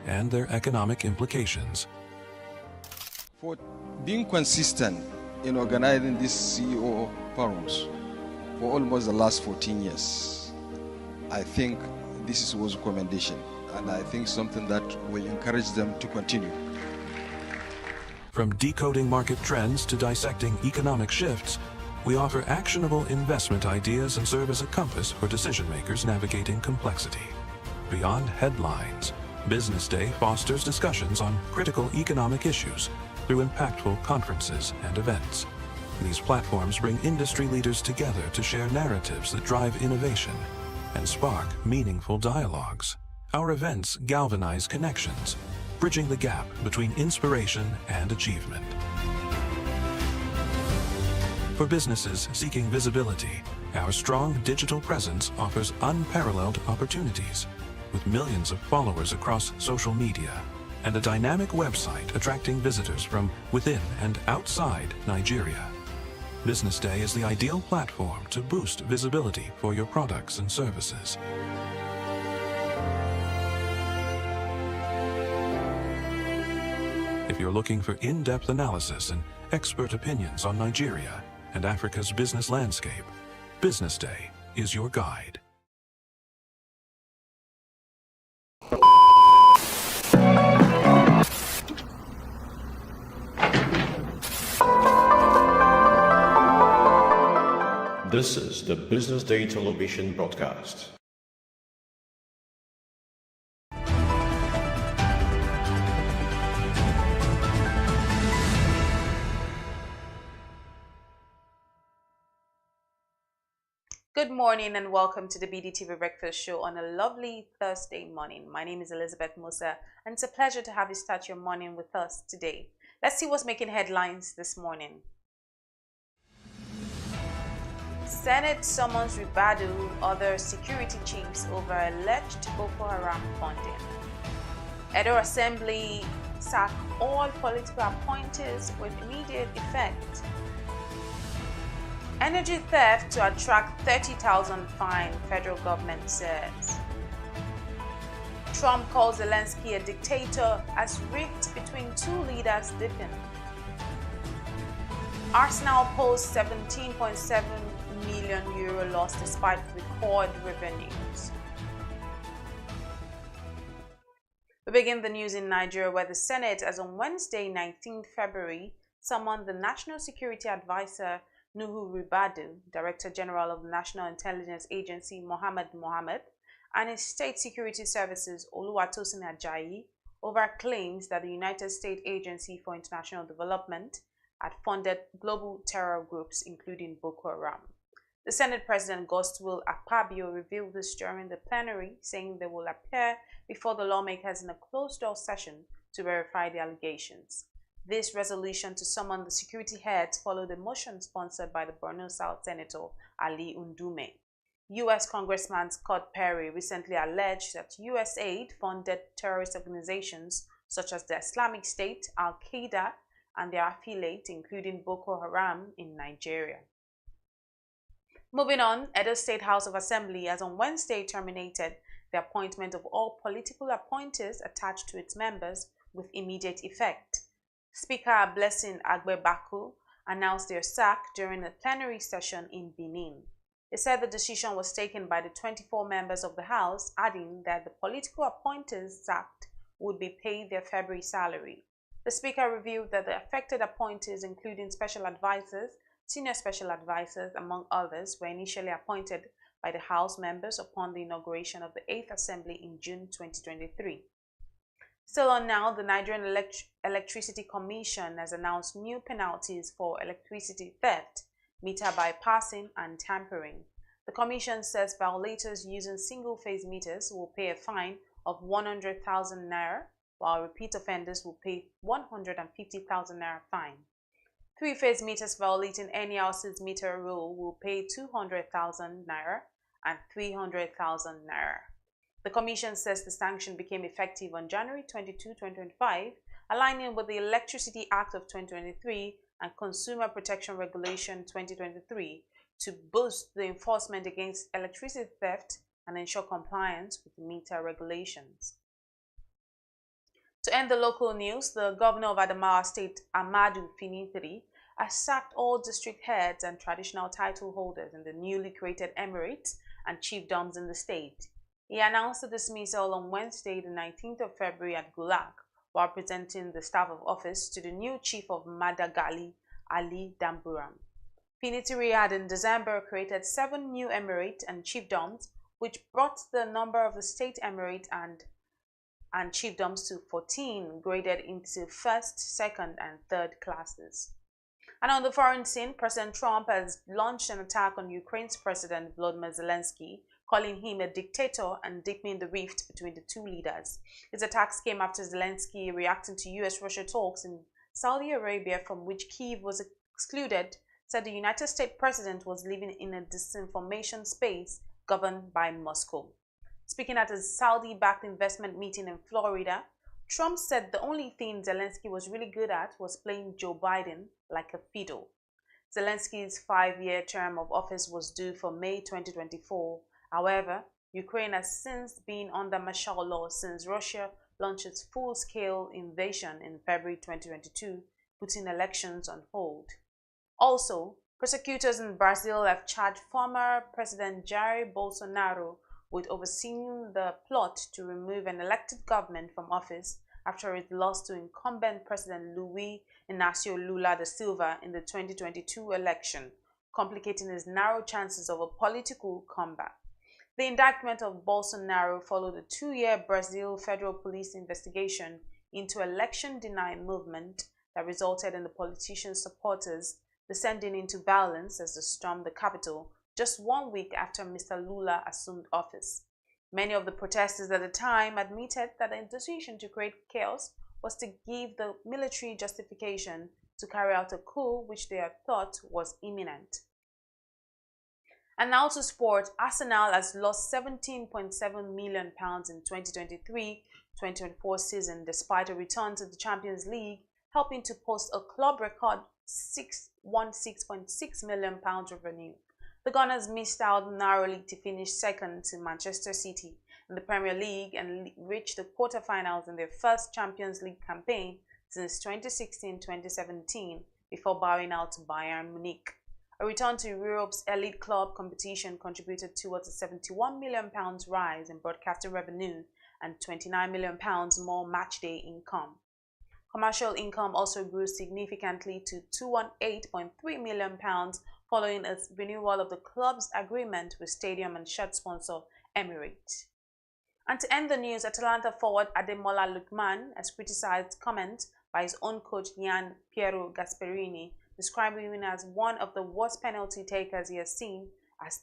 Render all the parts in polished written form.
and their economic implications. For being consistent in organizing these CEO forums for almost the last 14 years, I think this was a commendation, and I think something that will encourage them to continue. From decoding market trends to dissecting economic shifts, we offer actionable investment ideas and serve as a compass for decision-makers navigating complexity. Beyond headlines, Business Day fosters discussions on critical economic issues through impactful conferences and events. These platforms bring industry leaders together to share narratives that drive innovation and spark meaningful dialogues. Our events galvanize connections, bridging the gap between inspiration and achievement. For businesses seeking visibility, our strong digital presence offers unparalleled opportunities. With millions of followers across social media and a dynamic website attracting visitors from within and outside Nigeria, Business Day is the ideal platform to boost visibility for your products and services. If you're looking for in-depth analysis and expert opinions on Nigeria and Africa's business landscape, Business Day is your guide. This is the Business Day television broadcast. Good morning and welcome to the BDTV Breakfast Show on a lovely Thursday morning. My name is Elizabeth Musa and it's a pleasure to have you start your morning with us today. Let's see what's making headlines this morning. Senate summons Ribadu, other security chiefs over alleged Boko Haram funding. Edo Assembly sack all political appointees with immediate effect. Energy theft to attract 30,000 fine, federal government says. Trump calls Zelensky a dictator as rift between two leaders deepen. Arsenal posts €17.7 million loss despite record revenues. We begin the news in Nigeria, where the Senate, as on Wednesday, 19th February, summoned the National Security Advisor Nuhu Ribadu, Director General of the National Intelligence Agency Mohammed, and his State Security Services Oluwatosin Ajayi over claims that the United States Agency for International Development had funded global terror groups, including Boko Haram. The Senate President Godswill Akpabio revealed this during the plenary, saying they will appear before the lawmakers in a closed-door session to verify the allegations. This resolution to summon the security heads followed a motion sponsored by the Borno South Senator Ali Undume. U.S. Congressman Scott Perry recently alleged that U.S. aid funded terrorist organizations such as the Islamic State, Al-Qaeda, and their affiliates, including Boko Haram, in Nigeria. Moving on, Edo State House of Assembly has on Wednesday terminated the appointment of all political appointees attached to its members with immediate effect. Speaker Blessing Agbebaku announced their sack during a plenary session in Benin. He said the decision was taken by the 24 members of the House, adding that the political appointees sacked would be paid their February salary. The Speaker revealed that the affected appointees, including special advisors, senior special advisors, among others, were initially appointed by the House members upon the inauguration of the 8th Assembly in June 2023. Still on now, the Nigerian Electricity Commission has announced new penalties for electricity theft, meter bypassing, and tampering. The Commission says violators using single-phase meters will pay a fine of 100,000 naira, while repeat offenders will pay 150,000 naira fine. Three-phase meters violating any house's meter rule will pay 200,000 naira and 300,000 naira. The Commission says the sanction became effective on January 22, 2025, aligning with the Electricity Act of 2023 and Consumer Protection Regulation 2023 to boost the enforcement against electricity theft and ensure compliance with meter regulations. To end the local news, the governor of Adamawa State, Amadu Finitri, has sacked all district heads and traditional title holders in the newly created emirates and chiefdoms in the state. He announced the dismissal on Wednesday, the 19th of February at Gulag, while presenting the staff of office to the new chief of Madagali, Ali Damburam. Finitri had in December created 7 new emirates and chiefdoms, which brought the number of the state emirate and chiefdoms to 14, graded into first, second, and third classes. And on the foreign scene, President Trump has launched an attack on Ukraine's President Volodymyr Zelensky, calling him a dictator and deepening the rift between the two leaders. His attacks came after Zelensky reacting to US-Russia talks in Saudi Arabia, from which Kyiv was excluded, said the United States president was living in a disinformation space governed by Moscow. Speaking at a Saudi-backed investment meeting in Florida, Trump said the only thing Zelensky was really good at was playing Joe Biden like a fiddle. Zelensky's 5-year term of office was due for May 2024. However, Ukraine has since been under martial law since Russia launched its full-scale invasion in February 2022, putting elections on hold. Also, prosecutors in Brazil have charged former President Jair Bolsonaro with overseeing the plot to remove an elected government from office after it lost to incumbent President Luiz Inácio Lula da Silva in the 2022 election, complicating his narrow chances of a political comeback. The indictment of Bolsonaro followed a 2-year Brazil federal police investigation into election-denying movement that resulted in the politician's supporters descending into violence as they stormed the capital just 1 week after Mr. Lula assumed office. Many of the protesters at the time admitted that the decision to create chaos was to give the military justification to carry out a coup which they had thought was imminent. And now to sport. Arsenal has lost £17.7 million in 2023-2024 season despite a return to the Champions League, helping to post a club record £616.6 million revenue. The Gunners missed out narrowly to finish second to Manchester City in the Premier League and reached the quarter-finals in their first Champions League campaign since 2016-2017 before bowing out to Bayern Munich. A return to Europe's elite club competition contributed towards a £71 million rise in broadcasting revenue and £29 million more matchday income. Commercial income also grew significantly to £218.3 million following a renewal of the club's agreement with stadium and shirt sponsor Emirates. And to end the news, Atalanta forward Ademola Lookman has criticized comments by his own coach Gian Piero Gasperini, describing him as one of the worst penalty takers he has seen as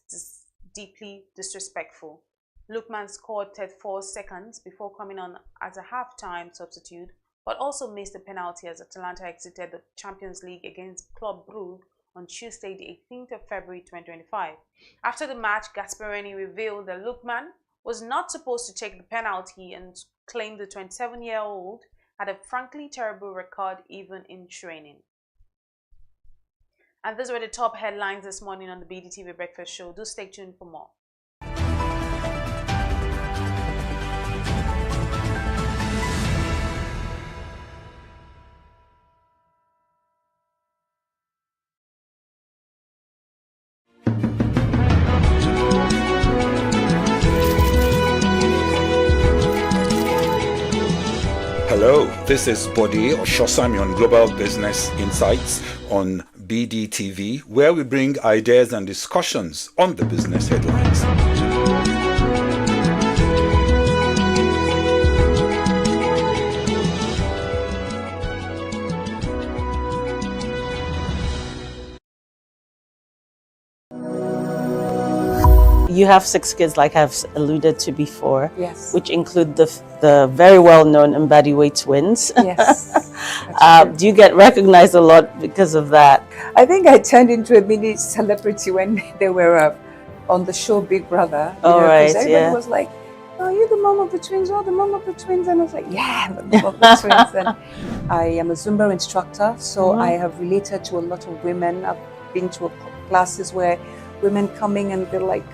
deeply disrespectful. Lookman scored 34 seconds before coming on as a half-time substitute, but also missed a penalty as Atalanta exited the Champions League against Club Brugge on Tuesday, the 18th of February 2025. After the match, Gasperini revealed that Lookman was not supposed to take the penalty and claimed the 27-year-old had a frankly terrible record even in training. And those were the top headlines this morning on the BDTV Breakfast Show. Do stay tuned for more. Hello, this is Bode Oshosami on Global Business Insights on BDTV, where we bring ideas and discussions on the business headlines. You have 6 kids, like I've alluded to before. Yes. Which include the very well-known Mbadiwe twins. Yes. Do you get recognized a lot because of that? I think I turned into a mini celebrity when they were on the show Big Brother. Oh, right, everybody was like, "Oh, you're the mom of the twins. Oh, the mom of the twins." And I was like, "Yeah, I'm the mom of the twins." And I am a Zumba instructor, so I have related to a lot of women. I've been to classes where women coming and they're like,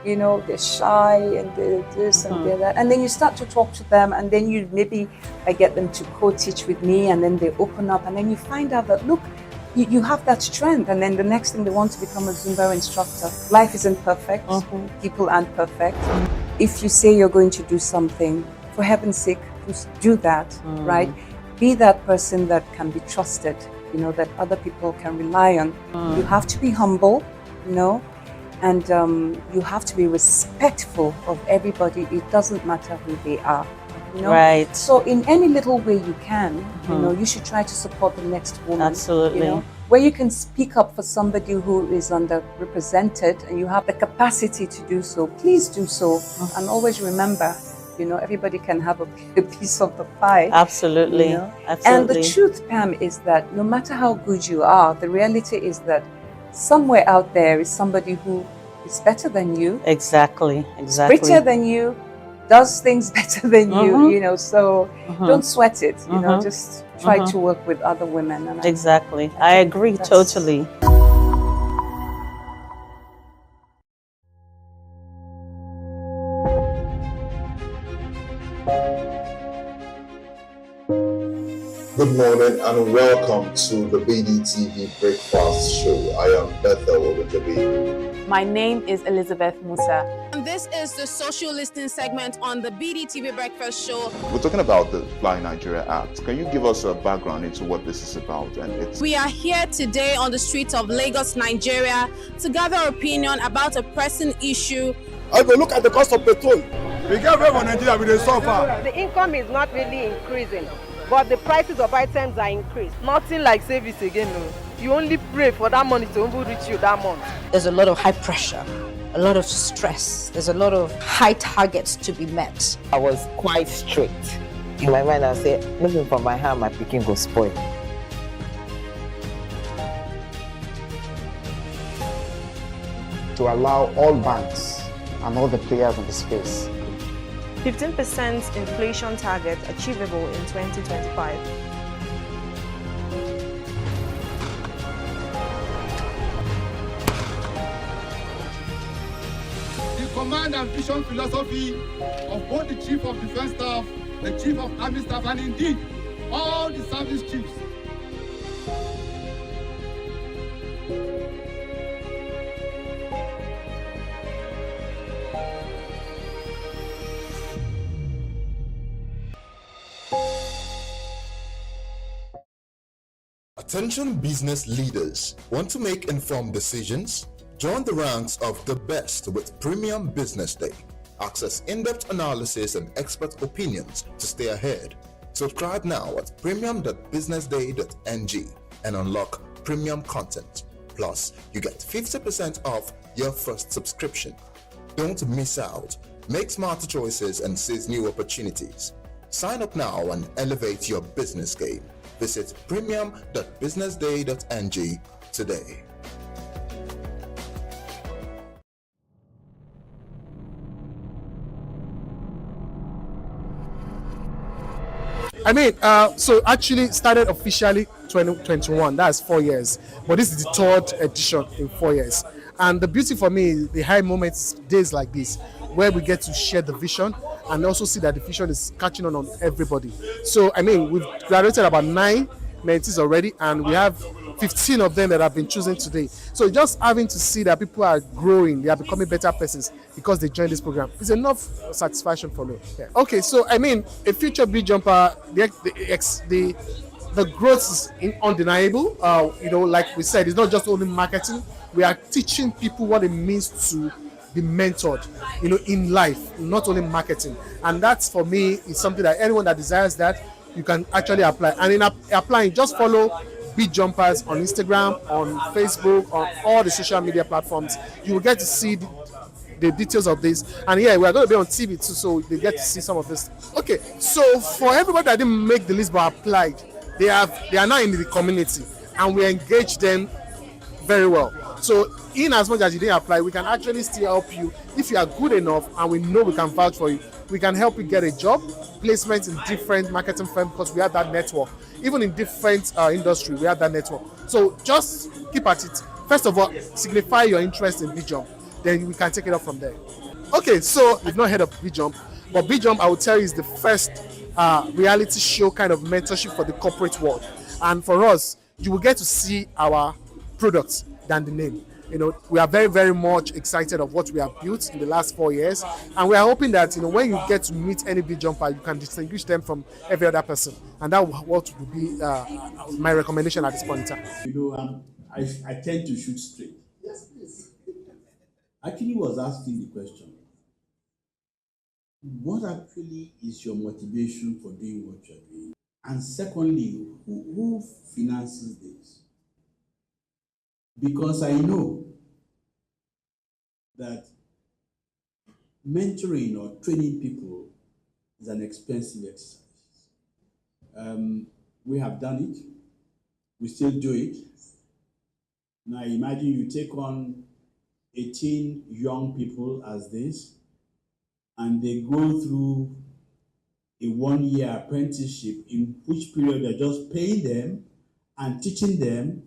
you know, they're shy and they're this and they're that. And then you start to talk to them, and then you maybe I get them to co-teach with me, and then they open up, and then you find out that, look, you have that strength, and then the next thing they want to become a Zumba instructor. Life isn't perfect. People aren't perfect. If you say you're going to do something, for heaven's sake, just do that, right? Be that person that can be trusted, you know, that other people can rely on. You have to be humble, you know, and you have to be respectful of everybody. It doesn't matter who they are, you know. Right. So in any little way you can, you know, you should try to support the next woman. Absolutely. You know, where you can speak up for somebody who is underrepresented and you have the capacity to do so, please do so. And always remember, you know, everybody can have a piece of the pie. Absolutely. You know? Absolutely. And the truth, Pam, is that no matter how good you are, the reality is that somewhere out there is somebody who is better than you, Exactly. richer than you, does things better than you, you know, so don't sweat it, you know, just try to work with other women. And Exactly. I agree that's- totally. Good morning and welcome to the BDTV Breakfast Show. I am Bethel Ogujobi. My name is Elizabeth Musa. And this is the social listening segment on the BDTV Breakfast Show. We're talking about the Fly Nigeria Act. Can you give us a background into what this is about? We are here today on the streets of Lagos, Nigeria, to gather opinion about a pressing issue. I go look at the cost of petrol. We get very Nigeria with the suffer. The income is not really increasing, but the prices of items are increased. Nothing like service again. No. You only pray for that money to reach you that month. There's a lot of high pressure, a lot of stress. There's a lot of high targets to be met. I was quite strict. In my mind, I said, looking for my hand, my picking go spoil. To allow all banks and all the players in the space 15% inflation target achievable in 2025. The command and vision philosophy of both the Chief of Defense Staff, the Chief of Army Staff, and indeed all the service chiefs. Attention business leaders. Want to make informed decisions? Join the ranks of the best with Premium Business Day. Access in-depth analysis and expert opinions to stay ahead. Subscribe now at premium.businessday.ng and unlock premium content. Plus, you get 50% off your first subscription. Don't miss out. Make smarter choices and seize new opportunities. Sign up now and elevate your business game. Visit premium.businessday.ng today. So actually started officially 2021. That's 4 years. But this is the third edition in 4 years. And the beauty for me is the high moments, days like this, where we get to share the vision and also see that the vision is catching on everybody. So, we've graduated about 9 mentees already, and we have 15 of them that have been chosen today. So just having to see that people are growing, they are becoming better persons because they joined this program is enough satisfaction for me. Yeah. Okay, so a future big jumper, the growth is undeniable. Like we said, it's not just only marketing. We are teaching people what it means to be mentored, in life, not only marketing. And that's, for me, is something that anyone that desires that, you can actually apply. And in applying, just follow Beat Jumpers on Instagram, on Facebook, on all the social media platforms. You will get to see the details of this. And we are going to be on TV too, so they get to see some of this. Okay, so for everybody that didn't make the list but applied, they are now in the community, and we engage them very well. So in as much as you didn't apply, we can actually still help you. If you are good enough and we know we can vouch for you, we can help you get a job, placement in different marketing firms, because we have that network. Even in different industry, we have that network. So just keep at it. First of all, signify your interest in BJump. then we can take it up from there. Okay, so you've not heard of B-Jump, but B-Jump, I will tell you, is the first reality show kind of mentorship for the corporate world. And for us, you will get to see our products than the name. We are very, very much excited of what we have built in the last 4 years, and we are hoping that when you get to meet any B-Jumper, you can distinguish them from every other person, and that what would be my recommendation at this point in time. I tend to shoot straight. Yes, please. Actually, was asking the question, what actually is your motivation for doing what you're doing? And secondly, who finances this? Because I know that mentoring or training people is an expensive exercise. We have done it. We still do it. Now imagine you take on 18 young people as this, and they go through a 1-year apprenticeship, in which period they're just paying them and teaching them,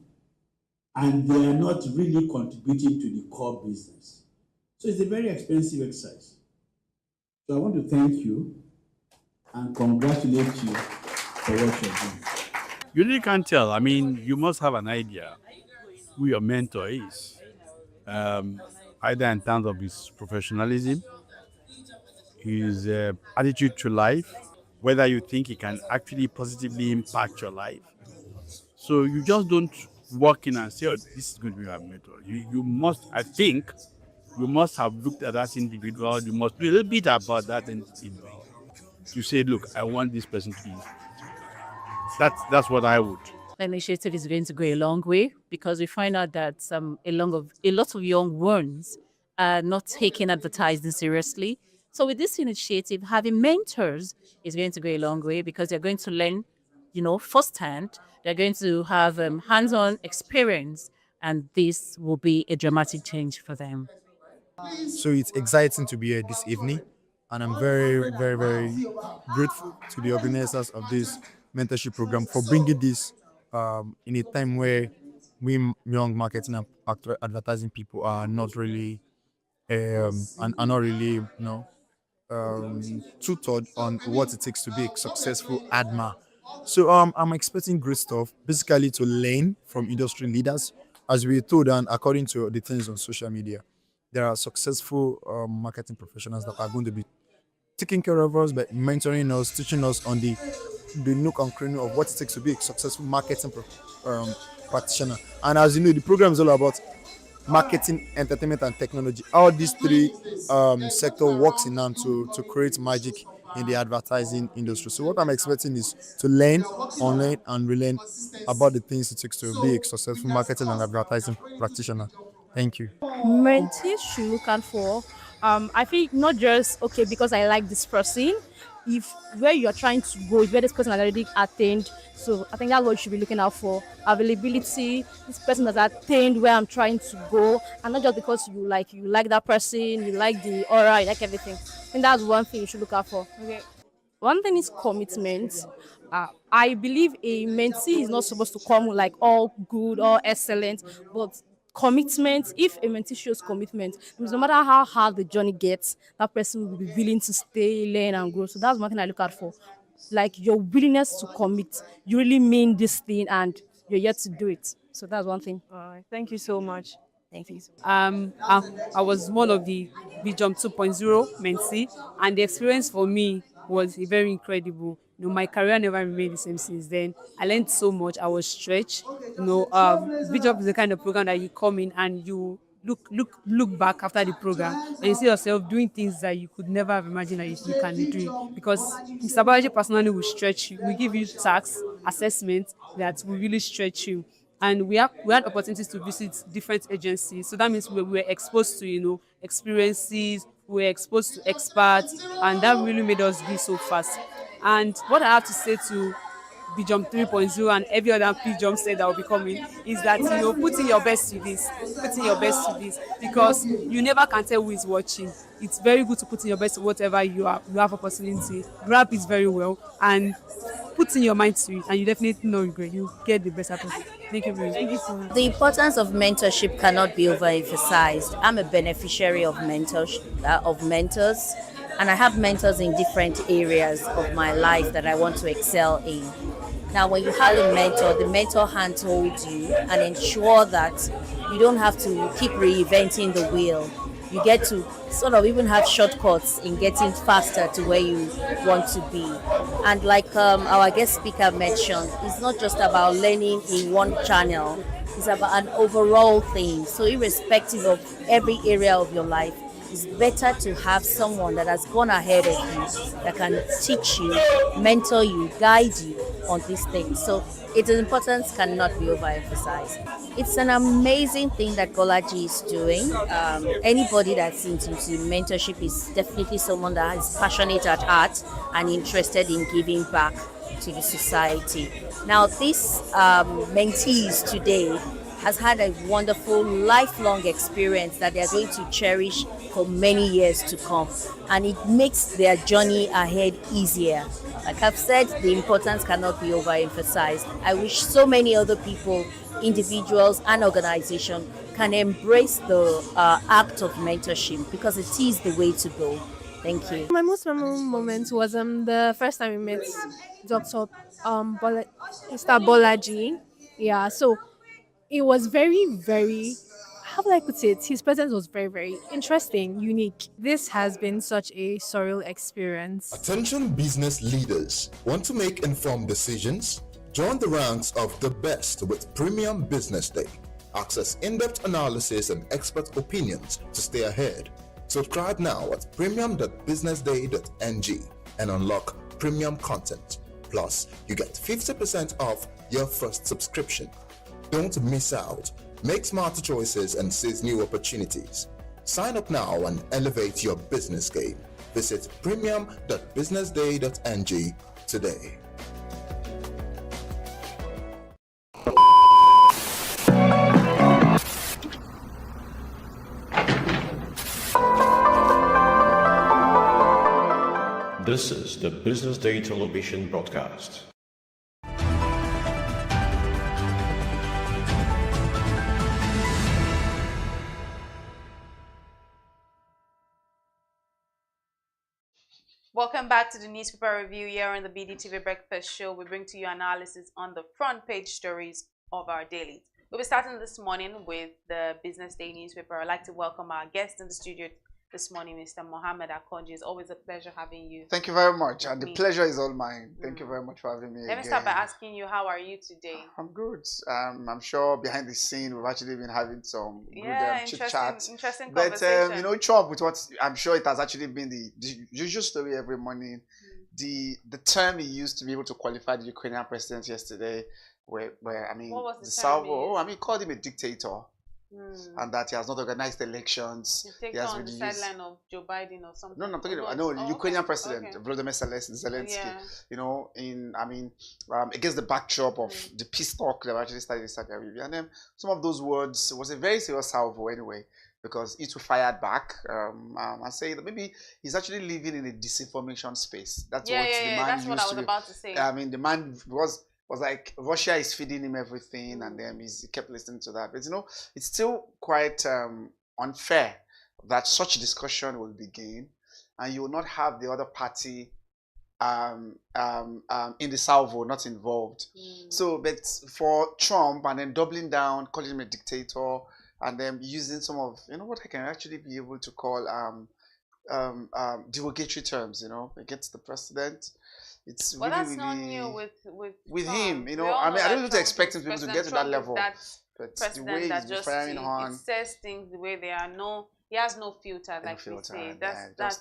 and they are not really contributing to the core business. So it's a very expensive exercise. So I want to thank you and congratulate you for what you're doing. You really can't tell. I mean, you must have an idea who your mentor is, either in terms of his professionalism, his attitude to life, whether you think he can actually positively impact your life. So you just don't walk in and say, oh, this is going to be my mentor. You must, I think, you must have looked at that individual. You must know a little bit about that individual. You say, look, I want this person to be. That's what I would. The initiative is going to go a long way, because we find out that a lot of young ones are not taking advertising seriously. So with this initiative, having mentors is going to go a long way, because they're going to learn, firsthand. They're going to have hands-on experience, and this will be a dramatic change for them. So it's exciting to be here this evening, and I'm very, very, very grateful to the organizers of this mentorship program for bringing this in a time where we young marketing and advertising people are not really tutored on what it takes to be a successful adma. So I'm expecting great stuff, basically to learn from industry leaders. As we told, and according to the things on social media, there are successful marketing professionals that are going to be taking care of us, by mentoring us, teaching us on the nook and cranny of what it takes to be a successful marketing practitioner. And as you know, the program is all about marketing, entertainment, and technology. All these three sectors works in hand to create magic in the advertising industry. So what I'm expecting is to learn, unlearn, and relearn about the things it takes to be a successful marketing and advertising practitioner. Thank you. Mentees should look out for, I think, not just, okay, because I like this person. If where you're trying to go is where this person has already attained, so I think that's what you should be looking out for. Availability, this person has attained where I'm trying to go, and not just because you like that person, you like the aura, you like everything. I think that's one thing you should look out for. Okay. One thing is commitment. I believe a mentee is not supposed to come like all good or excellent, but commitment. If a mentee shows commitment, no matter how hard the journey gets, that person will be willing to stay, learn, and grow. So that's one thing I look out for, like your willingness to commit. You really mean this thing, and you're yet to do it. So that's one thing. All right. Thank you so much. Thank you. I was one of the B-Jump 2.0 mentee, and the experience for me was very incredible. My career never remained the same since then. I learned so much. I was stretched. B-Jump is the kind of program that you come in and you look back after the program and you see yourself doing things that you could never have imagined that you can do, because Mr. Babaji personally will stretch you. We give you tasks, assessments that will really stretch you. And we had opportunities to visit different agencies. So that means we were exposed to, experiences, we were exposed to experts, and that really made us be so fast. And what I have to say to BJump 3.0 and every other BJump set that will be coming is that, you know, putting your best to this, putting your best to this, because you never can tell who is watching. It's very good to put in your best to whatever you have opportunity. Grab it very well and put in your mind to it, and you definitely no regret. You get the best out of it. Thank you very much. Thank you so much. The importance of mentorship cannot be overemphasized. I'm a beneficiary of mentors, and I have mentors in different areas of my life that I want to excel in. Now, when you have a mentor, the mentor handholds you and ensure that you don't have to keep reinventing the wheel. You get to sort of even have shortcuts in getting faster to where you want to be. And like our guest speaker mentioned, it's not just about learning in one channel, it's about an overall thing. So irrespective of every area of your life, it's better to have someone that has gone ahead of you, that can teach you, mentor you, guide you on these things. So its importance cannot be overemphasized. It's an amazing thing that Golaji is doing. Anybody that's into mentorship is definitely someone that is passionate at heart and interested in giving back to the society. Now, this mentees today has had a wonderful lifelong experience that they are going to cherish for many years to come, and it makes their journey ahead easier. Like I've said, the importance cannot be overemphasized. I wish so many other people, individuals and organizations can embrace the act of mentorship, because it is the way to go. Thank you. My most memorable moment was the first time we met Dr. Mr. Bolaji. Yeah, so it was very, very, how would I put it? His presence was very, very interesting, unique. This has been such a surreal experience. Attention business leaders. Want to make informed decisions? Join the ranks of the best with Premium Business Day. Access in-depth analysis and expert opinions to stay ahead. Subscribe now at premium.businessday.ng and unlock premium content. Plus, you get 50% off your first subscription. Don't miss out. Make smarter choices and seize new opportunities. Sign up now and elevate your business game. Visit premium.businessday.ng today. This is the Business Day television broadcast. Welcome back to the newspaper review here on the BDTV Breakfast Show. We bring to you analysis on the front page stories of our dailies. We'll be starting this morning with the Business Day newspaper. I'd like to welcome our guest in the studio this morning, Mr. Mohammed Akonji. It's always a pleasure having you. Thank you very much, and the pleasure is all mine. Thank you very much for having me. Let me start by asking you, how are you today? I'm good. I'm sure behind the scene we've actually been having some good chit chat. Interesting but conversation. you know, Trump, with what I'm sure it has actually been the usual story every morning. The term he used to be able to qualify the Ukrainian president yesterday, where I mean, what was the salvo. I mean, he called him a dictator. And that he has not organized elections. You take on the sideline of Joe Biden or something. No, I'm talking about Ukrainian president Volodymyr Zelensky. You know, against the backdrop of the peace talk that actually started in Saudi Arabia, and then some of those words was a very serious salvo anyway, because it fired back and say that maybe he's actually living in a disinformation space. That's what the man that's used what I was about to say. I mean, the man was like Russia is feeding him everything, and then he kept listening to that. But you know, it's still quite unfair that such discussion will begin, and you will not have the other party in the salvo not involved. So, but for Trump, and then doubling down, calling him a dictator, and then using some of what I can actually be able to call derogatory terms, against the president. It's well, really, that's not new with him, I don't need to expect him to be able to get to that level. But the way he's firing on, it says things the way they are. He has no filter, like we say. That's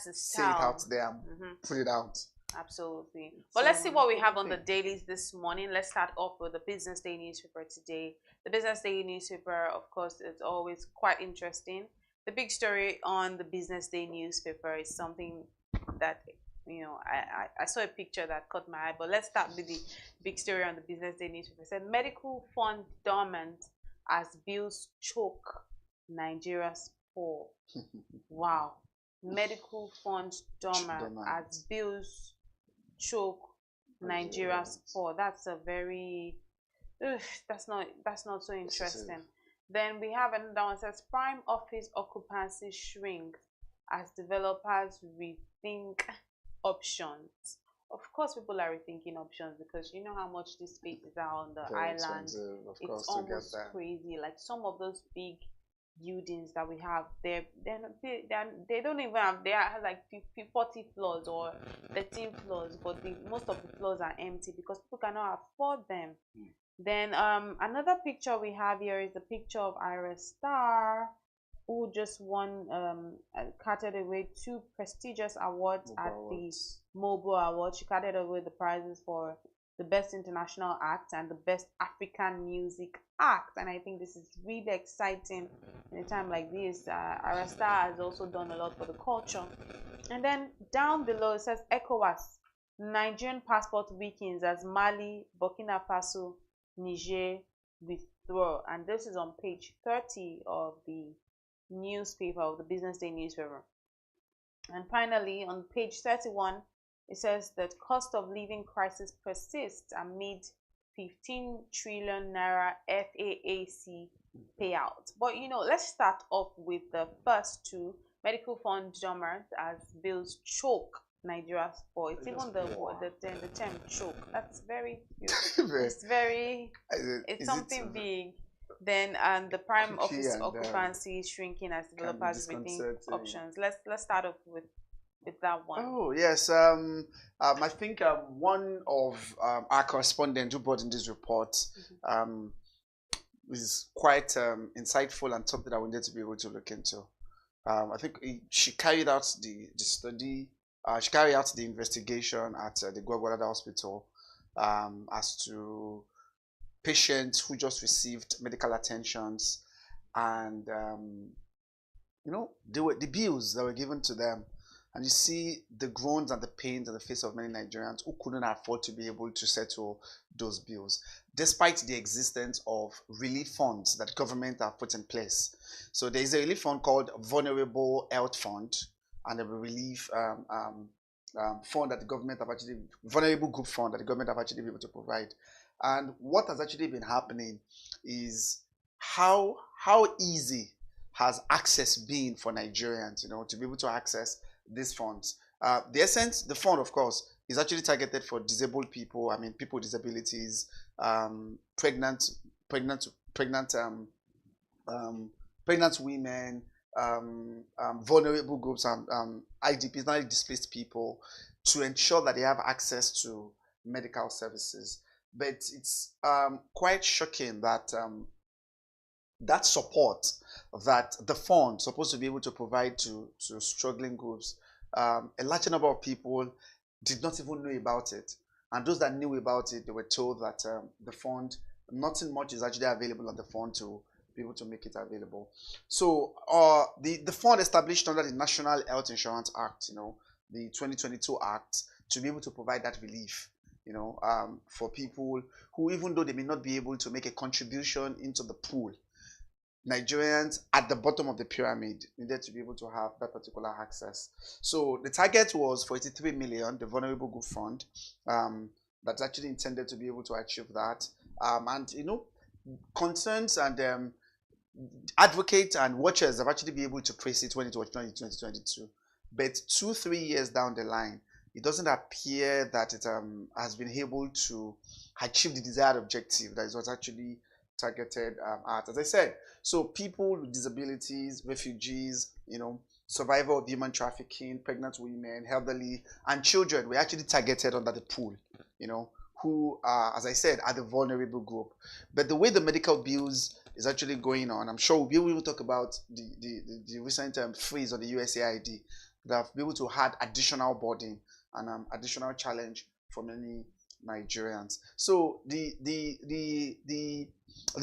his style. Say it out there and put it out. Absolutely. But let's see what we have on the dailies this morning. Let's start off with the Business Day newspaper today. The Business Day newspaper, of course, is always quite interesting. The big story on the Business Day newspaper is something that I saw a picture that caught my eye. But let's start with the big story on the Business Day newspaper. It said medical fund dormant as bills choke Nigeria's poor. Wow. Medical fund dormant as bills choke Nigeria's poor. That's a very that's not so interesting. Then we have another one that says prime office occupancy shrinks as developers rethink options. Of course, people are rethinking options because you know how much this spaces are on the island. It's almost crazy. Like some of those big buildings that we have, they don't even have. They are like 40 floors or 13 floors, but most of the floors are empty because people cannot afford them. Then another picture we have here is the picture of Iris Star, who just won carted away 2 prestigious awards at the Mobile Awards. She carted away the prizes for the Best International Act and the Best African Music Act. And I think this is really exciting in a time like this. Iris Star has also done a lot for the culture. And then down below it says ECOWAS, Nigerian passport weakens as Mali, Burkina Faso, Niger withdraw. And this is on page 30 of the newspaper, of the Business Day newspaper. And finally, on page 31, it says that cost of living crisis persists amid 15 trillion naira FAAC payout. But let's start off with the first two. Medical fund dormant as bills choke Nigeria's poor. It's even the term choke. That's very huge. It's something big. Then the prime office occupancy is shrinking as developers rethink options. Let's start off with that one. Oh yes, I think one of our correspondents who brought in this report is quite insightful and something that we need to be able to look into. I think she carried out the study. She carried out the investigation at the Gwagwalada Hospital as to patients who just received medical attentions, and the bills that were given to them. And you see the groans and the pains on the face of many Nigerians who couldn't afford to be able to settle those bills, despite the existence of relief funds that government have put in place. So there is a relief fund called Vulnerable Health Fund, and a relief fund that the government have actually, vulnerable group fund that the government have actually been able to provide. And what has actually been happening is how easy has access been for Nigerians, to be able to access these funds. The fund, of course, is actually targeted for disabled people. I mean, people with disabilities, pregnant women, vulnerable groups, IDPs, not displaced people, to ensure that they have access to medical services. But it's quite shocking that that support that the fund is supposed to be able to provide to struggling groups, a large number of people did not even know about it. And those that knew about it, they were told that the fund, nothing much is actually available on the fund to be able to make it available. So the fund established under the National Health Insurance Act, the 2022 Act, to be able to provide that relief, for people who, even though they may not be able to make a contribution into the pool, Nigerians at the bottom of the pyramid needed to be able to have that particular access. So the target was for 83 million, the Vulnerable Group Fund, that's actually intended to be able to achieve that. And concerns and advocates and watchers have actually been able to praise it when it was done in 2022. But 2-3 years down the line, it doesn't appear that it has been able to achieve the desired objective that is what's actually targeted at. As I said, so people with disabilities, refugees, survivor of human trafficking, pregnant women, elderly, and children were actually targeted under the pool, who are, as I said, are the vulnerable group. But the way the medical bills is actually going on, I'm sure we will talk about the recent freeze on the USAID that have been able to add additional burden and additional challenge for many Nigerians. So the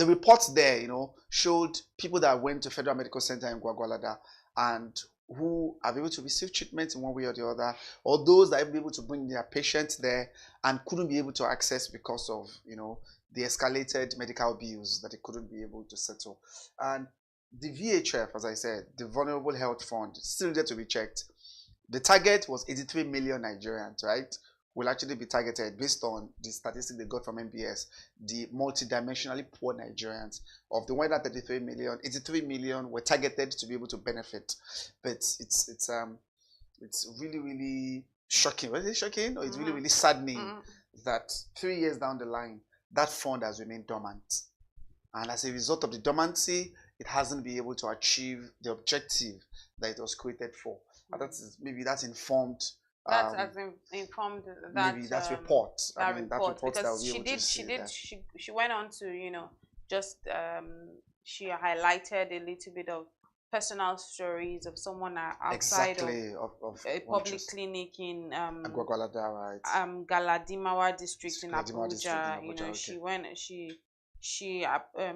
reports there, showed people that went to Federal Medical Center in Gwagwalada and who are able to receive treatment in one way or the other, or those that are able to bring their patients there and couldn't be able to access because of, the escalated medical bills that they couldn't be able to settle. And the VHF, as I said, the Vulnerable Health Fund, still there to be checked. The target was 83 million Nigerians, right? Will actually be targeted based on the statistics they got from MBS, the multidimensionally poor Nigerians. Of the 133 million, 83 million were targeted to be able to benefit. But it's really, really shocking. Was it shocking? Or it's really, really saddening that 3 years down the line, that fund has remained dormant. And as a result of the dormancy, it hasn't been able to achieve the objective that it was created for. And maybe that's informed. That has informed that maybe that report. That report because she went on to just she highlighted a little bit of personal stories of someone outside of a public clinic in Galadimawa district in Abuja. She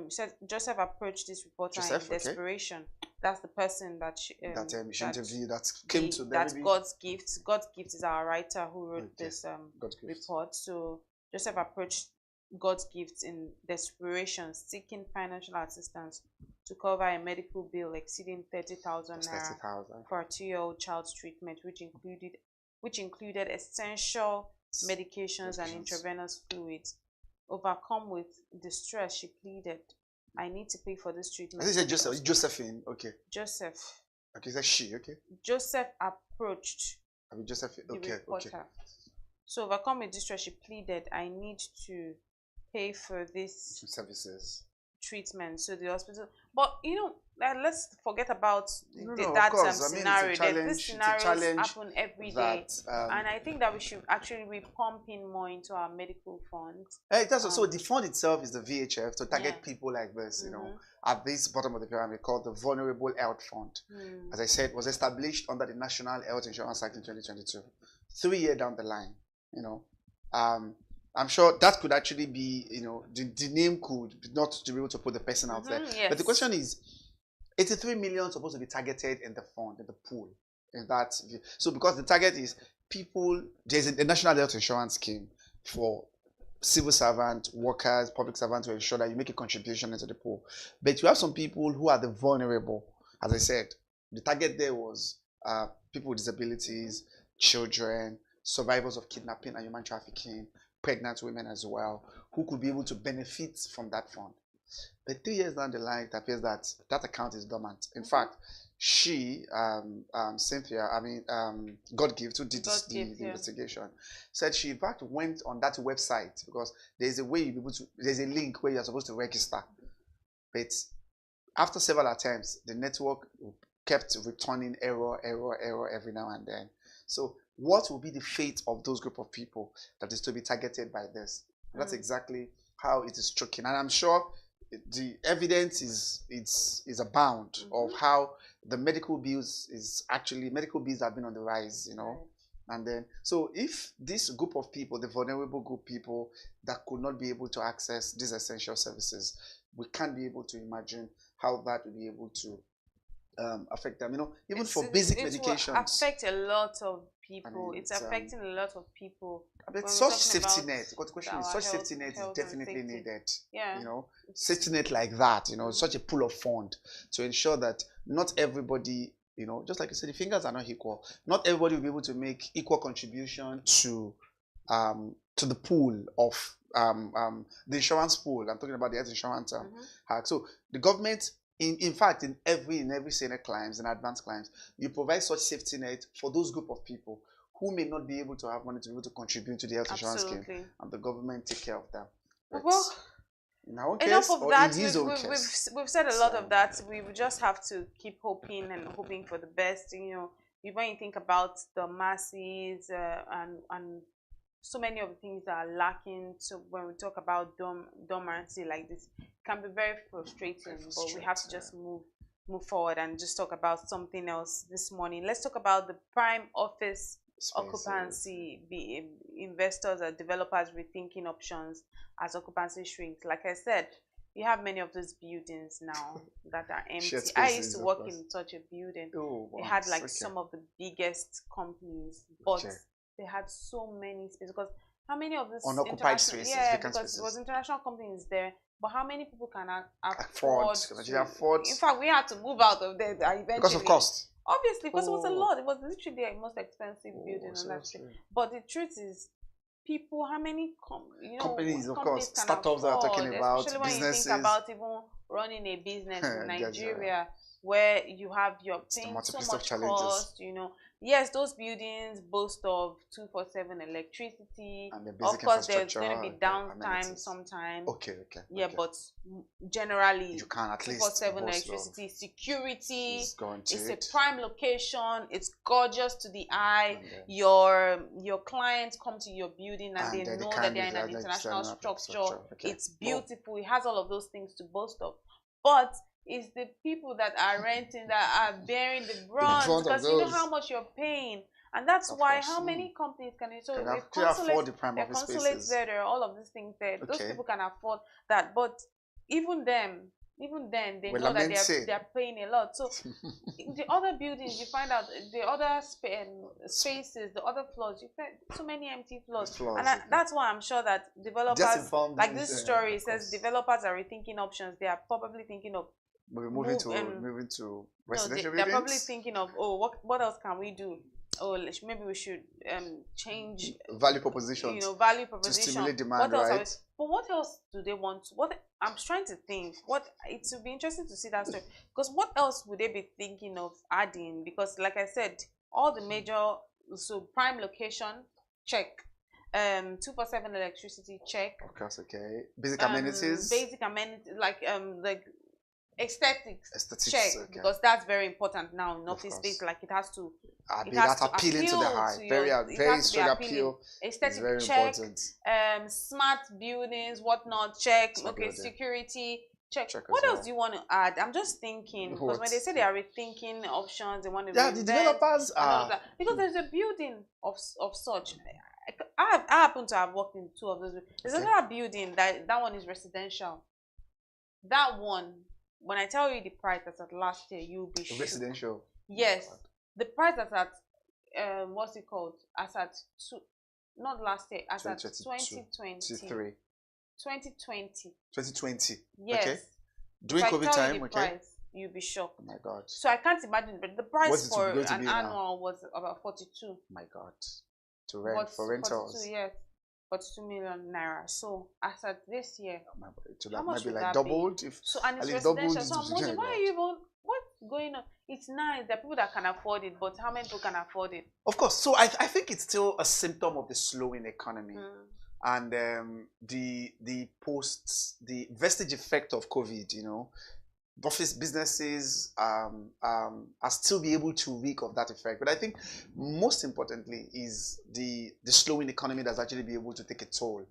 said Joseph approached this reporter in desperation. Okay. That's the person that she interviewed that came to them. That's God's Gift. God's Gift is our writer who wrote this report. So Joseph approached God's Gift in desperation, seeking financial assistance to cover a medical bill exceeding 30,000 naira for a 2-year-old child's treatment, which included essential medications and intravenous fluids. Overcome with distress, she pleaded, "I need to pay for this treatment." I think Josephine. Okay. Joseph. Okay, that's she. Okay. Joseph approached. Josephine. The Okay. reporter. Okay. So overcome with distress, she pleaded, "I need to pay for this services treatment." So the hospital, but let's forget about scenario. This scenarios happen every day, and I think that we should actually be pumping more into our medical funds. So the fund itself is the VHF to target people like this, at this bottom of the pyramid, called the Vulnerable Health Fund. As I said, was established under the National Health Insurance Act in 2022. 3 years down the line, I'm sure that could actually be, the name could not to be able to put the person out there. Yes. But the question is, 83 million supposed to be targeted in the fund, in the pool. So because the target is people, there's a national health insurance scheme for civil servant, workers, public servants to ensure that you make a contribution into the pool. But you have some people who are the vulnerable. As I said, the target there was people with disabilities, children, survivors of kidnapping and human trafficking, pregnant women as well, who could be able to benefit from that fund. But 3 years down the line, it appears that that account is dormant. In fact, she, Cynthia, God Gift, who did the investigation, said she in fact went on that website because there's a way there's a link where you're supposed to register. But after several attempts, the network kept returning error every now and then. So what will be the fate of those group of people that is to be targeted by this? That's exactly how it is striking. And I'm sure the evidence is abound of how the medical bills have been on the rise, And then, so if this group of people, the vulnerable group people that could not be able to access these essential services, we can't be able to imagine how that will be able to affect them. Even for basic medications. It will affect a lot of people. It's affecting a lot of people. But such safety net, because the question is, such safety net is definitely needed. Yeah. Safety net like that, such a pool of fund to ensure that not everybody, just like you said, the fingers are not equal. Not everybody will be able to make equal contribution to the pool of the insurance pool. I'm talking about the health insurance. So the government, in fact, in every senior claims and advanced claims, you provide such safety net for those group of people who may not be able to have money to be able to contribute to the health insurance scheme, and the government take care of them. But well, in our enough case, of that. We've said a lot of that. We just have to keep hoping for the best. When you think about the masses and so many of the things that are lacking. So when we talk about dormancy like this, it can be very frustrating. But we have to just move forward and just talk about something else this morning. Let's talk about the prime office occupancy. Investors or developers rethinking options as occupancy shrinks. Like I said, you have many of those buildings now that are empty. Shared I spaces, used to of work course. in such a building. Oh, It had wow. like Okay. some of the biggest companies, but Okay. they had so many spaces. Because how many of these Unoccupied international, spaces, yeah, vacant because spaces. it was international companies there, but how many people can Afford. Afford. In fact, we had to move out of there eventually Because of cost. Obviously, because it was a Oh. lot. It was literally the most expensive building on that street. seriously. But the truth is, people, how many Companies, of companies course, can startups that are talking afford, about, especially when businesses. you think about even running a business in Yes, yeah. Nigeria, where you have your paying so multiplicity of much challenges. cost. Yes, those buildings boast of 24/7 electricity. And the Of basic course, there's infrastructure, going to be the downtime amenities. sometimes. Okay. Yeah, but generally, You can at least 24/7 boast of electricity, security. is guaranteed. It's a prime location. It's gorgeous to the eye. And then- Your clients come to your building and they then know can that be they're in an like international external structure. Okay. It's beautiful. It has all of those things to boast of. But it's the people that are renting that are bearing the brunt, brunt of because you know those. how much you're paying. And that's why course. how many companies can you so Can a actually afford the prime there are office consulates spaces. there are all of these things there. Those Okay. people can afford that. But even then they We're know that lamenting. they're paying a lot. So in the other buildings, you find out the other spaces, the other floors, you find so many empty floors. And that's why I'm sure that developers, informed like these, this story of says, course. developers are rethinking options. They are probably thinking of We're moving to residential they're probably buildings. thinking of, what else can we do? Maybe we should change Value propositions. Value to proposition. stimulate demand, What else are we, right? but what else do they want? I'm trying to think. It would be interesting to see that story, because what else would they be thinking of adding? Because like I said, all the major, so prime location, check. 24/7 electricity, check. Of course, okay. Basic amenities. Basic amenities like aesthetics, check, okay. because that's very important now in office space. Like it has to that's appealing to the eye. Very strong appeal. Aesthetic, very check. important. Smart buildings, whatnot, check. Smart Okay, building. security, check. Check What as else well. do you want to add? I'm just thinking, because when they say they are rethinking options, they want to Yeah, the developers and all of are that. Because there's a building of such. I happen to have worked in two of those. There's another building that one is residential. That one, when I tell you the price that's at last year, you'll be shocked. residential. Yes, the price that's at what's it called? As at not last year, as at 2020. 2020. 2020. Yes. Okay. During If I COVID tell time, you the okay. price, you'll be shocked. Oh my God. So I can't imagine, but the price What's it for going to an be now? annual was about 42. My God. To rent, for rentals. 42, yes. 42 million naira. So as at this year, So how that much might be would like that doubled. be? If So and it's at least doubled, residential. So I'm wondering, why are you even, what's going on? It's nice. There are people that can afford it, but how many people can afford it? Of course. So I think it's still a symptom of the slowing economy. And the vestige effect of COVID, office businesses are still be able to reap of that effect. But I think most importantly is the slowing economy that's actually be able to take a toll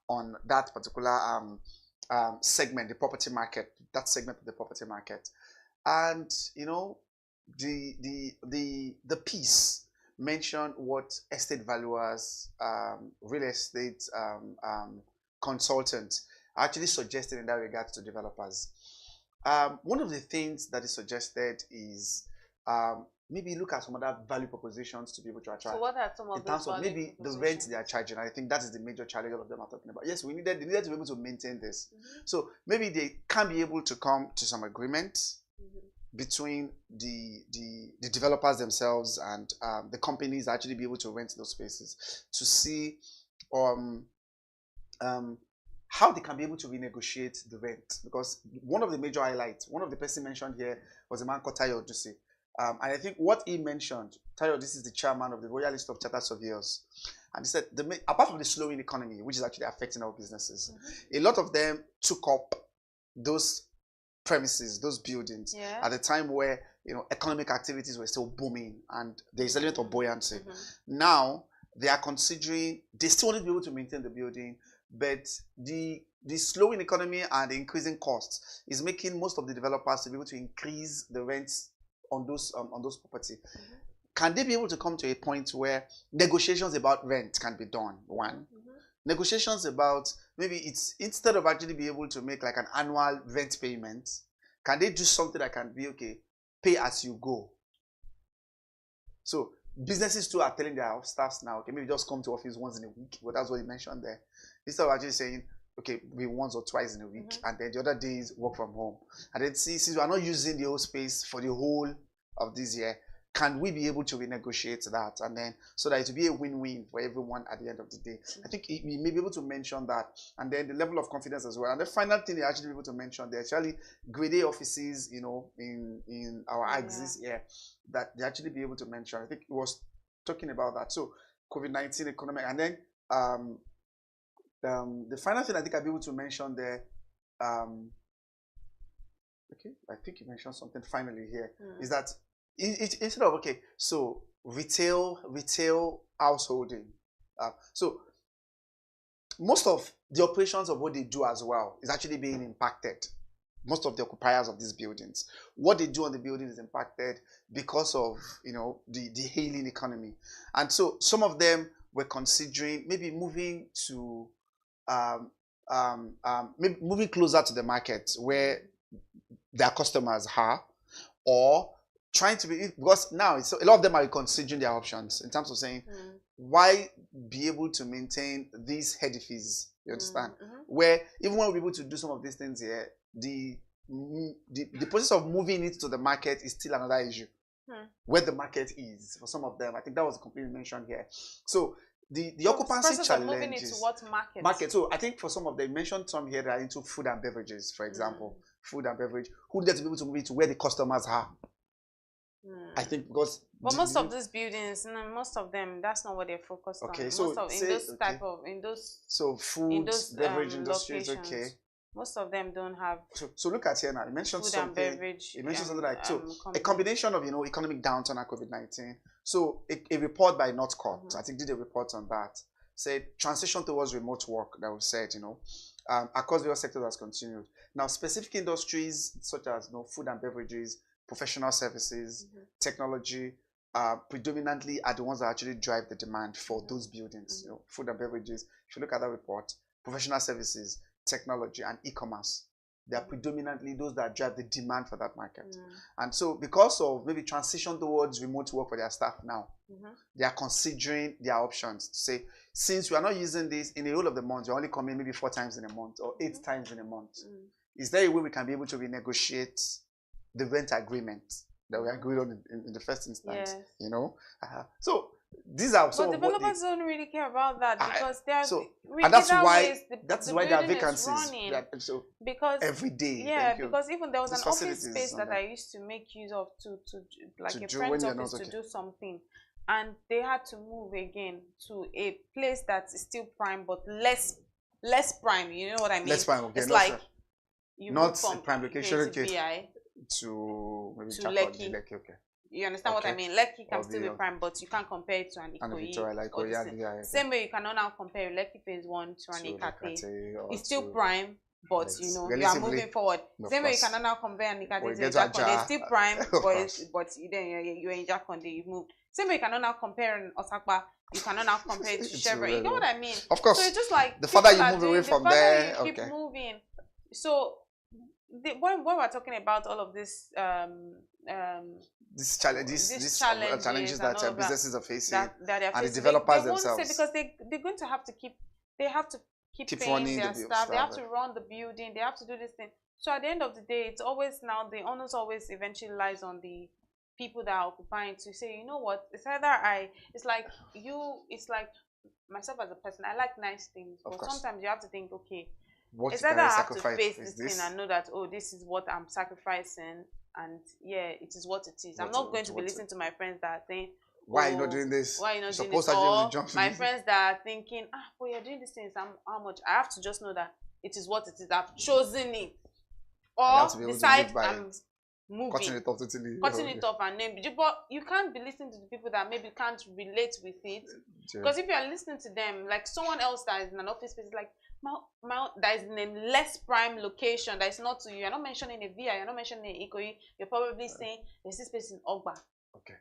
on that particular segment, the property market, that segment of the property market. And the piece mentioned what estate valuers, real estate consultants are actually suggesting in that regard to developers. One of the things that is suggested is maybe look at some other value propositions to be able to attract. So what are some of in terms those of maybe the rent they are charging? I think that is the major challenge all of them are talking about. Yes, they needed to be able to maintain this. So maybe they can be able to come to some agreement between the developers themselves and the companies that actually be able to rent those spaces to see how they can be able to renegotiate the rent. Because one of the major highlights, one of the person mentioned here was a man called Tayo Odusi. And I think what he mentioned, Tayo, this is the chairman of the Royal List of Chartered Surveyors. And he said, apart from the slowing economy, which is actually affecting our businesses, a lot of them took up those premises, those buildings, at a time where economic activities were still booming and there's an element of buoyancy. Now they are considering, they still want to be able to maintain the building, but the slowing economy and the increasing costs is making most of the developers to be able to increase the rents on those property. Can they be able to come to a point where negotiations about rent can be done? One. negotiations about maybe it's instead of actually be able to make like an annual rent payment, can they do something that can be okay, pay as you go? So businesses too are telling their staffs now, okay, maybe just come to office once in a week. But that's what you mentioned there. Instead of actually saying, okay, maybe once or twice in a week, and then the other days work from home. And then since we are not using the whole space for the whole of this year, can we be able to renegotiate that? And then so that it will be a win-win for everyone at the end of the day. I think we may be able to mention that. And then the level of confidence as well. And the final thing they actually be able to mention, they're actually grade A offices, you know, in our axis here, that they actually be able to mention. I think it was talking about that. So COVID-19 economic, and then the final thing I think I'll be able to mention there, okay, I think you mentioned something finally here, is that instead of, okay, so retail householding. So most of the operations of what they do as well is actually being impacted. Most of the occupiers of these buildings, what they do on the building is impacted because of, you know, the hailing economy. And so some of them were considering maybe moving to maybe moving closer to the market where their customers are, or trying to be, because now it's, a lot of them are considering their options in terms of saying, why be able to maintain these head fees, you understand? Where even when we're able to do some of these things here, the process of moving it to the market is still another issue. Where the market is for some of them, I think that was completely mentioned here. So the occupancy challenge moving it to what market? Market. So I think for some of them, mentioned some here that are into food and beverages, for example, food and beverage, who get to be able to move it to where the customers are. I think because most of these buildings, no, most of them, that's not what they're focused on. Okay, so most of, in those type of so food, beverage industries, okay. Most of them don't have. So look at here now. You mentioned food something. And beverage, you mentioned something like a combination of, you know, economic downturn and COVID-19. So a report by Northcote, I think, did a report on that. Said transition towards remote work. That was said, you know, across various sectors has continued. Now, specific industries such as, you know, food and beverages, professional services, technology, predominantly are the ones that actually drive the demand for those buildings. You know, food and beverages. If you look at that report, professional services, technology, and e-commerce, they are predominantly those that drive the demand for that market. And so because of maybe transition towards remote work for their staff now, they are considering their options to say, since we are not using this in the whole of the month, we're only coming maybe 4 times in a month or 8 times in a month. Is there a way we can be able to renegotiate the rent agreement that we agreed on in the first instance? You know, so these are some. But developers don't really care about that because they are. And that's why there are vacancies. So because every day. Yeah, because even there was an office space that I used to make use of to like a friend's office to do something, and they had to move again to a place that is still prime but less prime. You know what I mean? Less prime. Okay, it's like you not from prime location. Okay. To maybe Lekki. Okay. You understand what I mean? Lekki can still be prime, but you can't compare it to an Ikoyi. Same way you cannot now compare Lekki phase 1 to an Ikate. It's still prime, but you know you are moving forward. Same way you cannot now compare an Ikate to Jakonde. It's still prime, but then you're in Jakonde, you moved. Same way you cannot now compare an Osakpa. You cannot now compare it to Chevron. You know what I mean? Of course. So it's just like the further you move away from there, keep moving. So when we're talking about all of this these challenges that businesses are facing, that they're and facing, the developers they won't themselves, say, because they're going to have to keep paying their staff, they have to run the building, they have to do this thing. So at the end of the day, it's always now the onus always eventually lies on the people that are occupying to say, you know what, it's either it's like myself as a person, I like nice things, but sometimes you have to think, okay, it's either I have to face this thing and know that, oh, this is what I'm sacrificing, and yeah, it is what it is. I'm not going to be listening to my friends that are saying, why are you not doing this? Why are you not doing this? Or my friends that are thinking, but you're doing these things, how much? I have to just know that it is what it is. I've chosen it. Or decide I'm moving. Cutting it off totally. Cutting it off and name. But you can't be listening to the people that maybe can't relate with it. Because if you're listening to them, like someone else that is in an office space, like, that is in a less prime location, that is not to you. You're not mentioning a VI, you're not mentioning a Ikoyi, you're probably saying there's this place in Ogba. Okay.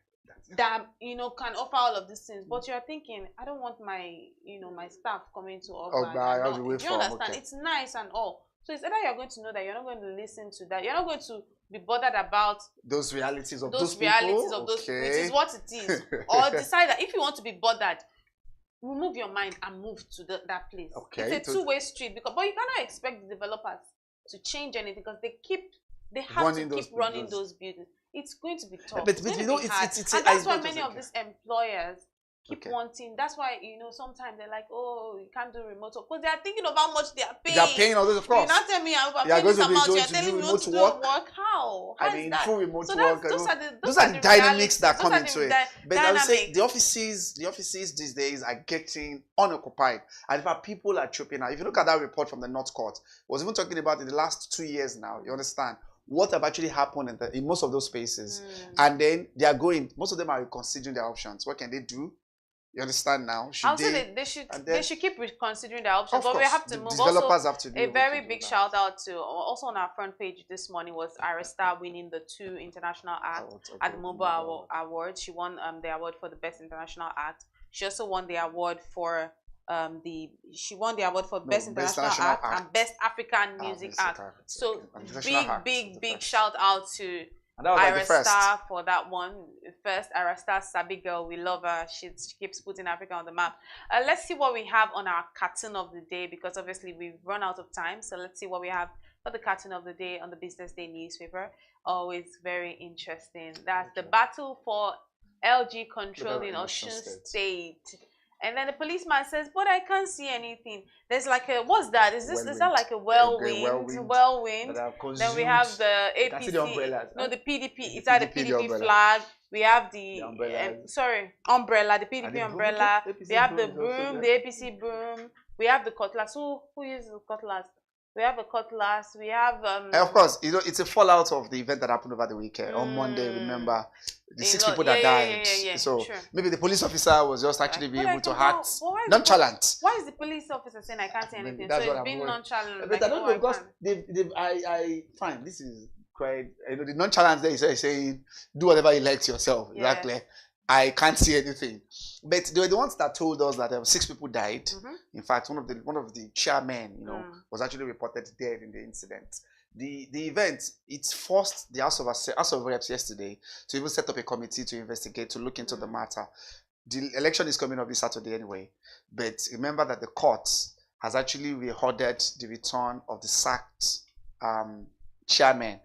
that can offer all of these things, but you're thinking, I don't want my my staff coming to Ogba. Do you understand? Okay. It's nice and all. So it's either you're going to know that you're not going to listen to that. You're not going to be bothered about those realities of those people. Which is what it is. Or decide that if you want to be bothered, remove your mind and move to that place. Okay. It's a two-way street but you cannot expect the developers to change anything because they have to keep running those buildings. It's going to be tough. But you know, it's and that's why many of these employers keep wanting. That's why sometimes they're like, oh, you can't do remote work because they are thinking of how much they are paying. They are paying all this, of course. You're not telling me I'm paying this amount. You're telling me not to do work. How? I mean, full remote work. Those are the dynamics that come into it. But I would say the offices these days are getting unoccupied, and in fact, people are chopping out. If you look at that report from the North Court, was even talking about in the last 2 years now. You understand what have actually happened in most of those spaces, and then they are most of them are reconsidering their options. What can they do? You understand now? I'll say they should keep reconsidering their options, but we have to move. Developers have to be a very big shout out to also on our front page this morning was Arista winning the 2 international acts at the Mobile Awards. She won the award for the best international act. She also won the award for best international act and best African music act. So big shout out to Arista for that one. First, Arista, Sabi girl, we love her. She keeps putting Africa on the map. Let's see what we have on our cartoon of the day, because obviously we've run out of time. So let's see what we have for the cartoon of the day on the Business Day newspaper. Always very interesting. That's the battle for LG control in Osun State. And then the policeman says, but I can't see anything. There's like a, what's that? Is that like a whirlwind? Then we have the APC. The PDP. It's at the PDP flag. We have the umbrella, the PDP umbrella. We have the broom, the APC broom. We have the cutlass. Who uses the cutlass? We have a cutlass. We have of course, it's a fallout of the event that happened over the weekend. On Monday, remember the 6 people that died. So maybe the police officer was just actually being able to act nonchalant. Why is the police officer saying I can't say anything? So it's being nonchalant. But I don't know, because I fine. This is quite the nonchalance there is saying do whatever you like to yourself. Exactly. I can't see anything. But they were the ones that told us that 6 people died. In fact, one of the chairmen, was actually reported dead in the incident. The event, it forced the House of Reps yesterday to even set up a committee to investigate, to look into the matter. The election is coming up this Saturday anyway. But remember that the court has actually reordered the return of the sacked chairmen.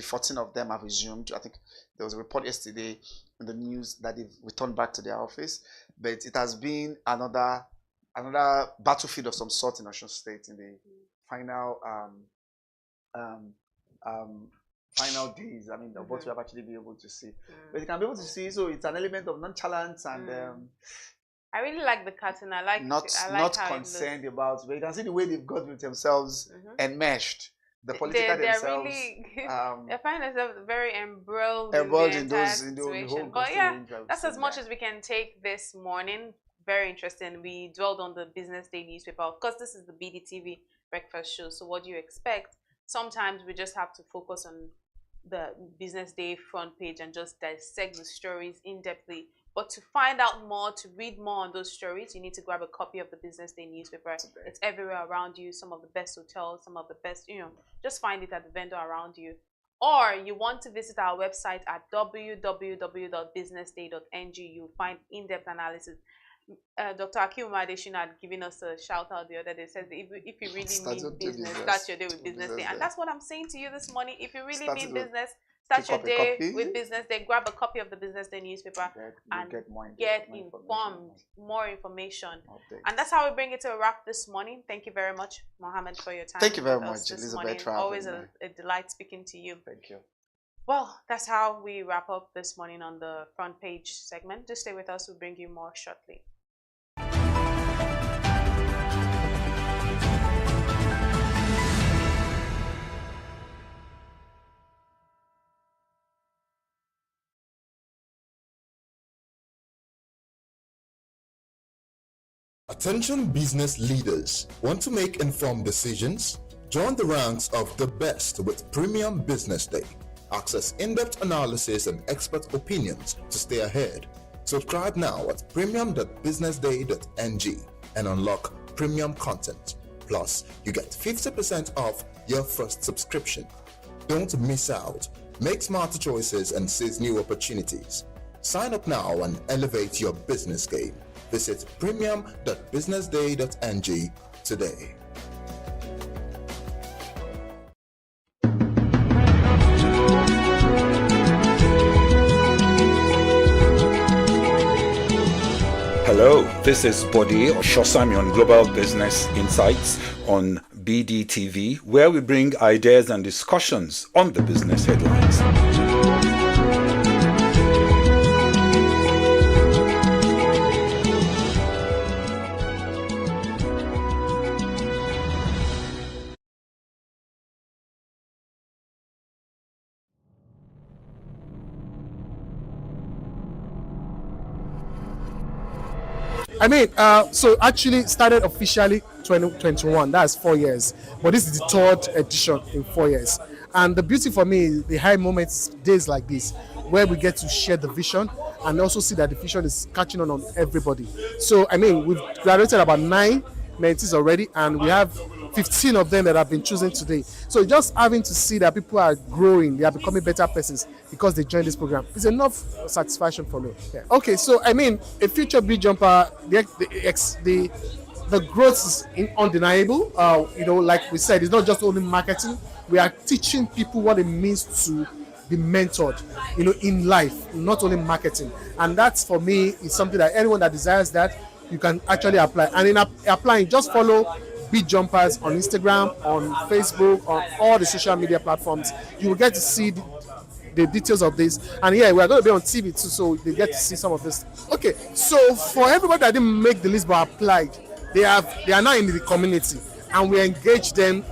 14 of them have resumed. I think there was a report yesterday in the news that they've returned back to their office. But it has been another battlefield of some sort in Osun State in the final final days. I mean, of what we have actually been able to see. But you can be able to see, so it's an element of nonchalance and I really like the cartoon. I like not concerned about, but you can see the way they've got with themselves enmeshed. The political themselves, they find themselves very embroiled in those situation. But yeah, that's as much as we can take this morning. Very interesting. We dwelled on the Business Day newspaper. Of course, this is the BDTV breakfast show. So what do you expect? Sometimes we just have to focus on the Business Day front page and just dissect the stories in-depthly. But to find out more, to read more on those stories, you need to grab a copy of the Business Day newspaper. It's everywhere around you. Some of the best hotels, some of the best, just find it at the vendor around you. Or you want to visit our website at www.businessday.ng. You'll find in-depth analysis. Dr. Akim Adesina had given us a shout out the other day. Says if you really mean business, start your day with Business Day. And that's what I'm saying to you this morning. If you really mean business, start your day with Business Day. Grab a copy of the Business Day newspaper and get informed, more information. And that's how we bring it to a wrap this morning. Thank you very much, Mohammed, for your time. Thank you very much, Elizabeth. Always a delight speaking to you. Thank you. Well, that's how we wrap up this morning on the front page segment. Just stay with us. We'll bring you more shortly. Attention business leaders. Want to make informed decisions? Join the ranks of the best with Premium Business Day. Access in-depth analysis and expert opinions to stay ahead. Subscribe now at premium.businessday.ng and unlock premium content. Plus, you get 50% off your first subscription. Don't miss out. Make smarter choices and seize new opportunities. Sign up now and elevate your business game. Visit premium.businessday.ng today. Hello, this is Bode Oshosami on Global Business Insights on BDTV, where we bring ideas and discussions on the business headlines. So actually started officially 2021. That's 4 years, but this is the third edition in 4 years. And the beauty for me is the high moments, days like this, where we get to share the vision and also see that the vision is catching on everybody. So we've graduated about 9 mentees already, and we have 15 of them that have been chosen today. So just having to see that people are growing, they are becoming better persons because they joined this program is enough satisfaction for me. Yeah. Okay, so a future big jumper, the growth is undeniable. Like we said, it's not just only marketing. We are teaching people what it means to be mentored, in life, not only marketing. And that's, for me, is something that anyone that desires that, you can actually apply. And in applying, just follow Beat Jumpers on Instagram, on Facebook, on all the social media platforms. You will get to see the details of this. And yeah, we are going to be on TV too, so they get to see some of this. Okay, so for everybody that didn't make the list but applied, they are now in the community, and we engage them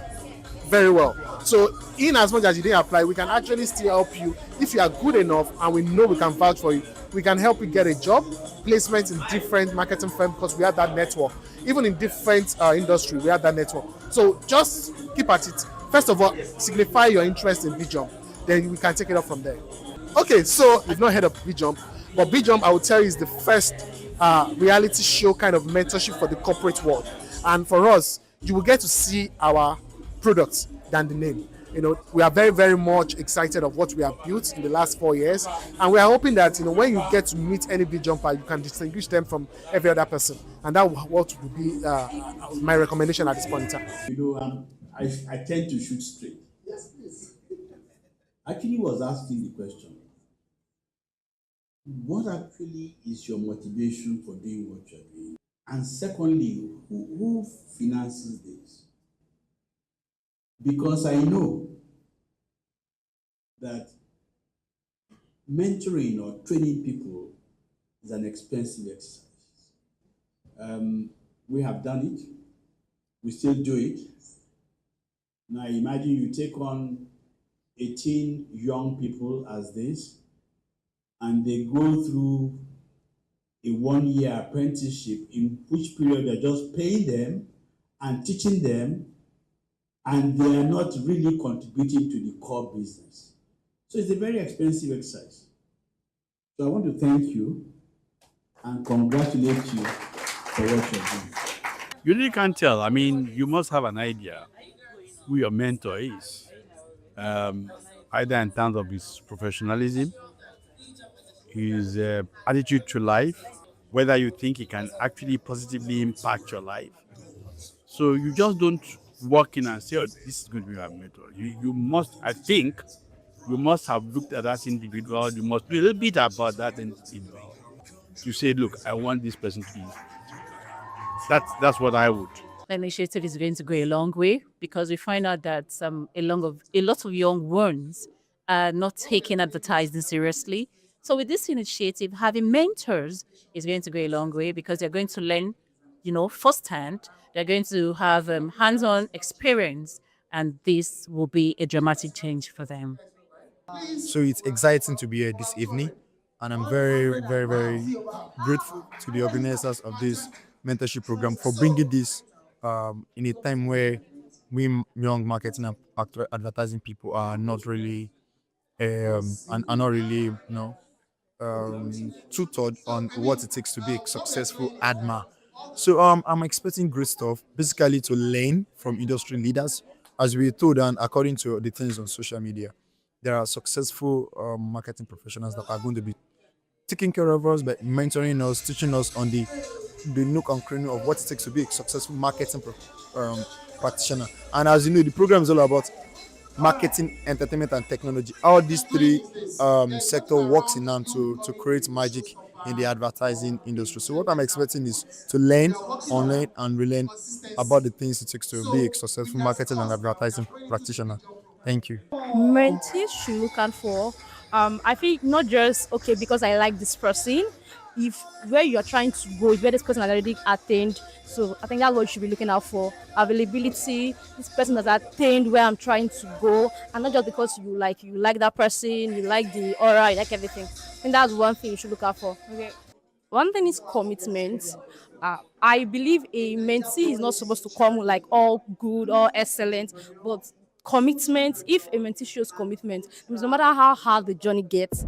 very well. So in as much as you didn't apply, we can actually still help you. If you are good enough and we know we can vouch for you, we can help you get a job, placement in different marketing firms, because we have that network. Even in different industry, we have that network. So just keep at it. First of all, signify your interest in BJump. Then we can take it up from there. Okay, so you've not heard of BJump, but BJump, I will tell you, is the first reality show kind of mentorship for the corporate world. And for us, you will get to see our products than the name. We are very, very much excited of what we have built in the last 4 years, and we are hoping that when you get to meet any big jumper, you can distinguish them from every other person, and that what would be my recommendation at this point in time. I tend to shoot straight. Yes, please. Actually, was asking the question: what actually is your motivation for doing what you're doing? And secondly, who finances this? Because I know that mentoring or training people is an expensive exercise. We have done it. We still do it. Now imagine you take on 18 young people as this, and they go through a 1-year apprenticeship, in which period you're just paying them and teaching them, and they are not really contributing to the core business. So it's a very expensive exercise. So I want to thank you and congratulate you for what you're doing. You really can't tell. You must have an idea who your mentor is, either in terms of his professionalism, his attitude to life, whether you think he can actually positively impact your life. So you just don't walk in and say, oh, this is going to be my mentor. You must, I think, you must have looked at that individual. You must do a little bit about that individual. You say, look, I want this person to be. That's what I would. The initiative is going to go a long way, because we find out that a lot of young ones are not taking advertising seriously. So with this initiative, having mentors is going to go a long way, because they're going to learn, firsthand. They're going to have hands-on experience, and this will be a dramatic change for them. So it's exciting to be here this evening, and I'm very, very, very grateful to the organizers of this mentorship program for bringing this in a time where we young marketing and advertising people are not really and are not really, tutored on what it takes to be a successful adma. So I'm expecting great stuff, basically to learn from industry leaders, as we told and according to the things on social media. There are successful marketing professionals that are going to be taking care of us by mentoring us, teaching us on the nook and cranny of what it takes to be a successful marketing practitioner. And as you know, the program is all about marketing, entertainment, and technology. All these three sector works in hand to create magic in the advertising industry. So what I'm expecting is to learn, unlearn, and relearn about the things it takes to be a successful marketing and advertising practitioner. Thank you. Mentees should look out for. I think not just okay because I like this person. If where you're trying to go is where this person has already attained, so I think that's what you should be looking out for. Availability. This person has attained where I'm trying to go, and not just because you like that person, you like the aura, you like everything. I think that's one thing you should look out for. Okay. One thing is commitment. I believe a mentee is not supposed to come like all good or excellent, but commitment. If a mentee shows commitment, no matter how hard the journey gets.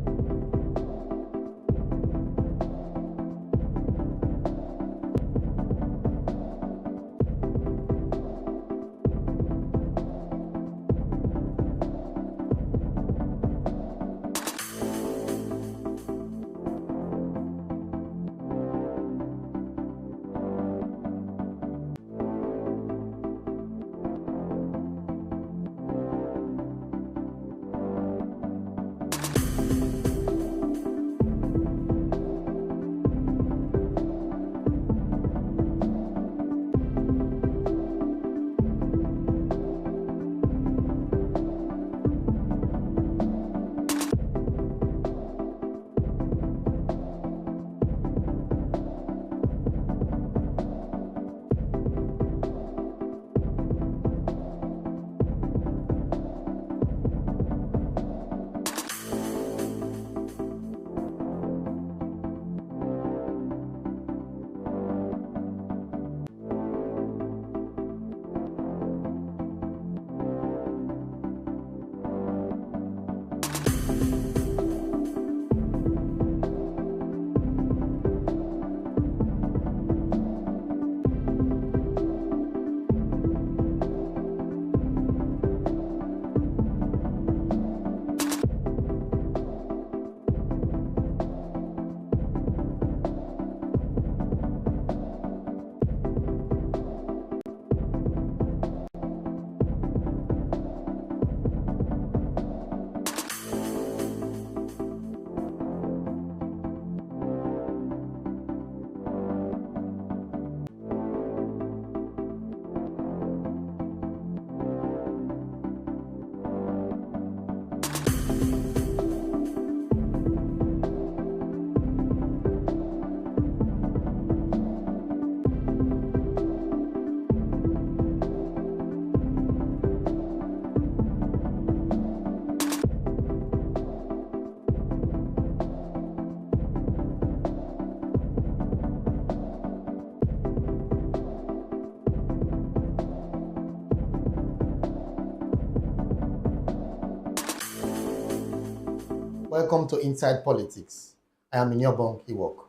Welcome to Inside Politics. I am Inyobong Iwok.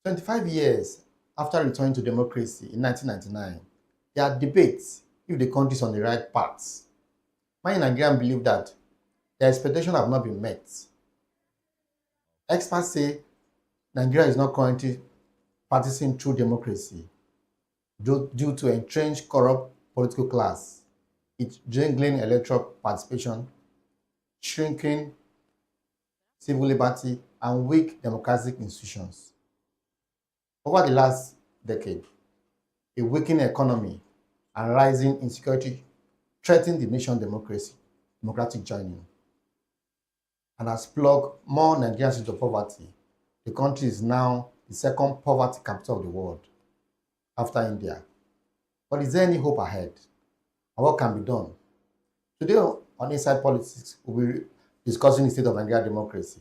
25 years after returning to democracy in 1999, there are debates if the country is on the right path. Many Nigerians believe that their expectations have not been met. Experts say Nigeria is not currently practicing true democracy due to entrenched corrupt political class, its dwindling electoral participation, shrinking civil liberty, and weak democratic institutions. Over the last decade, a weakening economy and rising insecurity threaten the nation's democratic journey, and has plugged more Nigerians into poverty. The country is now the second poverty capital of the world, after India. But is there any hope ahead? And what can be done? Today on Inside Politics, we'll be discussing the state of Nigerian democracy.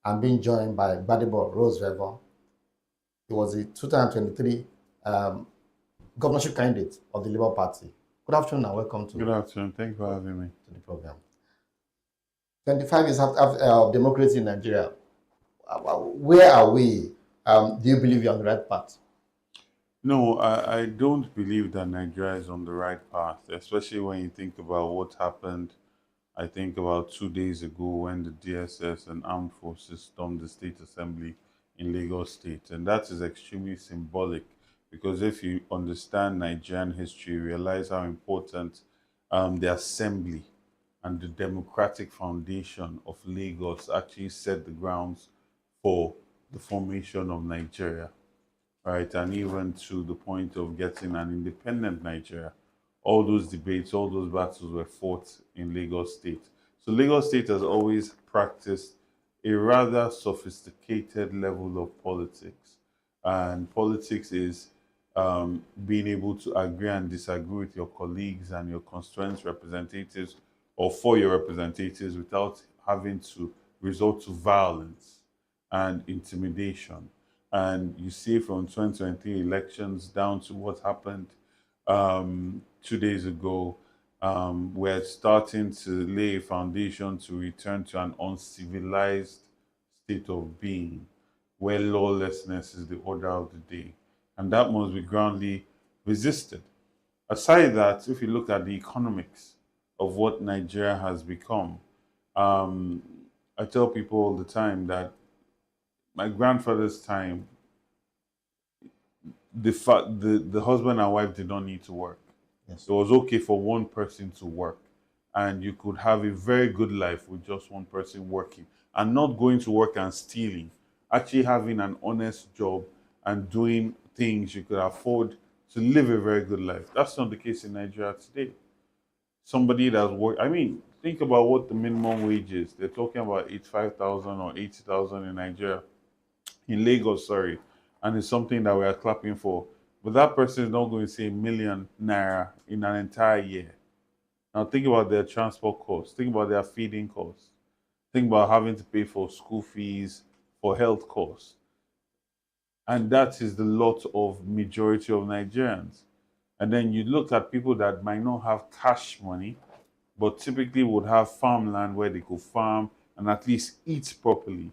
I'm being joined by Gbadebo Rose Vevo. He was the 2023 governorship candidate of the Labour Party. Good afternoon and welcome to. Good afternoon. Thank you for having me to the program. 25 years of democracy in Nigeria. Where are we? Do you believe you're on the right path? No, I don't believe that Nigeria is on the right path, especially when you think about what happened, I think about 2 days ago when the DSS and armed forces stormed the State Assembly in Lagos State. And that is extremely symbolic because if you understand Nigerian history, you realize how important the assembly and the democratic foundation of Lagos actually set the grounds for the formation of Nigeria, right? And even to the point of getting an independent Nigeria. All those debates, all those battles were fought in Lagos State. So Lagos State has always practiced a rather sophisticated level of politics. And politics is being able to agree and disagree with your colleagues and your constituent representatives or for your representatives without having to resort to violence and intimidation. And you see from 2023 elections down to what happened 2 days ago, we're starting to lay a foundation to return to an uncivilized state of being where lawlessness is the order of the day. And that must be groundly resisted. Aside that, if you look at the economics of what Nigeria has become, I tell people all the time that my grandfather's time, the husband and wife did not need to work. Yes. It was okay for one person to work, and you could have a very good life with just one person working and not going to work and stealing, actually having an honest job and doing things you could afford to live a very good life. That's not the case in Nigeria today. Somebody that's I mean, think about what the minimum wage is. They're talking about 85,000 or 80,000 in Nigeria, in Lagos, sorry, and it's something that we are clapping for. But that person is not going to say ₦1,000,000 in an entire year. Now think about their transport costs. Think about their feeding costs. Think about having to pay for school fees, for health costs. And that is the lot of majority of Nigerians. And then you look at people that might not have cash money, but typically would have farmland where they could farm and at least eat properly.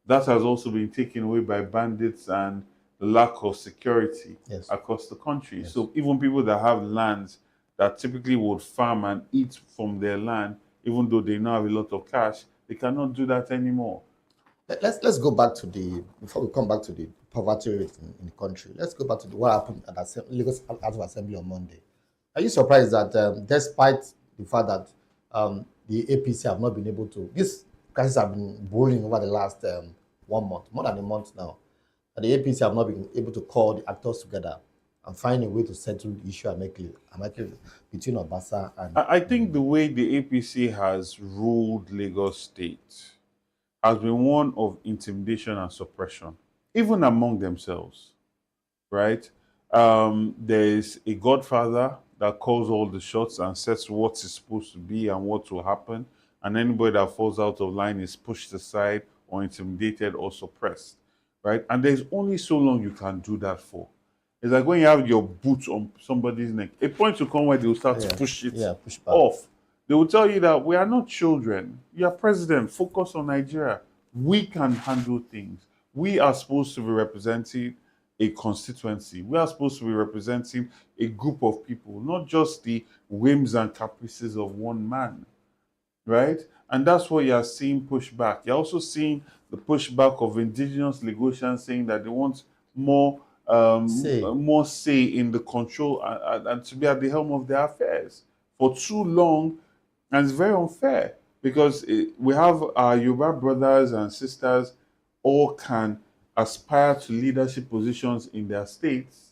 That has also been taken away by bandits and the lack of security across the country. So even people that have lands that typically would farm and eat from their land, even though they now have a lot of cash, they cannot do that anymore. Let's go back to before we come back to the poverty rate in the country. Let's go back to what happened at the Lagos House of Assembly on Monday. Are you surprised that despite the fact that the APC have not been able to, this crisis have been boiling over the last 1 month, more than a month now, that the APC have not been able to call the actors together and find a way to settle the issue amicably between Obasa and... I think the way the APC has ruled Lagos State has been one of intimidation and suppression, even among themselves, right? There is a godfather that calls all the shots and sets what is supposed to be and what will happen, and anybody that falls out of line is pushed aside or intimidated or suppressed, right? And there's only so long you can do that for. It's like when you have your boot on somebody's neck. A point will come where they will start to push it off. They will tell you that we are not children. You are president. Focus on Nigeria. We can handle things. We are supposed to be representing a constituency. We are supposed to be representing a group of people, not just the whims and caprices of one man, right? And that's what you are seeing pushback. You're also seeing the pushback of indigenous Lagosians saying that they want more say in the control and to be at the helm of their affairs for too long. And it's very unfair because we have our Yoruba brothers and sisters all can aspire to leadership positions in their states,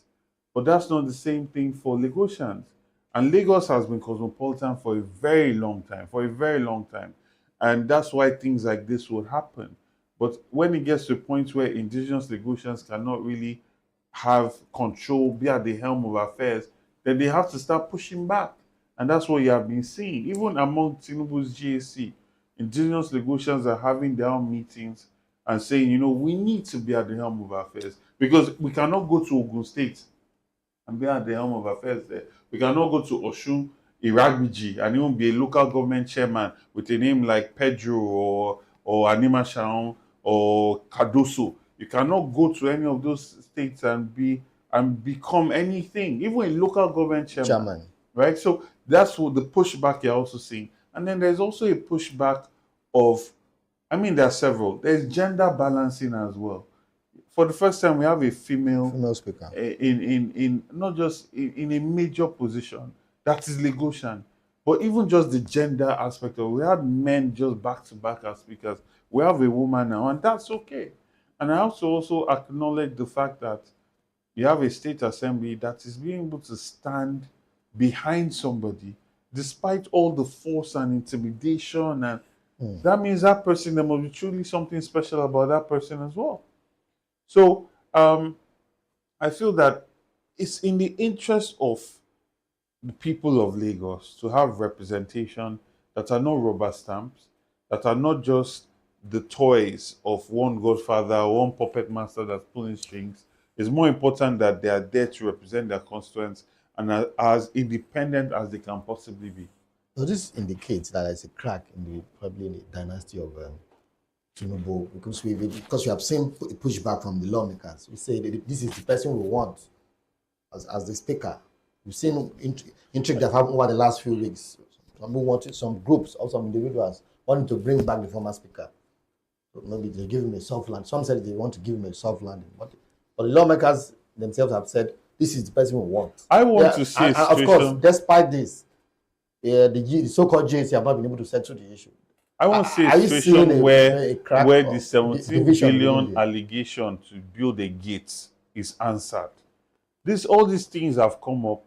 but that's not the same thing for Lagosians. And Lagos has been cosmopolitan for a very long time, and that's why things like this would happen. But when it gets to a point where indigenous Lagosians cannot really have control, be at the helm of affairs, then they have to start pushing back. And that's what you have been seeing. Even among Tinubu's GAC, indigenous Lagosians are having their own meetings and saying, you know, we need to be at the helm of affairs because we cannot go to Ogun State and be at the helm of affairs there. We cannot go to Osun Iragbiji, and even be a local government chairman with a name like Pedro or Anima Shaon or Cardoso. You cannot go to any of those states and become anything, even a local government chairman. Right? So that's what the pushback you're also seeing. And then there's also a pushback of, I mean, there are several. There's gender balancing as well. For the first time, we have a female speaker in not just in a major position. That is Lagosian. But even just the gender aspect of it, we had men just back to back as speakers. We have a woman now, and that's okay. And I also acknowledge the fact that you have a state assembly that is being able to stand behind somebody despite all the force and intimidation, and that means that person, there must be truly something special about that person as well. So I feel that it's in the interest of the people of Lagos to have representation that are not rubber stamps, that are not just the toys of one godfather or one puppet master that's pulling strings. It's more important that they are there to represent their constituents and are as independent as they can possibly be. So this indicates that there's a crack probably in the dynasty of Tinubu, because we have seen a pushback from the lawmakers. We say that this is the person we want as the speaker. We've seen intrigue that happened over the last few weeks. Some groups or some individuals wanting to bring back the former speaker. So maybe they give him a soft land. Some said they want to give him a soft landing. But the lawmakers themselves have said this is the person we want. I want to see a situation. Of course, despite this, the so-called JC have not been able to settle the issue. I want to see a situation where the 17 billion allegation to build a gate is answered. All these things have come up.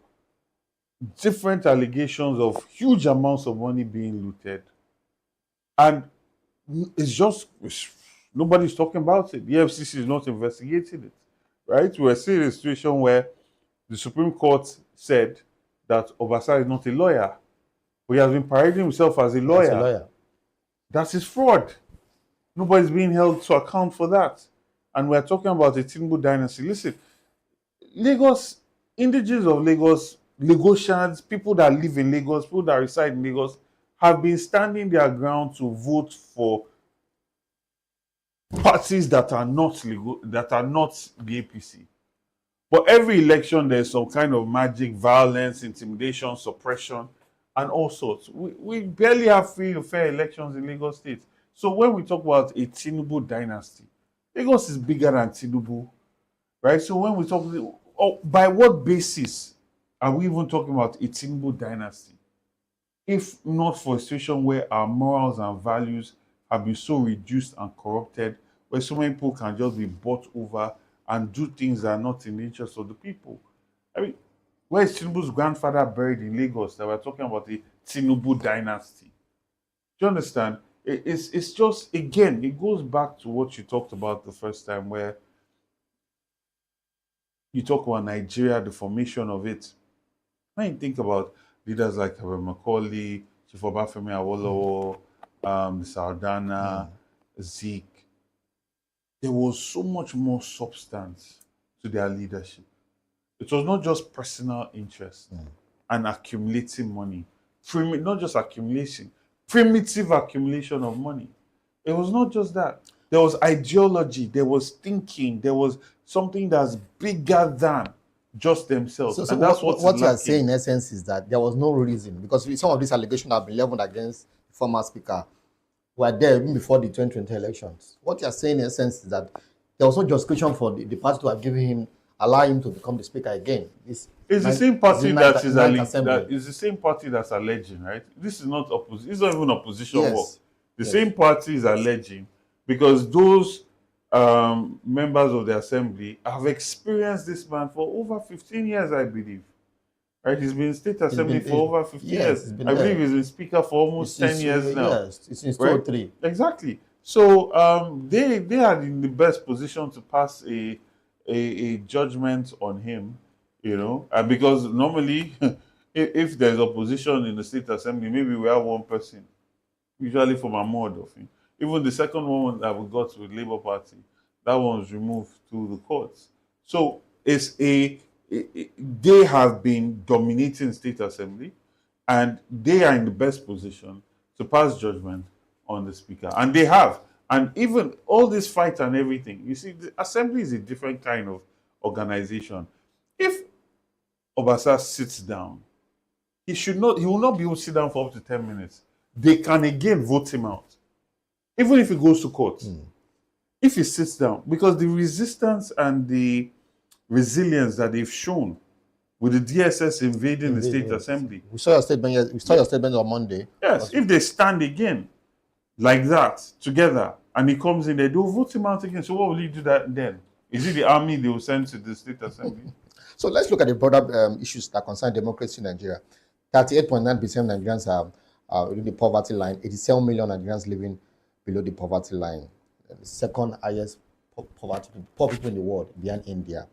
Different allegations of huge amounts of money being looted. And nobody's talking about it. The FCC is not investigating it. Right? We're seeing a situation where the Supreme Court said that Obasa is not a lawyer. But he has been parading himself as a lawyer. That is fraud. Nobody's being held to account for that. And we're talking about a Tinubu dynasty. Listen, Lagos, indigenous of Lagos, Lagosians, people that live in Lagos, people that reside in Lagos, have been standing their ground to vote for parties that are not legal, that are not the APC. But every election, there's some kind of magic, violence, intimidation, suppression, and all sorts. We barely have free and fair elections in Lagos State. So when we talk about a Tinubu dynasty, Lagos is bigger than Tinubu, right? So when we talk, by what basis are we even talking about a Tinubu dynasty? If not for a situation where our morals and values have been so reduced and corrupted, where so many people can just be bought over and do things that are not in the interest of the people. I mean, where is Tinubu's grandfather buried in Lagos that we're talking about the Tinubu dynasty? Do you understand? It's just, again, it goes back to what you talked about the first time, where you talk about Nigeria, the formation of it. When you think about leaders like Macaulay, Chief Obafemi Awolowo, Sardana, Zeke, there was so much more substance to their leadership. It was not just personal interest and accumulating money. Not just accumulation, primitive accumulation of money. It was not just that. There was ideology, there was thinking, there was something that's bigger than just themselves. So and that's what you are saying in essence is that there was no reason, because some of these allegations have been leveled against the former speaker were there even before the 2020 elections. What you are saying in essence is that there was no justification for the party to have given him, allow him to become the speaker again. It's the same party the same party that's alleging, right? This is not opposition. It's not even opposition work. The same party is alleging, because those members of the assembly have experienced this man for over 15 years, I believe. Right? He's been in state assembly for over 15 years. I believe he's been speaker for almost 10 years now. Yes, it's since 2003. Exactly. So they are in the best position to pass a judgment on him, you know, because normally if there's opposition in the state assembly, maybe we have one person, usually from Ahmad of him. Even the second one that we got with Labour Party, that one was removed to the courts. So they have been dominating state assembly. And they are in the best position to pass judgment on the speaker. And they have. And even all this fight and everything, you see, the assembly is a different kind of organization. If Obasa sits down, he will not be able to sit down for up to 10 minutes. They can again vote him out, even if he goes to court. If he sits down, because the resistance and the resilience that they've shown with the DSS invading the state assembly. We saw your statement. We saw your statement on Monday. Yes, if they stand again like that together, and he comes in there, they'll vote him out again. So what will he do that then? Is it the army they will send to the state assembly? So let's look at the broader issues that concern democracy in Nigeria. 38.9% Nigerians are within the poverty line. 87 million Nigerians living below the poverty line. The second highest poor people in the world, behind India.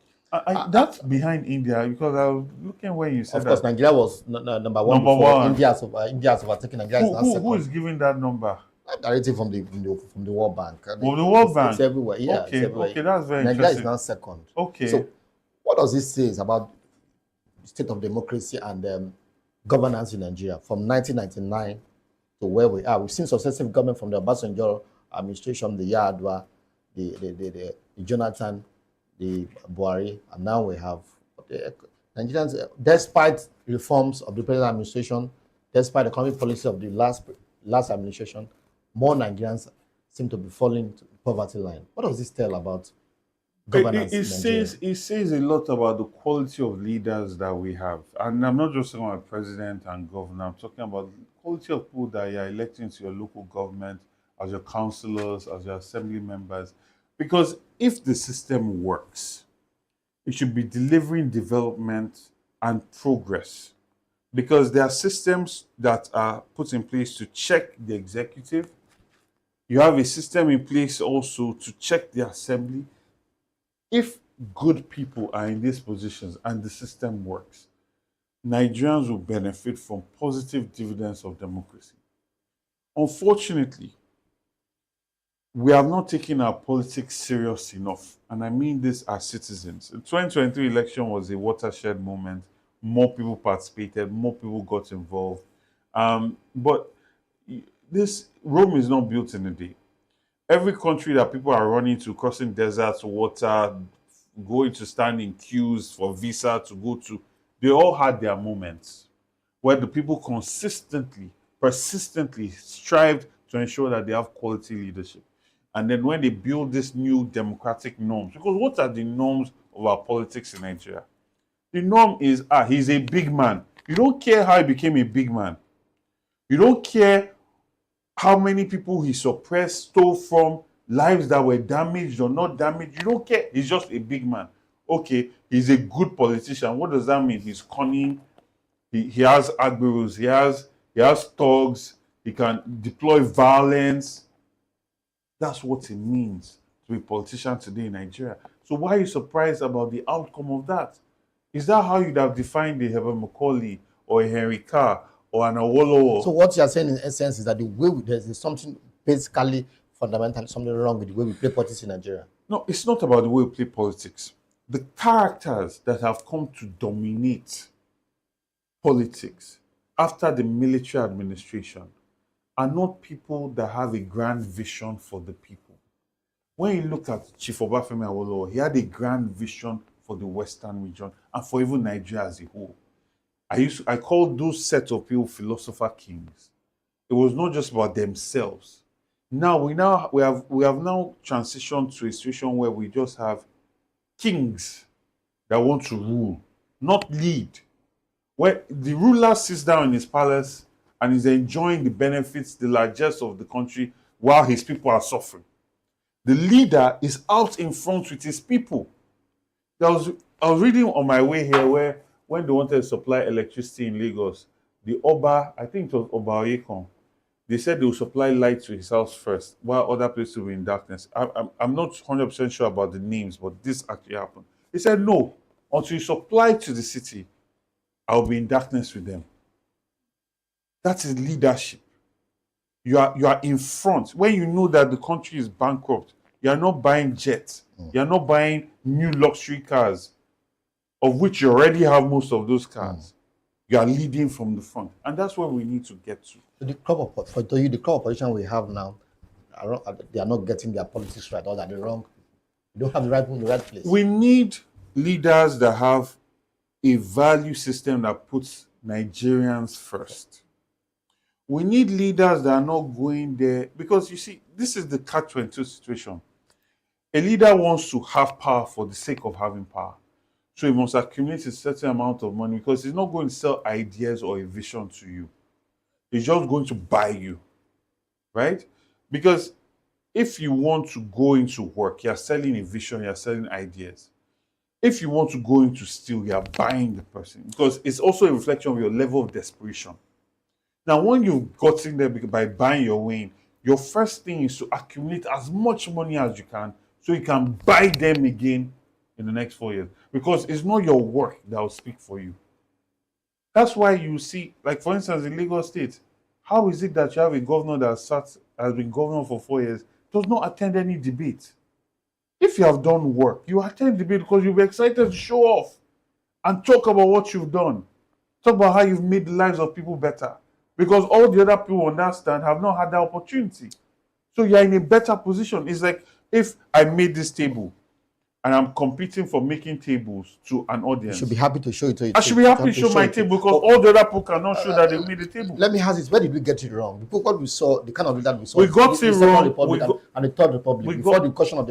That's behind India, because I was looking when you said that. Of course, Nigeria was number one before. India has overtaken Nigeria. Who is giving that number? Directly from the World Bank. From the World Bank? It's everywhere. Yeah, okay, it's everywhere. okay, that's very Nigeria interesting. is now second. Okay. So, what does this say about the state of democracy and governance in Nigeria from 1999 to where we are? We've seen successive government from the Obasanjo administration, the Yar'Adua, the Jonathan, the Buhari, and now we have the Nigerians. Despite reforms of the present administration, despite the economic policy of the last administration, more Nigerians seem to be falling to the poverty line. What does this tell about governance in Nigeria? It says a lot about the quality of leaders that we have. And I'm not just talking about president and governor. I'm talking about the quality of people that you're electing to your local government, as your councillors, as your assembly members. Because if the system works, it should be delivering development and progress. Because there are systems that are put in place to check the executive. You have a system in place also to check the assembly. If good people are in these positions and the system works, Nigerians will benefit from positive dividends of democracy. Unfortunately, we have not taken our politics serious enough. And I mean this as citizens. The 2023 election was a watershed moment. More people participated, more people got involved. But this Rome is not built in a day. Every country that people are running to, crossing deserts, water, going to stand in queues for visa to go to, they all had their moments where the people persistently strived to ensure that they have quality leadership. And then when they build these new democratic norms, because what are the norms of our politics in Nigeria? The norm is, he's a big man. You don't care how he became a big man. You don't care how many people he suppressed, stole from, lives that were damaged or not damaged. You don't care. He's just a big man. Okay, he's a good politician. What does that mean? He's cunning. He has admirals. He has thugs. He can deploy violence. That's what it means to be a politician today in Nigeria. So why are you surprised about the outcome of that? Is that how you'd have defined a Herbert Macaulay or a Henry Carr or an Awolowo? So what you're saying in essence is that there's something basically fundamentally something wrong with the way we play politics in Nigeria. No, it's not about the way we play politics. The characters that have come to dominate politics after the military administration are not people that have a grand vision for the people. When you look at Chief Obafemi Awolowo, he had a grand vision for the Western region and for even Nigeria as a whole. I call those set of people philosopher kings. It was not just about themselves. Now we have now transitioned to a situation where we just have kings that want to rule, not lead. Where the ruler sits down in his palace and is enjoying the benefits, the largesse of the country, while his people are suffering. The leader is out in front with his people. I was reading on my way here where when they wanted to supply electricity in Lagos, the Oba, I think it was Oba Oyekon, they said they will supply light to his house first, while other places will be in darkness. I'm not 100% sure about the names, but this actually happened. He said, no, until you supply to the city, I'll be in darkness with them. That is leadership. You are in front. When you know that the country is bankrupt, you are not buying jets. You are not buying new luxury cars, of which you already have most of those cars. You are leading from the front. And that's where we need to get to. So the crop of, for you, the crop of politicians we have now, they are not getting their politics right, or they're the wrong. They don't have the right people in the right place. We need leaders that have a value system that puts Nigerians first. We need leaders that are not going there, because you see, this is the catch-22 situation. A leader wants to have power for the sake of having power. So he must accumulate a certain amount of money, because he's not going to sell ideas or a vision to you. He's just going to buy you, right? Because if you want to go into work, you're selling a vision, you're selling ideas. If you want to go into steal, you're buying the person, because it's also a reflection of your level of desperation. Now, when you've gotten there by buying your way in, your first thing is to accumulate as much money as you can so you can buy them again in the next 4 years. Because it's not your work that will speak for you. That's why you see, like for instance, in Lagos State, how is it that you have a governor that has been governor for 4 years, does not attend any debate? If you have done work, you attend debate because you'll be excited to show off and talk about what you've done. Talk about how you've made the lives of people better. Because all the other people on that stand have not had that opportunity. So you're in a better position. It's like if I made this table and I'm competing for making tables to an audience. You should be happy to show it to you. I should be happy to show my table, because all the other people cannot show that they made the table. Let me ask this: where did we get it wrong? Because what we saw, the kind of leader we saw, We got it wrong. And the Third Republic, before the question of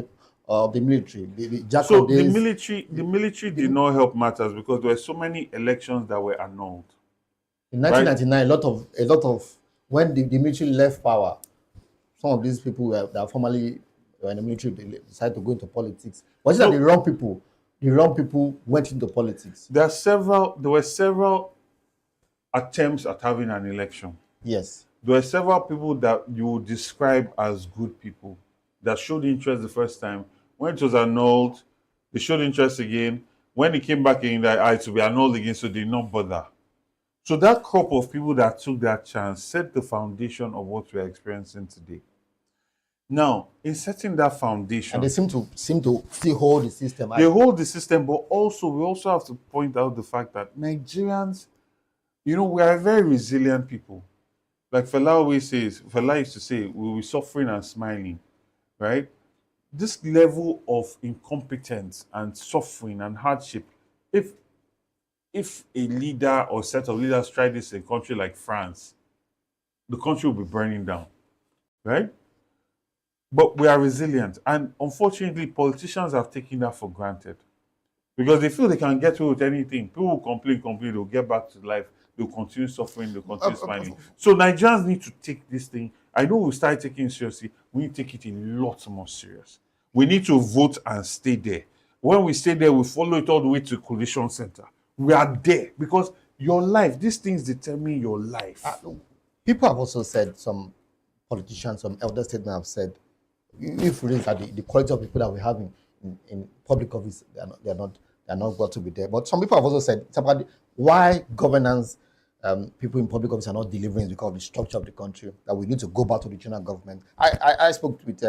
the military. So the military did not help matters, because there were so many elections that were annulled. In 1999, a lot of when the military left power, some of these people that formerly were in the military, they decided to go into politics. Was it that the wrong people? The wrong people went into politics. There were several attempts at having an election. Yes. There were several people that you would describe as good people that showed interest the first time. When it was annulled, they showed interest again. When it came back in, it to be annulled again, so they did not bother. So that crop of people that took that chance set the foundation of what we are experiencing today. Now, in setting that foundation, and they seem to still hold the system. They hold the system, but we also have to point out the fact that Nigerians, we are a very resilient people. Like Fela used to say, we were suffering and smiling, right? This level of incompetence and suffering and hardship, if a leader or set of leaders try this in a country like France, the country will be burning down, right? But we are resilient. And unfortunately, politicians have taken that for granted, because they feel they can get away with anything. People will complain, they'll get back to life, they'll continue suffering, they'll continue smiling. So Nigerians need to take this thing. I know we started taking it seriously. We need to take it a lot more serious. We need to vote and stay there. When we stay there, we follow it all the way to the coalition center. We are there because your life, these things determine your life. People have also said, some politicians, some elder statesmen have said, if we look at the quality of people that we have in public office, they are not going to be there. But some people have also said it's about why governance, people in public office are not delivering because of the structure of the country, that we need to go back to the regional government. I spoke with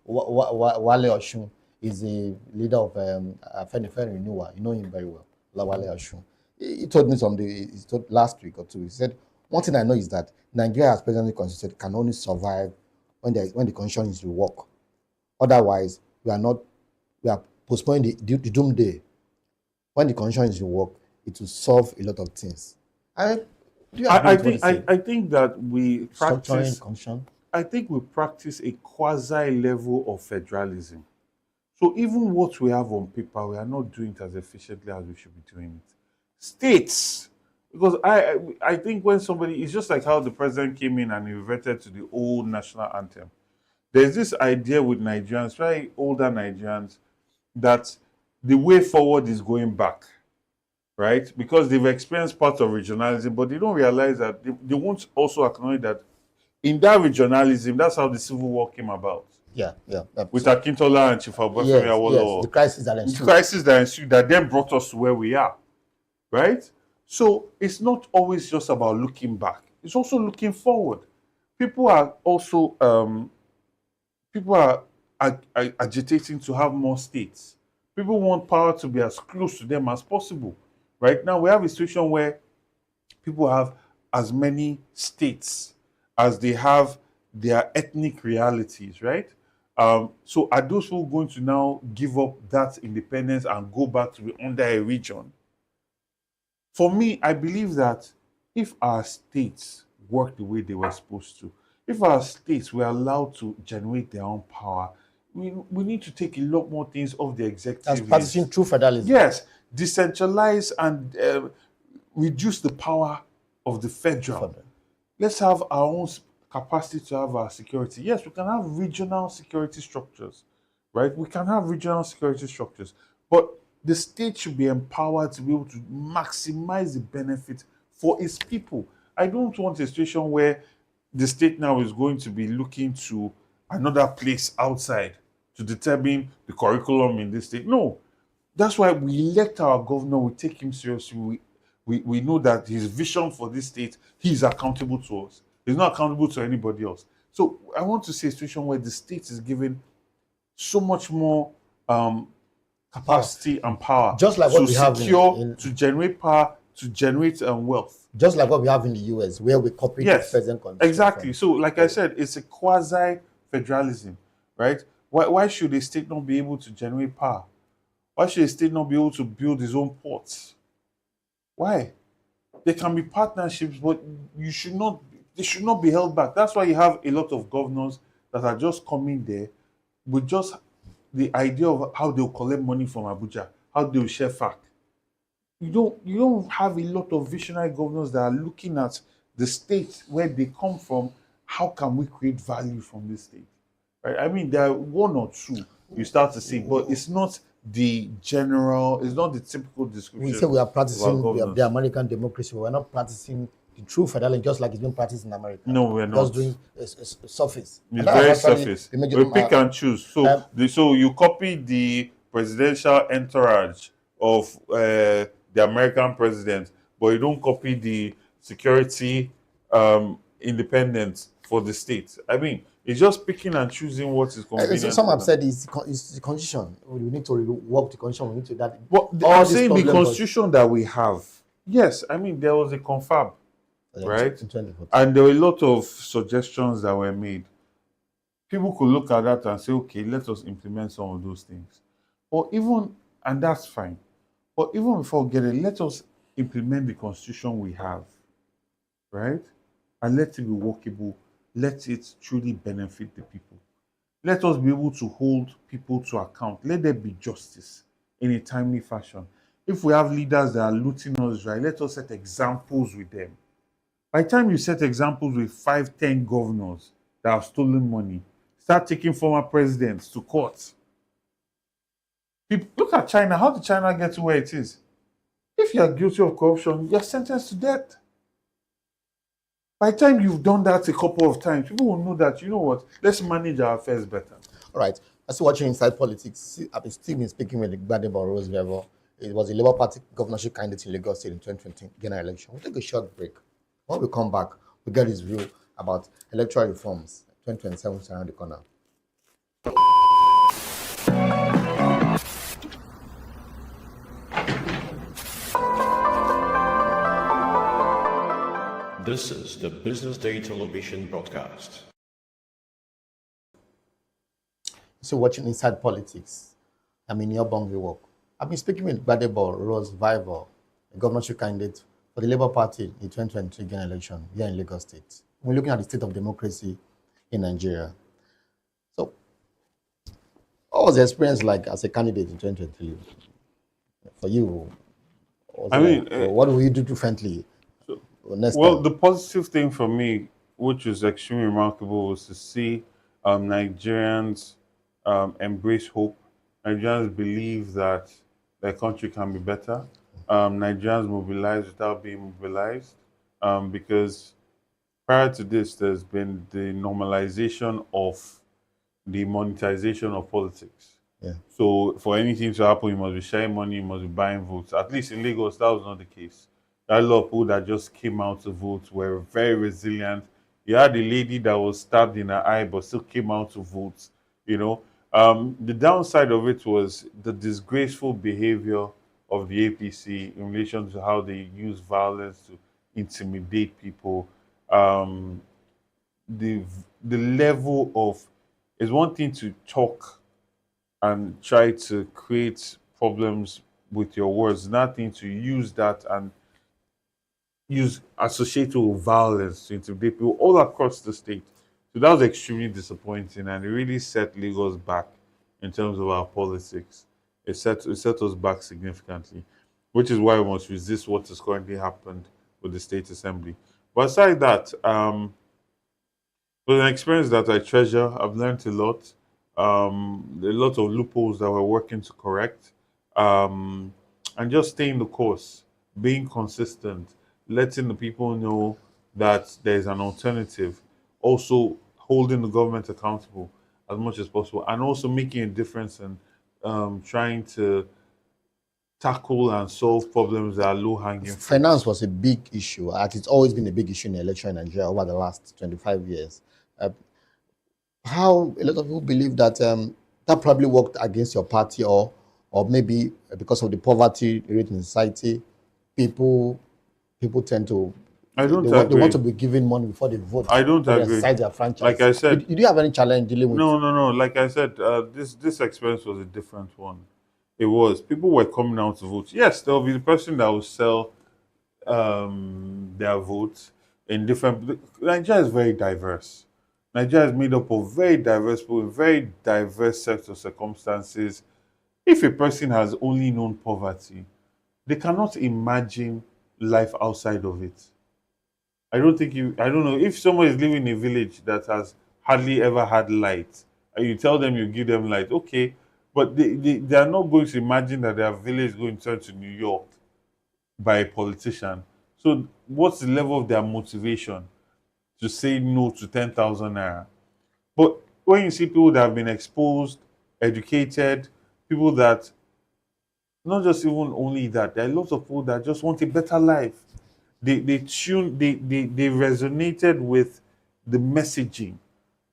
Wale Oshun. He's a leader of Afenifere Renewal. You know him very well, Wale Oshun. He told me last week or two. He said, one thing I know is that Nigeria, as presently constituted, can only survive when the constitution is revoked. Otherwise, we are postponing the doomsday. When the constitution is revoked, it will solve a lot of things. I think that we practice. I think we practice a quasi level of federalism. So even what we have on paper, we are not doing it as efficiently as we should be doing it. States, because I think when somebody, it's just like how the president came in and he reverted to the old national anthem. There's this idea with Nigerians, very older Nigerians, that the way forward is going back, right? Because they've experienced parts of regionalism, but they don't realize that they won't also acknowledge that in that regionalism, that's how the Civil War came about. Yeah. With Akintola and Chief Obafemi Awolowo. Yes, the crisis that ensued. The crisis that ensued that then brought us to where we are, right? So it's not always just about looking back. It's also looking forward. People are also agitating to have more states. People want power to be as close to them as possible. Right now, we have a situation where people have as many states as they have their ethnic realities, right? So are those people going to now give up that independence and go back to be under a region? For me, I believe that if our states work the way they were supposed to, if our states were allowed to generate their own power, we need to take a lot more things off the executive. That's practicing true federalism. Yes, decentralize and reduce the power of the federal. Let's have our own capacity to have our security. Yes, we can have regional security structures, right? We can have regional security structures, but the state should be empowered to be able to maximize the benefit for its people. I don't want a situation where the state now is going to be looking to another place outside to determine the curriculum in this state. No, that's why we elect our governor, we take him seriously. We know that his vision for this state, he is accountable to us. He's not accountable to anybody else. So I want to see a situation where the state is given so much more capacity and power, just like what we have to generate power, to generate wealth. Just like what we have in the US, where we copy the present constitution. Exactly. So, like I said, it's a quasi-federalism, right? Why should a state not be able to generate power? Why should a state not be able to build his own ports? Why? There can be partnerships, but they should not be held back. That's why you have a lot of governors that are just coming there with just the idea of how they'll collect money from Abuja, how they'll share fact. You don't have a lot of visionary governors that are looking at the state where they come from. How can we create value from this state? Right? I mean, there are one or two you start to see, but it's not the general, it's not the typical description. We say we are practicing the American democracy, but we're not practicing the true federalism just like it's been practiced in America. No, we're not. Just doing surface. It's very surface. We pick and choose. So, so you copy the presidential entourage of the American president, but you don't copy the security independence for the state. I mean, it's just picking and choosing what is convenient. Some have said it's the constitution. We need to work the constitution. We need to that. Well, I'm saying the constitution that we have. Yes, I mean there was a confab, right? And there were a lot of suggestions that were made. People could look at that and say, okay, let us implement some of those things. And that's fine. But even before we get it, let us implement the constitution we have, right? And let it be workable. Let it truly benefit the people. Let us be able to hold people to account. Let there be justice in a timely fashion. If we have leaders that are looting us dry, let us set examples with them. By the time you set examples with 5, 10 governors that have stolen money, start taking former presidents to court. Look at China. How did China get to where it is? If you are guilty of corruption, you're sentenced to death. By the time you've done that a couple of times, people will know that, you know what, let's manage our affairs better. All right. I see watching Inside Politics. I've still been speaking with Gbadebo Rose. It was a Labour Party governorship candidate in Lagos State in 2020 general election. We'll take a short break. When we come back, we'll get his view about electoral reforms. 2027 is around the corner. This is the Business Day television broadcast. So watching Inside Politics, I'm in your Bongi work. I've been speaking with Gbadebo Rose Vival, a governorship candidate for the Labour Party in the 2023 general election here in Lagos State. We're looking at the state of democracy in Nigeria. So, what was the experience like as a candidate in 2023 for you? What will you do differently? The positive thing for me, which was extremely remarkable, was to see Nigerians embrace hope. Nigerians believe that their country can be better. Nigerians mobilize without being mobilized, because prior to this, there's been the normalization of the monetization of politics. Yeah. So for anything to happen, you must be sharing money, you must be buying votes. At least in Lagos, that was not the case. There are a lot of people that just came out to vote, were very resilient. You had a lady that was stabbed in her eye but still came out to vote. You know, the downside of it was the disgraceful behavior of the APC in relation to how they use violence to intimidate people. Um, the the level of it's one thing to talk and try to create problems with your words, nothing to use that and use associated with violence to intimidate people all across the state. So that was extremely disappointing, and it really set Lagos back in terms of our politics. It set us back significantly, which is why we must resist what has currently happened with the state assembly. But aside that, it was an experience that I treasure. I've learned a lot. A lot of loopholes that we're working to correct, and just staying the course, being consistent, letting the people know that there's an alternative, also holding the government accountable as much as possible, and also making a difference and trying to tackle and solve problems that are low hanging. Finance was a big issue, and it's always been a big issue in the election in Nigeria over the last 25 years. How a lot of people believe that that probably worked against your party, or maybe because of the poverty rate in society, people tend to I don't they agree. want to be given money before they vote. I don't to agree. exercise their franchise. Like I said, did you have any challenge dealing with? No. Like I said, this experience was a different one. It was people were coming out to vote. Yes, there will be the person that will sell their votes in different. Nigeria is very diverse. Nigeria is made up of very diverse people, very diverse sets of circumstances. If a person has only known poverty, they cannot imagine life outside of it. I don't know, if someone is living in a village that has hardly ever had light, and you tell them you give them light, okay, but they are not going to imagine that their village is going to turn to New York by a politician. So what's the level of their motivation to say no to 10,000 naira? But when you see people that have been exposed, educated, people that, not just even only that, there are lots of people that just want a better life. They resonated with the messaging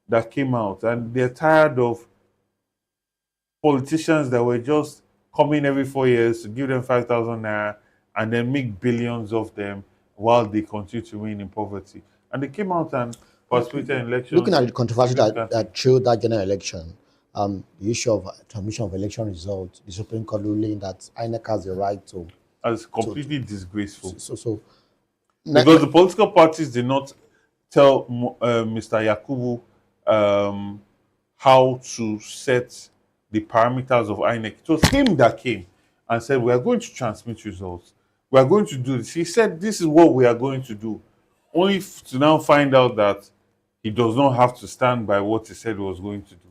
that came out, and they're tired of politicians that were just coming every 4 years to give them 5,000 naira and then make billions of them while they continue to remain in poverty. And they came out and participated in elections. Looking at the controversy that trailed that general election, the issue of transmission of election results, the Supreme Court ruling that INEC has the right to. As completely disgraceful. Because the political parties did not tell Mr. Yakubu how to set the parameters of INEC. It was him that came and said, we are going to transmit results. We are going to do this. He said, this is what we are going to do. Only to now find out that he does not have to stand by what he said he was going to do.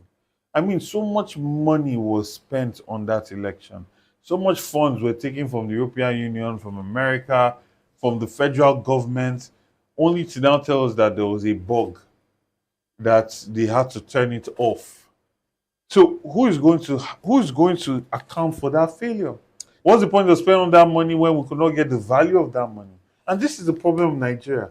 I mean, so much money was spent on that election. So much funds were taken from the European Union, from America, from the federal government, only to now tell us that there was a bug, that they had to turn it off. So who is going to account for that failure? What's the point of spending that money when we could not get the value of that money? And this is the problem in Nigeria.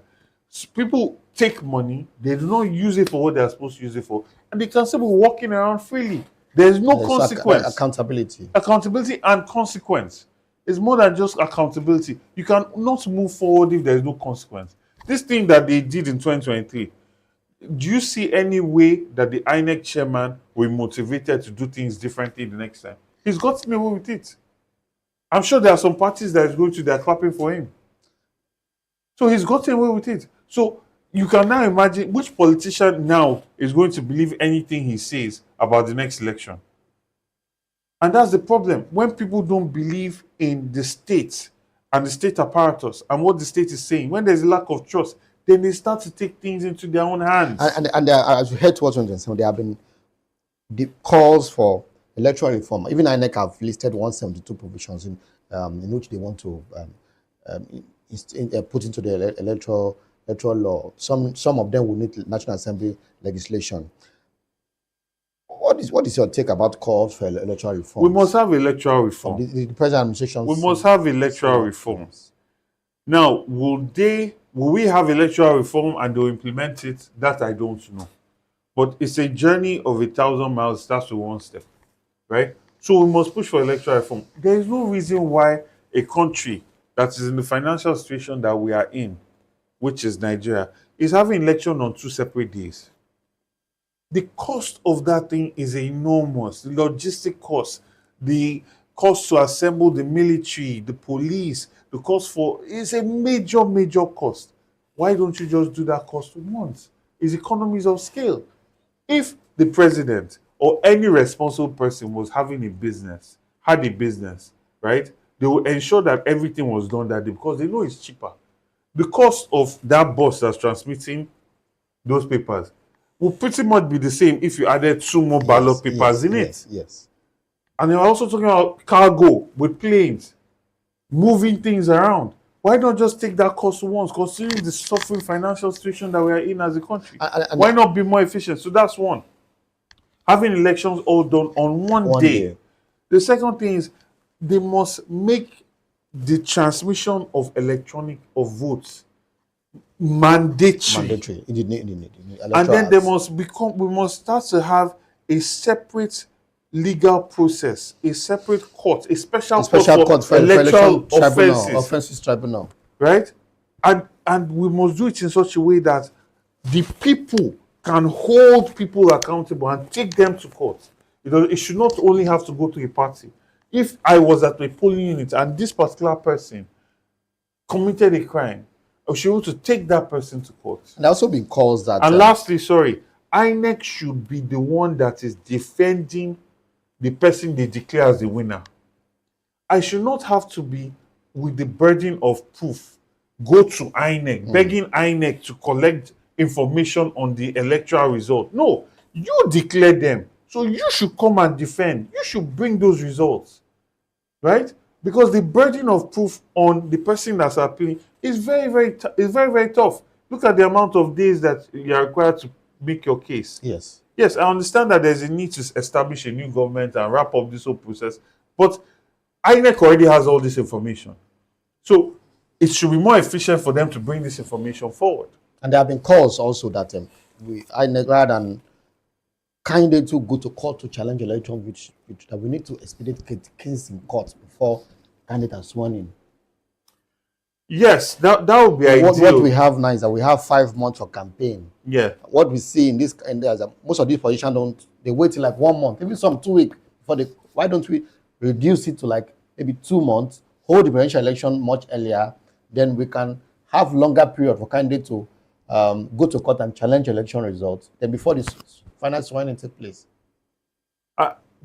So people take money, they do not use it for what they are supposed to use it for, and they can still be walking around freely. There is no consequence. Accountability. Accountability and consequence. It's more than just accountability. You cannot move forward if there is no consequence. This thing that they did in 2023, do you see any way that the INEC chairman will be motivated to do things differently the next time? He's gotten away with it. I'm sure there are some parties that they're clapping for him. So he's gotten away with it. So you can now imagine which politician now is going to believe anything he says about the next election. And that's the problem. When people don't believe in the state and the state apparatus and what the state is saying, when there's a lack of trust, then they start to take things into their own hands. And as we head towards 2027, there have been the calls for electoral reform. Even INEC have listed 172 provisions in which they want to put into the electoral law. Some of them will need National Assembly legislation. What is your take about calls for electoral reform? We must have electoral reform. The present administration. We must have electoral reforms. Now, will we have electoral reform and they'll implement it? That I don't know. But it's a journey of 1,000 miles. It starts with one step, right? So we must push for electoral reform. There is no reason why a country that is in the financial situation that we are in which is Nigeria, is having election on 2 separate days. The cost of that thing is enormous. The logistic cost, the cost to assemble the military, the police, the cost for is a major, major cost. Why don't you just do that cost once? It's economies of scale. If the president or any responsible person was having a business, had a business, right, they will ensure that everything was done that day because they know it's cheaper. The cost of that bus that's transmitting those papers will pretty much be the same if you added 2 more ballot papers in it. Yes. And they're also talking about cargo with planes, moving things around. Why not just take that cost once, considering the suffering financial situation that we are in as a country? Why not be more efficient? So that's one. Having elections all done on one day. The second thing is they must make the transmission of votes mandatory. And then they must become, we must start to have a separate legal process, a separate court, a special court for electoral offenses tribunal. Right? And we must do it in such a way that the people can hold people accountable and take them to court. It should not only have to go to a party. If I was at a polling unit and this particular person committed a crime, I should be able to take that person to court. And there also been calls that... And lastly, INEC should be the one that is defending the person they declare as the winner. I should not have to be with the burden of proof, go to INEC, begging INEC to collect information on the electoral result. No, you declare them. So you should come and defend. You should bring those results. Right? Because the burden of proof on the person that's appealing is very, very tough. Look at the amount of days that you are required to make your case. Yes. Yes, I understand that there's a need to establish a new government and wrap up this whole process. But INEC already has all this information. So it should be more efficient for them to bring this information forward. And there have been calls also that INEC, rather than candidates who go to court to challenge election, which that we need to expedite cases in court before candidates are sworn in. Yes, that would be ideal. What we have now is that we have 5 months for campaign. Yeah. What we see in this, and most of these positions they wait till like 1 month, maybe some 2 weeks before they. Why don't we reduce it to like maybe 2 months, hold the presidential election much earlier, then we can have longer period for candidates to go to court and challenge election results. Then before this final swearing takes place.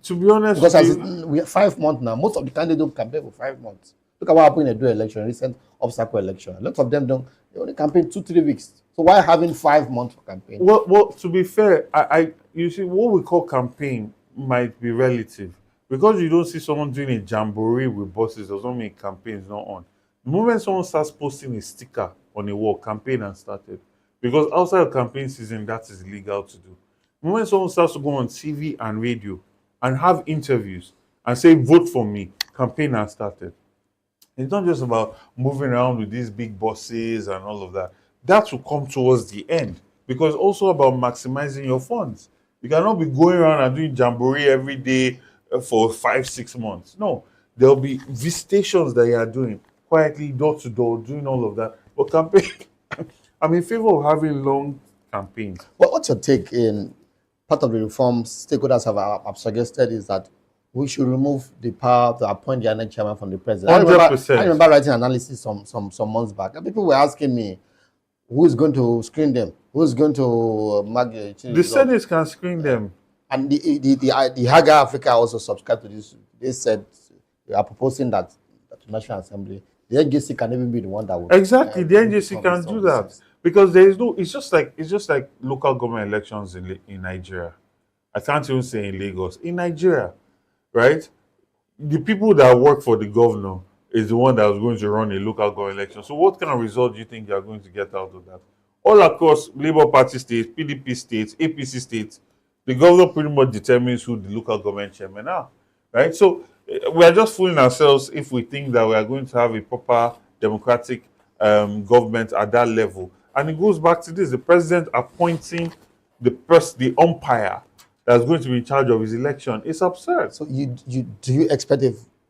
To be honest, because we have 5 months now, most of the candidates don't campaign for 5 months. Look at what happened in the election, recent obstacle election. Lots of them they only campaign 2-3 weeks. So why having 5 months for campaign? Well, to be fair, you see, what we call campaign might be relative. Because you don't see someone doing a jamboree with buses doesn't mean campaign is not on. The moment someone starts posting a sticker on a wall, campaign has started. Because outside of campaign season, that is illegal to do. The moment someone starts to go on TV and radio and have interviews and say, vote for me, campaign has started. It's not just about moving around with these big buses and all of that. That will come towards the end because it's also about maximizing your funds. You cannot be going around and doing jamboree every day for 5-6 months. No, there'll be visitations that you are doing quietly, door to door, doing all of that. But campaign, I'm in favor of having long campaigns. Well, what's your take in part of the reforms stakeholders have suggested is that we should remove the power to appoint the INEC chairman from the president. 100%. I remember writing analysis some months back, and people were asking me, who is going to screen them? Who is going to the Senate can screen them. And the Haga Africa also subscribed to this. They said they are proposing that the National Assembly, the NJC can even be the one that would exactly the NJC can do that because there is no. It's just like local government elections in Nigeria. I can't even say in Lagos, in Nigeria, right? The people that work for the governor is the one that is going to run a local government election. So what kind of result do you think you are going to get out of that? All across Labour Party states, PDP states, APC states, the governor pretty much determines who the local government chairmen are, right? So we are just fooling ourselves if we think that we are going to have a proper democratic government at that level. And it goes back to this, the president appointing the umpire that's going to be in charge of his election. It's absurd. So do you expect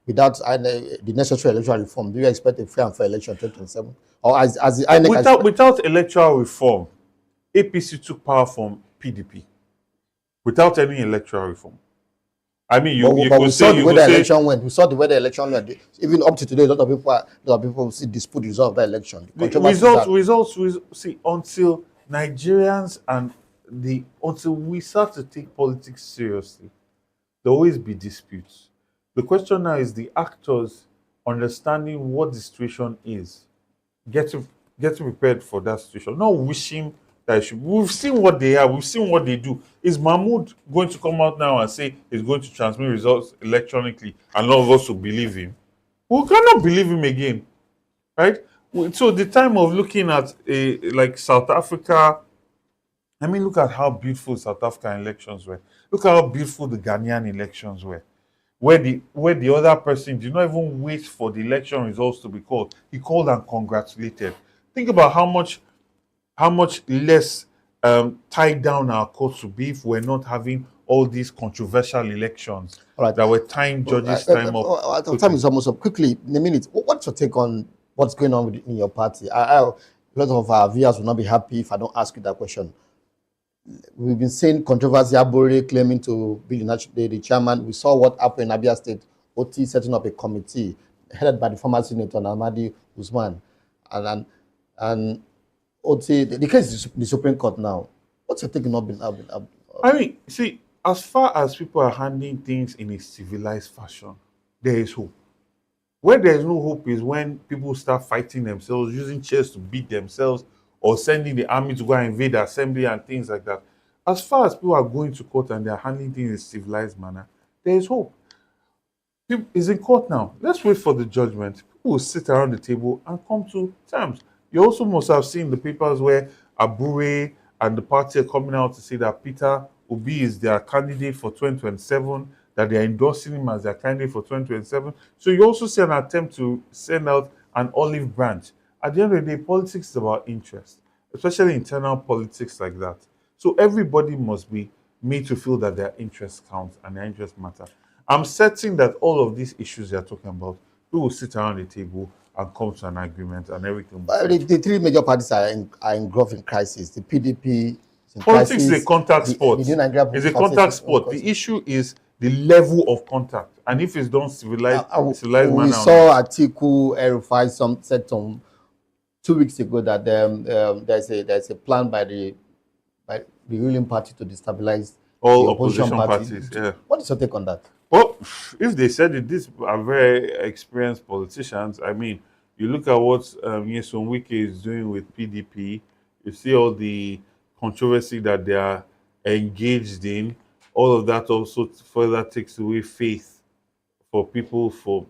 without the necessary electoral reform, do you expect a fair and fair election in 2027? Or as the INEC without electoral reform, APC took power from PDP. Without any electoral reform. I mean, we saw the way the election went. We saw the way the election went. Even up to today, a lot of people see dispute the result of that election. Results. See, until Nigerians until we start to take politics seriously, there will always be disputes. The question now is the actors understanding what the situation is, getting prepared for that situation, not wishing that it should. We've seen what they are. We've seen what they do. Is Mahmoud going to come out now and say he's going to transmit results electronically and none of us will believe him? We cannot believe him again, right? So the time of looking at like South Africa, I mean, look at how beautiful South African elections were. Look at how beautiful the Ghanaian elections were, where the other person did not even wait for the election results to be called. He called and congratulated. Think about how much less tied down our courts would be if we're not having all these controversial elections that were tying judges' time up. Time is almost up. Quickly, in a minute, what's your take on what's going on in your party? A lot of our viewers will not be happy if I don't ask you that question. We've been seeing controversy, Abure claiming to be the chairman. We saw what happened in Abia State, OT setting up a committee headed by the former Senator Namadi Usman. And OT, the case is the Supreme Court now. What's your take on I mean, see, as far as people are handling things in a civilized fashion, there is hope. Where there is no hope is when people start fighting themselves, using chairs to beat themselves, or sending the army to go and invade the assembly and things like that. As far as people are going to court and they are handling things in a civilized manner, there is hope. It's in court now. Let's wait for the judgment. People will sit around the table and come to terms. You also must have seen the papers where Abure and the party are coming out to say that Peter Obi is their candidate for 2027, that they are endorsing him as their candidate for 2027. So you also see an attempt to send out an olive branch. At the end of the day, politics is about interest, especially internal politics like that. So everybody must be made to feel that their interests count and their interests matter. I'm certain that all of these issues you're talking about, we will sit around the table and come to an agreement and everything. The three major parties are engulfed in crisis. The PDP is in politics crisis. is a contact sport. It's a contact sport. The issue is the level of contact, and if it's done civilized manner. We saw Atiku Erufai said 2 weeks ago that there's a plan by the ruling party to destabilize all the opposition parties. Yeah. What is your take on that? Well, if they said it, these are very experienced politicians. I mean, you look at what Nyesom Wike is doing with PDP. You see all the controversy that they are engaged in. All of that also further takes away faith for people, for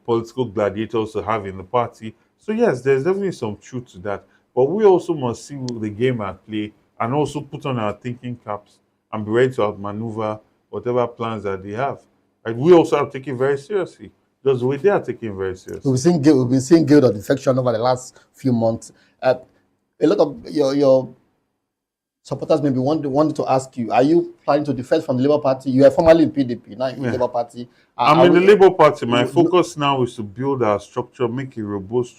political gladiators to have in the party. So yes, there's definitely some truth to that. But we also must see the game at play and also put on our thinking caps and be ready to outmaneuver whatever plans that they have. And we also have to take it very seriously. Just the way they are taking it very seriously. We've been seeing guilt of defection over the last few months. A lot of your supporters maybe wanted to ask you, are you planning to defect from the Labour Party? You are formerly in PDP, now in the Labour Party. I'm in the Labour Party. My focus now is to build our structure, make a robust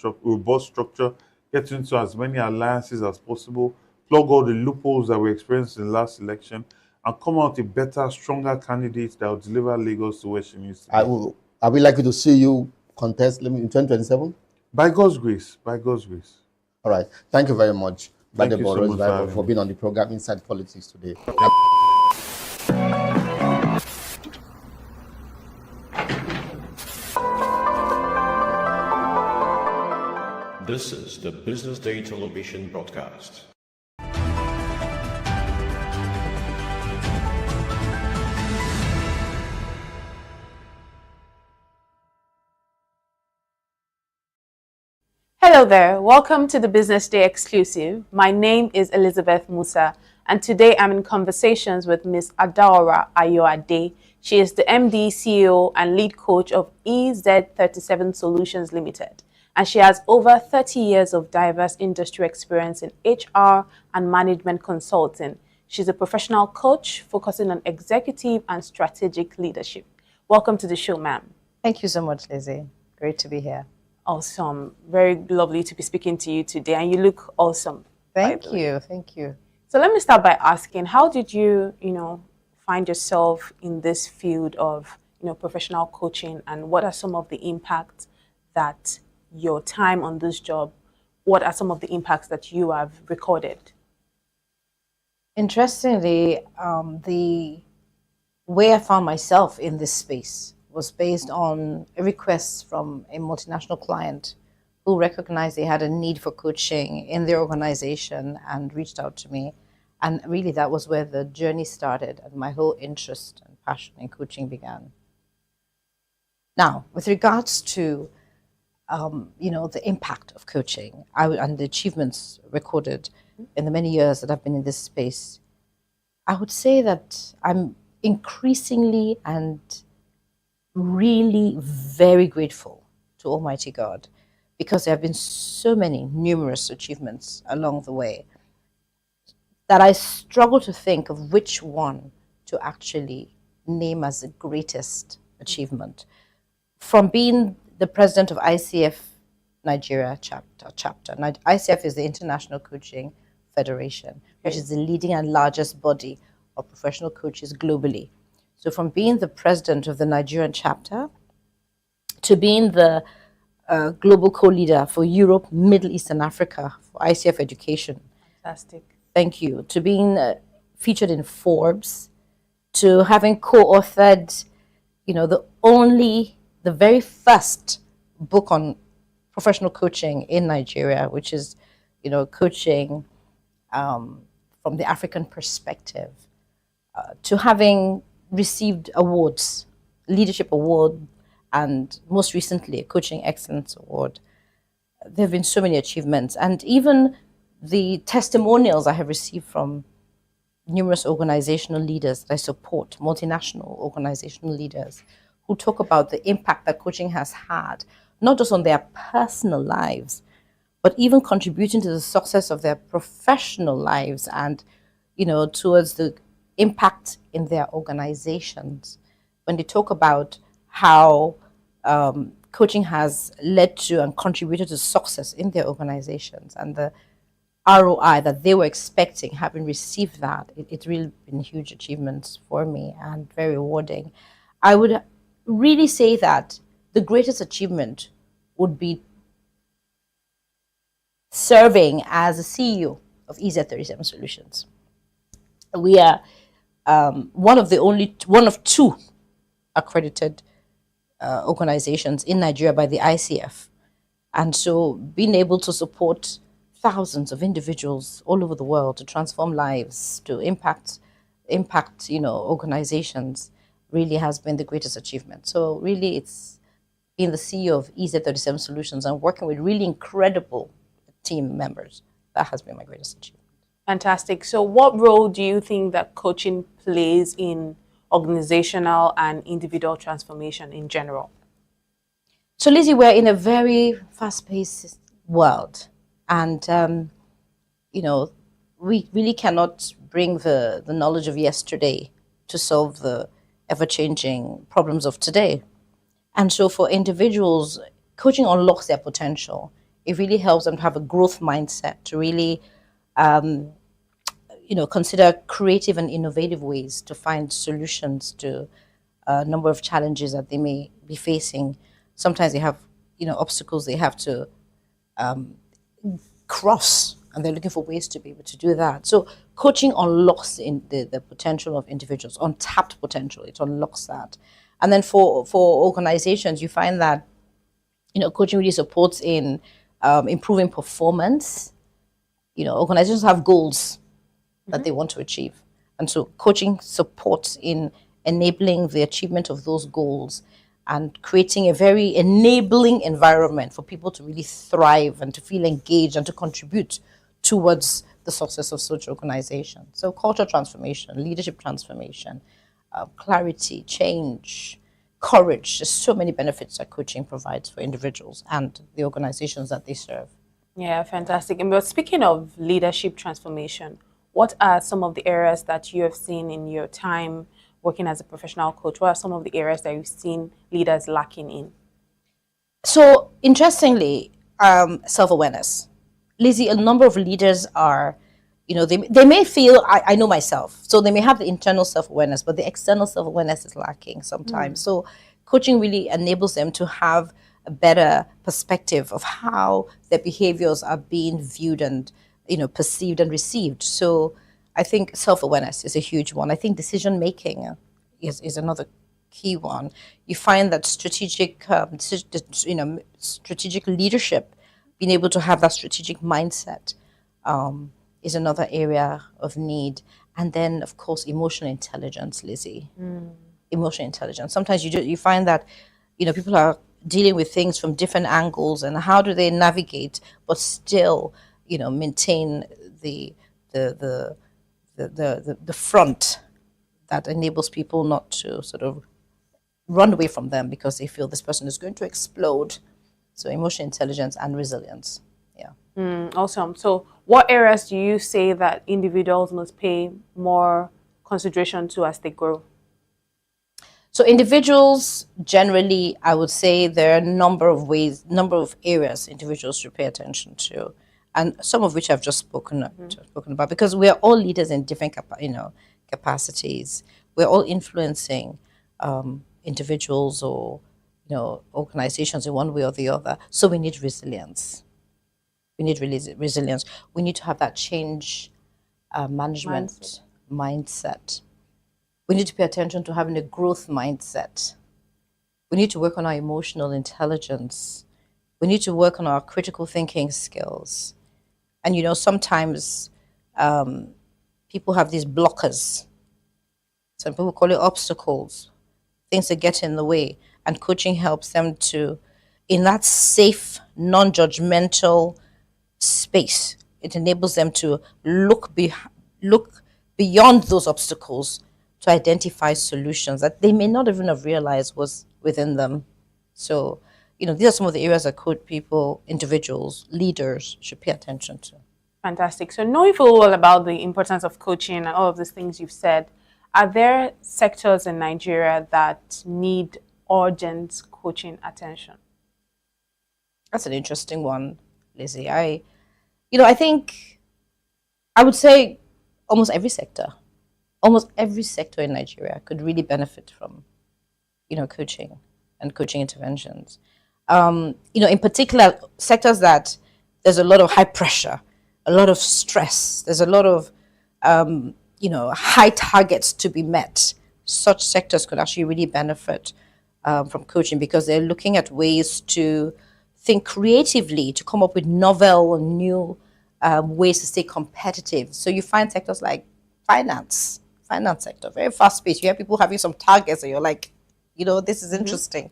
structure, get into as many alliances as possible, plug all the loopholes that we experienced in the last election, and come out a better, stronger candidate that will deliver Lagos to where she needs to be. Are we likely to see you contest in 2027? By God's grace. By God's grace. All right. Thank you very much. Thank you so much for being on the program Inside Politics today. This is the Business Day television broadcast. Hello there, welcome to the Business Day exclusive. My name is Elizabeth Musa, and today I'm in conversations with Ms. Adaora Ayoade. She is the MD, CEO, and lead coach of EZ37 Solutions Limited, and she has over 30 years of diverse industry experience in HR and management consulting. She's a professional coach focusing on executive and strategic leadership. Welcome to the show, ma'am. Thank you so much, Lizzie. Great to be here. Awesome. Very lovely to be speaking to you today. And you look awesome. Thank you. Thank you. So let me start by asking, how did you, find yourself in this field of, professional coaching, and what are some of the impacts that your time on this job, what are some of the impacts that you have recorded? Interestingly, the way I found myself in this space was based on a request from a multinational client who recognized they had a need for coaching in their organization and reached out to me. And really, that was where the journey started and my whole interest and passion in coaching began. Now, with regards to the impact of coaching and the achievements recorded in the many years that I've been in this space, I would say that I'm increasingly and really very grateful to Almighty God, because there have been so many numerous achievements along the way that I struggle to think of which one to actually name as the greatest achievement. From being the president of ICF Nigeria chapter. ICF is the International Coaching Federation, which is the leading and largest body of professional coaches globally. So from being the president of the Nigerian chapter to being the global co-leader for Europe, Middle East, and Africa for ICF Education. Fantastic. Thank you. To being featured in Forbes, to having co-authored, the very first book on professional coaching in Nigeria, which is, coaching from the African perspective, to having received awards, leadership award, and most recently a Coaching Excellence Award. There have been so many achievements, and even the testimonials I have received from numerous organizational leaders that I support, multinational organizational leaders, who talk about the impact that coaching has had, not just on their personal lives, but even contributing to the success of their professional lives and, towards the impact in their organizations. When they talk about how coaching has led to and contributed to success in their organizations and the ROI that they were expecting, having received that, it's really been huge achievements for me and very rewarding. I would really say that the greatest achievement would be serving as a CEO of EZ37 Solutions. We are one of two accredited organizations in Nigeria by the ICF. And so being able to support thousands of individuals all over the world to transform lives, to impact organizations, really has been the greatest achievement. So really it's being the CEO of EZ37 Solutions and working with really incredible team members. That has been my greatest achievement. Fantastic. So what role do you think that coaching plays in organizational and individual transformation in general? So Lizzie, we're in a very fast-paced world. And, we really cannot bring the knowledge of yesterday to solve the ever-changing problems of today. And so for individuals, coaching unlocks their potential. It really helps them to have a growth mindset, to really, consider creative and innovative ways to find solutions to a number of challenges that they may be facing. Sometimes they have, obstacles they have to cross, and they're looking for ways to be able to do that. So coaching unlocks the potential of individuals, untapped potential. It unlocks that. And then for organizations, you find that, coaching really supports in improving performance. Organizations have goals that they want to achieve. And so coaching supports in enabling the achievement of those goals and creating a very enabling environment for people to really thrive and to feel engaged and to contribute towards the success of such organizations. So culture transformation, leadership transformation, clarity, change, courage. There's so many benefits that coaching provides for individuals and the organizations that they serve. Yeah, fantastic. And but speaking of leadership transformation, what are some of the areas that you have seen in your time working as a professional coach? What are some of the areas that you've seen leaders lacking in? So interestingly, self-awareness. Lizzie, a number of leaders are, they may feel, I know myself. So they may have the internal self-awareness, but the external self-awareness is lacking sometimes. So coaching really enables them to have a better perspective of how their behaviors are being viewed and, perceived and received. So I think self-awareness is a huge one. I think decision-making is another key one. You find that strategic leadership, being able to have that strategic mindset, is another area of need. And then, of course, emotional intelligence, Lizzie. Emotional intelligence. Sometimes you find that people are dealing with things from different angles, and how do they navigate but still maintain the front that enables people not to sort of run away from them because they feel this person is going to explode. So emotional intelligence and resilience. Yeah. Awesome. So what areas do you say that individuals must pay more consideration to as they grow? So individuals, generally, I would say there are a number of areas individuals should pay attention to, and some of which I've just spoken about, because we are all leaders in different capacities. We're all influencing individuals or organizations in one way or the other. So we need resilience. We need resilience. We need to have that change management mindset. We need to pay attention to having a growth mindset. We need to work on our emotional intelligence. We need to work on our critical thinking skills. And sometimes people have these blockers. Some people call it obstacles, things that get in the way. And coaching helps them to, in that safe, non-judgmental space, it enables them to look beyond those obstacles to identify solutions that they may not even have realized was within them. So, these are some of the areas that people, individuals, leaders should pay attention to. Fantastic. So knowing full well about the importance of coaching and all of these things you've said, are there sectors in Nigeria that need urgent coaching attention? That's an interesting one, Lizzie. I think I would say almost every sector in Nigeria could really benefit from, coaching and coaching interventions. In particular, sectors that there's a lot of high pressure, a lot of stress, there's a lot of, high targets to be met. Such sectors could actually really benefit from coaching because they're looking at ways to think creatively, to come up with novel and new ways to stay competitive. So you find sectors like finance sector, very fast paced. You have people having some targets and you're like, this is interesting.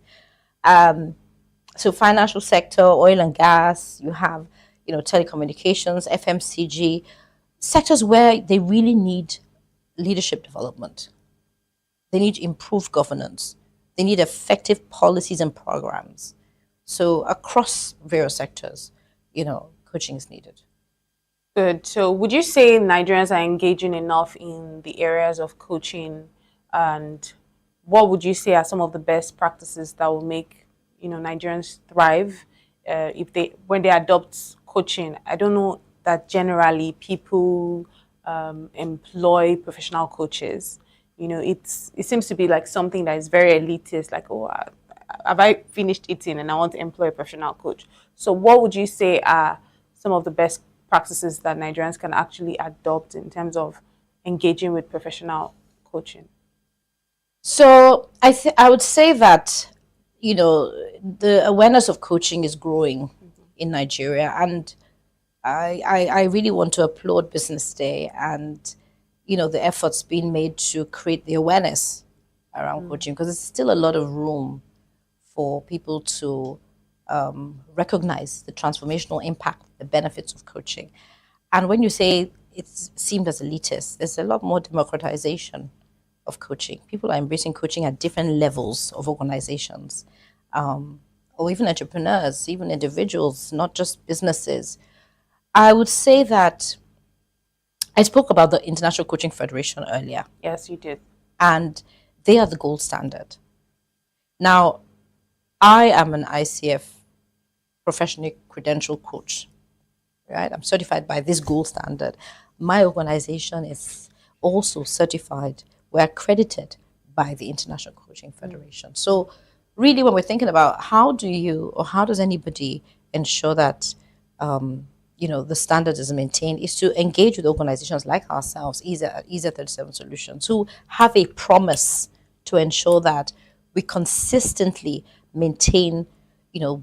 So financial sector, oil and gas, you have, telecommunications, FMCG, sectors where they really need leadership development. They need improved governance. They need effective policies and programs. So across various sectors, coaching is needed. Good. So would you say Nigerians are engaging enough in the areas of coaching, and what would you say are some of the best practices that will make Nigerians thrive when they adopt coaching? I don't know that generally people employ professional coaches. It seems to be like something that is very elitist, like, oh, have I finished eating and I want to employ a professional coach? So what would you say are some of the best practices that Nigerians can actually adopt in terms of engaging with professional coaching? So I would say that, the awareness of coaching is growing in Nigeria, and I really want to applaud BusinessDay and, the efforts being made to create the awareness around coaching, because there's still a lot of room for people to recognize the transformational impact, the benefits of coaching. And when you say it's seemed as elitist, there's a lot more democratization of coaching. People are embracing coaching at different levels of organizations, or even entrepreneurs, even individuals, not just businesses. I would say that I spoke about the International Coaching Federation earlier. Yes, you did. And They are the gold standard. Now, I am an ICF professionally credentialed coach, right? I'm certified by this gold standard. My organization is also certified. We're accredited by the International Coaching Federation. So really, when we're thinking about how does anybody ensure that the standard is maintained, is to engage with organizations like ourselves, EZA 37 Solutions, who have a promise to ensure that we consistently maintain,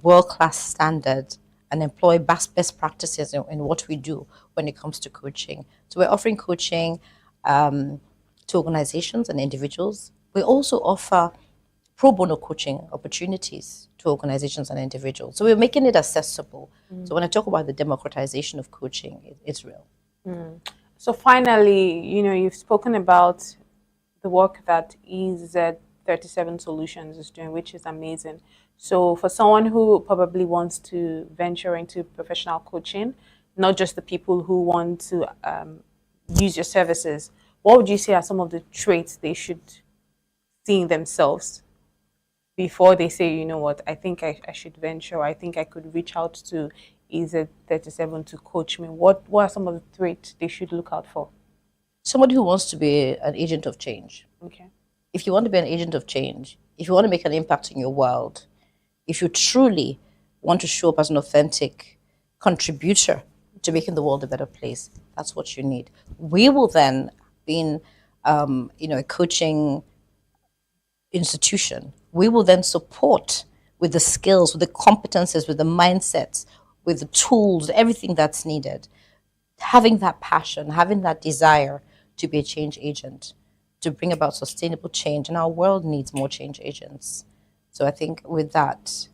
world-class standards and employ best practices in what we do when it comes to coaching. So we're offering coaching to organizations and individuals. We also offer pro bono coaching opportunities to organizations and individuals. So we're making it accessible. So when I talk about the democratization of coaching, it's real. So finally, you've spoken about the work that EZ37 Solutions is doing, which is amazing. So for someone who probably wants to venture into professional coaching, not just the people who want to use your services, what would you say are some of the traits they should see in themselves before they say, you know what, I think I should venture, I think I could reach out to EZ37 to coach me? What are some of the traits they should look out for? Somebody who wants to be an agent of change. Okay. If you want to be an agent of change, if you want to make an impact in your world, if you truly want to show up as an authentic contributor to making the world a better place, that's what you need. We will then, being a coaching institution, we will then support with the skills, with the competences, with the mindsets, with the tools, everything that's needed. Having that passion, having that desire to be a change agent, to bring about sustainable change. And our world needs more change agents. So I think with that,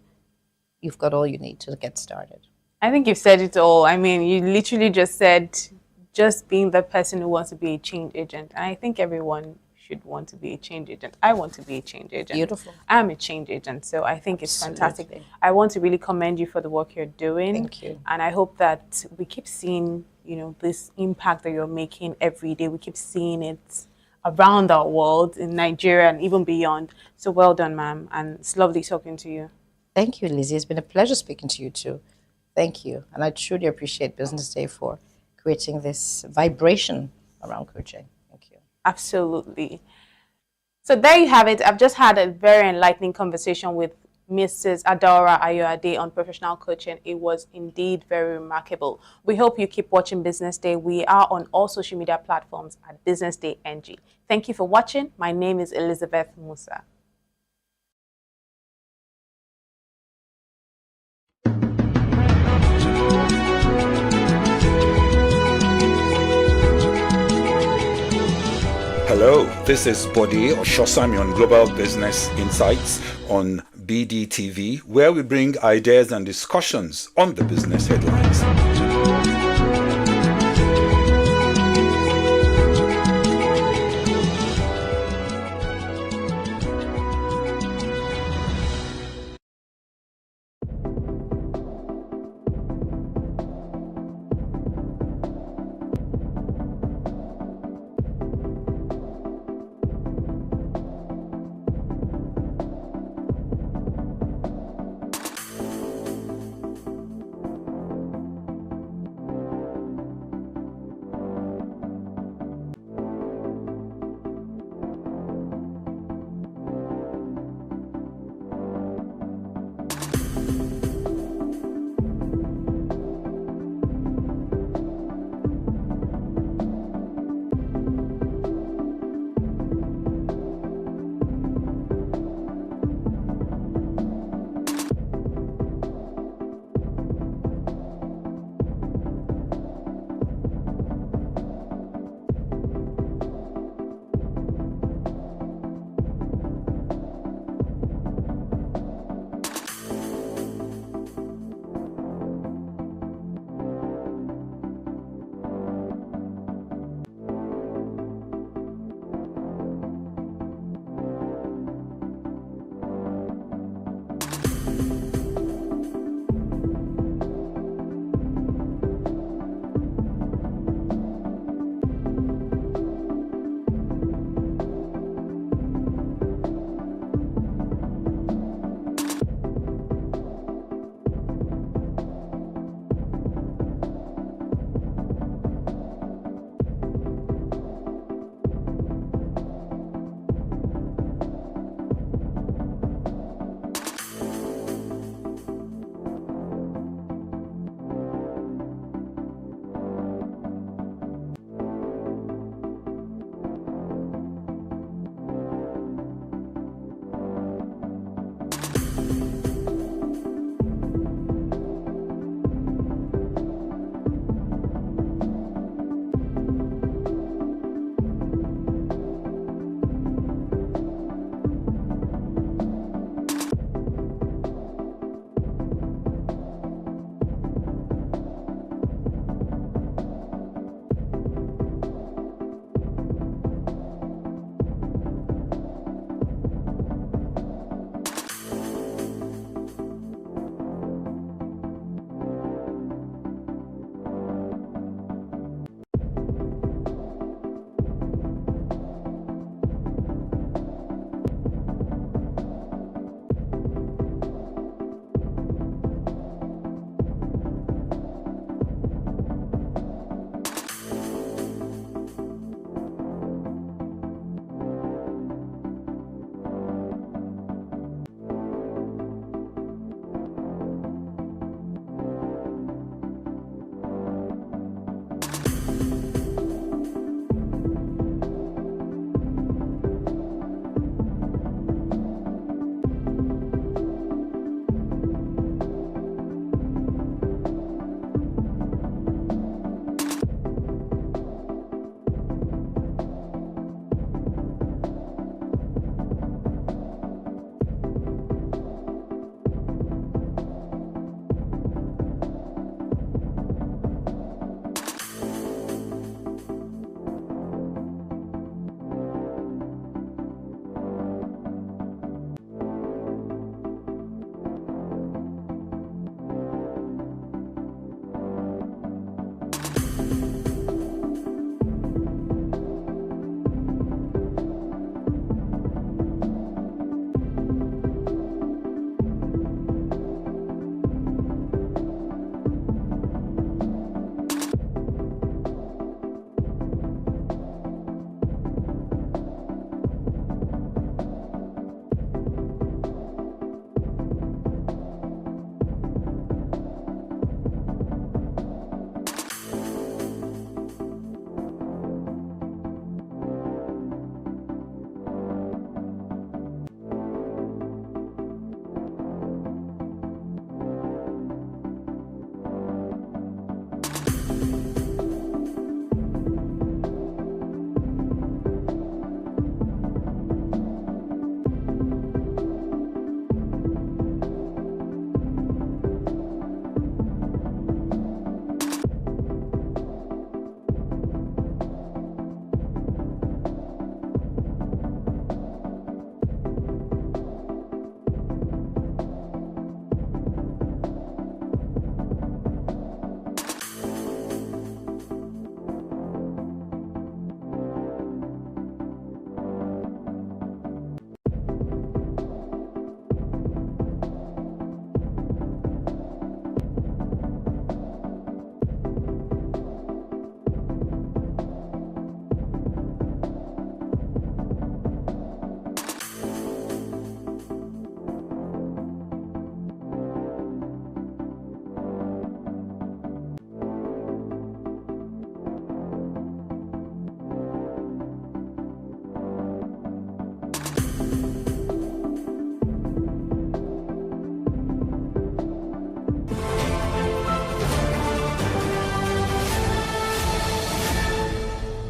you've got all you need to get started. I think you've said it all. I mean, you literally just said just being the person who wants to be a change agent. And I think everyone should want to be a change agent. I want to be a change agent. Beautiful. I'm a change agent, so I think it's fantastic. I want to really commend you for the work you're doing. Thank you. And I hope that we keep seeing, this impact that you're making every day. We keep seeing it around our world, in Nigeria and even beyond. So well done, ma'am. And it's lovely talking to you. Thank you, Lizzie. It's been a pleasure speaking to you too. Thank you. And I truly appreciate Business Day for creating this vibration around coaching. Absolutely. So there you have it. I've just had a very enlightening conversation with Mrs. Adaora Ayoade on professional coaching. It was indeed very remarkable. We hope you keep watching Business Day. We are on all social media platforms at Business Day NG. Thank you for watching. My name is Elizabeth Musa. Hello, this is Bode Oshosami on Global Business Insights on BDTV, where we bring ideas and discussions on the business headlines.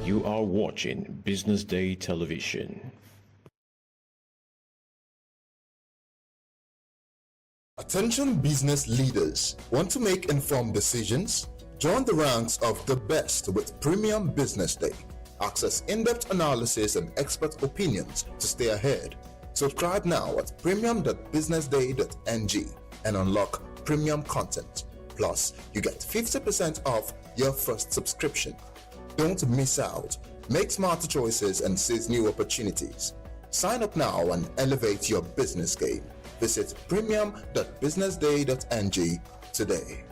You are watching Business Day Television. Attention business leaders. Want to make informed decisions? Join the ranks of the best with Premium Business Day. Access in-depth analysis and expert opinions to stay ahead. Subscribe now at premium.businessday.ng and unlock premium content. Plus, you get 50% off your first subscription. Don't miss out. Make smarter choices and seize new opportunities. Sign up now and elevate your business game. Visit premium.businessday.ng today.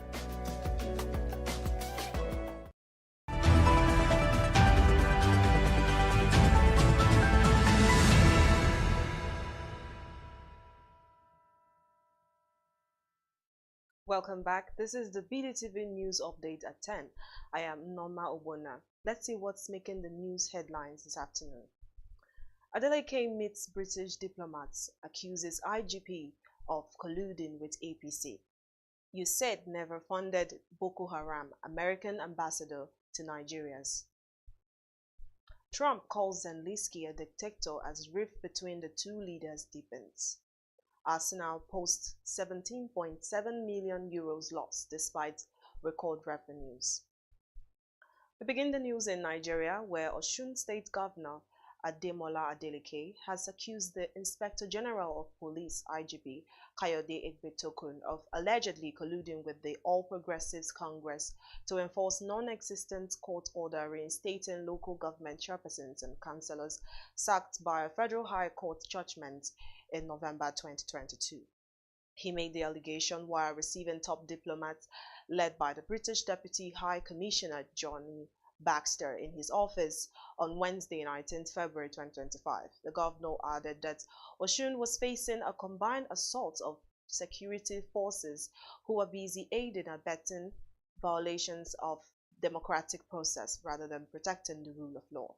Welcome back. This is the BDTV News Update at 10. I am Norma Obona. Let's see what's making the news headlines this afternoon. Adeleke meets British diplomats, accuses IGP of colluding with APC. You said never funded Boko Haram, American ambassador to Nigerians. Trump calls Zelensky a dictator as rift between the two leaders deepens. Arsenal posts 17.7 million euros loss despite record revenues. We begin the news in Nigeria, where Osun State Governor Ademola Adeleke has accused the Inspector General of Police (IGP) Kayode Egbetokun of allegedly colluding with the All Progressives Congress to enforce non-existent court order reinstating local government chairpersons and councillors sacked by a federal high court judgment in November 2022. He made the allegation while receiving top diplomats led by the British Deputy High Commissioner Johnny Baxter in his office on Wednesday, 19th February 2025. The governor added that Osun was facing a combined assault of security forces who were busy aiding and abetting violations of democratic process rather than protecting the rule of law.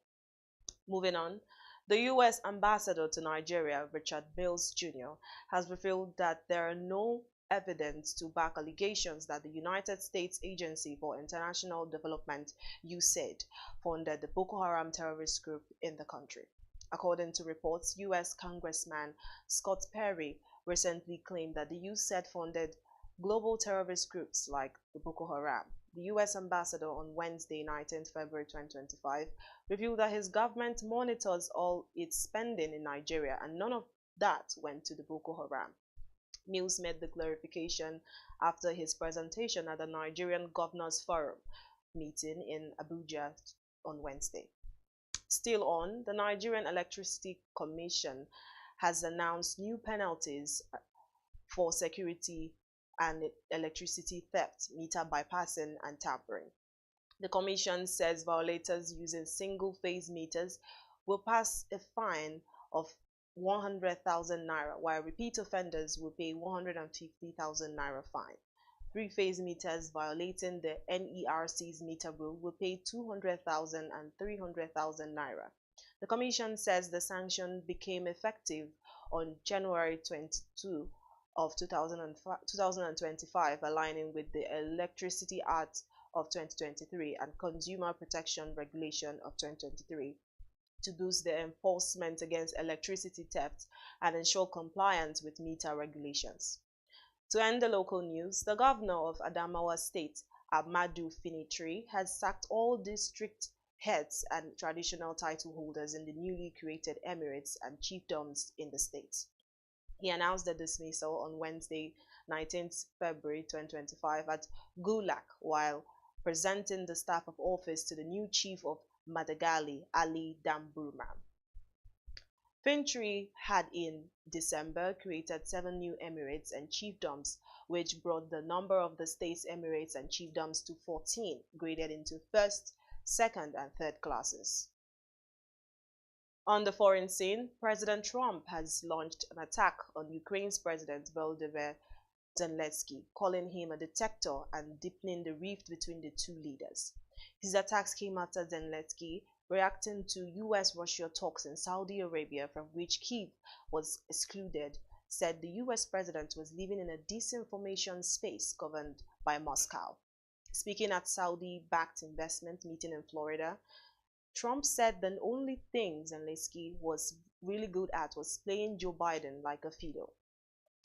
Moving on, the U.S. ambassador to Nigeria, Richard Mills Jr., has revealed that there are no evidence to back allegations that the United States Agency for International Development, USAID, funded the Boko Haram terrorist group in the country. According to reports, U.S. Congressman Scott Perry recently claimed that the USAID funded global terrorist groups like the Boko Haram. The U.S. ambassador on Wednesday, 19th February 2025, revealed that his government monitors all its spending in Nigeria and none of that went to the Boko Haram. Mills made the clarification after his presentation at the Nigerian Governors Forum meeting in Abuja on Wednesday. Still on, the Nigerian Electricity Commission has announced new penalties for security and electricity theft, meter bypassing, and tampering. The Commission says violators using single-phase meters will pass a fine of 100,000 naira, while repeat offenders will pay 150,000 naira fine. Three-phase meters violating the NERC's meter rule will pay 200,000 and 300,000 naira. The Commission says the sanction became effective on January 22 of 2025, aligning with the Electricity Act of 2023 and Consumer Protection Regulation of 2023. To boost the enforcement against electricity theft and ensure compliance with meter regulations. To end the local news, the governor of Adamawa State, Ahmadu Finitri, has sacked all district heads and traditional title holders in the newly created emirates and chiefdoms in the state. He announced the dismissal on Wednesday, 19th February 2025 at Gulak while presenting the staff of office to the new chief of Madagali, Ali Damburman. Fintri had in December created 7 new emirates and chiefdoms, which brought the number of the state's emirates and chiefdoms to 14, graded into first, second, and third classes. On the foreign scene, President Trump has launched an attack on Ukraine's President Volodymyr Zelensky, calling him a dictator and deepening the rift between the two leaders. His attacks came after Zelensky, reacting to U.S.-Russia talks in Saudi Arabia from which Kyiv was excluded, said the U.S. president was living in a disinformation space governed by Moscow. Speaking at Saudi-backed investment meeting in Florida, Trump said the only thing Zelensky was really good at was playing Joe Biden like a fiddle.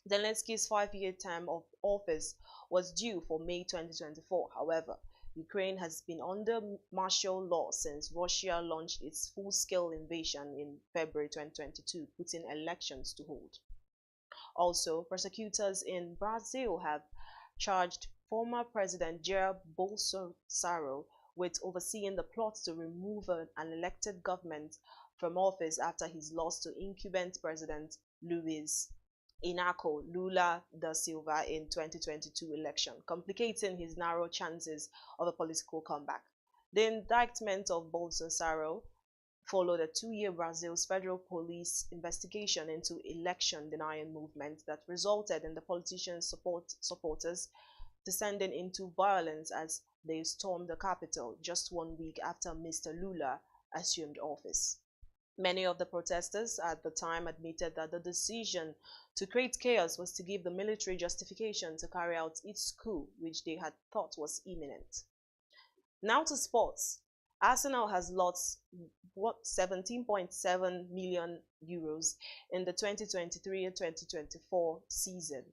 Zelensky's 5-year term of office was due for May 2024. However, Ukraine has been under martial law since Russia launched its full-scale invasion in February 2022, putting elections to hold. Also, prosecutors in Brazil have charged former President Jair Bolsonaro with overseeing the plot to remove an elected government from office after his loss to incumbent President Luiz Inácio Lula da Silva in 2022 election, complicating his narrow chances of a political comeback. The indictment of Bolsonaro followed a 2-year Brazil's federal police investigation into election denying movement that resulted in the politician's supporters descending into violence as they stormed the capital just 1 week after Mr. Lula assumed office. Many of the protesters at the time admitted that the decision to create chaos was to give the military justification to carry out its coup, which they had thought was imminent. Now to sports. Arsenal has lost 17.7 million euros in the 2023-2024 season,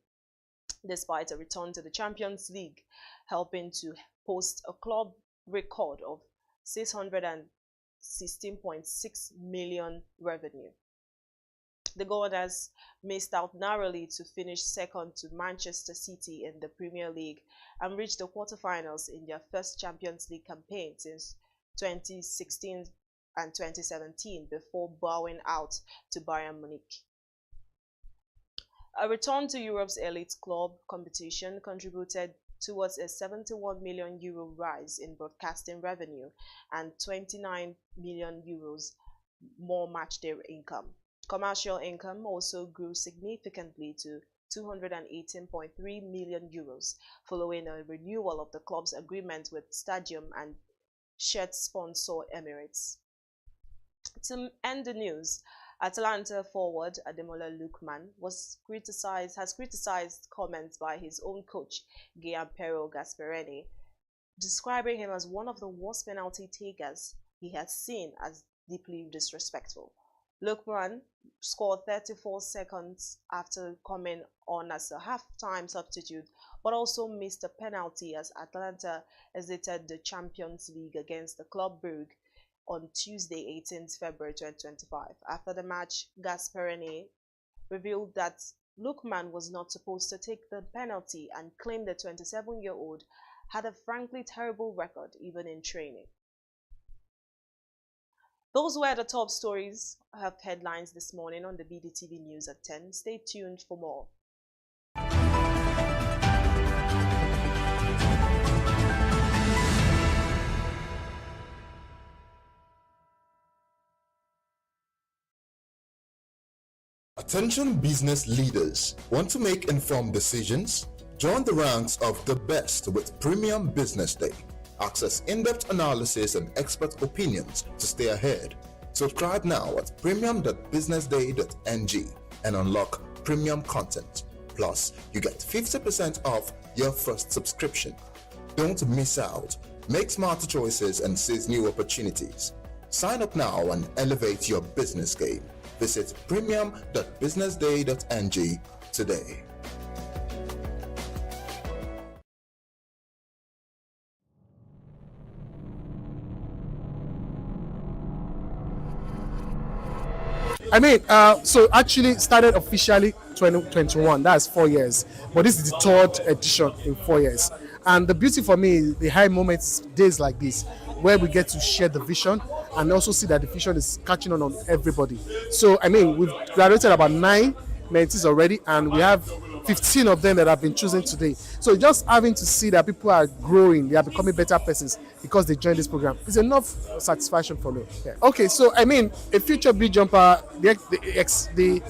despite a return to the Champions League, helping to post a club record of 616.6 million revenue. The Gunners missed out narrowly to finish second to Manchester City in the Premier League and reached the quarterfinals in their first Champions League campaign since 2016 and 2017 before bowing out to Bayern Munich. A return to Europe's elite club competition contributed towards a 71 million euro rise in broadcasting revenue and 29 million euros more matchday income. Commercial income also grew significantly to 218.3 million euros following a renewal of the club's agreement with stadium and shirt sponsor Emirates. To end the news, Atalanta forward Ademola Lookman has criticized comments by his own coach Gianpiero Gasperini, describing him as one of the worst penalty takers he has seen as deeply disrespectful. Lookman scored 34 seconds after coming on as a half-time substitute, but also missed a penalty as Atalanta exited the Champions League against the Club Brugge on Tuesday, 18th February 2025. After the match, Gasperini revealed that Lookman was not supposed to take the penalty and claimed the 27-year-old had a frankly terrible record even in training. Those were the top stories of headlines this morning on the BDTV News at 10. Stay tuned for more. Attention business leaders. Want to make informed decisions? Join the ranks of the best with Premium Business Day. Access in-depth analysis and expert opinions to stay ahead. Subscribe now at premium.businessday.ng and unlock premium content. Plus, you get 50% off your first subscription. Don't miss out. Make smarter choices and seize new opportunities. Sign up now and elevate your business game. Visit premium.businessday.ng today. So actually started officially 2021. That's 4 years, but this is the third edition in 4 years. And the beauty for me is the high moments, days like this, where we get to share the vision and also see that the vision is catching on everybody. So we've graduated about 9 mentees already, and we have 15 of them that have been chosen today. So just having to see that people are growing, they are becoming better persons because they joined this program is enough satisfaction for me. Yeah. Okay, so a future big jumper, the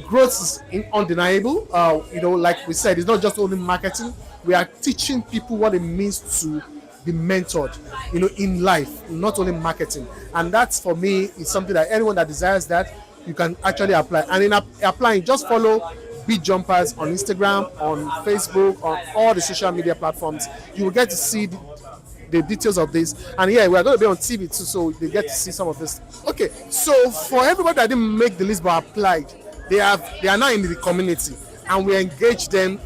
growth is undeniable. Like we said, it's not just only marketing. We are teaching people what it means to be mentored, in life, not only marketing. And that's, for me, is something that anyone that desires that, you can actually apply. And in applying, just follow Beat Jumpers on Instagram, on Facebook, on all the social media platforms. You will get to see the the details of this. And yeah, we are going to be on TV too, so they get to see some of this. Okay, so for everybody that didn't make the list but applied, they are now in the community, and we engage them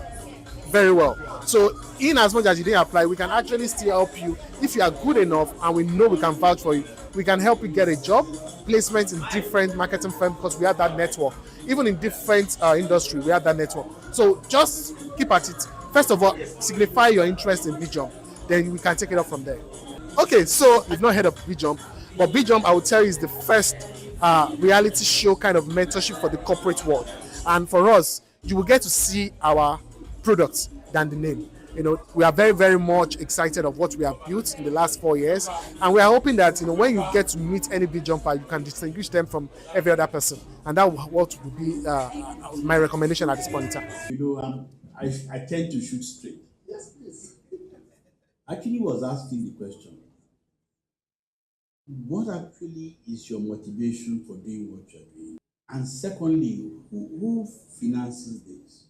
very well. So in as much as you didn't apply, we can actually still help you if you are good enough, and we know we can vouch for you. We can help you get a job, placement in different marketing firms, because we have that network. Even in different industry, we have that network. So just keep at it. First of all, signify your interest in BJump. Then we can take it up from there. Okay, so you've not heard of BJump, but BJump, I will tell you, is the first reality show kind of mentorship for the corporate world. And for us, you will get to see our products than the name. You know, we are very, very much excited of what we have built in the last 4 years, and we are hoping that, you know, when you get to meet any big jumper, you can distinguish them from every other person, and that what would be my recommendation at this point in time. You know, I tend to shoot straight. Yes, please. Actually, was asking the question: what actually is your motivation for doing what you're doing? And secondly, who finances this?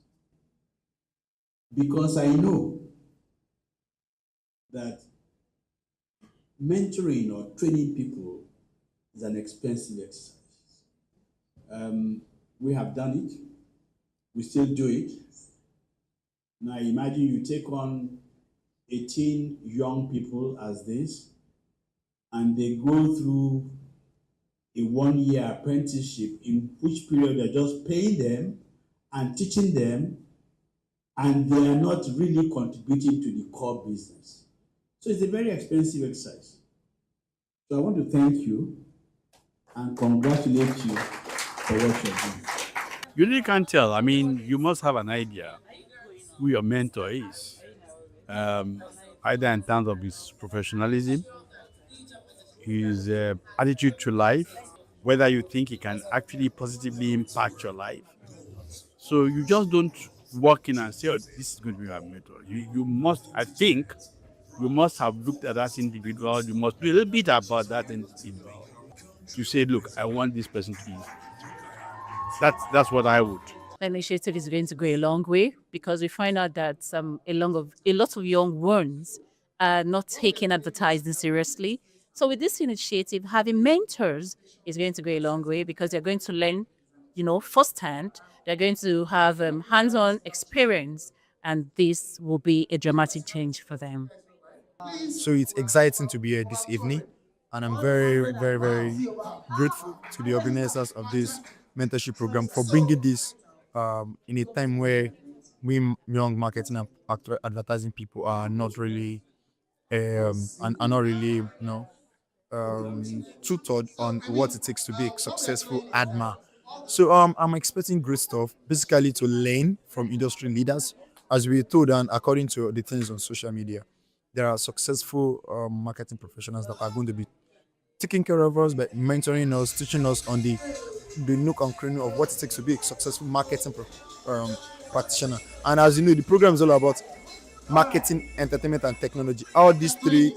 Because I know that mentoring or training people is an expensive exercise. We have done it. We still do it. Now imagine you take on 18 young people as this, and they go through a 1-year apprenticeship, in which period they're just paying them and teaching them, and they are not really contributing to the core business. So it's a very expensive exercise. So I want to thank you and congratulate you for what you're doing. You really can't tell. I mean, you must have an idea who your mentor is, either in terms of his professionalism, his attitude to life, whether you think he can actually positively impact your life. So you just don't walk in and say, oh, this is going to be my mentor. You must, I think, you must have looked at that individual. You must do a little bit about that individual. You say, look, I want this person to be. That's what I would. The initiative is going to go a long way because we find out that a lot of young ones are not taking advertising seriously. So with this initiative, having mentors is going to go a long way because they're going to learn, firsthand. They're going to have hands-on experience, and this will be a dramatic change for them. So it's exciting to be here this evening, and I'm very, very, very grateful to the organizers of this mentorship program for bringing this in a time where we young marketing and advertising people are not really and are not really tutored on what it takes to be a successful adma. So I'm expecting great stuff, basically to learn from industry leaders, as we told and according to the things on social media. There are successful marketing professionals that are going to be taking care of us by mentoring us, teaching us on the nook and cranny of what it takes to be a successful marketing practitioner. And as you know, the program is all about marketing, entertainment, and technology. All these three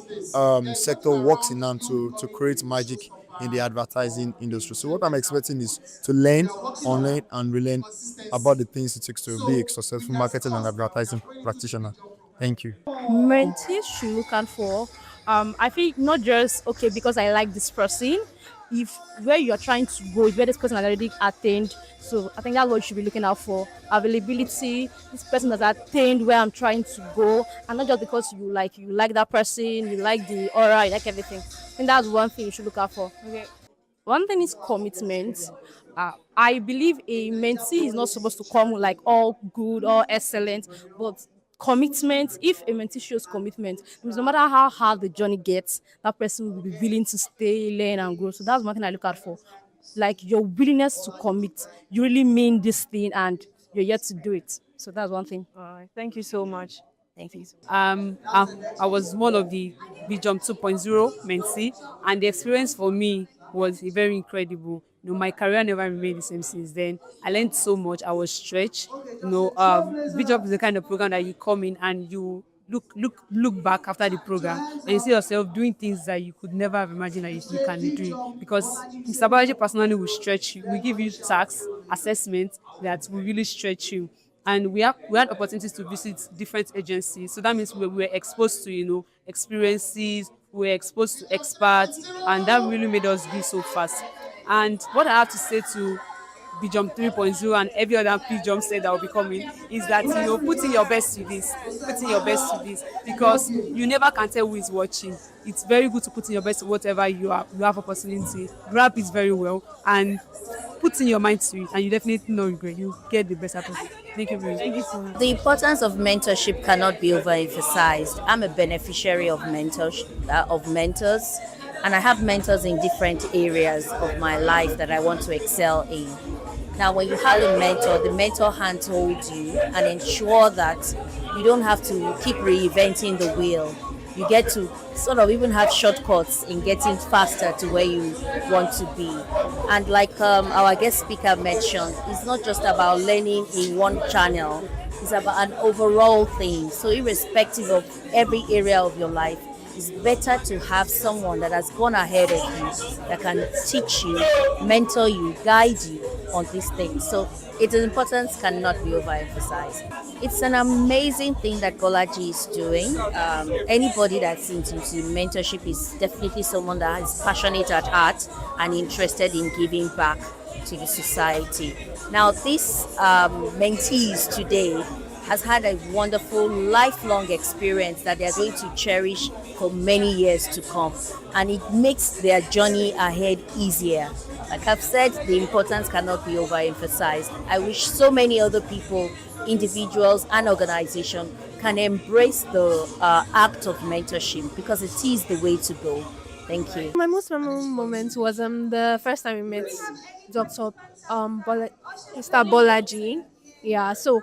sector works in hand to create magic in the advertising industry. So what I'm expecting is to learn, unlearn, and relearn about the things it takes to be a successful marketing and advertising practitioner. Thank you. Mentees should look out for. I think not just okay because I like this person. If where you're trying to go is where this person has already attained, so I think that's what you should be looking out for. Availability. This person has attained where I'm trying to go, and not just because you like that person, you like the aura, you like everything. I think that's one thing you should look out for. Okay. One thing is commitment. I believe a mentee is not supposed to come like all good or excellent, but commitment. If a mentee shows commitment, means no matter how hard the journey gets, that person will be willing to stay, learn, and grow. So that's one thing I look out for, like your willingness to commit. You really mean this thing, and you're yet to do it. So that's one thing. All right. Thank you so much. Thank you. I was one of the BJump 2.0 mentee, and the experience for me was very incredible. My career never remained the same since then. I learned so much. I was stretched. BJump is the kind of program that you come in and you look back after the program and you see yourself doing things that you could never have imagined that you can do. Because Mr. Babaji personally will stretch you. We give you tasks, assessments that will really stretch you. and we had opportunities to visit different agencies. So that means we were exposed to experiences, we were exposed to experts, and that really made us be so fast. And what I have to say to BJump 3.0 and every other BJump set that will be coming is that put in your best to this, because you never can tell who is watching. It's very good to put in your best to whatever you have opportunity. Grab it very well and put in your mind to it, and you definitely no regret. You get the best out of it. Thank you very much. Thank you so much. The importance of mentorship cannot be overemphasized. I'm a beneficiary of mentors, and I have mentors in different areas of my life that I want to excel in. Now, when you have a mentor, the mentor handholds you and ensure that you don't have to keep reinventing the wheel. You get to sort of even have shortcuts in getting faster to where you want to be. And like our guest speaker mentioned, it's not just about learning in one channel, it's about an overall thing. So irrespective of every area of your life, it's better to have someone that has gone ahead of you, that can teach you, mentor you, guide you on these things. So its importance cannot be overemphasized. It's an amazing thing that Golaji is doing. Anybody that's into mentorship is definitely someone that is passionate at heart and interested in giving back to the society. Now, these mentees today has had a wonderful lifelong experience that they're going to cherish for many years to come, and it makes their journey ahead easier. Like I've said, the importance cannot be overemphasized. I wish so many other people, individuals and organizations can embrace the act of mentorship, because it is the way to go. Thank you. My most memorable moment was the first time we met Dr. Mr. Bolaji. Yeah, so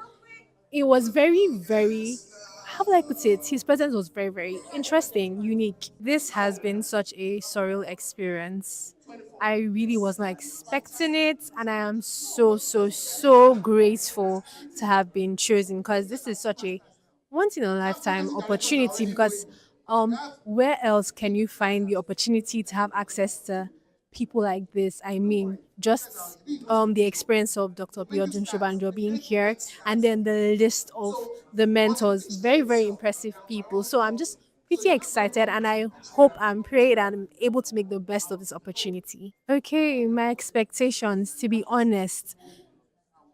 it was very, very, how would I put it? His presence was very, very interesting, unique. This has been such a surreal experience. I really was not expecting it, and I am so, so, so grateful to have been chosen, because this is such a once in a lifetime opportunity. Because where else can you find the opportunity to have access to people like this? I mean, just the experience of Dr. Biodun Shobanjo being here, and then the list of the mentors, very, very impressive people. So I'm just pretty excited, and I hope and pray that I'm able to make the best of this opportunity. Okay, my expectations, to be honest,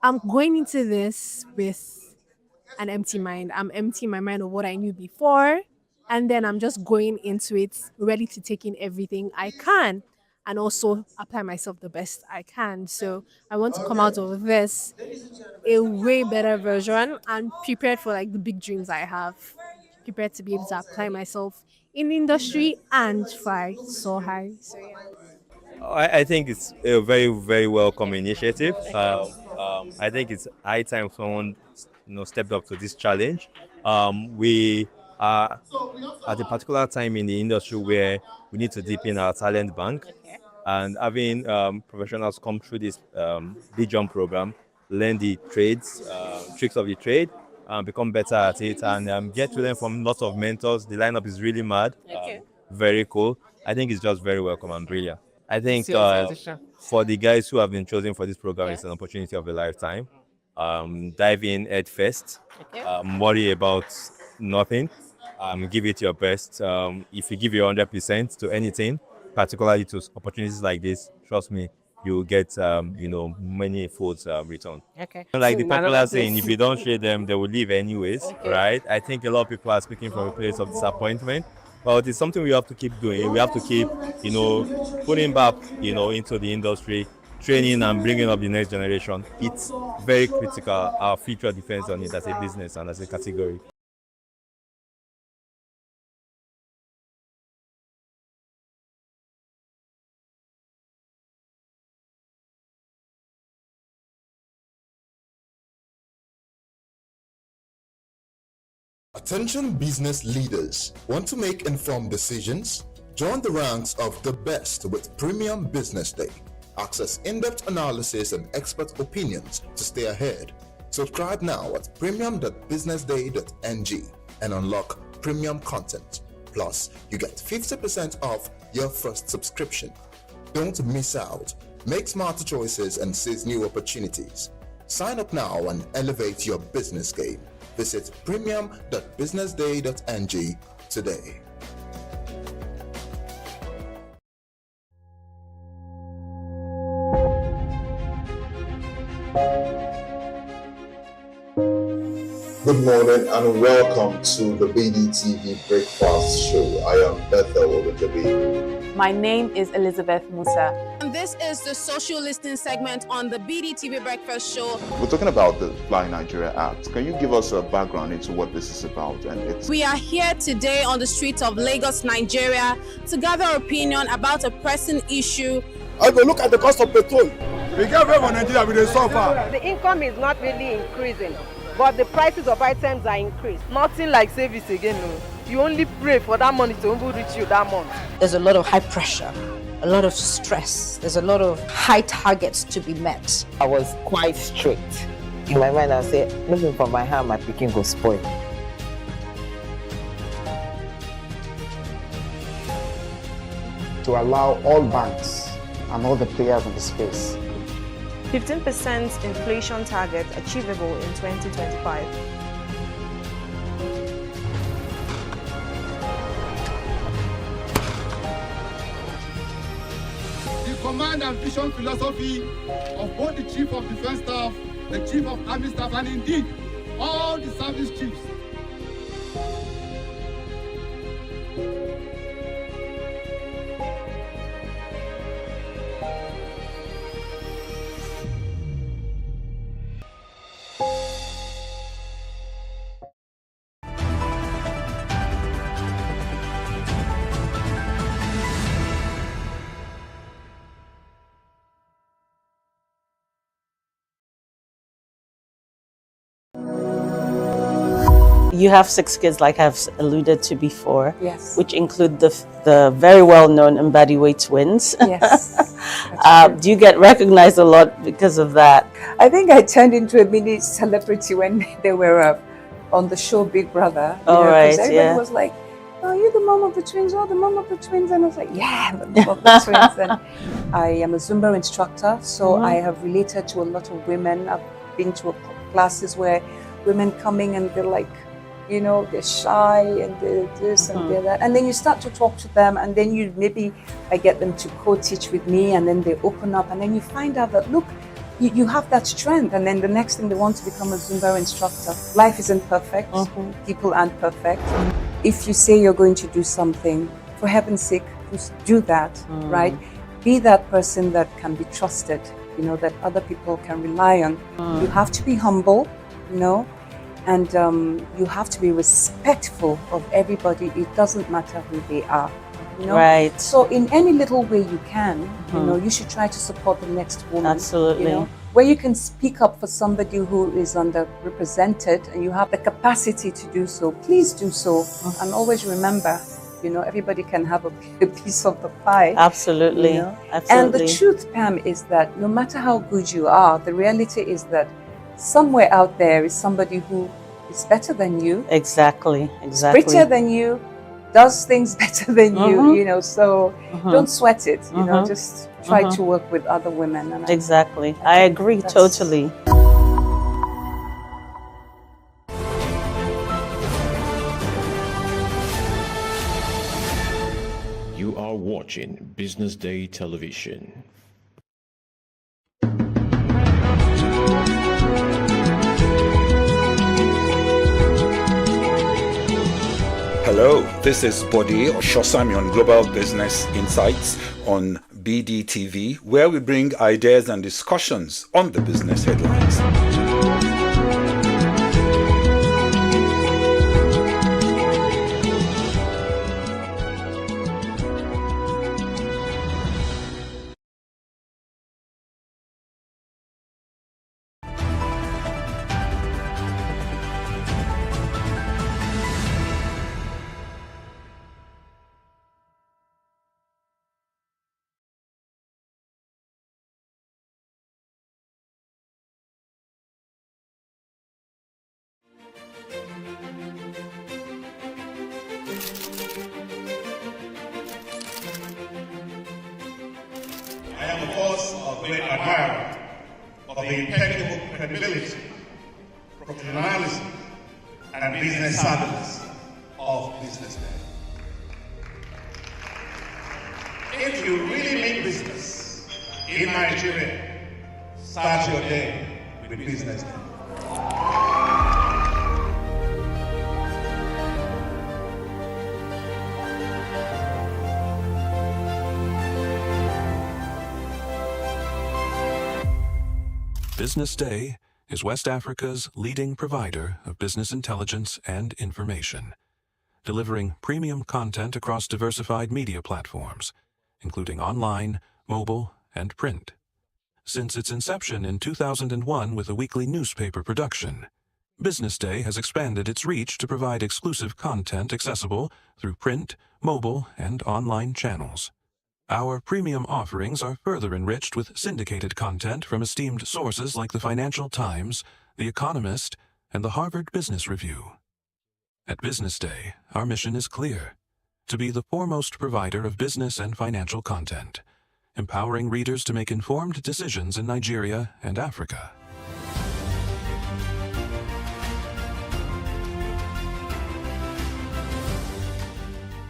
I'm going into this with an empty mind. I'm emptying my mind of what I knew before, and then I'm just going into it ready to take in everything I can and also apply myself the best I can. So I want to come out of this a way better version and prepared for like the big dreams I have. Prepared to be able to apply myself in the industry and fly so high. So yeah. I think it's a very, very welcome initiative. I think it's high time someone stepped up to this challenge. We are at a particular time in the industry where we need to deepen our talent bank, and having professionals come through this big jump program, learn the trades, tricks of the trade, become better at it, and get to learn from lots of mentors. The lineup is really mad, very cool. I think it's just very welcome and brilliant. I think for the guys who have been chosen for this program, it's an opportunity of a lifetime. Dive in head first. Worry about nothing. Give it your best. If you give your 100% to anything, particularly to opportunities like this, trust me, you will get many folds return. Okay. Like the popular saying, if you don't share them, they will leave anyways, right? I think a lot of people are speaking from a place of disappointment. But it's something we have to keep doing. We have to keep, putting back, into the industry, training and bringing up the next generation. It's very critical. Our future depends on it as a business and as a category. Attention business leaders. Want to make informed decisions? Join the ranks of the best with Premium Business Day. Access in-depth analysis and expert opinions to stay ahead. Subscribe now at premium.businessday.ng and unlock premium content. Plus, you get 50% off your first subscription. Don't miss out. Make smarter choices and seize new opportunities. Sign up now and elevate your business game. Visit premium.businessday.ng today. Good morning and welcome to the BDTV Breakfast Show. I am Bethel Olajabi. My name is Elizabeth Musa. And this is the social listening segment on the BDTV Breakfast Show. We're talking about the Fly Nigeria Act. Can you give us a background into what this is about? We are here today on the streets of Lagos, Nigeria, to gather opinion about a pressing issue. I go look at the cost of petrol. We get very Nigeria with the suffer. The income is not really increasing, but the prices of items are increased. Nothing like service again. No. You only pray for that money to reach you that month. There's a lot of high pressure, a lot of stress. There's a lot of high targets to be met. I was quite strict. In my mind, I said, looking for my hand, my picking go spoil. To allow all banks and all the players in the space 15% inflation target achievable in 2025. The command and vision philosophy of both the Chief of Defense Staff, the Chief of Army Staff, and indeed all the service chiefs. You have 6 kids, like I've alluded to before, Yes. which include the very well-known Mbadiwe twins. Yes. Do you get recognized a lot because of that? I think I turned into a mini celebrity when they were on the show Big Brother. All right, everybody yeah. was like, "Oh, you're the mom of the twins. Oh, the mom of the twins." And I was like, "Yeah, I'm the mom of the twins." And I am a Zumba instructor, so I have related to a lot of women. I've been to classes where women coming and they're like, you know, they're shy and they're this and they're that. And then you start to talk to them, and then I get them to co-teach with me, and then they open up, and then you find out that, look, you have that strength. And then the next thing, they want to become a Zumba instructor. Life isn't perfect. People aren't perfect. If you say you're going to do something, for heaven's sake, just do that, right? Be that person that can be trusted, you know, that other people can rely on. You have to be humble, you know, and you have to be respectful of everybody. It doesn't matter who they are, you know. Right. So in any little way you can, you know, you should try to support the next woman. Absolutely. You know? Where you can speak up for somebody who is underrepresented and you have the capacity to do so, please do so. And always remember, you know, everybody can have a piece of the pie. Absolutely. You know? Absolutely. And the truth, Pam, is that no matter how good you are, the reality is that somewhere out there is somebody who is better than you. Exactly. Prettier than you, does things better than you, you know, so don't sweat it, you know, just try to work with other women. And Exactly. I agree totally. You are watching Business Day Television. Hello, this is Bode Oshosami on Global Business Insights on BDTV, where we bring ideas and discussions on the business headlines. I am, of course, a great admirer of the impeccable credibility, professionalism, and business savviness of BusinessDay. If you really mean business in Nigeria, start your day with BusinessDay. BusinessDay is West Africa's leading provider of business intelligence and information, delivering premium content across diversified media platforms, including online, mobile, and print. Since its inception in 2001 with a weekly newspaper production, BusinessDay has expanded its reach to provide exclusive content accessible through print, mobile, and online channels. Our premium offerings are further enriched with syndicated content from esteemed sources like the Financial Times, The Economist, and the Harvard Business Review. At BusinessDay, our mission is clear: to be the foremost provider of business and financial content, empowering readers to make informed decisions in Nigeria and Africa.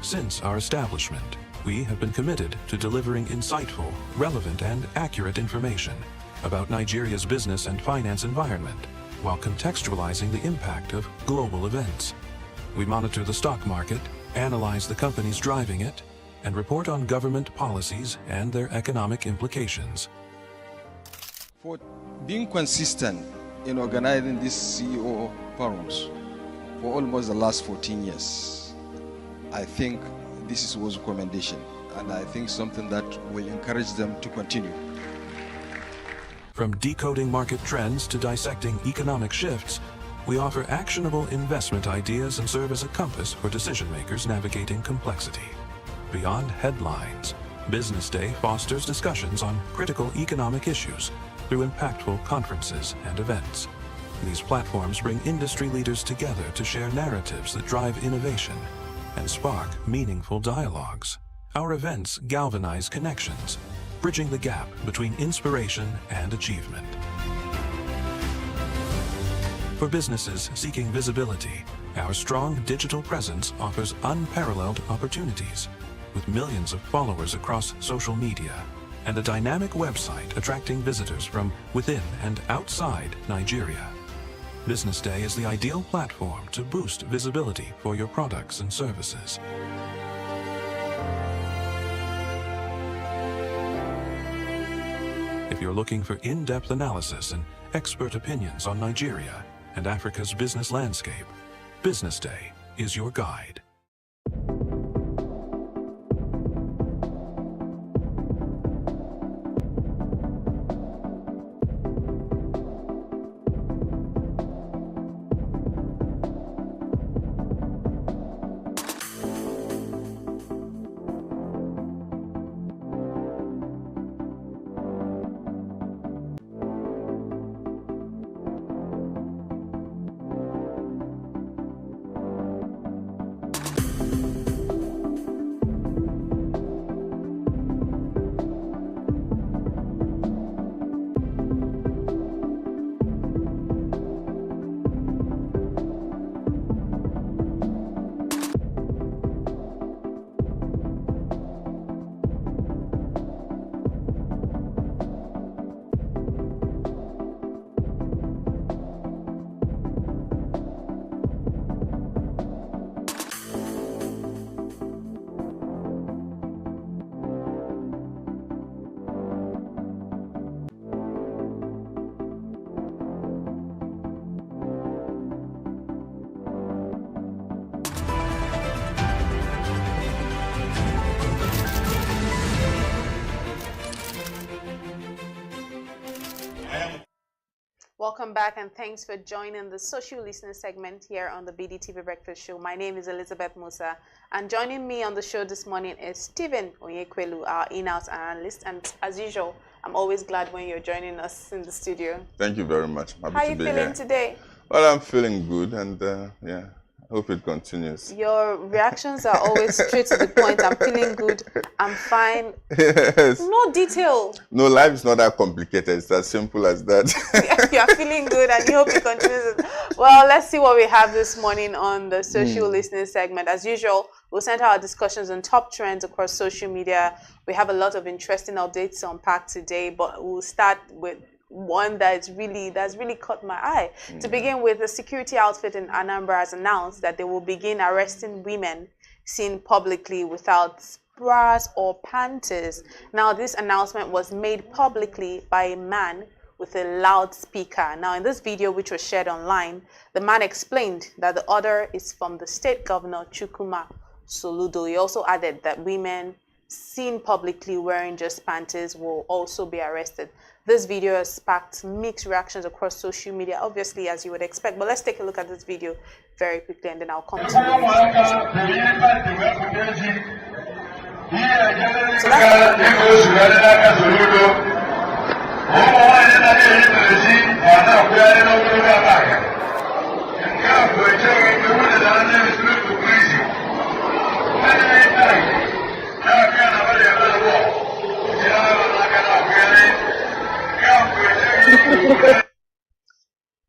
Since our establishment, we have been committed to delivering insightful, relevant, and accurate information about Nigeria's business and finance environment, while contextualizing the impact of global events. We monitor the stock market, analyze the companies driving it, and report on government policies and their economic implications. For being consistent in organizing these CEO forums for almost the last 14 years, I think this was a commendation, and I think something that will encourage them to continue. From decoding market trends to dissecting economic shifts, we offer actionable investment ideas and serve as a compass for decision makers navigating complexity. Beyond headlines, BusinessDay fosters discussions on critical economic issues through impactful conferences and events. These platforms bring industry leaders together to share narratives that drive innovation and spark meaningful dialogues. Our events galvanize connections, bridging the gap between inspiration and achievement. For businesses seeking visibility, our strong digital presence offers unparalleled opportunities, with millions of followers across social media and a dynamic website attracting visitors from within and outside Nigeria. BusinessDay is the ideal platform to boost visibility for your products and services. If you're looking for in-depth analysis and expert opinions on Nigeria and Africa's business landscape, BusinessDay is your guide. Welcome back, and thanks for joining the social listening segment here on the BDTV Breakfast Show. My name is Elizabeth Musa, and joining me on the show this morning is Stephen Onyekwelu, our in-house analyst. And as usual, I'm always glad when you're joining us in the studio. Thank you very much. How are you feeling today? Well, I'm feeling good, and yeah, Hope it continues. Your reactions are always straight to the point. I'm feeling good. I'm fine. Yes. No detail. No, life is not that complicated. It's as simple as that. You're feeling good and you hope it continues. Well, let's see what we have this morning on the social listening segment. As usual, we'll center our discussions on top trends across social media. We have a lot of interesting updates to unpack today, but we'll start with one that's really caught my eye. To begin with, the security outfit in Anambra has announced that they will begin arresting women seen publicly without bras or panties. Now, this announcement was made publicly by a man with a loudspeaker. Now, in this video, which was shared online, the man explained that the order is from the state governor, Chukwuma Soludo. He also added that women seen publicly wearing just panties will also be arrested. This video has sparked mixed reactions across social media, obviously, as you would expect. But let's take a look at this video very quickly, and then I'll come to you. So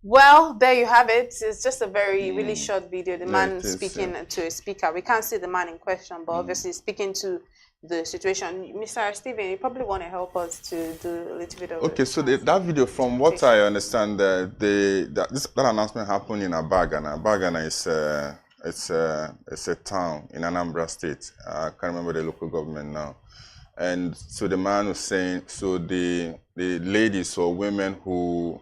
well, there you have it. It's just a really short video. The man speaking to a speaker. We can't see the man in question, but obviously speaking to the situation. Mr. Stephen, you probably want to help us to do a little bit of Okay, so that video, from what I understand, that announcement happened in Abagana. Abagana is a town in Anambra State. I can't remember the local government now. And so the man was saying, so the ladies or women who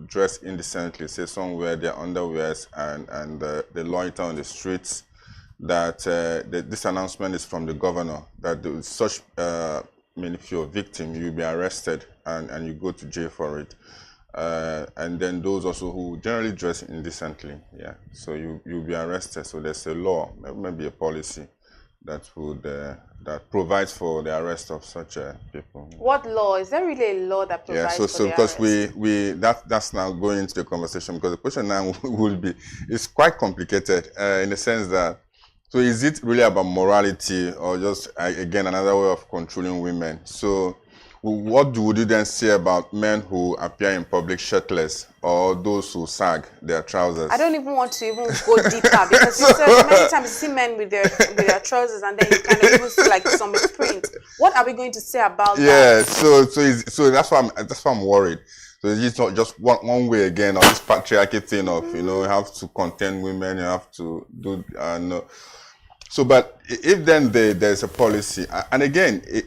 dress indecently, say some wear their underwears and they loiter on the streets, that this announcement is from the governor, that such, if you're a victim, you'll be arrested and you go to jail for it. And then those also who generally dress indecently, so you'll be arrested. So there's a law, maybe a policy that would that provides for the arrest of such people. What law? Is there really a law that provides for the because arrest? that's now going into the conversation, because the question now will be, it's quite complicated in the sense that, so is it really about morality or just again another way of controlling women? So what would you then say about men who appear in public shirtless, or those who sag their trousers? I don't even want to even go deeper, because you said many times you see men with their trousers and then you kind of even see like some print. What are we going to say about that? So that's why I'm worried. So it's not just one way again of this patriarchy thing of you have to contain women, you have to do no. So, but if then there's a policy, and again it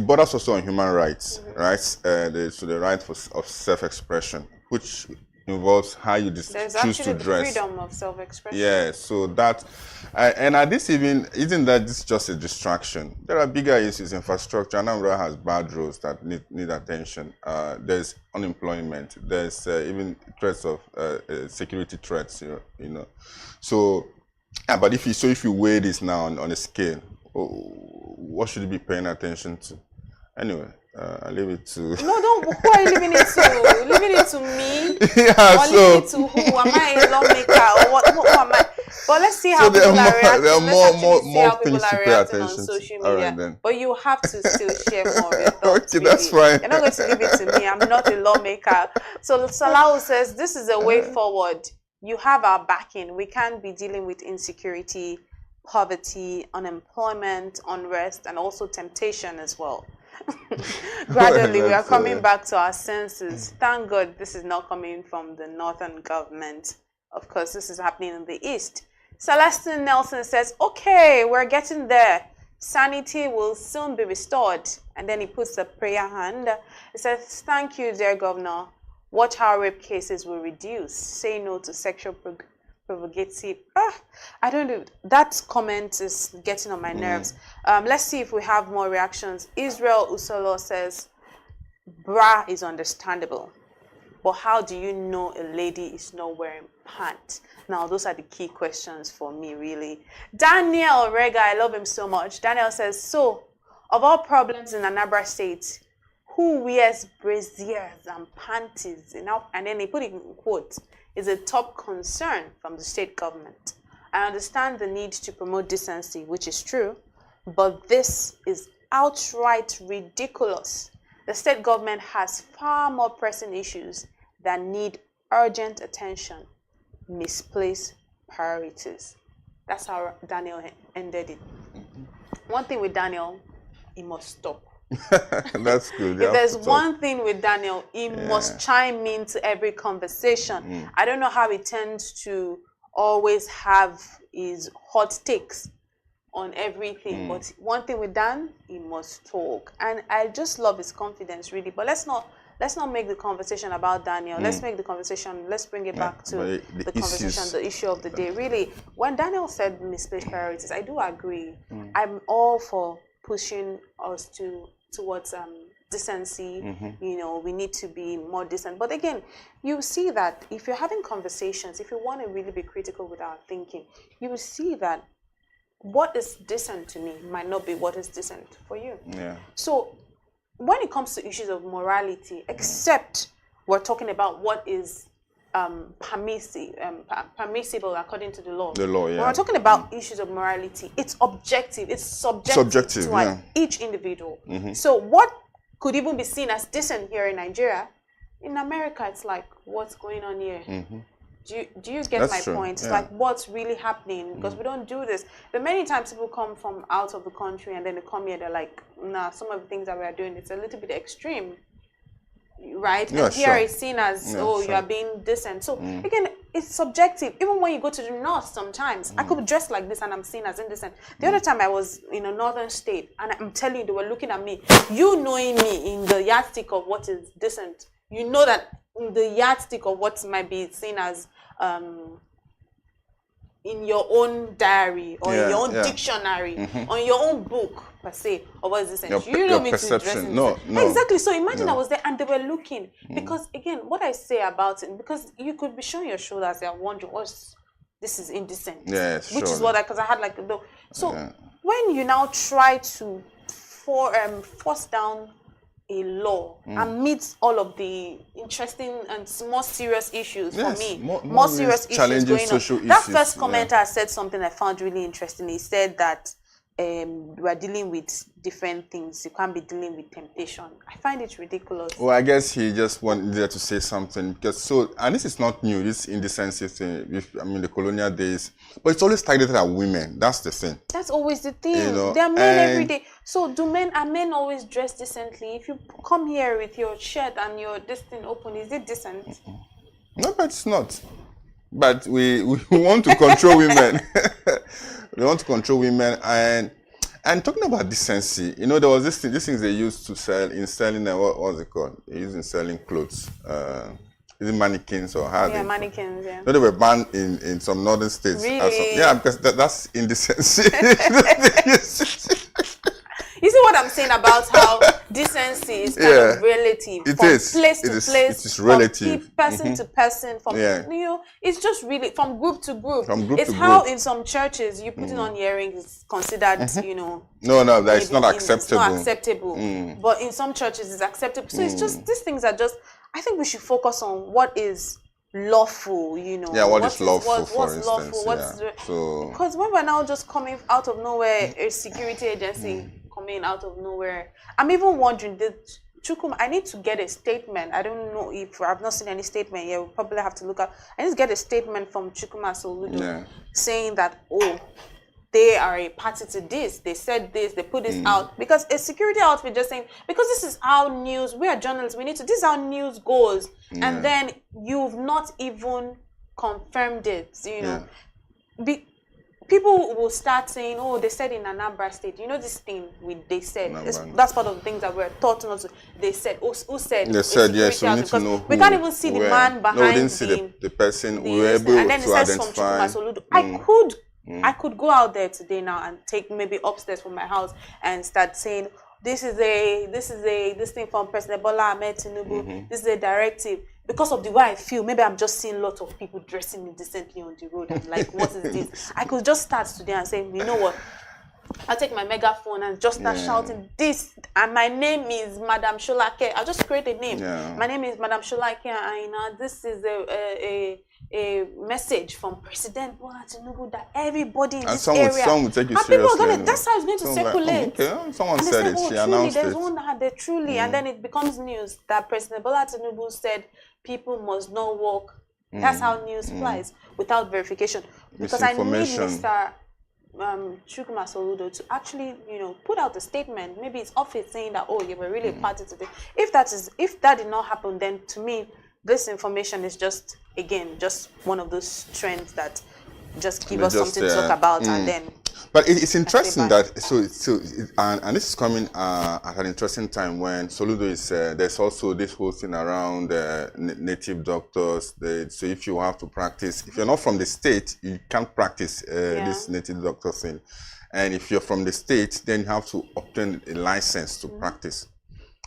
borders also on human rights, right? So the right of self-expression, which involves how you choose to dress. There's actually the freedom of self-expression. Yeah, so that, and at this isn't that this just a distraction? There are bigger issues. Infrastructure. Anambra has bad roads that need attention. There's unemployment. There's even threats of security threats. So, but if you weigh this now on a scale, what should you be paying attention to? Anyway, I'll leave it to... No, don't. Who are you leaving it to? Leaving it to me? Yeah, or leaving it to who? Am I a lawmaker? Or what? Who am I? But let's see how people are reacting. There are more things to pay attention on social media. All right, then. But you have to still share more of your thoughts. Okay, that's fine. You're not going to leave it to me. I'm not a lawmaker. So Salahu says, this is a way forward. You have our backing. We can't be dealing with insecurity, poverty, unemployment, unrest, and also temptation as well. Gradually, we are coming back to our senses. Thank God this is not coming from the northern government. Of course, this is happening in the east. Celestine Nelson says, okay, we're getting there. Sanity will soon be restored. And then he puts a prayer hand. He says, thank you, dear governor. Watch how rape cases will reduce. Say no to sexual provocative. I don't know. That comment is getting on my nerves. Let's see if we have more reactions. Israel Usolo says, bra is understandable, but how do you know a lady is not wearing pants? Now, those are the key questions for me, really. Daniel Rega, I love him so much. Daniel says, so, of all problems in Anambra State, who wears braziers and panties? And then he put it in quotes, is a top concern from the state government. I understand the need to promote decency, which is true, but this is outright ridiculous. The state government has far more pressing issues that need urgent attention, misplaced priorities. That's how Daniel ended it. One thing with Daniel, he must stop. That's good. If there's one thing with Daniel, he must chime into every conversation. I don't know how he tends to always have his hot takes on everything, but one thing with Dan, he must talk. And I just love his confidence, really. But let's not make the conversation about Daniel. Let's make the conversation, let's bring it back to the conversation, the issue of the day. Really, when Daniel said misplaced priorities, I do agree. I'm all for pushing us towards decency. You know, we need to be more decent. But again, you see that if you're having conversations, if you want to really be critical with our thinking, you will see that what is decent to me might not be what is decent for you. So when it comes to issues of morality, except we're talking about what is permissible according to the law. The law, When we're talking about issues of morality, it's objective, it's subjective to each individual. So what could even be seen as decent here in Nigeria, in America, it's like, what's going on here? Do you get my point? It's like, what's really happening? Because we don't do this. But many times people come from out of the country and then they come here, they're like, nah, some of the things that we are doing, it's a little bit extreme. Right? And here it's seen as, you are being decent. So again, it's subjective. Even when you go to the north sometimes, I could be dressed like this and I'm seen as indecent. The other time I was in a northern state and I'm telling you, they were looking at me. You knowing me in the yardstick of what is decent, you know that in the yardstick of what might be seen as in your own diary or in your own dictionary, or in your own book per se, or what is this? You know me to dress in no. Exactly. So imagine I was there and they were looking, because again, what I say about it, because you could be showing your shoulders, they are wondering, this is indecent. Which is what because I had like the when you now try to force down a law amidst all of the interesting and more serious issues for me, more serious issues going on. That first commenter said something I found really interesting. He said that we are dealing with different things. You can't be dealing with temptation. I find it ridiculous. Well, I guess he just wanted to say something because and this is not new. This indecency thing. I mean, the colonial days, but it's always targeted at women. That's the thing. That's always the thing. You know, there are men every day. So are men always dressed decently? If you come here with your shirt and your this thing open, is it decent? No, but it's not. But we want to control women. We want to control women and talking about decency. You know, there was these things they used to sell in selling. What was it called? They used in selling clothes. Is it mannequins or how? Mannequins. Yeah. No, they were banned in some northern states. Really? Because that's indecency. You see what I'm saying about how decency is kind of relative. It from is. Place to place. It is relative. From person to person. From you know, it's just really from group to group. It's how in some churches you putting on earrings is considered, you know. No, it's not acceptable. It's not acceptable. But in some churches it's acceptable. So it's just these things are just. I think we should focus on what is lawful, you know. Yeah, what is lawful, for what's instance. lawful? Because when we're now just coming out of nowhere, a security agency coming out of nowhere. I'm even wondering, Chukwuma, I need to get a statement. I don't know if I've not seen any statement yet. We'll probably have to look up. I need to get a statement from Chukwuma Soludo saying that, they are a party to this. They said this, they put this out. Because a security outfit just saying, because this is how news, we are journalists, this is how news goes. And then you've not even confirmed it, you know. People will start saying, they said in Anambra State, you know this thing they said. That's part of the things that we're taught not to. They said, who said? They said, yes, we need to know who. We can't even see the man behind. No, we didn't see the person. We were able and then to it says identify. From I could go out there today now and take maybe upstairs from my house and start saying, this thing from President Bola Ahmed Tinubu. This is a directive. Because of the way I feel, maybe I'm just seeing lots of people dressing indecently on the road. I'm like, what is this? I could just start today and say, you know what? I'll take my megaphone and just start shouting this. And my name is Madam Sholake. I'll just create a name. My name is Madam Sholake Aina. This is a message from President Bola Tinubu that everybody in and this area, some would take you and people are seriously. that's how it's going to circulate. Okay, someone and they said say, it. oh, She truly, announced there's it. one that had it truly, and then it becomes news that President Bola Tinubu said people must not walk. That's how news flies without verification. Because I need Mr. Chukwuma Soludo to actually, put out a statement. Maybe it's office saying that, oh, you were really a party today. If that did not happen, then to me, this information is just one of those trends that just give us something to talk about and then. But it's interesting that and this is coming at an interesting time when Soludo is there's also this whole thing around native doctors. So if you have to practice, if you're not from the state, you can't practice this native doctor thing, and if you're from the state, then you have to obtain a license to practice.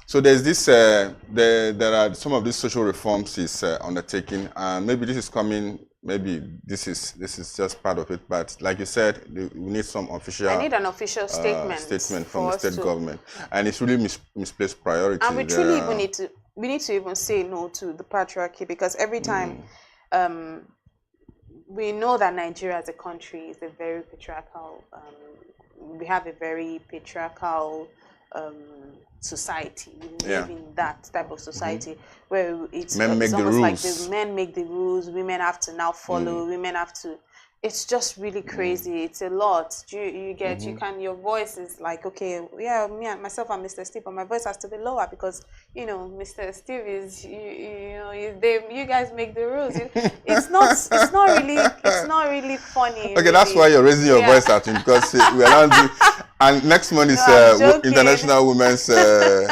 So there's this, there are some of these social reforms is undertaking, and maybe this is coming. Maybe this is just part of it, but like you said, we need some official. I need an official statement from the state government, and it's really misplaced priority. And we truly even need to even say no to the patriarchy, because every time we know that Nigeria as a country is a very patriarchal. We have a very patriarchal society. We live in that type of society where it's almost like the men make the rules, women have to now follow, women have to. It's just really crazy. It's a lot. You get your voice is like, okay, yeah, me and myself and Mr. Steve, but my voice has to be lower because Mr. Steve is you guys make the rules. It's not really funny. Okay, really. That's why you're raising your voice at him, because we are not. And next month is International Women's Day.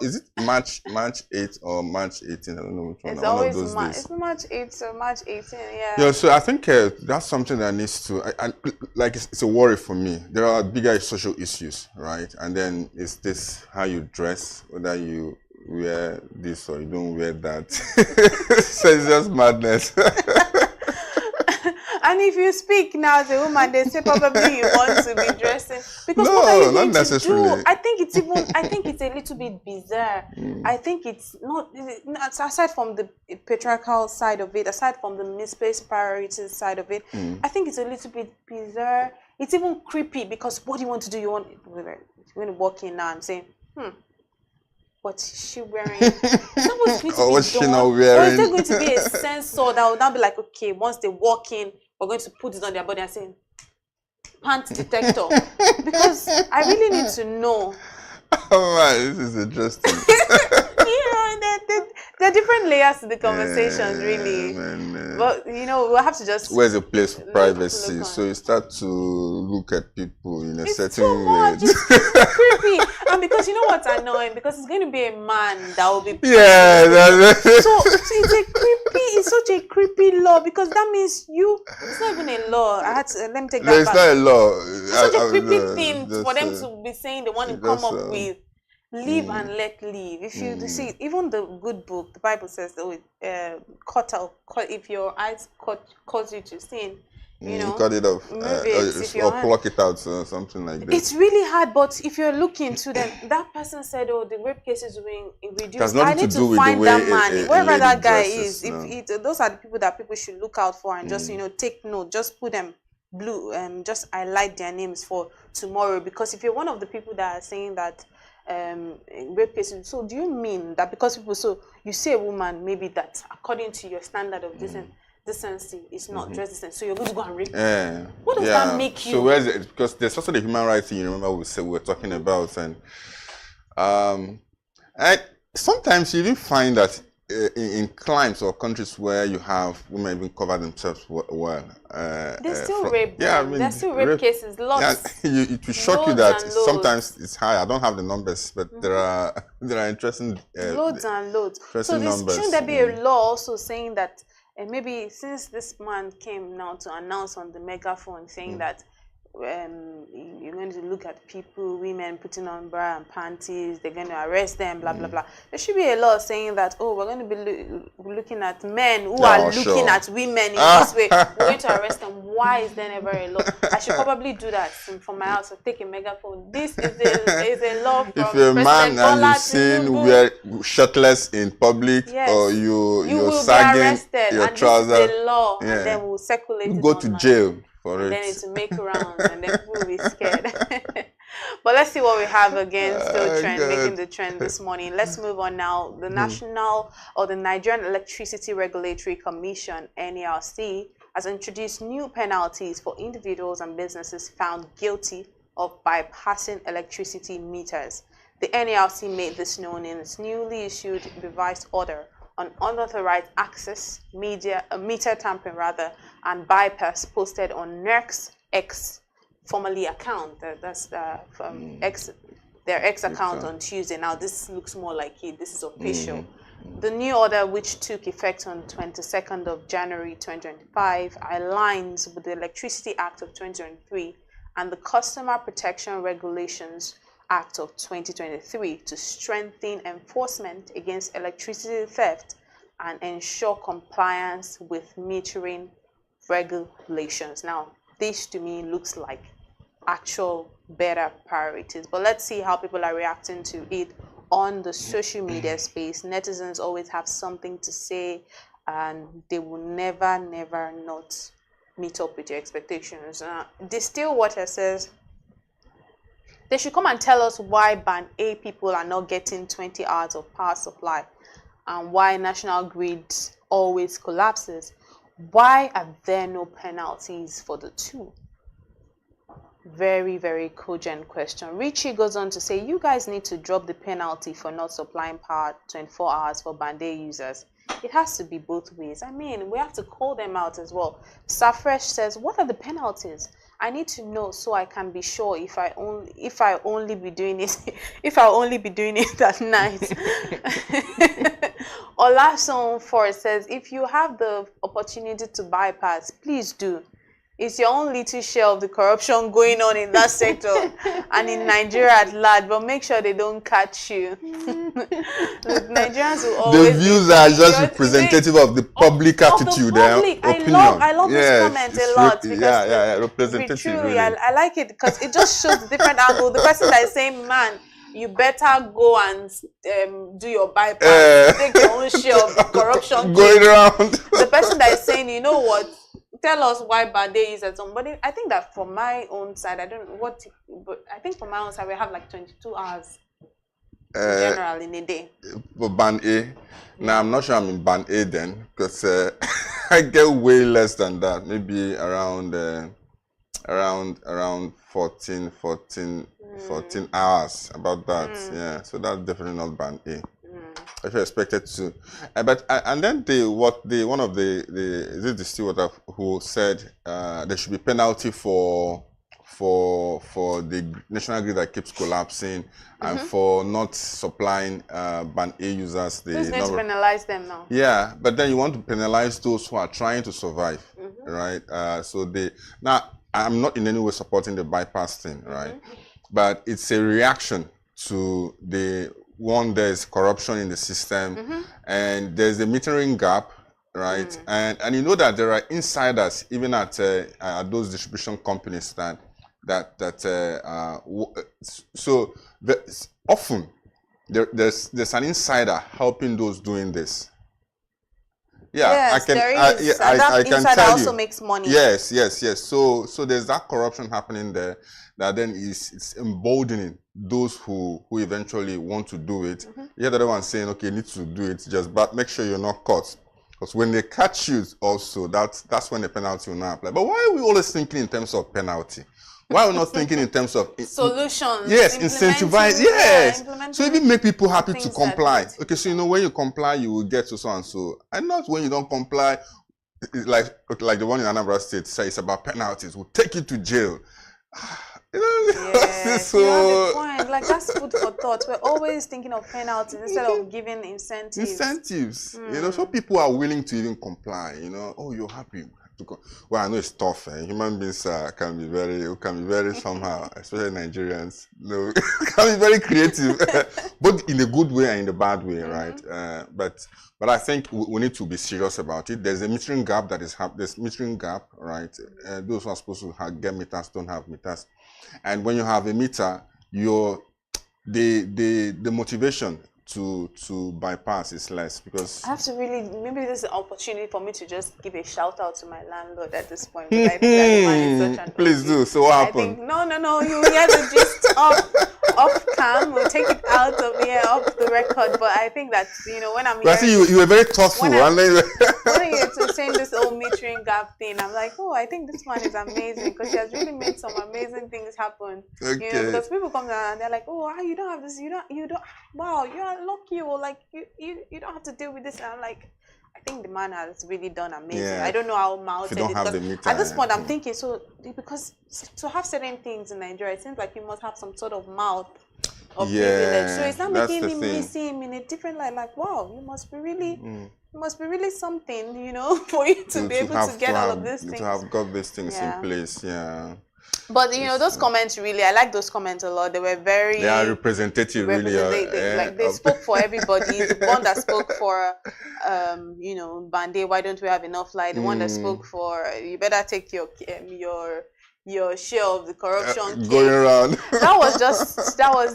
Is it March 8th or March 18th? I don't know which one. It's always those days. It's March 8th or March 18th. Yeah. Yeah. So I think that's something that needs to. It's a worry for me. There are bigger social issues, right? And then is this how you dress, whether you wear this or you don't wear that? So it's just madness. And if you speak now as a woman, they say probably you want to be dressing because no, what are you not necessarily. I think it's a little bit bizarre. I think it's not aside from the patriarchal side of it, aside from the misplaced priorities side of it. I think it's a little bit bizarre. It's even creepy because what do you want to do? You're going to walk in now and say, what's she wearing? What's she not wearing? Or is there going to be a sensor that will now be like, okay, once they walk in, we're going to put it on their body and say, pant detector? Because I really need to know. Oh man, this is interesting. There are different layers to the conversations, really. But we'll have to just. Where's a place for privacy? So you start to look at people in a certain way. It's creepy, and because you know what's annoying? Because it's going to be a man that will be. Yeah. So it's such a creepy law because that means it's not even a law. Let me take that back. It's not a law. It's such a creepy thing for them to be saying they want to come up with. Live and let live. If you see, even the good book, the Bible says, if your eyes cause you to sin, cut it off, or pluck it out, or something like that. It's really hard, but if you're looking to them, that person said, "Oh, the rape cases will reduce." I need to find that man, wherever that guy is. Those are the people that people should look out for and just take note. Just put them blue, just highlight their names for tomorrow. Because if you're one of the people that are saying that. Rape cases. So do you mean that because people you say a woman maybe that according to your standard of decency is not dress decent, so you're going to go and rape her? What does that make you? So where is it? Because there's also the human rights thing. You remember we were talking about, and sometimes you even find that in climes or countries where you have women even cover themselves well, there's still rape. Yeah, there's still rape cases. Lots. Yeah, it will shock you that sometimes it's high. I don't have the numbers, but there are interesting loads and loads. So shouldn't there be a law also saying that maybe since this man came now to announce on the megaphone saying that you're going to look at people, women putting on bra and panties, they're going to arrest them, blah, blah, blah. There should be a law saying that, oh, we're going to be looking at men who are looking at women in this way. We're going to arrest them. Why is there never a law? I should probably do that from my house or take a megaphone. This is a law from if you're a man and you're seen wear shirtless in public, or you're sagging your trousers, this is the law, and then we'll circulate you it go to online. jail for and it. then it's to make rounds, and then people will be scared. But let's see what we have again, still making the trend this morning. Let's move on now. The National or the Nigerian Electricity Regulatory Commission, NERC, has introduced new penalties for individuals and businesses found guilty of bypassing electricity meters. The NERC made this known in its newly issued revised order on unauthorized access, meter tampering and bypass posted on NERC's X, formerly account. That's from their X account on Tuesday. Now this looks more like it. This is official. The new order, which took effect on 22nd of January 2025, aligns with the Electricity Act of 2023 and the Customer Protection Regulations Act of 2023 to strengthen enforcement against electricity theft and ensure compliance with metering regulations. Now, this to me looks like actual better priorities, but let's see how people are reacting to it on the social media space. Netizens always have something to say, and they will never not meet up with your expectations. Distill Water says they should come and tell us why Band A people are not getting 20 hours of power supply and why National Grid always collapses. Why are there no penalties for the two? Very, very cogent question. Richie goes on to say, you guys need to drop the penalty for not supplying power 24 hours for Band A users. It has to be both ways. I mean, we have to call them out as well. Safresh says, what are the penalties? I need to know so I can be sure if I only be doing it at night. Olason Forest says, if you have the opportunity to bypass, please do. It's your own little share of the corruption going on in that sector and in Nigeria at large, but make sure they don't catch you. Look, Nigerians will always... The views are just representative of the public attitude and opinion. I love this comment a lot because representative. Truly, really. I like it because it just shows the different angle. The person that is saying, man, you better go and do your bypass, take your own share of the corruption going around. The person that is saying, you know what, tell us why Band A is at somebody. I think that for my own side, I don't know what, but I think for my own side, we have like 22 hours in general in a day. For Band A, now I'm not sure I'm in Band A then, because I get way less than that, maybe around 14 hours, about that. Yeah, so that's definitely not Band A. I should expected to, and then one of the steward who said there should be penalty for the national grid that keeps collapsing and for not supplying Band A users. Who's going to penalize them now? Yeah, but then you want to penalize those who are trying to survive, right? Now I'm not in any way supporting the bypass thing, right? But it's a reaction to there's corruption in the system, and there's a metering gap, right? And you know that there are insiders even at those distribution companies so often there's an insider helping those doing this. Yeah, yes, I can tell you. Also makes money. Yes. So there's that corruption happening there that then it's emboldening those who eventually want to do it. You have the other one saying, okay, you need to do it, but make sure you're not caught. Because when they catch you also, that's when the penalty will not apply. But why are we always thinking in terms of penalty? Why are we not thinking in terms of solutions? Yes, incentivize. Yes. So even make people happy to comply. Okay, so when you comply, you will get to so and so. And not when you don't comply, like the one in Anambra State says it's about penalties. We'll take you to jail. Yes, you have a point. Like, that's food for thought. We're always thinking of penalties instead of giving incentives. So people are willing to even comply. Oh, you're happy. Well, I know it's tough. Human beings can be very somehow, especially Nigerians. No, can be very creative, both in a good way and in a bad way, right? But I think we need to be serious about it. There's a metering gap that is happening. There's metering gap, right? Those who are supposed to get meters don't have meters, and when you have a meter, the motivation to bypass is less, because I have to really, maybe this is an opportunity for me to just give a shout out to my landlord at this point. I think that the man is such an please do. So what happened? No, you hear the gist off cam. We'll take it out of here, off the record. But I think that, when I'm hearing, you were very thoughtful. When you're saying this whole metering gap thing, I'm like, oh, I think this man is amazing, because he has really made some amazing things happen. Okay. Because people come down and they're like, oh, you don't have this, you don't. Wow, you are lucky, or like you don't have to deal with this. And I'm like, I think the man has really done amazing. Yeah. I don't know how mounted it is. At this point, I'm thinking, so because to have certain things in Nigeria, it seems like you must have some sort of mouth of privilege. So it's not making him see him in a different light. Like, wow, you must be really something, for you to be able to get all of these things. To have got these things in place, But those comments really, I like those comments a lot. They were very. They are representative, really. They spoke for everybody. The one that spoke for, Bande, why don't we have enough light? The one that spoke for, you better take your share of the corruption going around. That was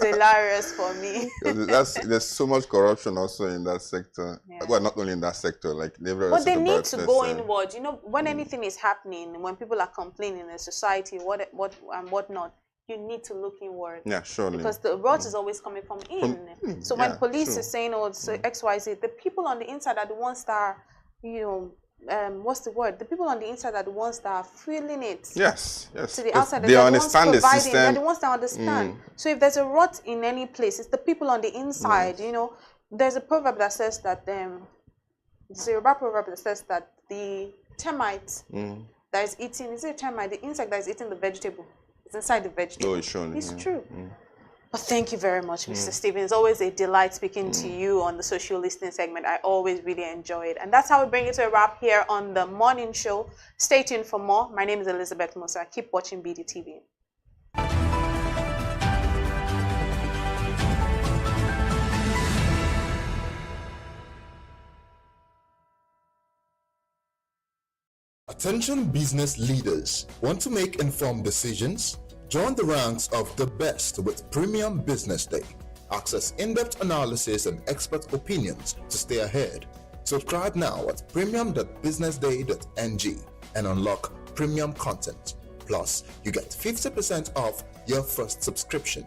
hilarious for me. There's so much corruption also in that sector. Yeah. Well, not only in that sector, like but they need to go inward. When anything is happening, when people are complaining in society, what and whatnot, you need to look inward. Yeah, surely. Because the rot is always coming from in. So when police is saying, so XYZ, the people on the inside are the ones that are, what's the word? The people on the inside are the ones that are feeling it. Yes. To the outside, they understand the system. They're the ones that understand. So if there's a rot in any place, it's the people on the inside. There's a proverb that says that it's a Yoruba proverb that says that the termite that is eating, is it a termite? The insect that is eating the vegetable, it's inside the vegetable. Oh, it's surely. It's true. But thank you very much, Mr. Stephen. It's always a delight speaking to you on the social listening segment. I always really enjoy it. And that's how we bring it to a wrap here on the morning show. Stay tuned for more. My name is Elizabeth Musa. Keep watching BDTV. Attention business leaders. Want to make informed decisions? Join the ranks of the best with Premium Business Day. Access in-depth analysis and expert opinions to stay ahead. Subscribe now at premium.businessday.ng and unlock premium content. Plus, you get 50% off your first subscription.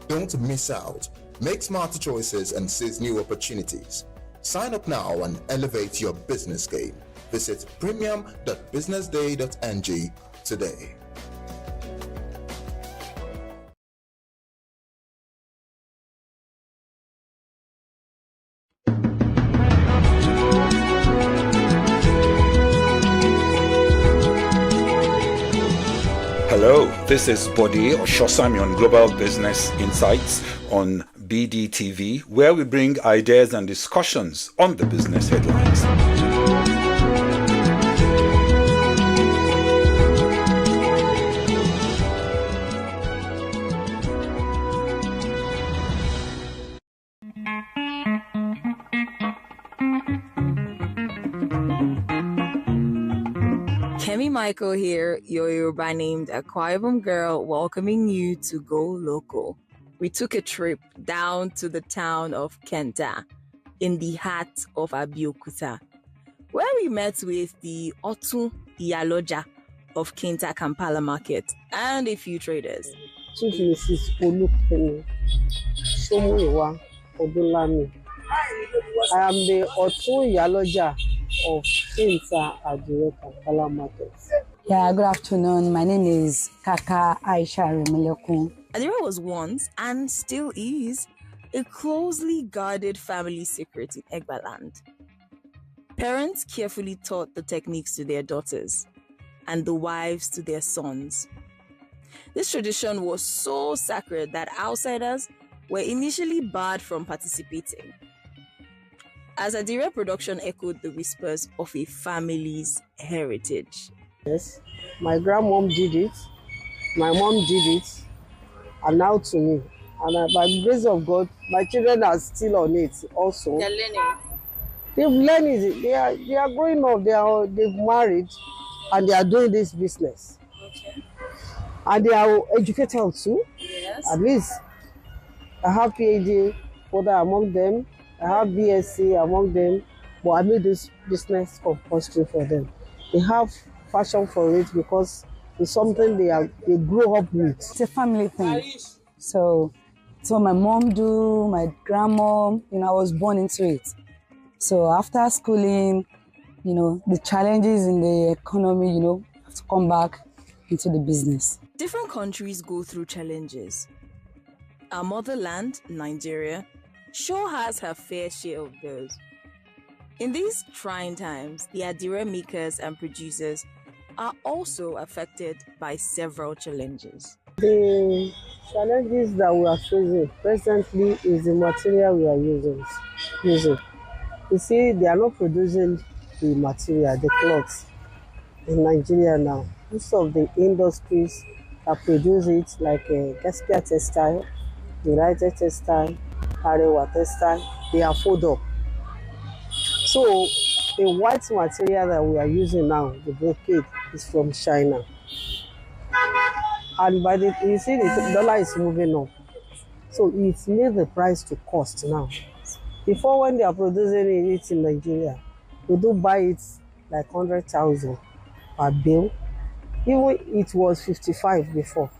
Don't miss out. Make smarter choices and seize new opportunities. Sign up now and elevate your business game. Visit premium.businessday.ng today. Hello, this is Bode Oshosami on Global Business Insights on BDTV, where we bring ideas and discussions on the business headlines. Kemi Michael here, your Yoruba named Akwa Ibom girl, welcoming you to Go Local. We took a trip down to the town of Kenta in the heart of Abeokuta, where we met with the Otun Iyaloja of Kenta Kampala Market and a few traders. Chief Mrs. Olukene Somuyiwa Odunlami. I am the Otun Iyaloja of Kenta Kampala Market. Yeah, good afternoon. My name is Kaka Aisha Remilekun. Adira was once, and still is, a closely guarded family secret in Egbaland. Parents carefully taught the techniques to their daughters, and the wives to their sons. This tradition was so sacred that outsiders were initially barred from participating. as Adire production echoed the whispers of a family's heritage. Yes, my grandmom did it, my mom did it, and now to me. And by the grace of God, my children are still on it also. They're learning. They've learned it. They are growing up. They've married, and they are doing this business. Okay. And they are educated too. Yes. At least I have PhD holder among them. I have BSc among them. But I made this business compulsory for them. They have passion for it because it's something they grow up with. It's a family thing. So my mom do, my grandma, I was born into it. So after schooling, the challenges in the economy, have to come back into the business. Different countries go through challenges. Our motherland, Nigeria, sure has her fair share of those. In these trying times, the Adire makers and producers are also affected by several challenges. The challenges that we are facing presently is the material we are using. You see, they are not producing the material, the clothes in Nigeria now. Most of the industries that produce it, like Gaspia Textile, United Textile, Arewa Textile, they are fold up. So the white material that we are using now, the brocade, is from China. And you see the dollar is moving up. So it's made the price to cost now. Before, when they are producing it in Nigeria, we do buy it like 100,000 per bill. Even it was 55 before.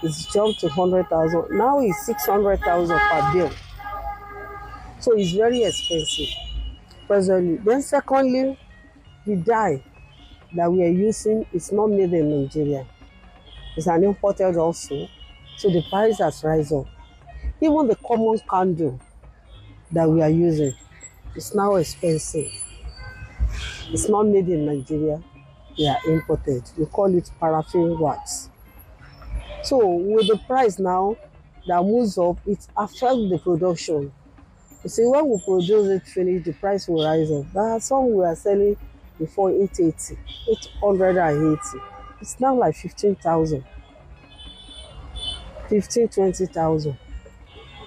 It's jumped to 100,000. Now it's 600,000 per bill. So it's very expensive presently. Then secondly, the dye that we are using is not made in Nigeria. It's an imported also. So the price has risen up. Even the common candle that we are using is now expensive. It's not made in Nigeria. They are imported. We call it paraffin wax. So with the price now that moves up, it affects the production. You see, when we produce it finished, the price will rise up. There are some we are selling before 880, 880. It's now like 15,000, 20,000.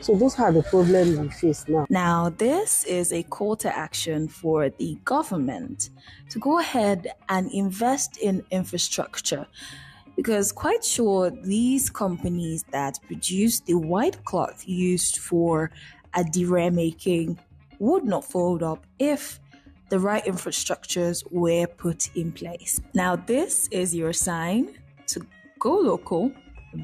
So those are the problems we face now. Now, this is a call to action for the government to go ahead and invest in infrastructure, because quite sure these companies that produce the white cloth used for Adire making would not fold up if the right infrastructures were put in place. Now, this is your sign to go local,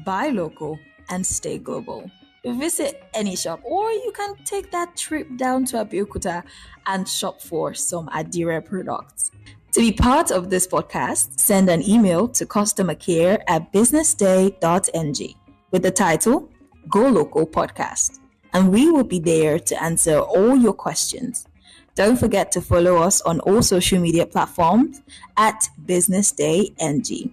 buy local, and stay global. Visit any shop, or you can take that trip down to Abeokuta and shop for some Adire products. To be part of this podcast, send an email to customercare@businessday.ng with the title Go Local Podcast, and we will be there to answer all your questions. Don't forget to follow us on all social media platforms at BusinessDayNG.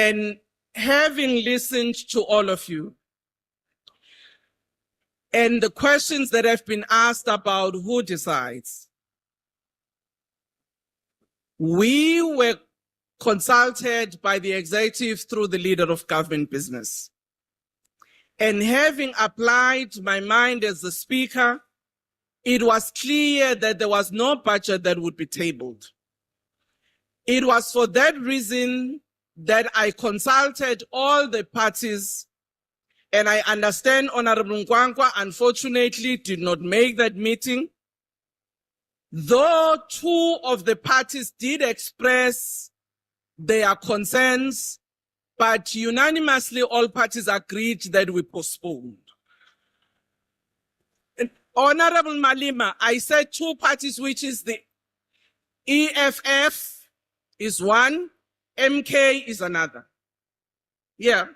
And having listened to all of you and the questions that have been asked about who decides, we were consulted by the executive through the leader of government business. And having applied my mind as the speaker, it was clear that there was no budget that would be tabled. It was for that reason that I consulted all the parties, and I understand Honorable Nkwankwa unfortunately did not make that meeting, though two of the parties did express their concerns, but unanimously all parties agreed that we postponed. And Honorable Malima, I said two parties, which is the EFF is one, MK is another. Yeah.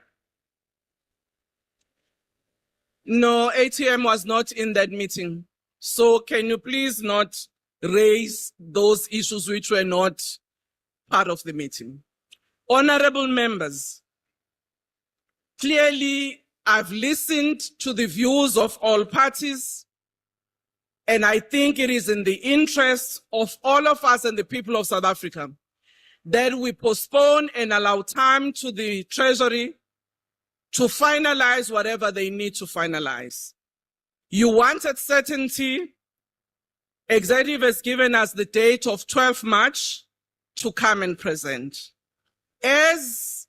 No, ATM was not in that meeting. So can you please not raise those issues which were not part of the meeting? Honorable members, clearly I've listened to the views of all parties, and I think it is in the interest of all of us and the people of South Africa that we postpone and allow time to the Treasury to finalize whatever they need to finalize. You wanted certainty. Executive has given us the date of 12 March to come and present. As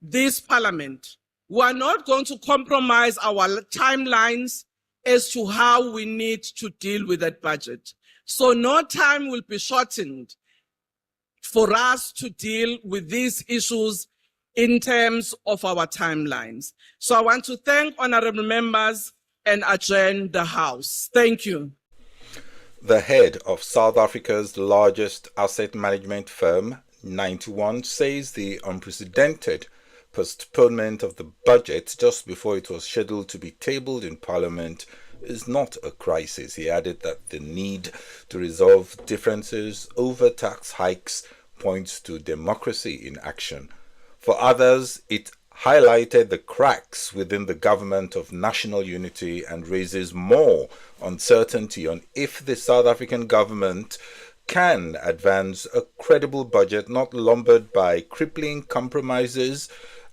this Parliament, we are not going to compromise our timelines as to how we need to deal with that budget. So no time will be shortened for us to deal with these issues in terms of our timelines. So I want to thank honorable members and adjourn the House. Thank you. The head of South Africa's largest asset management firm, 91, says the unprecedented postponement of the budget just before it was scheduled to be tabled in Parliament is not a crisis. He added that the need to resolve differences over tax hikes points to democracy in action. For others, it highlighted the cracks within the government of national unity and raises more uncertainty on if the South African government can advance a credible budget not lumbered by crippling compromises,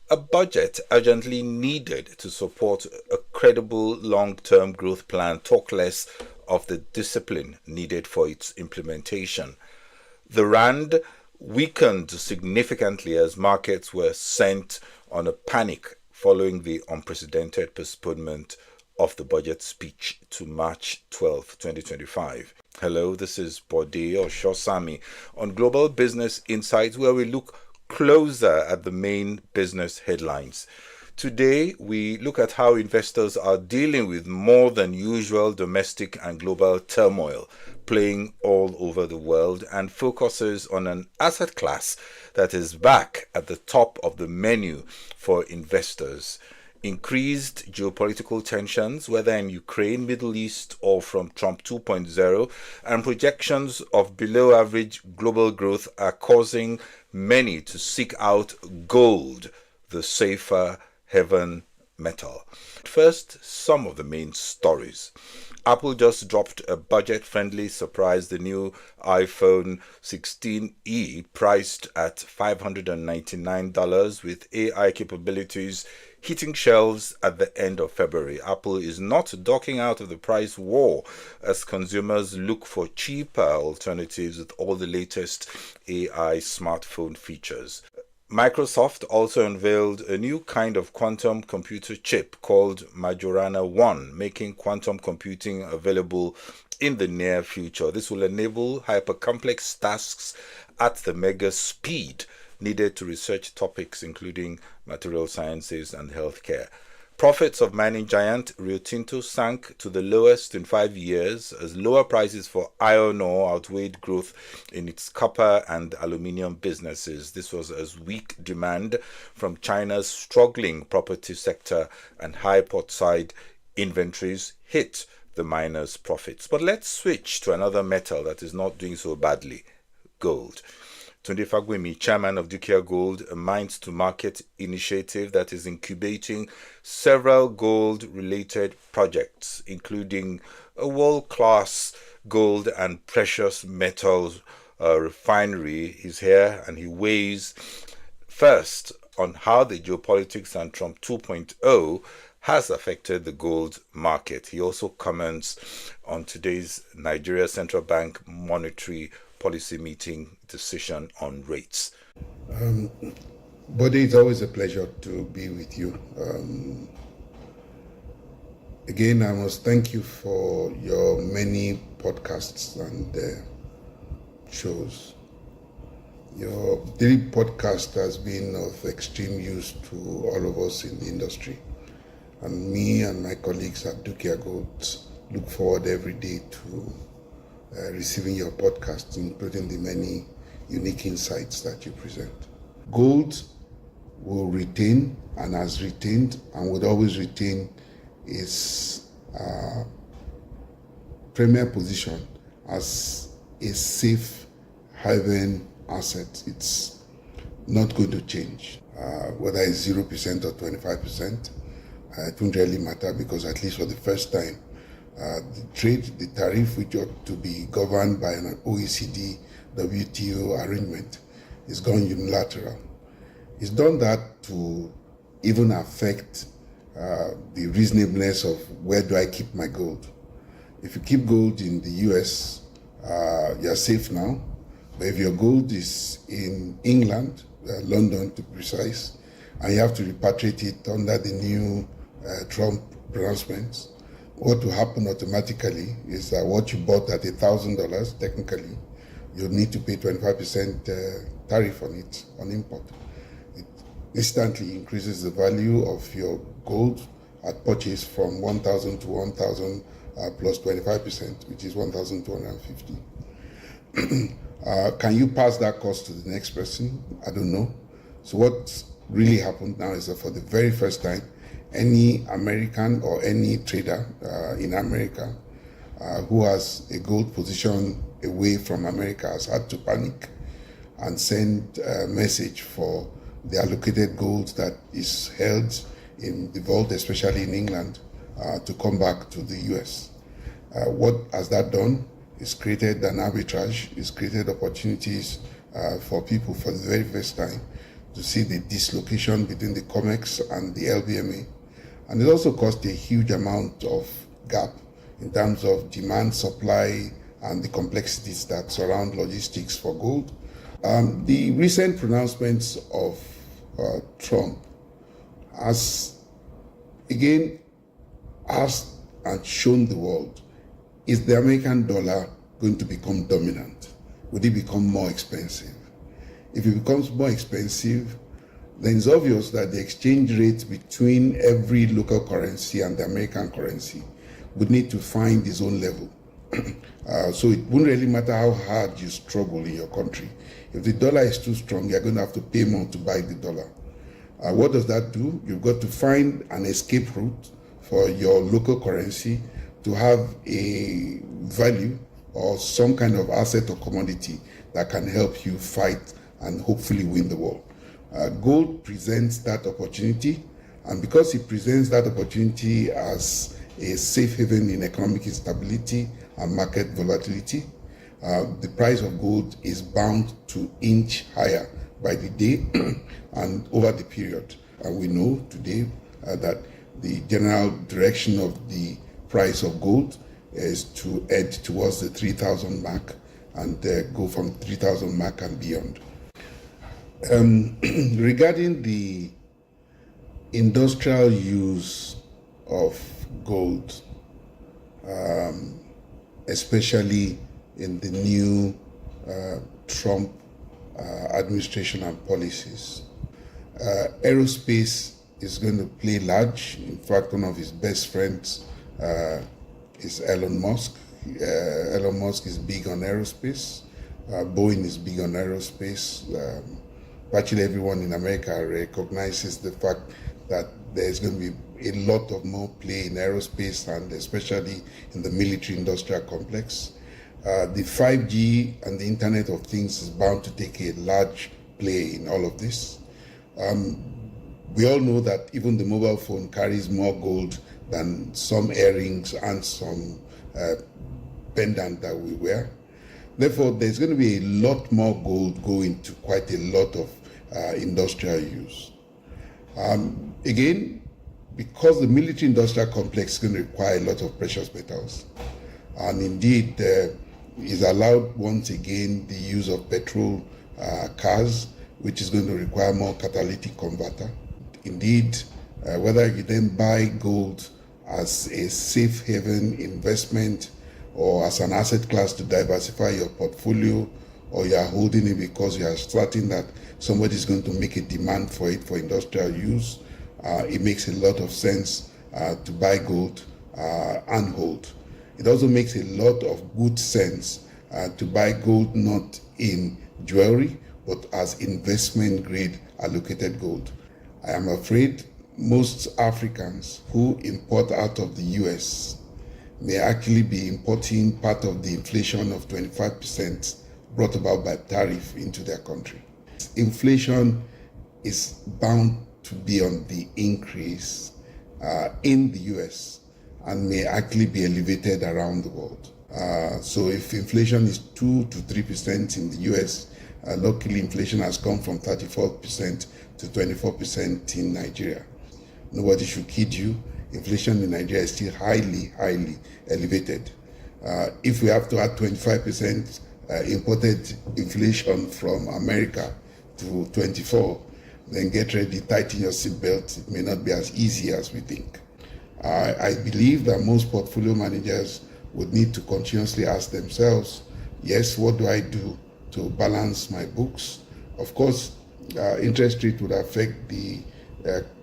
a budget urgently needed to support a credible long-term growth plan, talk less of the discipline needed for its implementation. The rand weakened significantly as markets were sent on a panic following the unprecedented postponement of the budget speech to March 12, 2025. Hello, this is Bode Oshosami on Global Business Insights, where we look closer at the main business headlines. Today, we look at how investors are dealing with more than usual domestic and global turmoil playing all over the world, and focuses on an asset class that is back at the top of the menu for investors. Increased geopolitical tensions, whether in Ukraine, Middle East, or from Trump 2.0, and projections of below average global growth are causing many to seek out gold, the safer heaven metal. First, some of the main stories. Apple just dropped a budget-friendly surprise, the new iPhone 16e priced at $599 with AI capabilities hitting shelves at the end of February. Apple is not ducking out of the price war as consumers look for cheaper alternatives with all the latest AI smartphone features. Microsoft also unveiled a new kind of quantum computer chip called Majorana 1, making quantum computing available in the near future. This will enable hypercomplex tasks at the mega speed needed to research topics including material sciences and healthcare. Profits of mining giant Rio Tinto sank to the lowest in 5 years as lower prices for iron ore outweighed growth in its copper and aluminium businesses. This was as weak demand from China's struggling property sector and high portside inventories hit the miners' profits. But let's switch to another metal that is not doing so badly, gold. Tunde Fagbemi, chairman of Dukia Gold, a mines to market initiative that is incubating several gold-related projects, including a world-class gold and precious metals refinery, is here, and he weighs first on how the geopolitics and Trump 2.0 has affected the gold market. He also comments on today's Nigeria Central Bank monetary policy meeting decision on rates. Bode, it's always a pleasure to be with you. Again, I must thank you for your many podcasts and shows. Your daily podcast has been of extreme use to all of us in the industry. And me and my colleagues at Dukia Gold look forward every day to receiving your podcasts, including the many unique insights that you present. Gold will retain and has retained and would always retain its premier position as a safe haven asset. It's not going to change. Whether it's 0% or 25%, it won't really matter, because at least for the first time, the tariff, which ought to be governed by an OECD WTO arrangement, is gone unilateral. It's done that to even affect the reasonableness of where do I keep my gold. If you keep gold in the US, you're safe now. But if your gold is in England, London to be precise, and you have to repatriate it under the new Trump pronouncements, what will happen automatically is that what you bought at $1,000, technically, you'll need to pay 25% tariff on it, on import. It instantly increases the value of your gold at purchase from 1,000 to 1,000 plus 25%, which is 1,250. Can you pass that cost to the next person? I don't know. So what really happened now is that for the very first time, any American or any trader in America who has a gold position away from America has had to panic and send a message for the allocated gold that is held in the vault, especially in England, to come back to the US. What has that done? It's created an arbitrage, it's created opportunities for people for the very first time to see the dislocation between the COMEX and the LBMA. And it also caused a huge amount of gap in terms of demand, supply, and the complexities that surround logistics for gold. The recent pronouncements of Trump has, again, asked and shown the world, is the American dollar going to become dominant? Would it become more expensive? If it becomes more expensive, then it's obvious that the exchange rate between every local currency and the American currency would need to find its own level. So it wouldn't really matter how hard you struggle in your country. If the dollar is too strong, you're going to have to pay more to buy the dollar. What does that do? You've got to find an escape route for your local currency to have a value or some kind of asset or commodity that can help you fight and hopefully win the war. Gold presents that opportunity, and because it presents that opportunity as a safe haven in economic instability and market volatility, the price of gold is bound to inch higher by the day and over the period. And we know today that the general direction of the price of gold is to head towards the 3,000 mark and go from 3,000 mark and beyond. Regarding the industrial use of gold, especially in the new Trump administration and policies, aerospace is going to play large. In fact, one of his best friends is Elon Musk. Elon Musk is big on aerospace. Boeing is big on aerospace. Virtually everyone in America recognizes the fact that there's going to be a lot of more play in aerospace and especially in the military industrial complex. The 5G and the Internet of Things is bound to take a large play in all of this. We all know that even the mobile phone carries more gold than some earrings and some pendant that we wear. Therefore, there's going to be a lot more gold going to quite a lot of industrial use. Again, because the military-industrial complex is going to require a lot of precious metals, and indeed is allowed once again the use of petrol cars, which is going to require more catalytic converter. Indeed, whether you then buy gold as a safe haven investment or as an asset class to diversify your portfolio, or you are holding it because you are certain that somebody is going to make a demand for it for industrial use, it makes a lot of sense to buy gold and hold. It also makes a lot of good sense to buy gold not in jewelry, but as investment grade allocated gold. I am afraid most Africans who import out of the US may actually be importing part of the inflation of 25% brought about by tariff into their country. Inflation is bound to be on the increase in the US and may actually be elevated around the world. So if inflation is 2 to 3% in the US, locally inflation has come from 34% to 24% in Nigeria. Nobody should kid you. Inflation in Nigeria is still highly elevated. If we have to add 25% imported inflation from America to 24, then get ready, tighten your seatbelt. It may not be as easy as we think. I believe that most portfolio managers would need to continuously ask themselves, yes, what do I do to balance my books? Of course, interest rate would affect the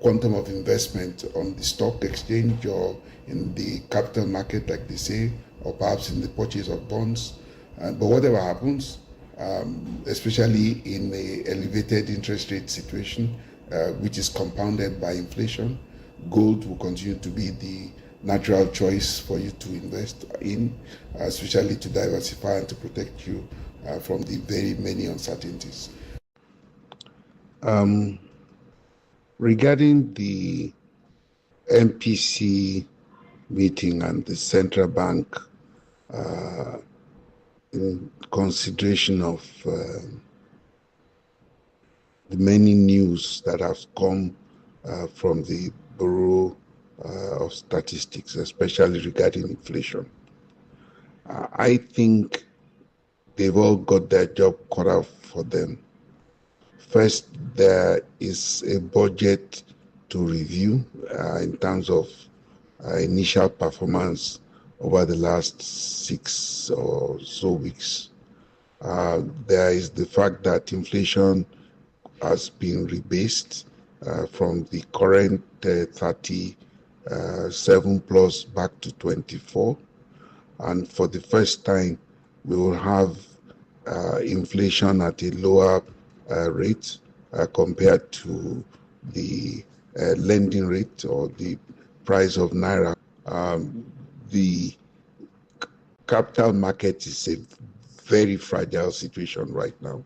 quantum of investment on the stock exchange or in the capital market, like they say, or perhaps in the purchase of bonds. But whatever happens, especially in an elevated interest rate situation, which is compounded by inflation, gold will continue to be the natural choice for you to invest in, especially to diversify and to protect you from the very many uncertainties. Regarding the MPC meeting and the central bank, in consideration of the many news that have come from the Bureau of Statistics, especially regarding inflation, I think they've all got their job cut out for them. First, there is a budget to review in terms of initial performance over the last 6 or so weeks. There is the fact that inflation has been rebased from the current 37 plus back to 24. And for the first time, we will have inflation at a lower rate compared to the lending rate or the price of Naira. The capital market is a very fragile situation right now.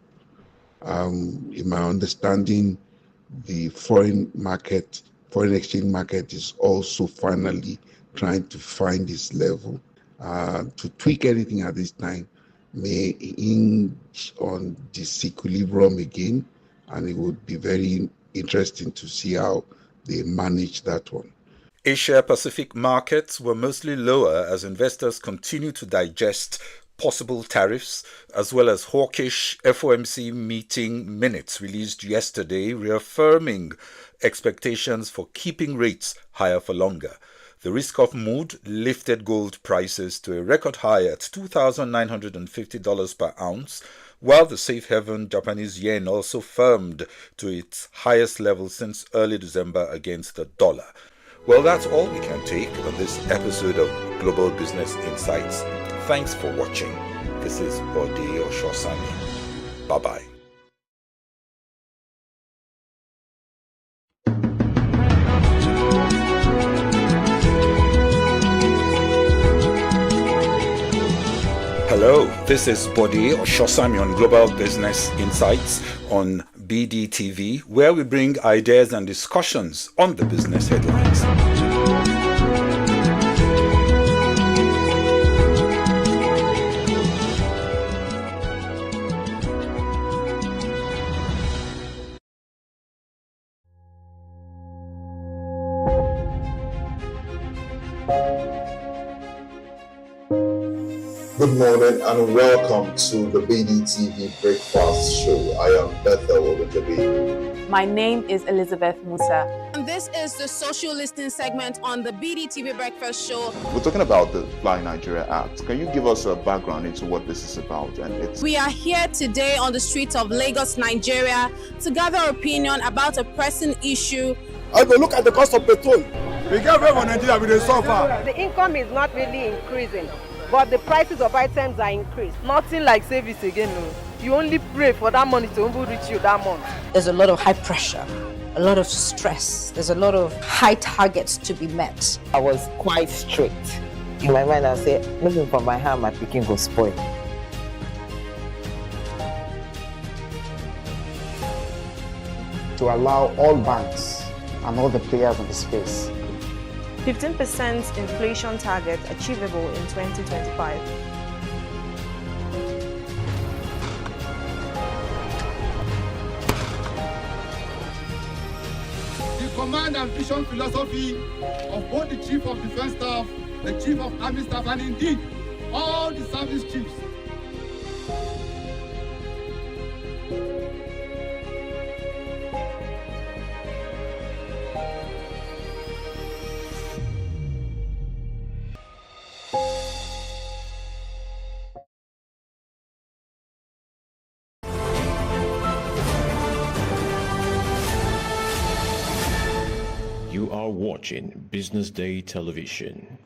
In my understanding, the foreign exchange market is also finally trying to find its level. To tweak anything at this time may hinge on disequilibrium again, and it would be very interesting to see how they manage that one. Asia Pacific markets were mostly lower as investors continue to digest possible tariffs, as well as hawkish FOMC meeting minutes released yesterday reaffirming expectations for keeping rates higher for longer. The risk-off mood lifted gold prices to a record high at $2,950 per ounce, while the safe haven Japanese yen also firmed to its highest level since early December against the dollar. Well, that's all we can take on this episode of Global Business Insights. Thanks for watching. This is Bode Oshosani. Bye-bye. Hello, this is Bode Oshosami on Global Business Insights on BDTV, where we bring ideas and discussions on the business headlines. Good morning and welcome to the BDTV Breakfast Show. I am Bethel Ogunjobi. My name is Elizabeth Musa. And this is the social listening segment on the BDTV Breakfast Show. We're talking about the Fly Nigeria Act. Can you give us a background into what this is about? We are here today on the streets of Lagos, Nigeria, to gather opinion about a pressing issue. I go look at the cost of petrol. We get away from Nigeria with the suffer. The income is not really increasing, but the prices of items are increased. Nothing like savings again. No. You only pray for that money to reach you that month. There's a lot of high pressure, a lot of stress. There's a lot of high targets to be met. I was quite strict. In my mind, I said, looking for my hand, my picking go spoil. To allow all banks and all the players in the space 15% inflation target achievable in 2025. The command and vision philosophy of both the Chief of Defense Staff, the Chief of Army Staff, and indeed all the service chiefs. You are watching Business Day Television.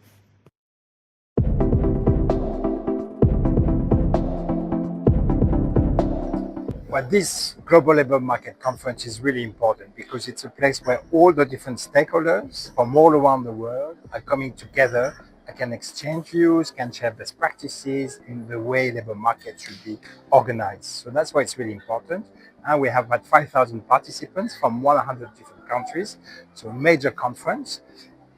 Well, this Global Labour Market Conference is really important because it's a place where all the different stakeholders from all around the world are coming together and can exchange views, can share best practices in the way labour markets should be organized. So that's why it's really important. And we have about 5,000 participants from 100 different countries. So a major conference.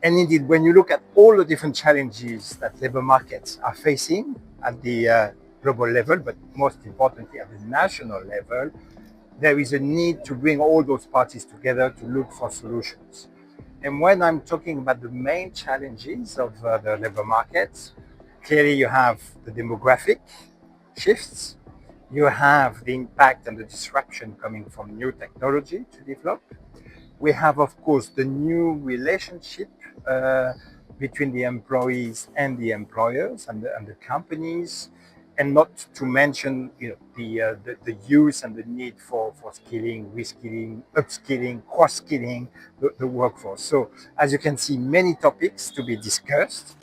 And indeed, when you look at all the different challenges that labour markets are facing at the global level, but most importantly at the national level, there is a need to bring all those parties together to look for solutions. And when I'm talking about the main challenges of the labour markets, clearly you have the demographic shifts, you have the impact and the disruption coming from new technology to develop. We have, of course, the new relationship between the employees and the employers and the companies, and not to mention the use and the need for skilling, reskilling, upskilling, cross-skilling the workforce. So as you can see, many topics to be discussed.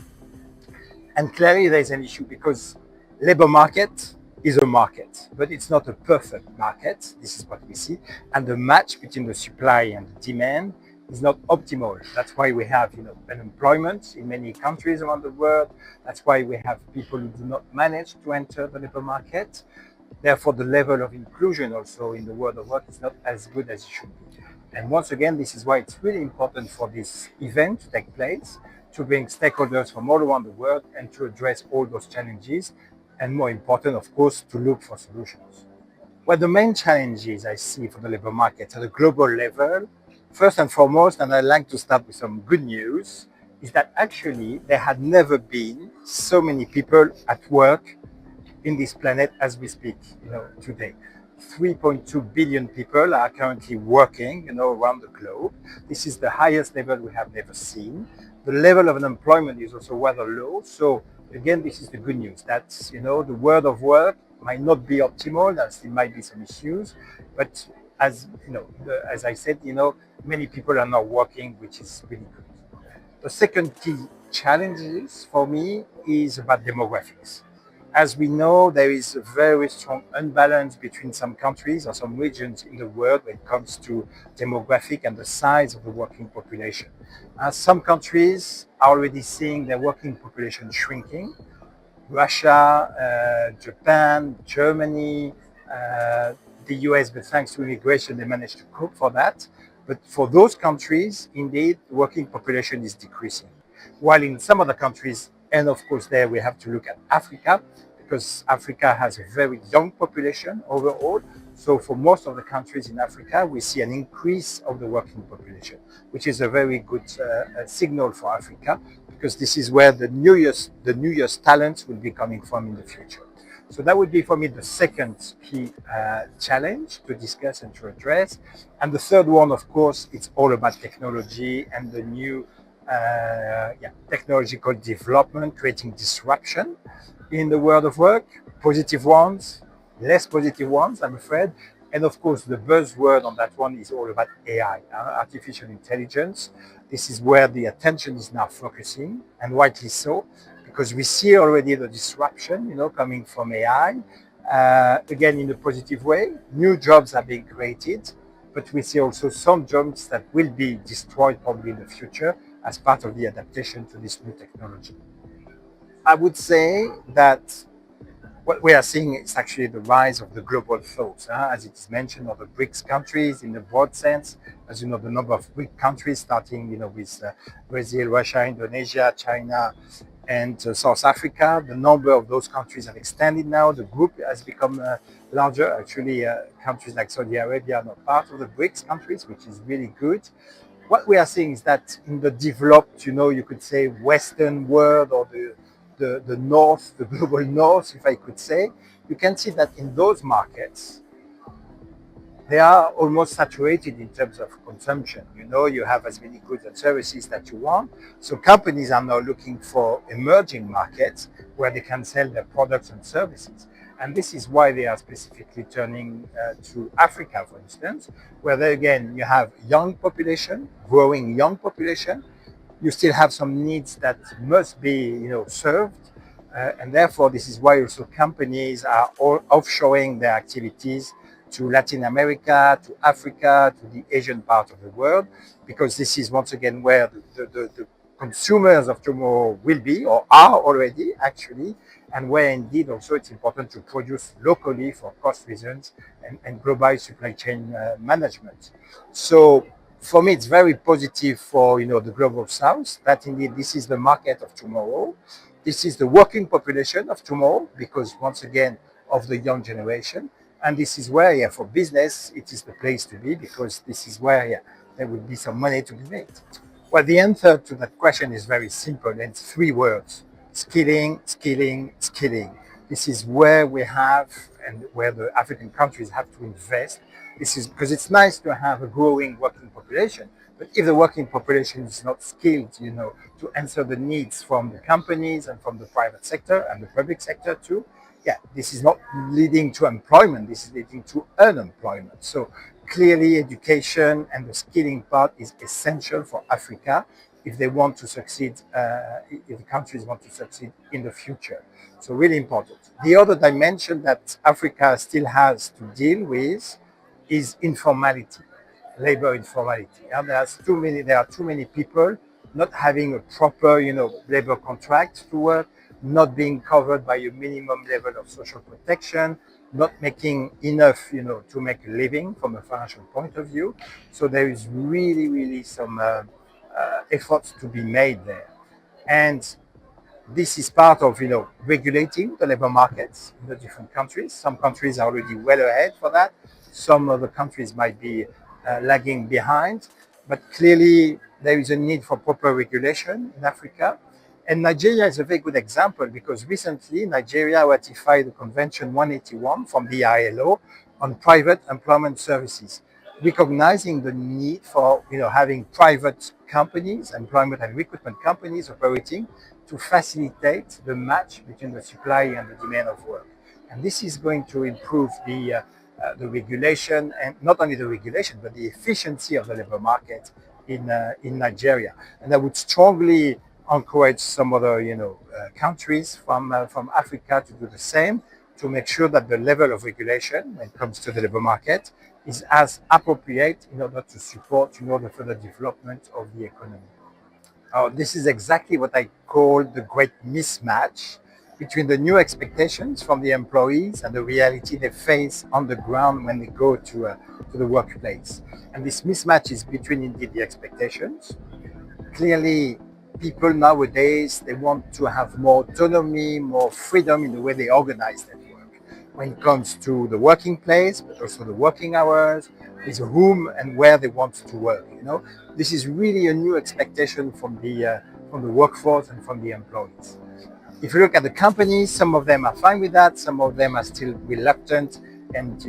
And clearly there's an issue because labor market is a market, but it's not a perfect market. This is what we see. And the match between the supply and the demand is not optimal. That's why we have unemployment in many countries around the world. That's why we have people who do not manage to enter the labor market. Therefore, the level of inclusion also in the world of work is not as good as it should be. And once again, this is why it's really important for this event to take place, to bring stakeholders from all around the world and to address all those challenges. And more important, of course, to look for solutions. Well, the main challenges I see for the labor market at a global level, first and foremost, and I'd like to start with some good news, is that actually there had never been so many people at work in this planet as we speak, today. 3.2 billion people are currently working, around the globe. This is the highest level we have never seen. The level of unemployment is also rather low. So again, this is the good news. That's, the world of work might not be optimal. There still might be some issues, but as I said, many people are now working, which is really good. The second key challenge for me is about demographics. As we know, there is a very strong imbalance between some countries or some regions in the world when it comes to demographic and the size of the working population. Some countries are already seeing their working population shrinking, Russia, Japan, Germany, the US, but thanks to immigration, they managed to cope for that. But for those countries, indeed, working population is decreasing. While in some other countries, and of course there we have to look at Africa, because Africa has a very young population overall. So for most of the countries in Africa, we see an increase of the working population, which is a very good signal for Africa, because this is where the newest talents will be coming from in the future. So that would be for me the second key challenge to discuss and to address. And the third one, of course, it's all about technology and the new technological development, creating disruption in the world of work, positive ones, less positive ones, I'm afraid. And of course, the buzzword on that one is all about AI, artificial intelligence. This is where the attention is now focusing, and rightly so, because we see already the disruption, coming from AI. Again, in a positive way, new jobs are being created, but we see also some jobs that will be destroyed probably in the future as part of the adaptation to this new technology. I would say that what we are seeing is actually the rise of the global south, as it is mentioned, of the BRICS countries in the broad sense. As you know, the number of BRICS countries, starting with Brazil, Russia, Indonesia, China, and South Africa. The number of those countries have extended now. The group has become larger. Actually, countries like Saudi Arabia are not part of the BRICS countries, which is really good. What we are seeing is that in the developed, you could say Western world, or the north, the global north, if I could say, you can see that in those markets, they are almost saturated in terms of consumption. You have as many goods and services that you want. So companies are now looking for emerging markets where they can sell their products and services. And this is why they are specifically turning to Africa, for instance, where there again, you have young population, growing young population. You still have some needs that must be, served. And therefore, this is why also companies are all offshoring their activities to Latin America, to Africa, to the Asian part of the world, because this is once again where the consumers of tomorrow will be, or are already actually, and where indeed also it's important to produce locally for cost reasons and global supply chain management. So for me, it's very positive for the global south, that indeed this is the market of tomorrow. This is the working population of tomorrow, because once again of the young generation. And this is where, for business, it is the place to be, because this is where there will be some money to be made. Well, the answer to that question is very simple. It's three words: skilling, skilling, skilling. This is where we have, and where the African countries have to invest. This is because it's nice to have a growing working population, but if the working population is not skilled, to answer the needs from the companies and from the private sector and the public sector too, this is not leading to employment, this is leading to unemployment. So clearly education and the skilling part is essential for Africa if they want to succeed, if the countries want to succeed in the future. So really important. The other dimension that Africa still has to deal with is informality, labor informality. And there are too many people not having a proper, labor contract to work, not being covered by a minimum level of social protection, not making enough, to make a living from a financial point of view. So there is really, really some efforts to be made there. And this is part of, regulating the labor markets in the different countries. Some countries are already well ahead for that. Some other countries might be lagging behind. But clearly, there is a need for proper regulation in Africa. And Nigeria is a very good example, because recently Nigeria ratified the Convention 181 from the ILO on private employment services, recognizing the need for having private companies, employment and recruitment companies operating to facilitate the match between the supply and the demand of work. And this is going to improve the regulation, and not only the regulation, but the efficiency of the labor market in Nigeria. And I would strongly encourage some other countries from Africa to do the same, to make sure that the level of regulation when it comes to the labor market is as appropriate in order to support the further development of the economy. This is exactly what I call the great mismatch between the new expectations from the employees and the reality they face on the ground when they go to the workplace. And this mismatch is between indeed the expectations. Clearly, people nowadays, they want to have more autonomy, more freedom in the way they organize their work. When it comes to the working place, but also the working hours, with whom and where they want to work. This is really a new expectation from the workforce and from the employees. If you look at the companies, some of them are fine with that, some of them are still reluctant and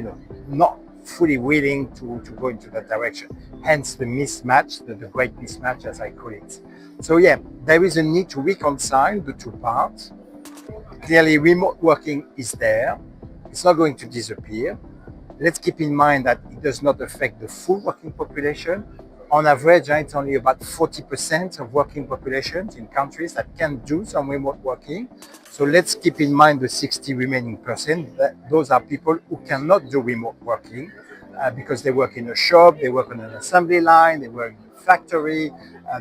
not fully willing to go into that direction. Hence the mismatch, the great mismatch as I call it. So yeah, there is a need to reconcile the two parts. Clearly remote working is there. It's not going to disappear. Let's keep in mind that it does not affect the full working population. On average, it's only about 40% of working populations in countries that can do some remote working. So let's keep in mind the 60 remaining percent. Those are people who cannot do remote working because they work in a shop, they work on an assembly line, they work in a factory,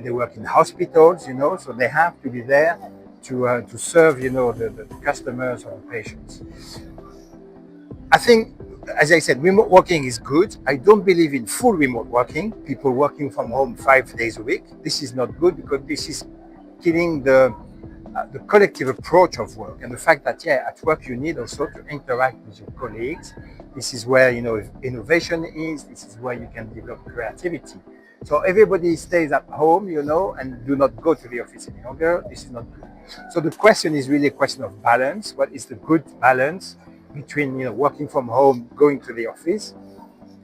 they work in hospitals, so they have to be there to serve, the customers or the patients. I think, as I said, remote working is good. I don't believe in full remote working, people working from home 5 days a week. This is not good because this is killing the collective approach of work and the fact that, at work you need also to interact with your colleagues. This is where, innovation is. This is where you can develop creativity. So everybody stays at home, and do not go to the office any longer. This is not good. So the question is really a question of balance. What is the good balance between working from home, going to the office?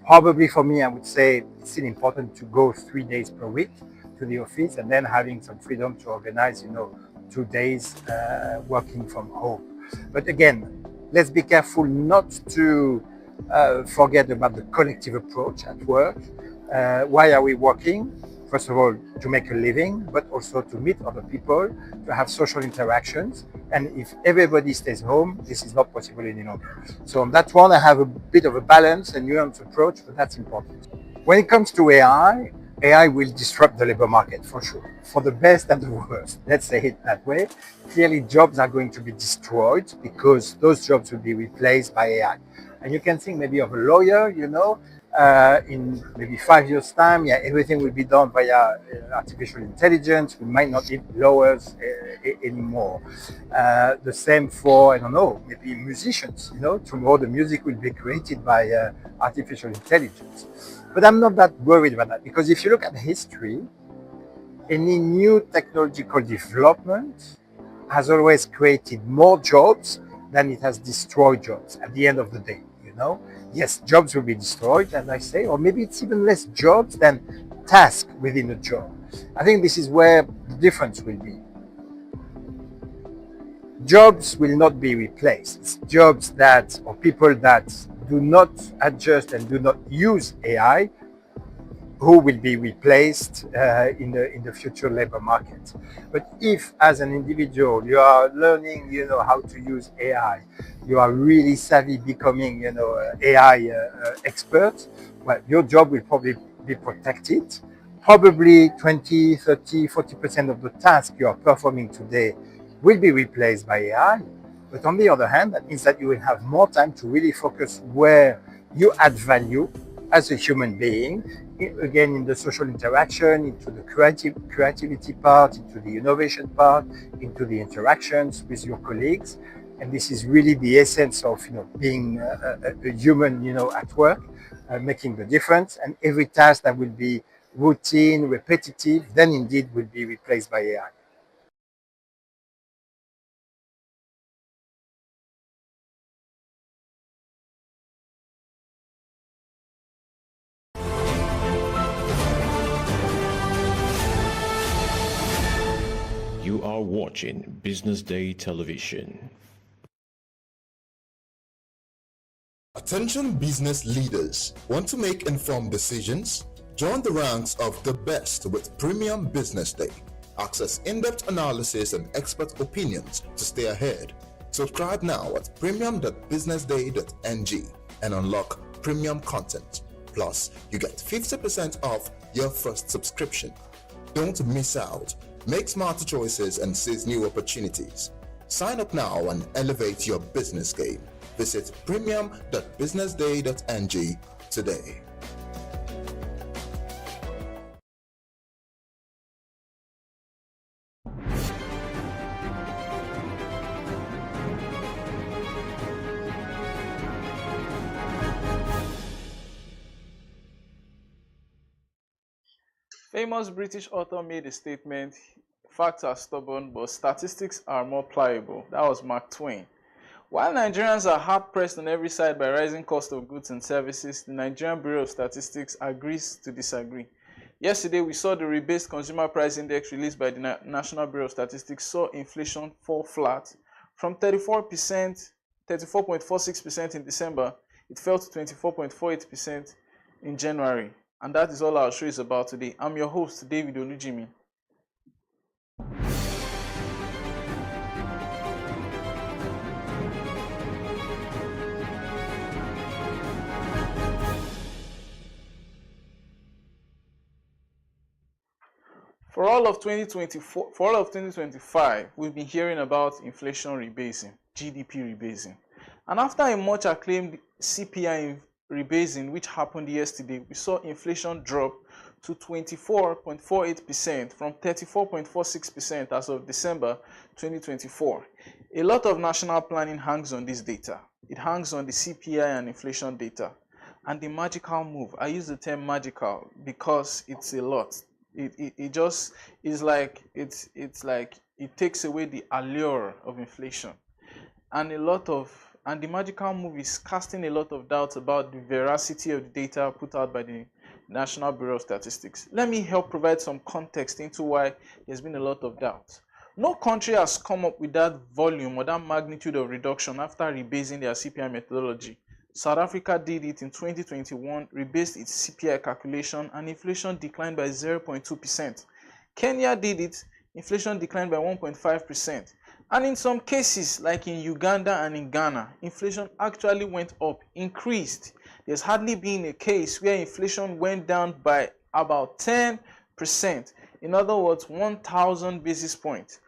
Probably for me, I would say it's still important to go 3 days per week to the office and then having some freedom to organize 2 days working from home. But again, let's be careful not to forget about the collective approach at work. Why are we working? First of all, to make a living, but also to meet other people, to have social interactions. And if everybody stays home, this is not possible any longer. So on that one, I have a bit of a balance, a nuanced approach, but that's important. When it comes to AI will disrupt the labor market for sure, for the best and the worst. Let's say it that way. Clearly, jobs are going to be destroyed because those jobs will be replaced by AI. And you can think maybe of a lawyer, in maybe 5 years' time, everything will be done via artificial intelligence. We might not need lawyers anymore. The same for, I don't know, maybe musicians. Tomorrow the music will be created by artificial intelligence. But I'm not that worried about that because if you look at history, any new technological development has always created more jobs than it has destroyed jobs at the end of the day. Yes, jobs will be destroyed, as I say, or maybe it's even less jobs than tasks within a job. I think this is where the difference will be. Jobs will not be replaced. It's jobs that, or people that do not adjust and do not use AI, who will be replaced in the future labor market. But if, as an individual, you are learning, how to use AI, you are really savvy, becoming, AI expert, well, your job will probably be protected. Probably 20, 30, 40% of the tasks you are performing today will be replaced by AI. But on the other hand, that means that you will have more time to really focus where you add value as a human being, again, in the social interaction, into the creativity part, into the innovation part, into the interactions with your colleagues. And this is really the essence of being a human at work, making the difference. And every task that will be routine, repetitive, then indeed will be replaced by AI. You are watching Business Day Television. Attention business leaders. Want to make informed decisions? Join the ranks of the best with Premium Business Day. Access in-depth analysis and expert opinions to stay ahead. Subscribe now at premium.businessday.ng and unlock premium content. Plus, you get 50% off your first subscription. Don't miss out. Make smarter choices and seize new opportunities. Sign up now and elevate your business game. Visit premium.businessday.ng today. Famous British author made a statement, facts are stubborn, but statistics are more pliable. That was Mark Twain. While Nigerians are hard-pressed on every side by rising cost of goods and services, the Nigerian Bureau of Statistics agrees to disagree. Yesterday, we saw the rebased consumer price index released by the National Bureau of Statistics saw inflation fall flat from 34.46% in December. It fell to 24.48% in January. And that is all our show is about today. I'm your host, David Olujimi. For all of 2025, we've been hearing about inflation rebasing, GDP rebasing. And after a much acclaimed CPI rebasing, which happened yesterday, we saw inflation drop to 24.48% from 34.46% as of December 2024. A lot of national planning hangs on this data. It hangs on the CPI and inflation data. And the magical move, I use the term magical because it's a lot. It just is like it's like it takes away the allure of inflation, and the magical move is casting a lot of doubts about the veracity of the data put out by the National Bureau of Statistics. Let me help provide some context into why there's been a lot of doubt. No country has come up with that volume or that magnitude of reduction after rebasing their CPI methodology. South Africa did it in 2021, rebased its CPI calculation, and inflation declined by 0.2%. Kenya did it, inflation declined by 1.5%. And in some cases, like in Uganda and in Ghana, inflation actually went up, increased. There's hardly been a case where inflation went down by about 10%. In other words, 1,000 basis points.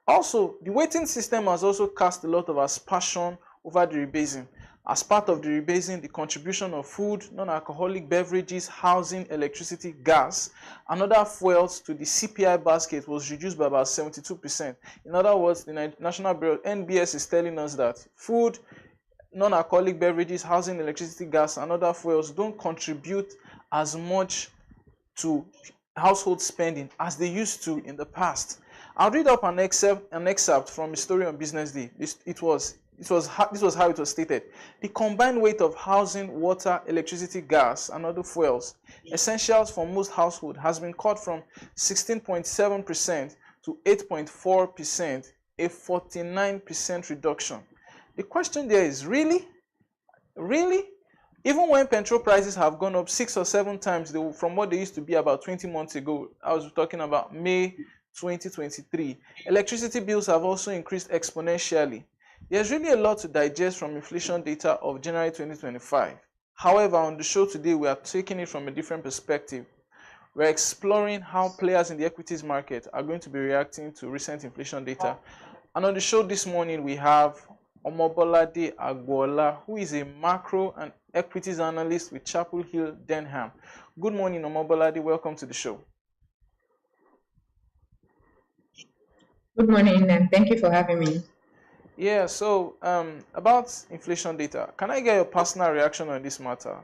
Also, the weighting system has also cast a lot of aspersion over the rebasing. As part of the rebasing, the contribution of food, non-alcoholic beverages, housing, electricity, gas, and other fuels to the CPI basket was reduced by about 72%. In other words, the National Bureau, NBS, is telling us that food, non-alcoholic beverages, housing, electricity, gas, and other fuels don't contribute as much to household spending as they used to in the past. I'll read up an excerpt from a story on Business Day. This was how it was stated. The combined weight of housing, water, electricity, gas, and other fuels, essentials for most households, has been cut from 16.7% to 8.4%, a 49% reduction. The question there is, really? Really? Even when petrol prices have gone up 6 or 7 times from what they used to be about 20 months ago, I was talking about May 2023, electricity bills have also increased exponentially. There's really a lot to digest from inflation data of January 2025. However, on the show today, we are taking it from a different perspective. We're exploring how players in the equities market are going to be reacting to recent inflation data. And on the show this morning, we have Omobolade Agbola, who is a macro and equities analyst with Chapel Hill, Denham. Good morning, Omobolade. Welcome to the show. Good morning, and thank you for having me. Yeah, so about inflation data, can I get your personal reaction on this matter?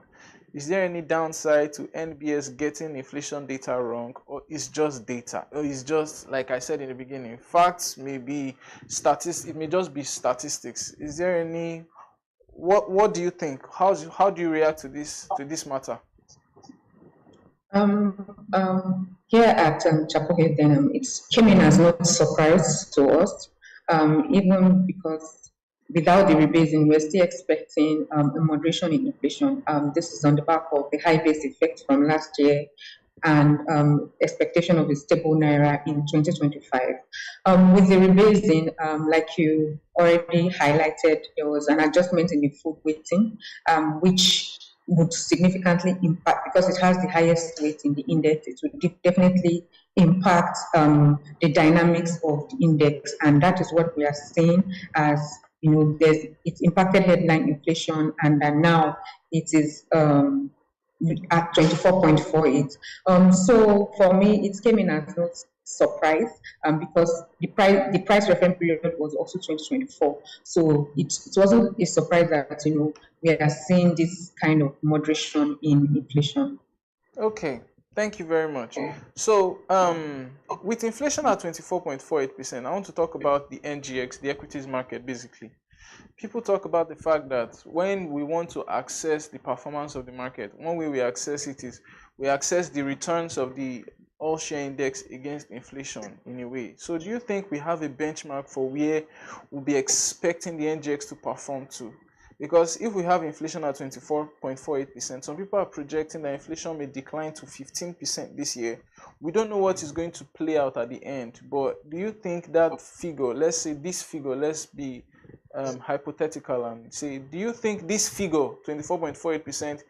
Is there any downside to NBS getting inflation data wrong, or is just data? Or is just, like I said in the beginning, facts may be statistics, it may just be statistics. Is there any, what do you think? How do you react to this matter? Here at Chapel Hill Denham, it came in as no surprise to us, even because without the rebasing, we're still expecting a moderation in inflation. This is on the back of the high base effect from last year and expectation of a stable naira in 2025. With the rebasing, like you already highlighted, there was an adjustment in the food weighting, which would significantly impact, because it has the highest weight in the index. It would definitely impact the dynamics of the index, and that is what we are seeing as, it's impacted headline inflation, and now it is at 24.48. So for me, it came in as no surprise, because the price reference period was also 2024. So it wasn't a surprise that we are seeing this kind of moderation in inflation. Okay, thank you very much. So, with inflation at 24.48%, I want to talk about the NGX, the equities market, basically. People talk about the fact that when we want to access the performance of the market, one way we access it is we access the returns of the all-share index against inflation in a way. So do you think we have a benchmark for where we'll be expecting the NGX to perform to? Because if we have inflation at 24.48%, some people are projecting that inflation may decline to 15% this year. We don't know what is going to play out at the end, but do you think that figure, let's say this figure, let's be hypothetical and say, do you think this figure, 24.48%,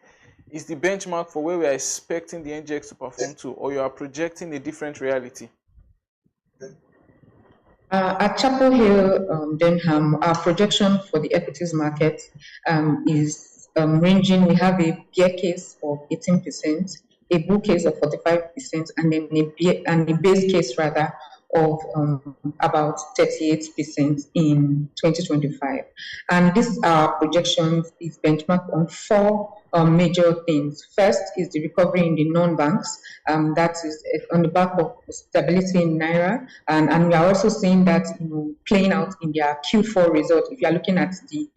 is the benchmark for where we are expecting the NGX to perform to, or you are projecting a different reality? At Chapel Hill, Denham, our projection for the equities market is ranging. We have a bear case of 18%, a bull case of 45%, and then a base case rather of about 38% in 2025. And this projection is benchmarked on four major things. First is the recovery in the non-banks. That is on the back of stability in Naira. And we are also seeing that playing out in their Q4 results. If you are looking at the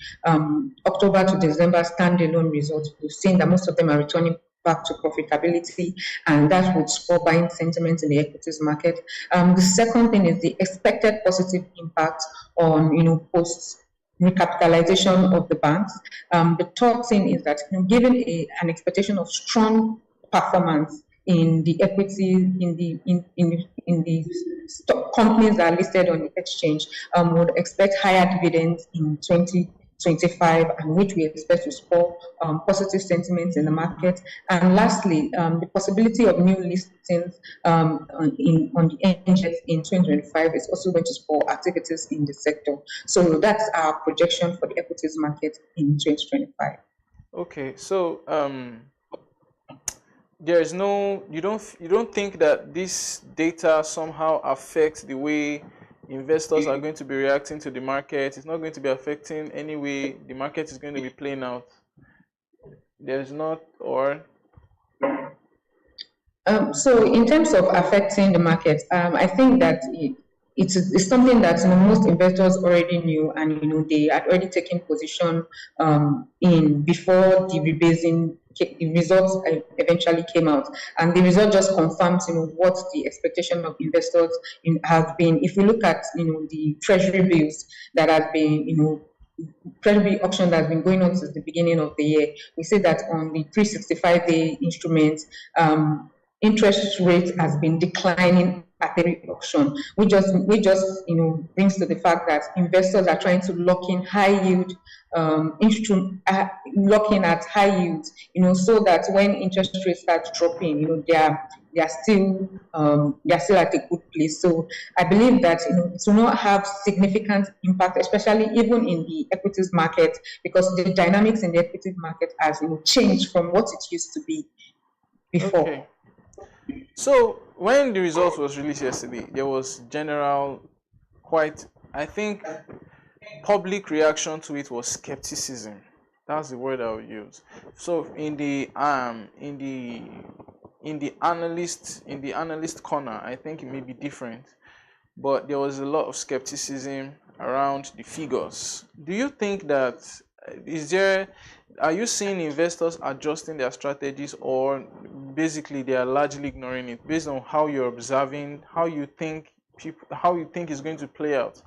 October to December standalone results, we've seen that most of them are returning back to profitability, and that would spur buying sentiment in the equities market. The second thing is the expected positive impact on post recapitalization of the banks. The third thing is that given an expectation of strong performance in the equity, in the stock companies that are listed on the exchange, would expect higher dividends in 2025, and which we expect to spur positive sentiments in the market. And lastly, the possibility of new listings on the NGX in 2025 is also going to spur activities in the sector. So that's our projection for the equities market in 2025. Okay, so there is no, you don't think that this data somehow affects the way investors are going to be reacting to the market? It's not going to be affecting any way the market is going to be playing out? There's not, or? So in terms of affecting the market, I think that it's something that most investors already knew, and they had already taken position in before the rebasing. The results eventually came out, and the result just confirms what the expectation of investors has been. If we look at the treasury bills that have been treasury auction that has been going on since the beginning of the year, we see that on the 365-day instruments, interest rate has been declining at the auction, which just brings to the fact that investors are trying to lock in high yield looking at high yields, so that when interest rates start dropping, they are still at a good place. So I believe that it will not have significant impact, especially even in the equities market, because the dynamics in the equities market has changed from what it used to be before. Okay. So when the results was released yesterday, there was general, public reaction to it was skepticism. That's the word I would use. So in the analyst corner, I think it may be different, but there was a lot of skepticism around the figures. Do you think that are you seeing investors adjusting their strategies, or basically they are largely ignoring it based on how you're observing, how you think it's going to play out?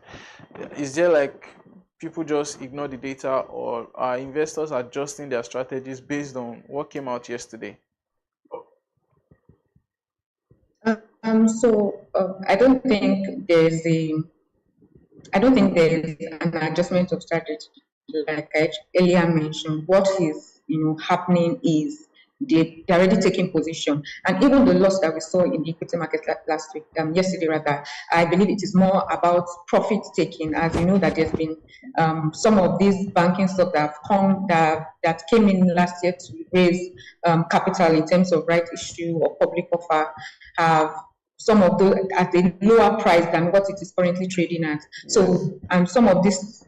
Is there like people just ignore the data, or are investors adjusting their strategies based on what came out yesterday? I don't think there is an adjustment of strategy. Like I earlier mentioned, what is happening is they're already taking position. And even the loss that we saw in the equity market last week, yesterday rather, I believe it is more about profit taking. As you know, that there's been some of these banking stocks that came in last year to raise capital in terms of right issue or public offer, have some of those at a lower price than what it is currently trading at. So, some of these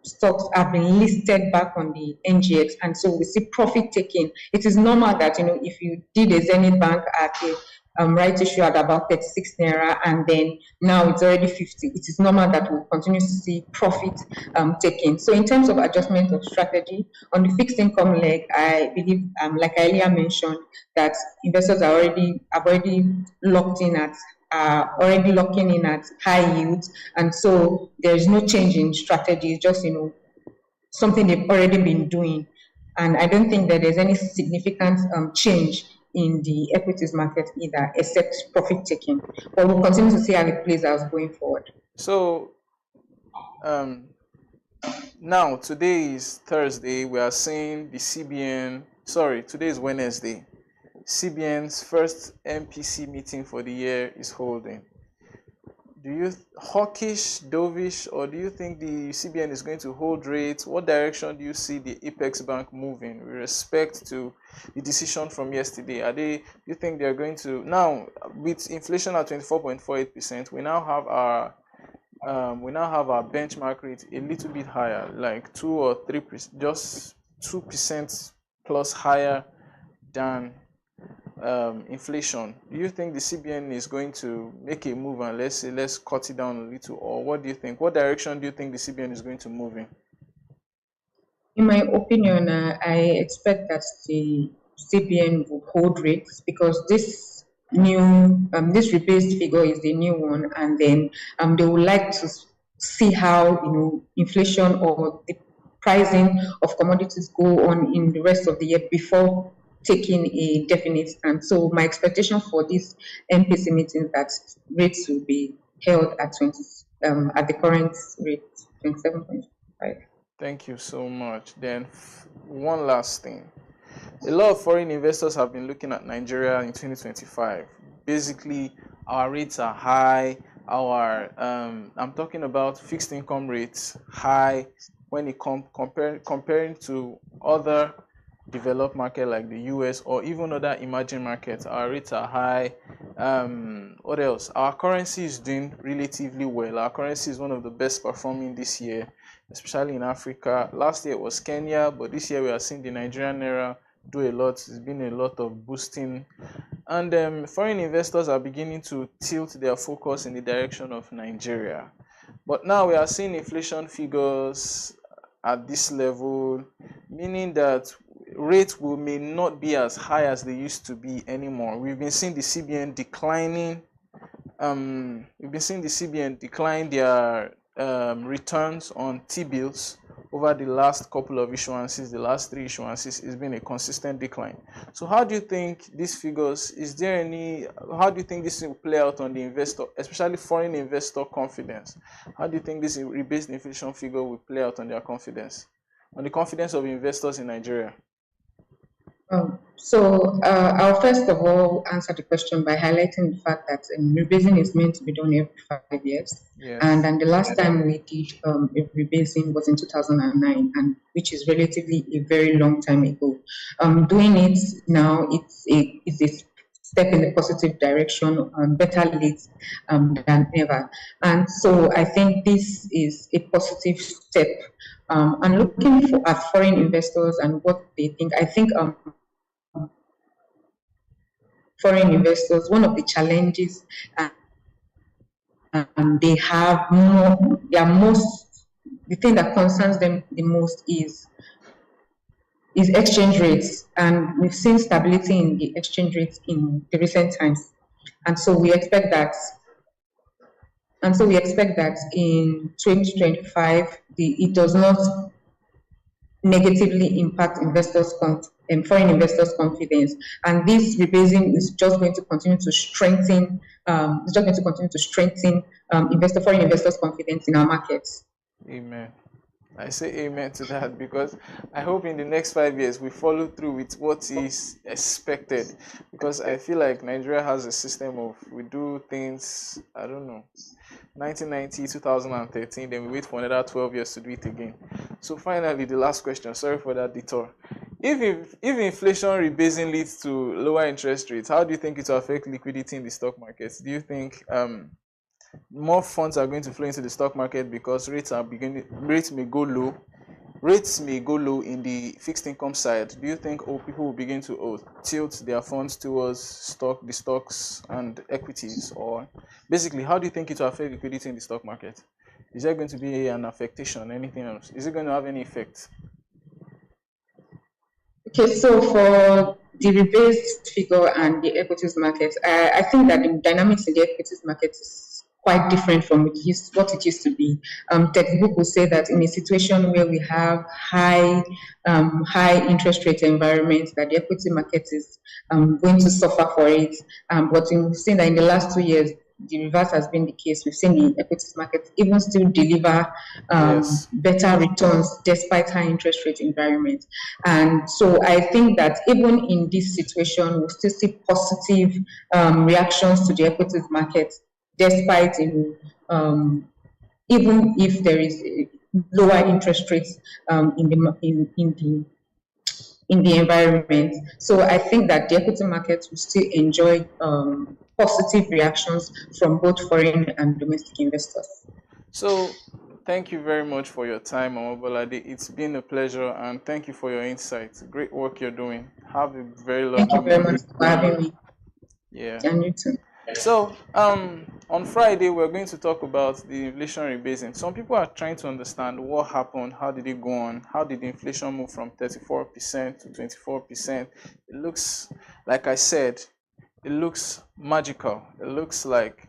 stocks have been listed back on the NGX, and so we see profit taking. It is normal that if you did a Zenith Bank at a right issue at about 36 naira, and then now it's already 50. It is normal that we'll continue to see profit taking. So, in terms of adjustment of strategy on the fixed income leg, I believe, like I earlier mentioned, that investors have already locked in at already locking in at high yields, and so there's no change in strategy. It's just something they've already been doing, and I don't think that there's any significant change in the equities market either, except profit taking. But we'll continue to see how it plays out going forward. So now today is Thursday. We are seeing the CBN. Sorry, today is Wednesday. CBN's first MPC meeting for the year is holding. Do you hawkish, dovish, or do you think the CBN is going to hold rates? What direction do you see the Apex Bank moving with respect to the decision from yesterday? Do you think they're going to, now with inflation at 24.48%, we now have our benchmark rate a little bit higher, like 2 or 3%, just 2% plus higher than inflation. Do you think the CBN is going to make a move and let's cut it down a little, or what do you think? What direction do you think the CBN is going to move in? In my opinion, I expect that the CBN will hold rates because this rebased figure is the new one, and then they would like to see how inflation or the pricing of commodities go on in the rest of the year before taking a definite stand. So my expectation for this MPC meeting is that rates will be held at at the current rate, 27.5. Thank you so much. Then one last thing. A lot of foreign investors have been looking at Nigeria in 2025. Basically, our rates are high. I'm talking about fixed income rates high when it comparing to other developed market like the US or even other emerging markets. Our rates are high. What else? Our currency is doing relatively well. Our currency is one of the best performing this year, especially in Africa. Last year it was Kenya, but this year we are seeing the Nigerian naira do a lot. There's been a lot of boosting, and foreign investors are beginning to tilt their focus in the direction of Nigeria. But now we are seeing inflation figures at this level, meaning that rates may not be as high as they used to be anymore. We've been seeing the CBN declining. We've been seeing the CBN decline their returns on T-bills over the last couple of issuances. The last 3 issuances has been a consistent decline. So how do you think these figures, how do you think this will play out on the investor, especially foreign investor confidence? How do you think this rebased inflation figure will play out on their confidence, on the confidence of investors in Nigeria? I'll first of all answer the question by highlighting the fact that rebasing is meant to be done every 5 years. Yes. And then the last time we did a rebasing was in 2009, and which is relatively a very long time ago. Doing it now, it's a step in the positive direction, better late than ever. And so I think this is a positive step. And looking at foreign investors and what they think, I think foreign investors, one of the challenges they have the thing that concerns them the most is exchange rates, and we've seen stability in the exchange rates in the recent times, and so we expect that in 2025 it does not negatively impact foreign investors' confidence, and this rebasing is just going to continue to strengthen. Foreign investors' confidence in our markets. Amen. I say amen to that, because I hope in the next 5 years we follow through with what is expected, because I feel like Nigeria has a system of, we do things, I don't know, 1990, 2013, then we wait for another 12 years to do it again. So finally, the last question, sorry for that detour. If inflation rebasing leads to lower interest rates, how do you think it will affect liquidity in the stock markets? Do you think more funds are going to flow into the stock market because rates may go low? Rates may go low in the fixed income side. Do you think people will begin to tilt their funds towards the stocks and equities? Or basically, how do you think it will affect liquidity in the stock market? Is there going to be an affectation, anything else? Is it going to have any effect? Okay, so for the rebased figure and the equities market, I think that the dynamics in the equities market is quite different from what it used to be. Textbook will say that in a situation where we have high interest rate environment, that the equity market is going to suffer for it. But we've seen that in the last 2 years, the reverse has been the case. We've seen the equities market even still deliver better returns despite high interest rate environment. And so I think that even in this situation, we'll still see positive reactions to the equities market, despite even if there is lower interest rates in the environment. So I think that the equity market will still enjoy positive reactions from both foreign and domestic investors. So thank you very much for your time, Omobolade. It's been a pleasure, and thank you for your insights. Great work you're doing. Have a very lovely day. Thank you very much for having me. Yeah. And you too. So on Friday, we're going to talk about the inflation rebasing. Some people are trying to understand what happened, how did it go on, how did the inflation move from 34% to 24%. It looks, like I said, it looks magical. It looks like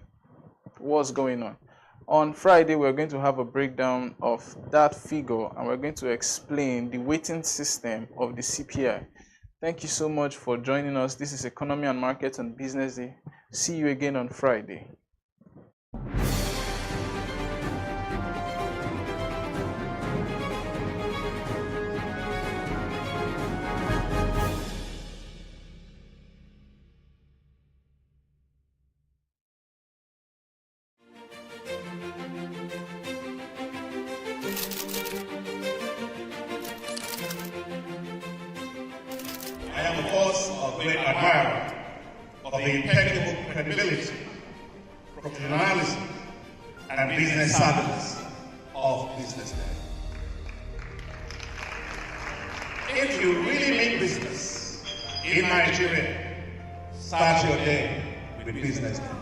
what's going on. On Friday, we're going to have a breakdown of that figure, and we're going to explain the weighting system of the CPI. Thank you so much for joining us. This is Economy and Markets on Business Day. See you again on Friday. I am, of course, a great admirer of the impeccable credibility, professionalism, and business savviness of BusinessDay. If you really mean business in Nigeria, start your day with BusinessDay.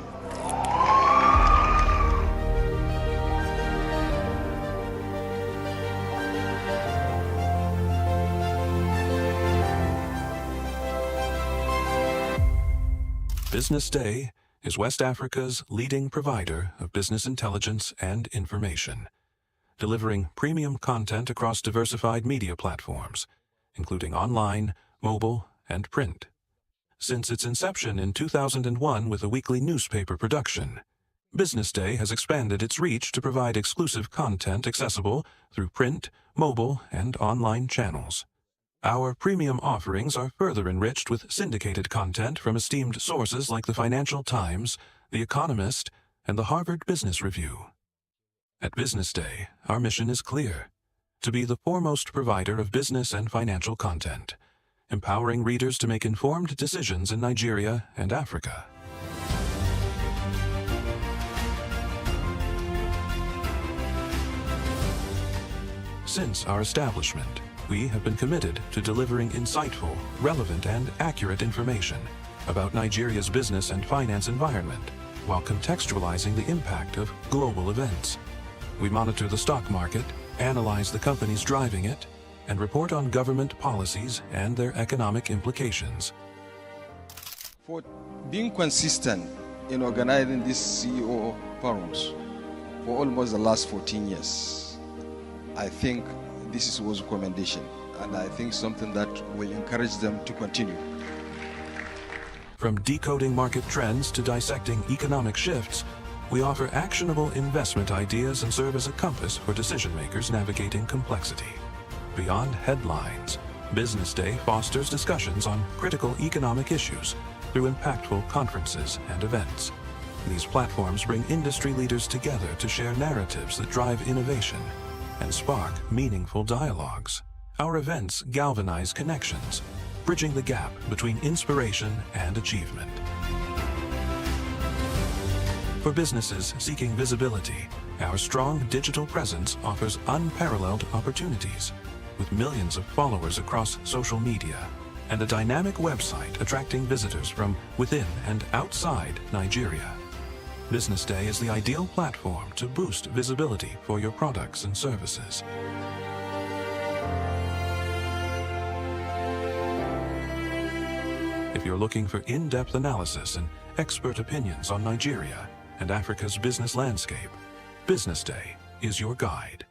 BusinessDay is West Africa's leading provider of business intelligence and information, delivering premium content across diversified media platforms, including online, mobile, and print. Since its inception in 2001 with a weekly newspaper production, BusinessDay has expanded its reach to provide exclusive content accessible through print, mobile, and online channels. Our premium offerings are further enriched with syndicated content from esteemed sources like the Financial Times, The Economist, and the Harvard Business Review. At BusinessDay, our mission is clear: to be the foremost provider of business and financial content, empowering readers to make informed decisions in Nigeria and Africa. Since our establishment, we have been committed to delivering insightful, relevant, and accurate information about Nigeria's business and finance environment, while contextualizing the impact of global events. We monitor the stock market, analyze the companies driving it, and report on government policies and their economic implications. For being consistent in organizing these CEO forums for almost the last 14 years, I think this was a commendation, and I think something that will encourage them to continue. From decoding market trends to dissecting economic shifts, We offer actionable investment ideas and serve as a compass for decision makers navigating complexity. Beyond headlines, Business Day fosters discussions on critical economic issues through impactful conferences and events. These platforms bring industry leaders together to share narratives that drive innovation and spark meaningful dialogues. Our events galvanize connections, bridging the gap between inspiration and achievement. For businesses seeking visibility, our strong digital presence offers unparalleled opportunities, with millions of followers across social media and a dynamic website attracting visitors from within and outside Nigeria. Business Day is the ideal platform to boost visibility for your products and services. If you're looking for in-depth analysis and expert opinions on Nigeria and Africa's business landscape, Business Day is your guide.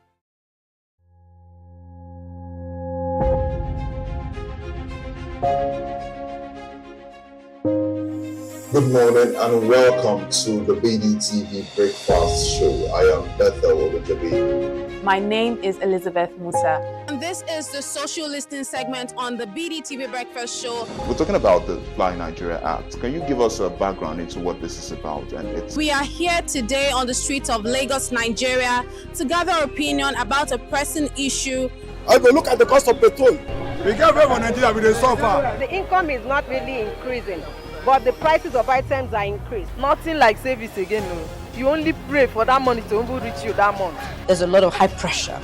Good morning and welcome to the BDTV Breakfast Show. I am Bethel Ogunjobi. My name is Elizabeth Musa. And this is the social listening segment on the BDTV Breakfast Show. We're talking about the Fly Nigeria Act. Can you give us a background into what this is about? We are here today on the streets of Lagos, Nigeria, to gather opinion about a pressing issue. I go look at the cost of petrol. We get very Nigeria with the suffer. The income is not really increasing, but the prices of items are increased. Nothing like service again. No. You only pray for that money to reach you that month. There's a lot of high pressure,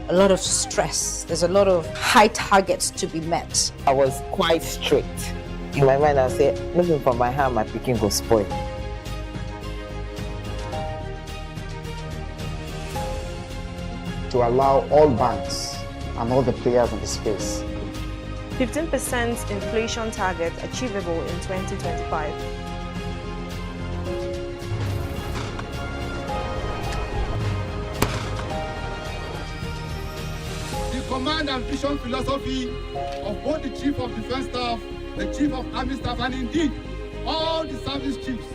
a lot of stress. There's a lot of high targets to be met. I was quite strict. In my mind, I said, looking for my hand, my picking go spoil. To allow all banks and all the players in the space 15% inflation target achievable in 2025. The command and vision philosophy of both the Chief of Defense Staff, the Chief of Army Staff, and indeed all the service chiefs.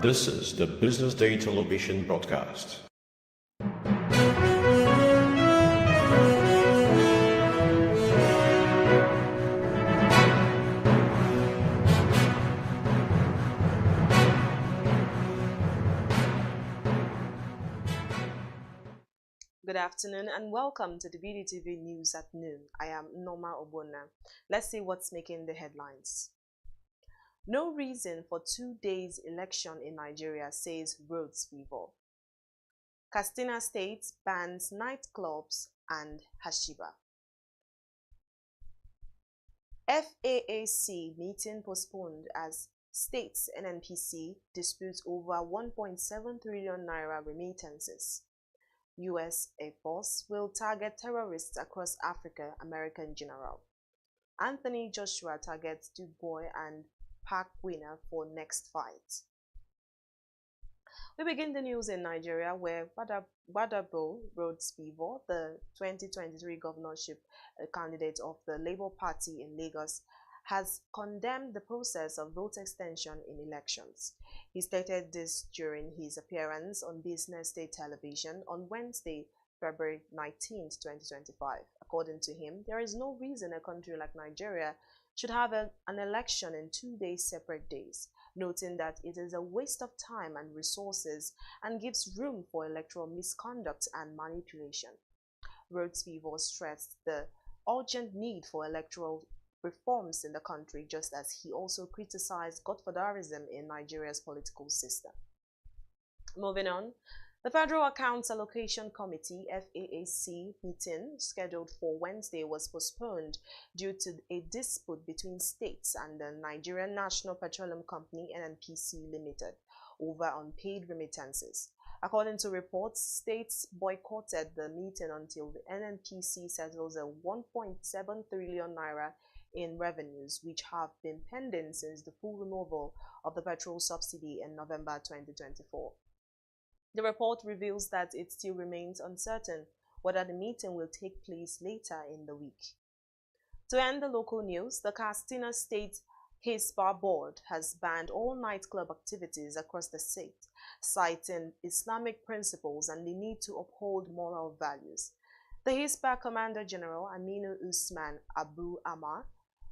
This is the Business Day television broadcast. Good afternoon and welcome to the BDTV News at noon. I am Norma Obona. Let's see what's making the headlines. No reason for 2 days election in Nigeria, says Rhodes Fever. Katsina State bans nightclubs and hashiba. FAAC meeting postponed as states NNPC disputes over 1.7 trillion naira remittances. U.S. Air Force will target terrorists across Africa, American General. Anthony Joshua targets Du Bois and Park winner for next fight. We begin the news in Nigeria, where Badabo Rhodes Fever, the 2023 governorship candidate of the Labour Party in Lagos, has condemned the process of vote extension in elections. He stated this during his appearance on BusinessDay television on Wednesday, February 19, 2025. According to him, there is no reason a country like Nigeria should have an election in 2 days separate days, noting that it is a waste of time and resources and gives room for electoral misconduct and manipulation. Rhodes Fever stressed the urgent need for electoral reforms in the country, just as he also criticized godfatherism in Nigeria's political system. Moving on, the Federal Accounts Allocation Committee (FAAC) meeting scheduled for Wednesday was postponed due to a dispute between states and the Nigerian National Petroleum Company (NNPC) Limited over unpaid remittances. According to reports, states boycotted the meeting until the NNPC settles a 1.7 trillion naira in revenues, which have been pending since the full removal of the petrol subsidy in November 2024. The report reveals that it still remains uncertain whether the meeting will take place later in the week. To end the local news, the Katsina State Hisbah Board has banned all nightclub activities across the state, citing Islamic principles and the need to uphold moral values. The Hisbah Commander General Aminu Usman Abu Ammar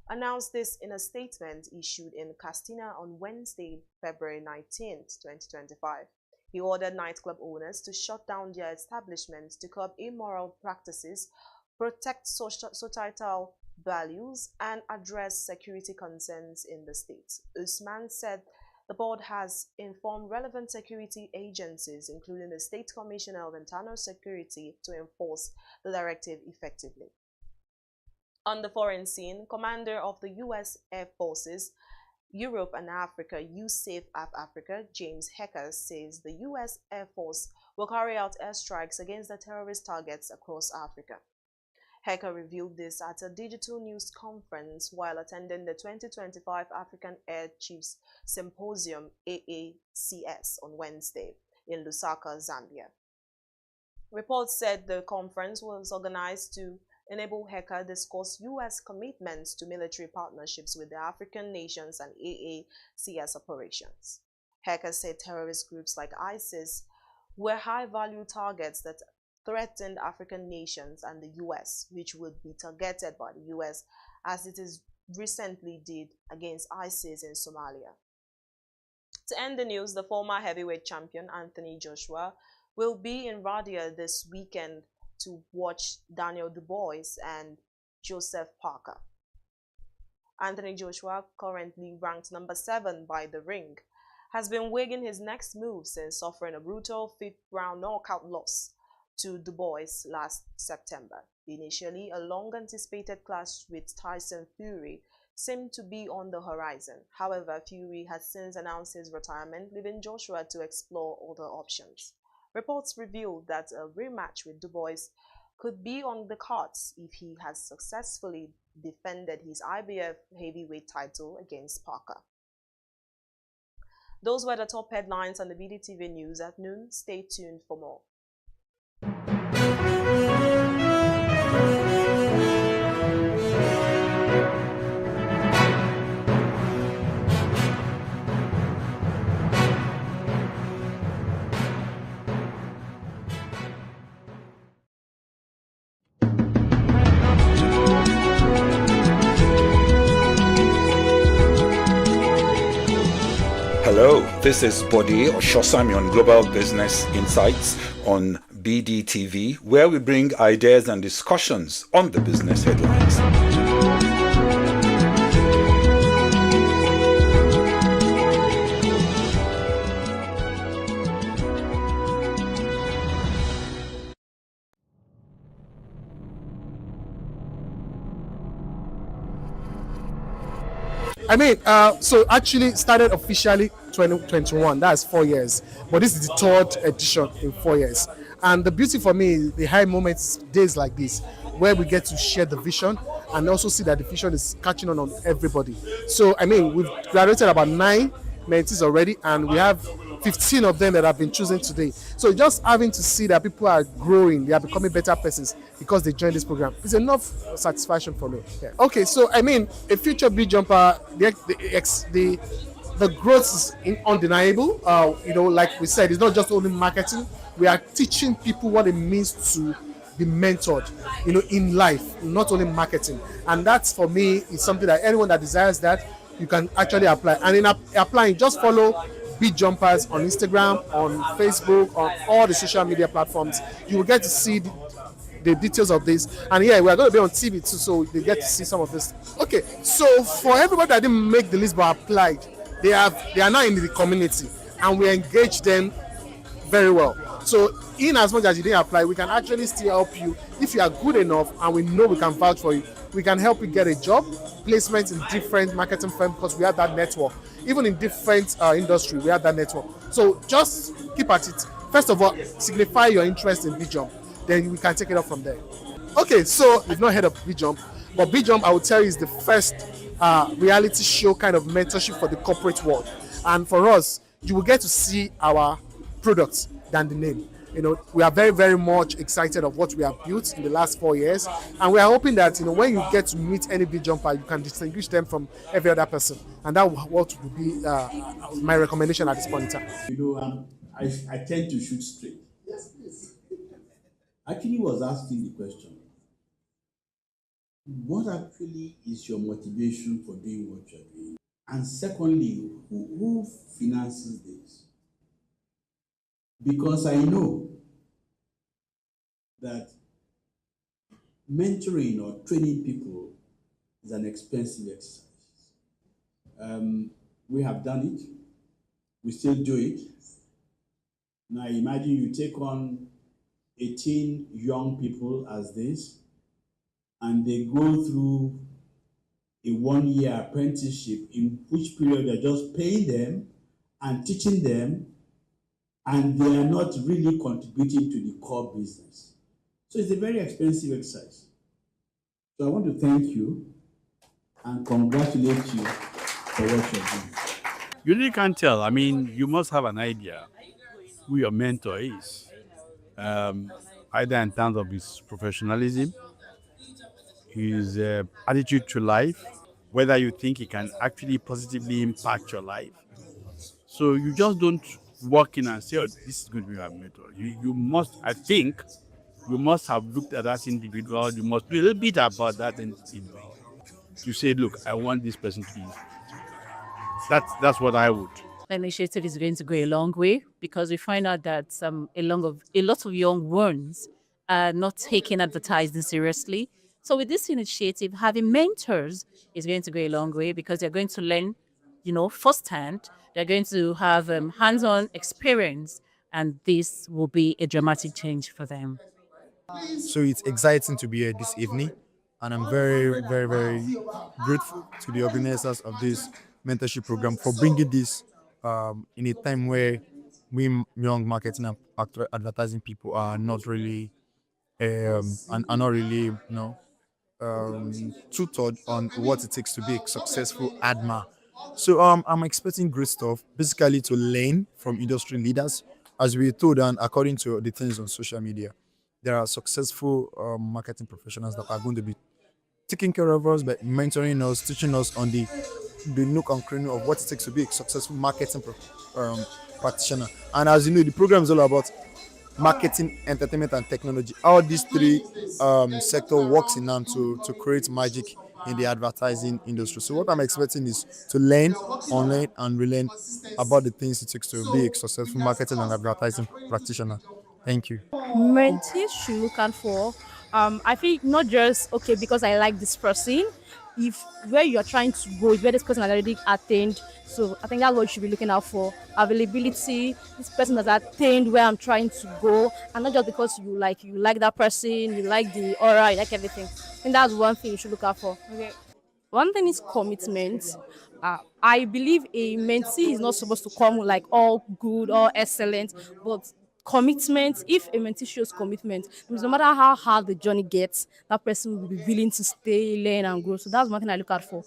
announced this in a statement issued in Katsina on Wednesday, February 19, 2025. He ordered nightclub owners to shut down their establishments to curb immoral practices, protect societal values, and address security concerns in the state. Usman said the board has informed relevant security agencies, including the State Commissioner of Internal Security, to enforce the directive effectively. On the foreign scene, Commander of the U.S. Air Forces, Europe and Africa, USAF Africa, James Hecker, says the U.S. Air Force will carry out airstrikes against the terrorist targets across Africa. Hecker revealed this at a digital news conference while attending the 2025 African Air Chiefs Symposium AACS on Wednesday in Lusaka, Zambia. Reports said the conference was organized to enable Hecker discuss U.S. commitments to military partnerships with the African nations and AACS operations. Hecker said terrorist groups like ISIS were high-value targets that threatened African nations and the U.S., which would be targeted by the U.S. as it is recently did against ISIS in Somalia. To end the news, the former heavyweight champion Anthony Joshua will be in Riyadh this weekend to watch Daniel Du Bois and Joseph Parker. Anthony Joshua, currently ranked number 7 by The Ring, has been weighing his next move since suffering a brutal 5th-round knockout loss to Du Bois last September. Initially, a long-anticipated clash with Tyson Fury seemed to be on the horizon. However, Fury has since announced his retirement, leaving Joshua to explore other options. Reports revealed that a rematch with Du Bois could be on the cards if he has successfully defended his IBF heavyweight title against Parker. Those were the top headlines on the BDTV News at noon. Stay tuned for more. Hello, this is Bode Oshosami on Global Business Insights on BDTV, where we bring ideas and discussions on the business headlines. I mean, so actually started officially 2021. That's 4 years, but this is the third edition in 4 years. And the beauty for me is the high moments, days like this, where we get to share the vision and also see that the vision is catching on everybody. So I mean, we've graduated about 9 mentees already, and we have 15 of them that have been chosen today. So just having to see that people are growing, they are becoming better persons because they joined this program is enough satisfaction for me. Yeah. Okay, so I mean, a future big jumper, the growth is undeniable. Like we said, it's not just only marketing. We are teaching people what it means to be mentored, in life, not only marketing. And that's, for me, is something that anyone that desires that, you can actually apply. And in applying, just follow Beat Jumpers on Instagram, on Facebook, on all the social media platforms. You will get to see the details of this. And yeah, we are going to be on TV too, so they get to see some of this. Okay, so for everybody that didn't make the list but applied, they are now in the community, and we engage them very well. So in as much as you didn't apply, we can actually still help you if you are good enough, and we know we can vouch for you. We can help you get a job, placement in different marketing firms, because we have that network. Even in different industry, we have that network. So just keep at it. First of all, signify your interest in BJump. Then we can take it up from there. Okay, so you've not heard of BJump, but BJump, I will tell you, is the first reality show kind of mentorship for the corporate world. And for us, you will get to see our products than the name. We are very, very much excited of what we have built in the last 4 years, and we are hoping that when you get to meet any big jumper, you can distinguish them from every other person, and that what would be my recommendation at this point in time. I tend to shoot straight. Yes, please. Actually, was asking the question: what actually is your motivation for doing what you're doing? And secondly, who finances this? Because I know that mentoring or training people is an expensive exercise. We have done it. We still do it. Now imagine you take on 18 young people as this, and they go through a 1-year apprenticeship, in which period they're just paying them and teaching them, and they are not really contributing to the core business. So it's a very expensive exercise. So I want to thank you and congratulate you for what you're doing. You really can't tell. I mean, you must have an idea who your mentor is, either in terms of his professionalism, his attitude to life, whether you think he can actually positively impact your life. So you just don't walk in and say, oh, this is going to be my mentor. You must, I think, you must have looked at that individual. You must do a little bit about that individual. You say, look, I want this person to be. That's what I would. The initiative is going to go a long way, because we find out that a lot of young ones are not taking advertising seriously. So with this initiative, having mentors is going to go a long way, because they're going to learn, firsthand. They're going to have hands-on experience, and this will be a dramatic change for them. So it's exciting to be here this evening, and I'm very, very, very grateful to the organizers of this mentorship program for bringing this in a time where we young marketing and advertising people are not really tutored on what it takes to be a successful adma. So I'm expecting great stuff, basically to learn from industry leaders, as we told, and according to the things on social media, there are successful marketing professionals that are going to be taking care of us, by mentoring us, teaching us on the nook and cranny of what it takes to be a successful marketing practitioner. And as you know, the program is all about marketing, entertainment, and technology. How these three sector works in hand to create magic in the advertising industry. So what I'm expecting is to learn, unlearn, and relearn about the things it takes to be a successful marketing and advertising practitioner. Thank you. Mentees should look out for. I think not just okay because I like this person. If where you're trying to go is where this person has already attained, so I think that's what you should be looking out for. Availability. This person has attained where I'm trying to go, and not just because you like that person, you like the aura, you like everything. I think that's one thing you should look out for. Okay. One thing is commitment. I believe a mentee is not supposed to come like all good or excellent, but commitment. If a mentee shows commitment, because no matter how hard the journey gets, that person will be willing to stay, learn, and grow. So that's one thing I look out for,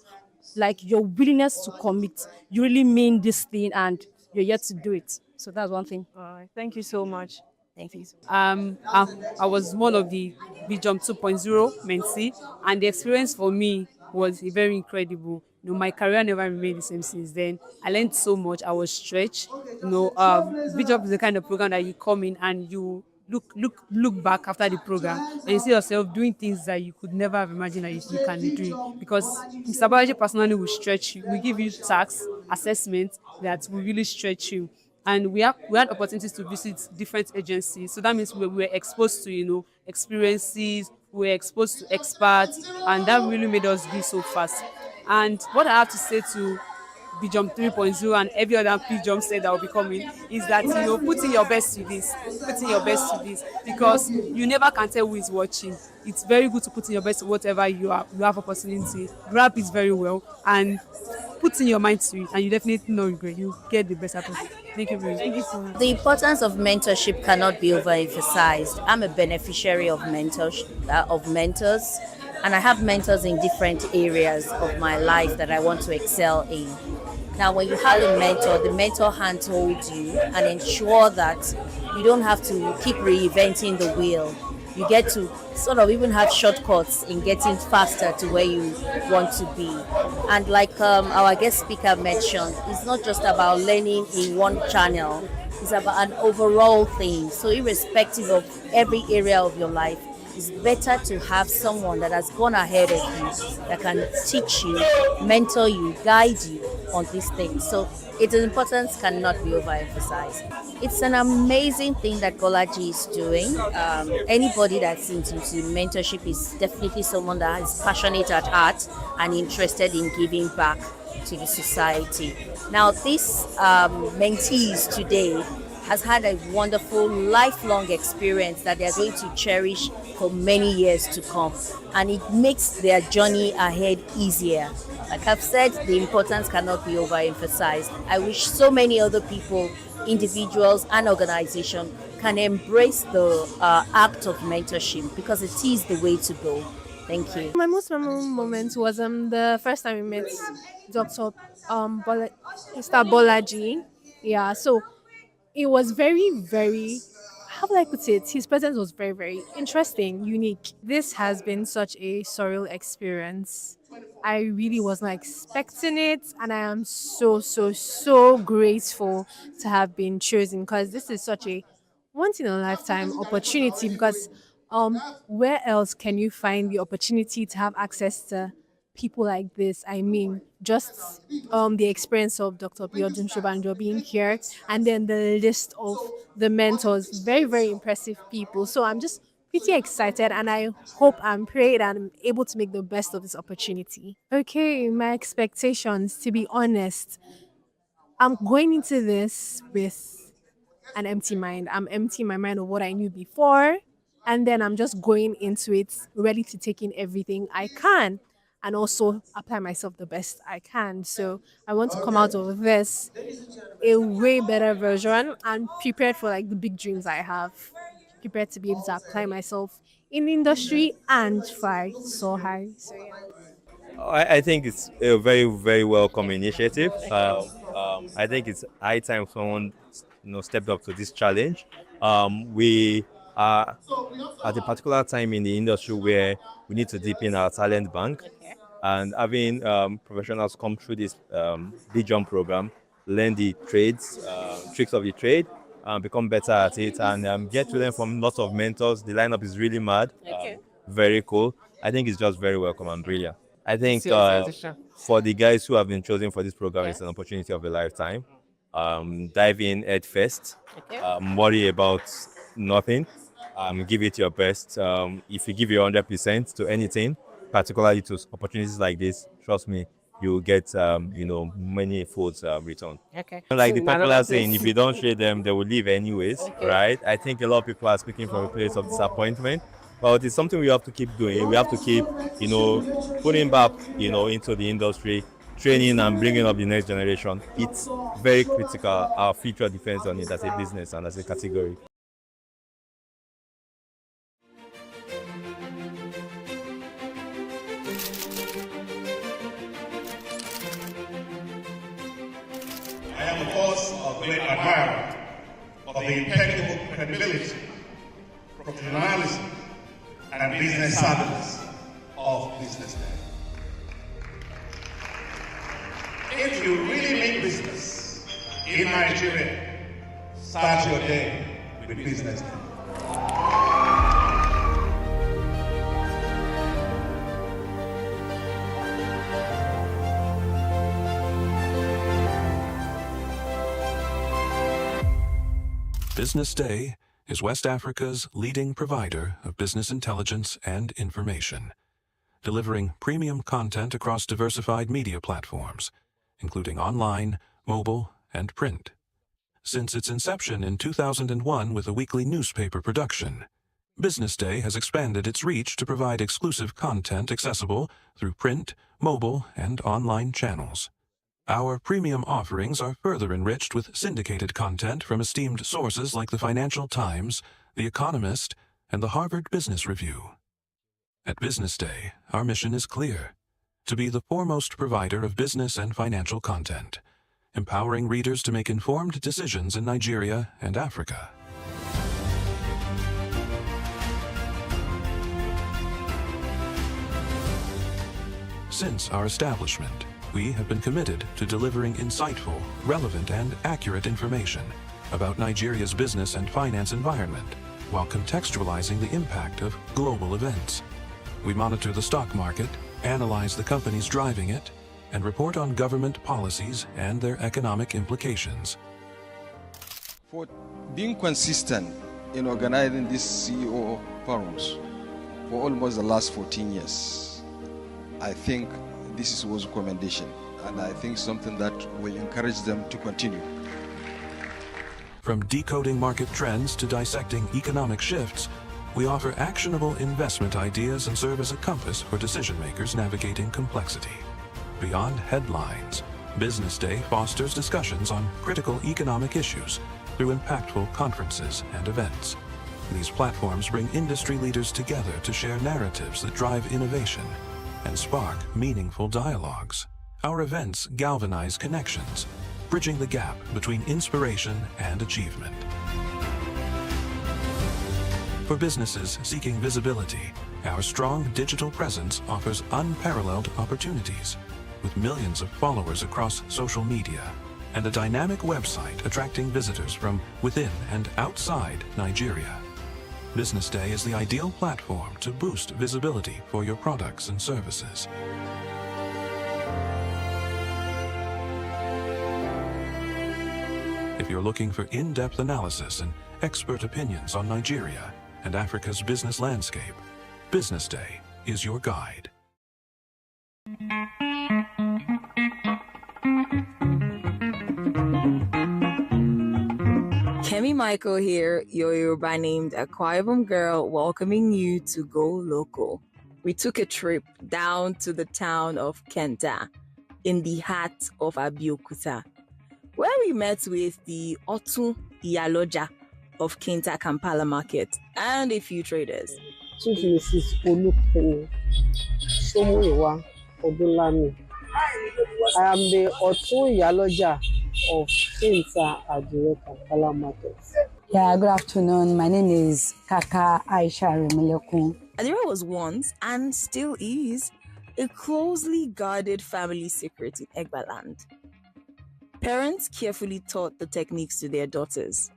like your willingness to commit. You really mean this thing, and you're yet to do it. So that's one thing. All right. Thank you so much. Thank you. I was one of the BJump 2.0 mentee, and the experience for me was very incredible. My career never remained the same since then. I learned so much. I was stretched. BJump is the kind of program that you come in and you look back after the program and you see yourself doing things that you could never have imagined that you can do, because Mr. Balaji personally will stretch you. We give you tasks, assessments that will really stretch you. And we had opportunities to visit different agencies. So that means we were exposed to, experiences, we were exposed to experts, and that really made us be so fast. And what I have to say to BJump 3.0 and every other BJump said that will be coming is that, put in your best to this, because you never can tell who is watching. It's very good to put in your best to whatever you have opportunity. Grab it very well and put in your mind to it, and you definitely not regret. You get the best out of it. Thank you very much. Thank you so much. The importance of mentorship cannot be overemphasized. I'm a beneficiary of mentors, and I have mentors in different areas of my life that I want to excel in. Now, when you have a mentor, the mentor handholds you and ensure that you don't have to keep reinventing the wheel. You get to sort of even have shortcuts in getting faster to where you want to be. And like our guest speaker mentioned, it's not just about learning in one channel, it's about an overall thing. So irrespective of every area of your life, it's better to have someone that has gone ahead of you, that can teach you, mentor you, guide you on these things. So its importance cannot be overemphasized. It's an amazing thing that Bolaji is doing. Anybody that's into mentorship is definitely someone that is passionate at heart and interested in giving back to the society. Now, this mentees today has had a wonderful lifelong experience that they're going to cherish for many years to come, and it makes their journey ahead easier. Like I've said, the importance cannot be overemphasized. I wish so many other people, individuals and organizations can embrace the act of mentorship, because it is the way to go. Thank you. My most memorable moment was the first time we met Dr. Mr. Bolaji. Yeah, so it was very, very, how would I put it? His presence was very, very interesting, unique. This has been such a surreal experience. I really was not expecting it, and I am so, so, so grateful to have been chosen, because this is such a once in a lifetime opportunity. Because where else can you find the opportunity to have access to people like this? I mean, just the experience of Dr. Biodun Shobanjo being here, and then the list of the mentors, very, very impressive people. So I'm just pretty excited, and I hope and pray that I'm able to make the best of this opportunity. Okay, my expectations, to be honest, I'm going into this with an empty mind. I'm emptying my mind of what I knew before, and then I'm just going into it ready to take in everything I can and also apply myself the best I can. So I want to come out of this a way better version and prepared for like the big dreams I have. Prepared to be able to apply myself in the industry and fly so high. So yeah. I think it's a very, very welcome initiative. I think it's high time someone stepped up to this challenge. We are at a particular time in the industry where we need to deepen our talent bank, and having professionals come through this BJump program, learn the trades, tricks of the trade, become better at it, and get to learn from lots of mentors. The lineup is really mad, very cool. I think it's just very welcome and brilliant. I think for the guys who have been chosen for this program, it's an opportunity of a lifetime. Dive in head first. Worry about nothing. Give it your best. If you give your 100% to anything, particularly to opportunities like this, trust me, you get many folds return. Okay. Like So the popular another saying, place. if you don't trade them, they will leave anyways, right? I think a lot of people are speaking from a place of disappointment, but it's something we have to keep doing. We have to keep, putting back, into the industry, training and bringing up the next generation. It's very critical. Our future depends on it as a business and as a category. I am, of course, a great admirer of the impeccable credibility, professionalism, and business savviness of BusinessDay. If you really mean business in Nigeria, start your day with BusinessDay. BusinessDay is West Africa's leading provider of business intelligence and information, delivering premium content across diversified media platforms, including online, mobile, and print. Since its inception in 2001 with a weekly newspaper production, BusinessDay has expanded its reach to provide exclusive content accessible through print, mobile, and online channels. Our premium offerings are further enriched with syndicated content from esteemed sources like the Financial Times, The Economist, and the Harvard Business Review. At BusinessDay, our mission is clear: to be the foremost provider of business and financial content, empowering readers to make informed decisions in Nigeria and Africa. Since our establishment, we have been committed to delivering insightful, relevant, and accurate information about Nigeria's business and finance environment, while contextualizing the impact of global events. We monitor the stock market, analyze the companies driving it, and report on government policies and their economic implications. For being consistent in organizing these CEO forums for almost the last 14 years, I think this was a commendation, and I think something that will encourage them to continue. From decoding market trends to dissecting economic shifts, we offer actionable investment ideas and serve as a compass for decision makers navigating complexity. Beyond headlines, BusinessDay fosters discussions on critical economic issues through impactful conferences and events. These platforms bring industry leaders together to share narratives that drive innovation and spark meaningful dialogues. Our events galvanize connections, bridging the gap between inspiration and achievement. For businesses seeking visibility, our strong digital presence offers unparalleled opportunities, with millions of followers across social media and a dynamic website attracting visitors from within and outside Nigeria. BusinessDay is the ideal platform to boost visibility for your products and services. If you're looking for in-depth analysis and expert opinions on Nigeria and Africa's business landscape, BusinessDay is your guide. Kemi Michael here, your Yoruba named Akwa Ibom girl, welcoming you to Go Local. We took a trip down to the town of Kenta in the heart of Abeokuta, where we met with the Otun Iyaloja of Kenta Kampala Market and a few traders. Chief Mrs. Olukemi Somuyiwa Odulami. I am the Otun Iyaloja of Kenta Adire Kampala Market. Yeah, good afternoon. My name is Kaka Aisha Remilekun. Adire was once, and still is, a closely guarded family secret in Egbaland. Parents carefully taught the techniques to their daughters,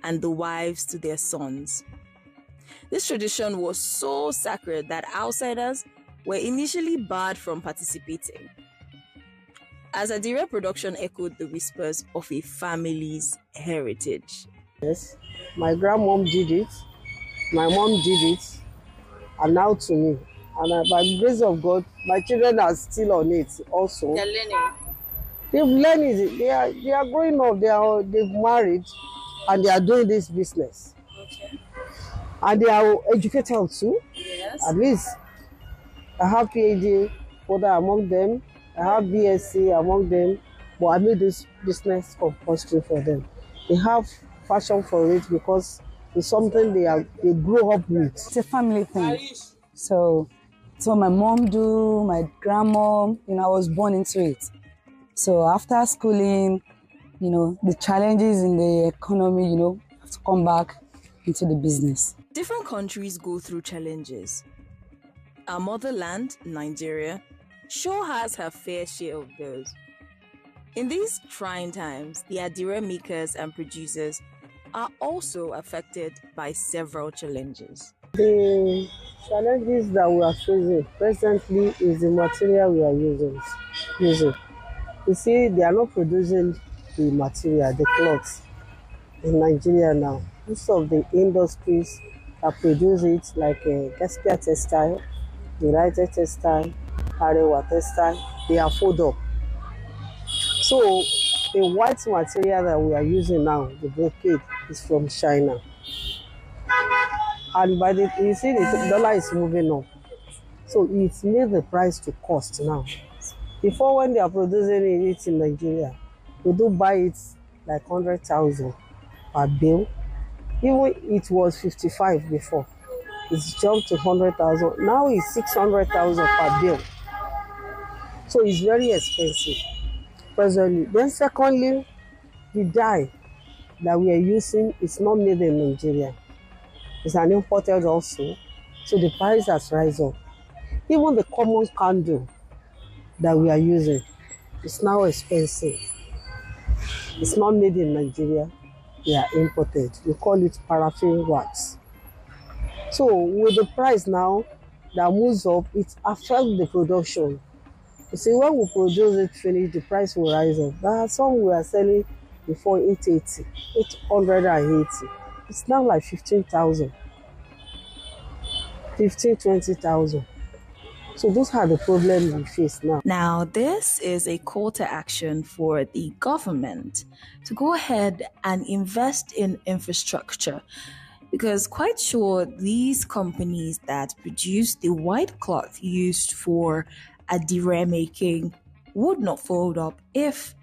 and the wives to their sons. This tradition was so sacred that outsiders were initially barred from participating, as Adire production echoed the whispers of a family's heritage. Yes, my grandmom did it, my mom did it, and now to me. And by the grace of God, my children are still on it also. They're learning. They've learned it. They are growing up. They've married, and they are doing this business. Okay. And they are educated too. Yes. At least I have PhD holder among them. I have BSc among them. But I made this business compulsory for them. They have passion for it because it's something they grow up with. It's a family thing. So my mom do, my grandma, I was born into it. So after schooling, the challenges in the economy, have to come back into the business. Different countries go through challenges. Our motherland, Nigeria, sure has her fair share of those. In these trying times, the Adire makers and producers are also affected by several challenges. The challenges that we are facing presently is the material we are using. You see, they are not producing the material, the clothes in Nigeria now. Most of the industries that produce it, like Gaspia Textile, United Textile, Arewa Textile, they are fold up. So the white material that we are using now, the brocade, is from China. And you see the dollar is moving up. So it's made the price to cost now. Before, when they are producing it in Nigeria, we do buy it like 100,000 per bill. Even it was 55 before. It's jumped to 100,000. Now it's 600,000 per bill. So it's very expensive presently. Then secondly, the dye that we are using is not made in Nigeria. It's an imported also. So the price has risen up. Even the common candle that we are using is now expensive. It's not made in Nigeria. They are imported. We call it paraffin wax. So with the price now that moves up, it affects the production. You see, when we produce it finish, the price will rise up. There are some we are selling before 880. It's now like 15,000. 20,000. So those are the problems we face now. Now, this is a call to action for the government to go ahead and invest in infrastructure, because quite sure these companies that produce the white cloth used for Adire making would not fold up if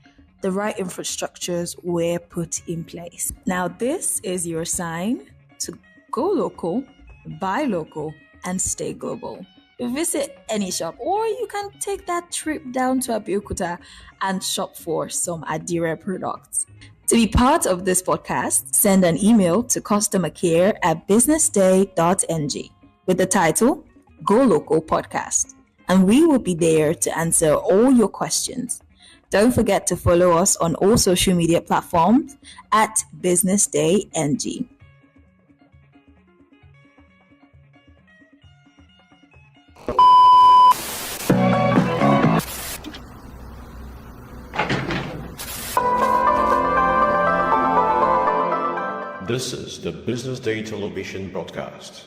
the right infrastructures were put in place. Now, this is your sign to go local, buy local, and stay global. Visit any shop, or you can take that trip down to Abeokuta and shop for some Adire products. To be part of this podcast, send an email to customercare@businessday.ng with the title Go Local Podcast, and we will be there to answer all your questions. Don't forget to follow us on all social media platforms at BusinessDayNG. This is the Business Day television broadcast.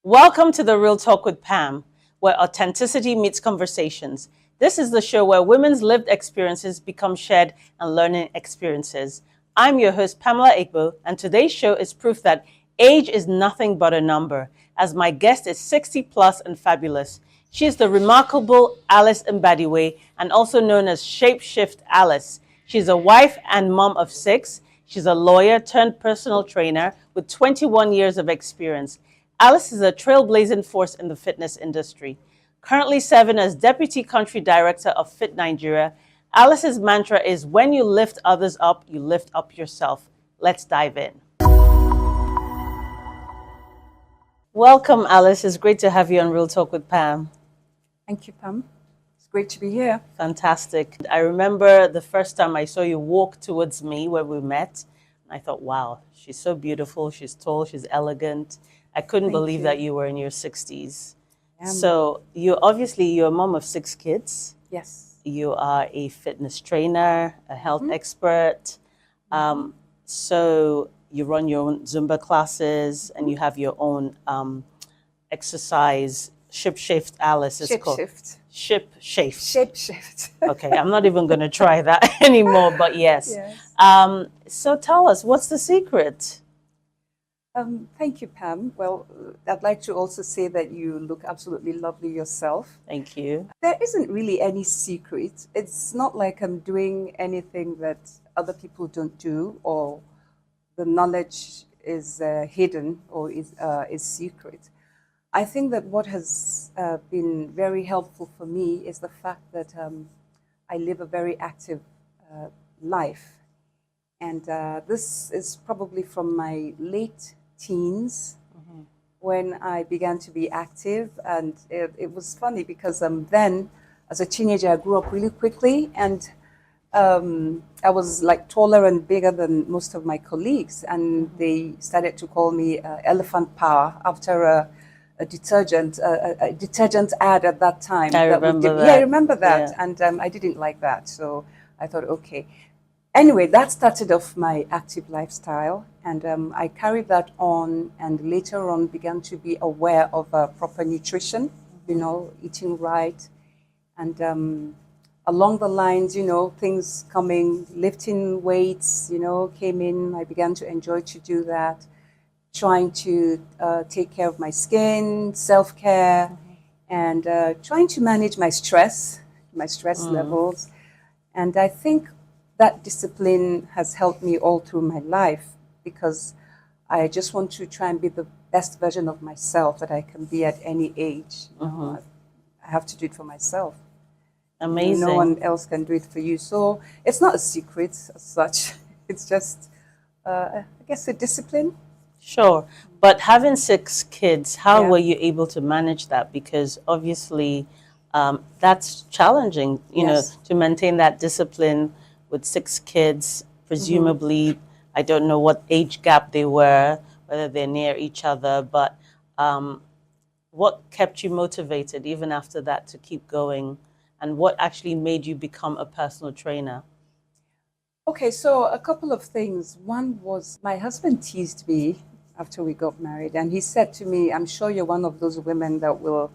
Welcome to The Real Talk with Pam, where authenticity meets conversations. This is the show where women's lived experiences become shared and learning experiences. I'm your host, Pamela Igbo, and today's show is proof that age is nothing but a number, as my guest is 60 plus and fabulous. She is the remarkable Alice Mbadiwe, and also known as Shapeshift Alice. She's a wife and mom of 6. She's a lawyer turned personal trainer with 21 years of experience. Alice is a trailblazing force in the fitness industry. Currently serving as Deputy Country Director of Fit Nigeria, Alice's mantra is, when you lift others up, you lift up yourself. Let's dive in. Welcome, Alice. It's great to have you on Real Talk with Pam. Thank you, Pam. It's Great to be here. Fantastic. I remember the first time I saw you walk towards me when we met. I thought, wow, she's so beautiful. She's tall. She's elegant. I couldn't Thank believe you. that you were in your 60s. I am. So you're a mom of 6 kids. Yes. You are a fitness trainer, a health expert. So you run your own Zumba classes and you have your own exercise, Ship Shift Alice is called. Ship Shift. Shape shift. Okay, I'm not even going to try that anymore, but yes. So tell us, what's the secret? Thank you, Pam. Well, I'd like to also say that you look absolutely lovely yourself. Thank you. There isn't really any secret. It's not like I'm doing anything that other people don't do, or the knowledge is hidden or is secret. I think that what has been very helpful for me is the fact that I live a very active life. And this is probably from my late teens when I began to be active. And it was funny because then, as a teenager, I grew up really quickly, and I was like taller and bigger than most of my colleagues. And they started to call me Elephant Power after a detergent ad at that time. I remember that. Yeah, I remember that. Yeah. And I didn't like that. So I thought, okay. Anyway, that started off my active lifestyle, and I carried that on, and later on began to be aware of proper nutrition, eating right. And along the lines, things coming, lifting weights, came in. I began to enjoy to do that, trying to take care of my skin, self-care, and trying to manage my stress levels. And I think that discipline has helped me all through my life, because I just want to try and be the best version of myself that I can be at any age. I have to do it for myself. Amazing. No one else can do it for you. So it's not a secret as such. It's just, I guess, a discipline. Sure. But having 6 kids, how were you able to manage that? Because obviously that's challenging, you know, to maintain that discipline with 6 kids, presumably. I don't know what age gap they were, whether they're near each other, but what kept you motivated even after that to keep going? And what actually made you become a personal trainer? Okay, so a couple of things. One was my husband teased me after we got married, and he said to me, I'm sure you're one of those women that will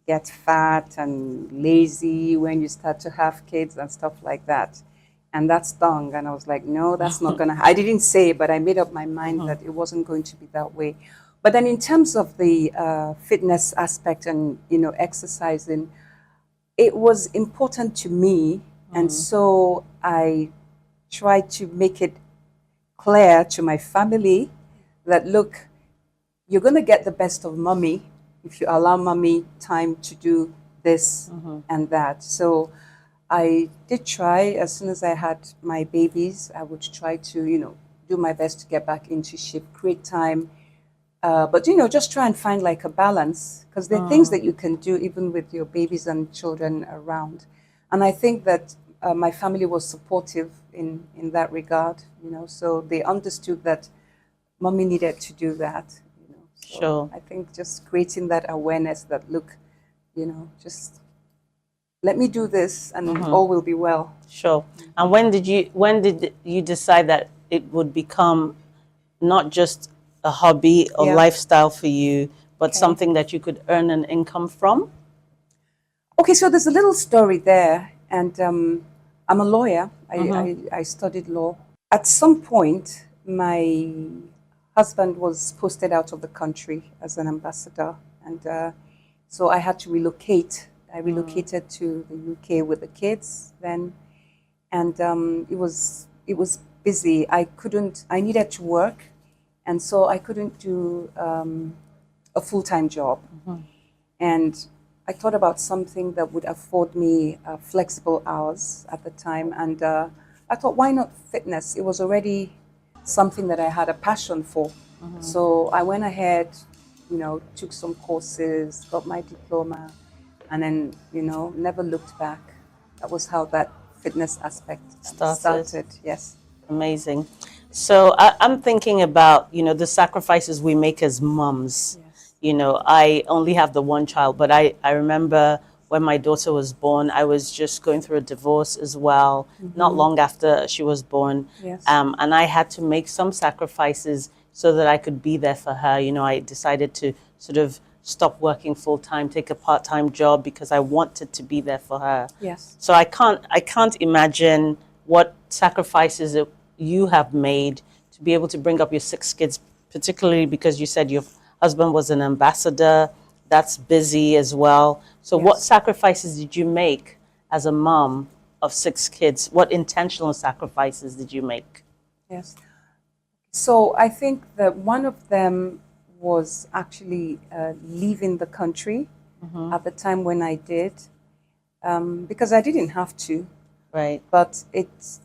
get fat and lazy when you start to have kids and stuff like that. And that stung, and I was like, no, that's not gonna, I didn't say, but I made up my mind that it wasn't going to be that way. But then in terms of the fitness aspect and, exercising, it was important to me. And so I tried to make it clear to my family that, look, you're gonna get the best of mommy if you allow mommy time to do this and that. So I did try. As soon as I had my babies, I would try to, do my best to get back into shape, create time. But, just try and find like a balance, because there are things that you can do even with your babies and children around. And I think that my family was supportive in that regard, so they understood that mommy needed to do that. So Sure. I think just creating that awareness that, look, just let me do this and all will be well. Sure. And when did you decide that it would become not just a hobby or lifestyle for you, but something that you could earn an income from? Okay, so there's a little story there, and I'm a lawyer. I studied law. At some point, my husband was posted out of the country as an ambassador, and so I had to relocate. I relocated to the UK with the kids then, and it was busy. I needed to work, and so I couldn't do a full-time job. And I thought about something that would afford me flexible hours at the time, and I thought, why not fitness? It was already something that I had a passion for. So I went ahead, took some courses, got my diploma, and then, never looked back. That was how that fitness aspect Started. started. Yes. Amazing. So I'm thinking about, the sacrifices we make as mums. I only have the one child, but I remember when my daughter was born, I was just going through a divorce as well, not Mhm. long after she was born. Yes. And I had to make some sacrifices so that I could be there for her. I decided to sort of stop working full time, take a part-time job because I wanted to be there for her. Yes. So I can't imagine what sacrifices that you have made to be able to bring up your 6 kids, particularly because you said your husband was an ambassador. That's busy as well. So what Yes. sacrifices did you make as a mom of 6 kids? What intentional sacrifices did you make? Yes. So I think that one of them was actually leaving the country at the time when I did, because I didn't have to. Right. But it's,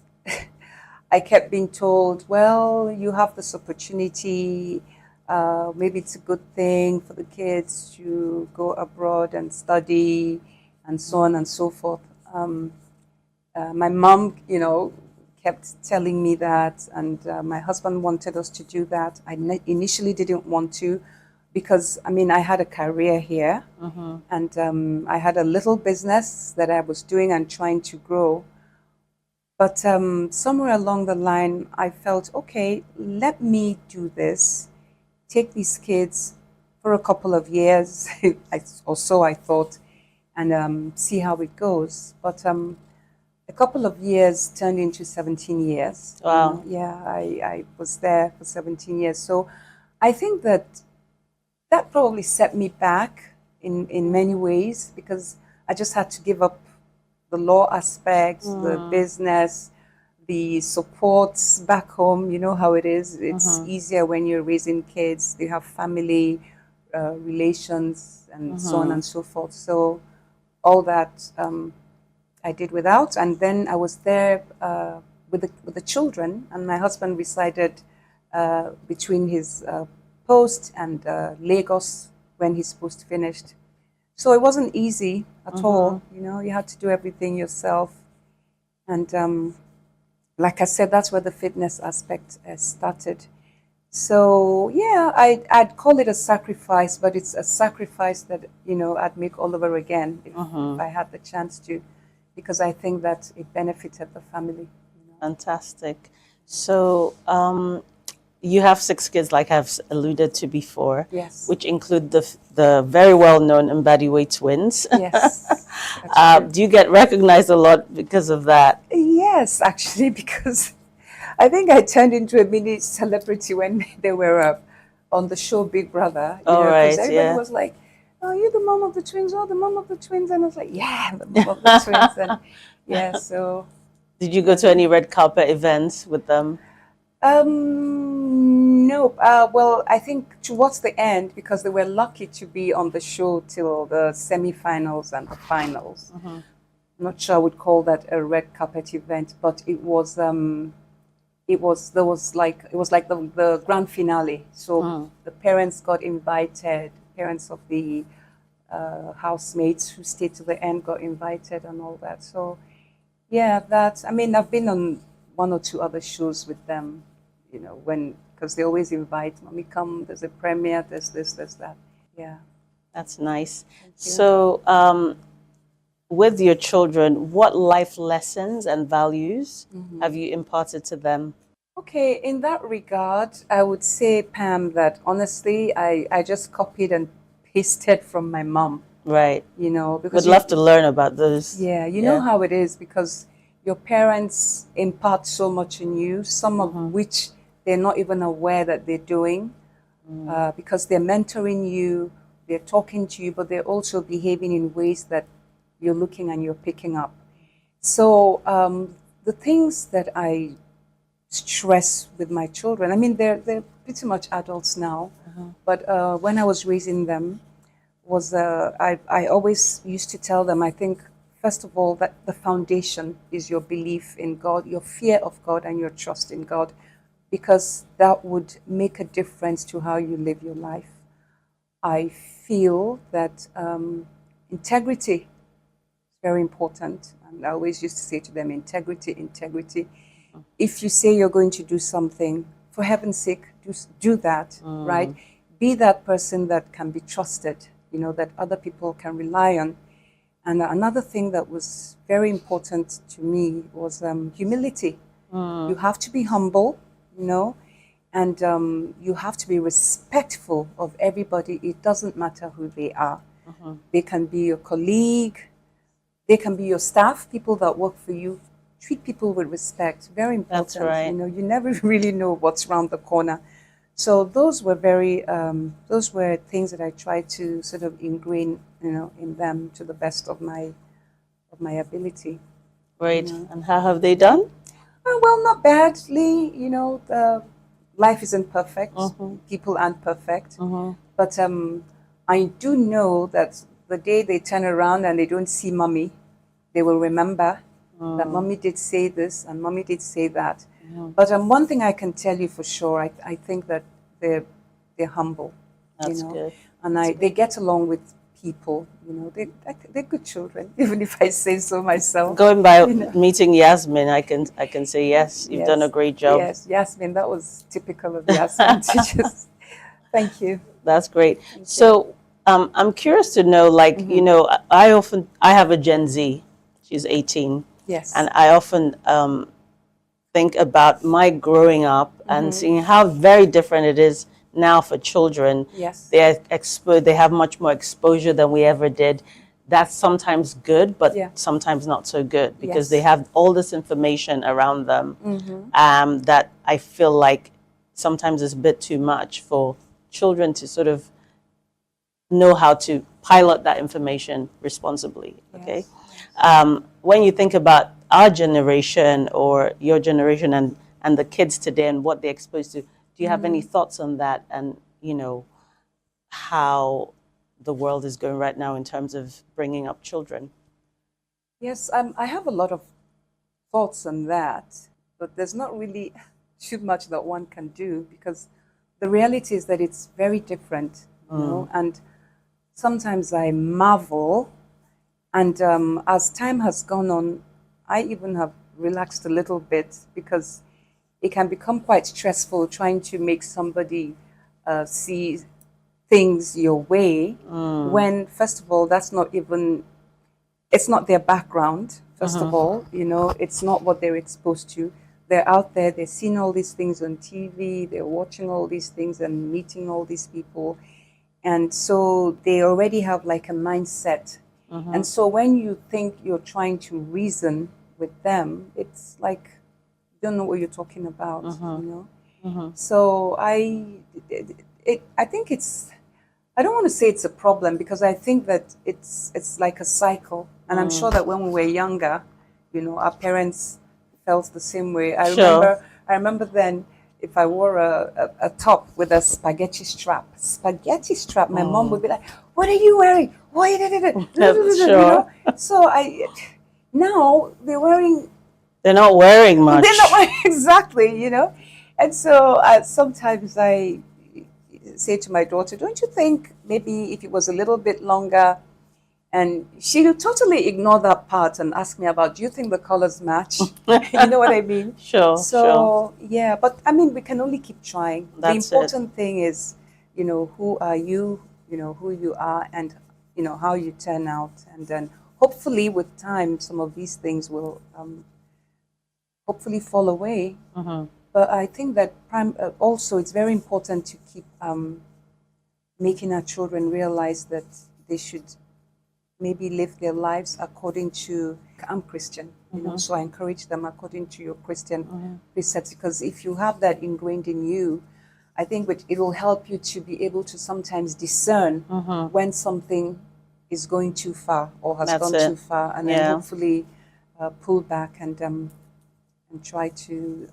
I kept being told, well, you have this opportunity. Maybe it's a good thing for the kids to go abroad and study and so on and so forth. My mom, kept telling me that, and my husband wanted us to do that. I initially didn't want to because, I had a career here, and I had a little business that I was doing and trying to grow. But somewhere along the line, I felt, okay, let me do this, take these kids for a couple of years, or so I thought, and see how it goes. But a couple of years turned into 17 years. Wow. Yeah, I was there for 17 years. So I think that probably set me back in many ways because I just had to give up the law aspects, the business, the supports back home. You know how it is. It's easier when you're raising kids. You have family relations and so on and so forth. So all that I did without. And then I was there with the children, and my husband resided between his post and Lagos when his post finished. So it wasn't easy at all. You had to do everything yourself. And like I said, that's where the fitness aspect started. So yeah, I'd call it a sacrifice, but it's a sacrifice that, I'd make all over again if I had the chance to, because I think that it benefited the family. Fantastic. So you have 6 kids, like I've alluded to before. Yes. Which include the very well-known Mbadiwe twins. Yes. Do you get recognized a lot because of that? Yes, actually, because I think I turned into a mini celebrity when they were on the show Big Brother. All right, everybody yeah. was like, "Oh, you're the mom of the twins. Oh, the mom of the twins." And I was like, "Yeah, I'm the mom of the twins." And yeah, so. Did you go to any red carpet events with them? No. Well, I think towards the end, because they were lucky to be on the show till the semi-finals and the finals. I'm not sure I would call that a red carpet event, but it was like the grand finale. So the parents got invited, parents of the housemates who stayed to the end got invited and all that. So yeah, I've been on 1 or 2 other shows with them, because they always invite, "Mommy, come, there's a premiere, there's this, there's that." Yeah. That's nice. So with your children, what life lessons and values have you imparted to them? Okay, in that regard, I would say, Pam, that honestly, I just copied and pasted from my mom. Right. Because Would love to learn about those. Yeah, you know how it is, because your parents impart so much in you, some of which they're not even aware that they're doing, because they're mentoring you, they're talking to you, but they're also behaving in ways that you're looking and you're picking up. So the things that I stress with my children, they're pretty much adults now, but when I was raising them, I always used to tell them, I think, first of all, that the foundation is your belief in God, your fear of God, and your trust in God, because that would make a difference to how you live your life. I feel that integrity is very important. And I always used to say to them, integrity, integrity. If you say you're going to do something, for heaven's sake, do that, right? Be that person that can be trusted, that other people can rely on. And another thing that was very important to me was humility. You have to be humble, and you have to be respectful of everybody. It doesn't matter who they are. They can be your colleague, they can be your staff, people that work for you. Treat people with respect. Very important. That's right. You never really know what's around the corner. So those were those were things that I tried to sort of ingrain, in them to the best of my ability. Great. And how have they done? Well, not badly. Life isn't perfect. People aren't perfect. But I do know that the day they turn around and they don't see mommy, they will remember that mommy did say this and mommy did say that. But one thing I can tell you for sure, I think that they're humble. That's good. And they get along with people. They're good children, even if I say so myself. Going by meeting Yasmin, I can say yes, you've done a great job. Yes, Yasmin, that was typical of Yasmin teachers. Thank you. That's great. So I'm curious to know, I have a Gen Z. She's 18. Yes. And I often think about my growing up and seeing how very different it is now for children. Yes. They have much more exposure than we ever did. That's sometimes good, but sometimes not so good because they have all this information around them that I feel like sometimes is a bit too much for children to sort of know how to pilot that information responsibly. Okay. When you think about our generation or your generation and the kids today and what they're exposed to, do you have any thoughts on that and, how the world is going right now in terms of bringing up children? Yes, I have a lot of thoughts on that, but there's not really too much that one can do because the reality is that it's very different, and sometimes I marvel. And as time has gone on, I even have relaxed a little bit because it can become quite stressful trying to make somebody see things your way when, first of all, it's not their background, first of all, it's not what they're exposed to. They're out there, they're seeing all these things on TV, they're watching all these things and meeting all these people. And so they already have like a mindset. And so when you think you're trying to reason with them, it's like you don't know what you're talking about, So I think I don't want to say it's a problem because I think that it's like a cycle. And I'm sure that when we were younger, our parents felt the same way. I remember then if I wore a top with a spaghetti strap, my mom would be like, "What are you wearing? Why did it?" So now they're not wearing much. They're not wearing exactly, And so sometimes I say to my daughter, "Don't you think maybe if it was a little bit longer?" And she will totally ignore that part and ask me about, do you think the colors match? You know what I mean? Sure. Yeah, but I mean, we can only keep trying. The important thing is, who are you, who you are and, how you turn out. And then hopefully with time, some of these things will hopefully fall away. But I think that also it's very important to keep making our children realize that they should maybe live their lives according to, I'm Christian, so I encourage them according to your Christian precepts, because if you have that ingrained in you, I think it will help you to be able to sometimes discern when something is going too far or has gone too far, and then hopefully pull back and try to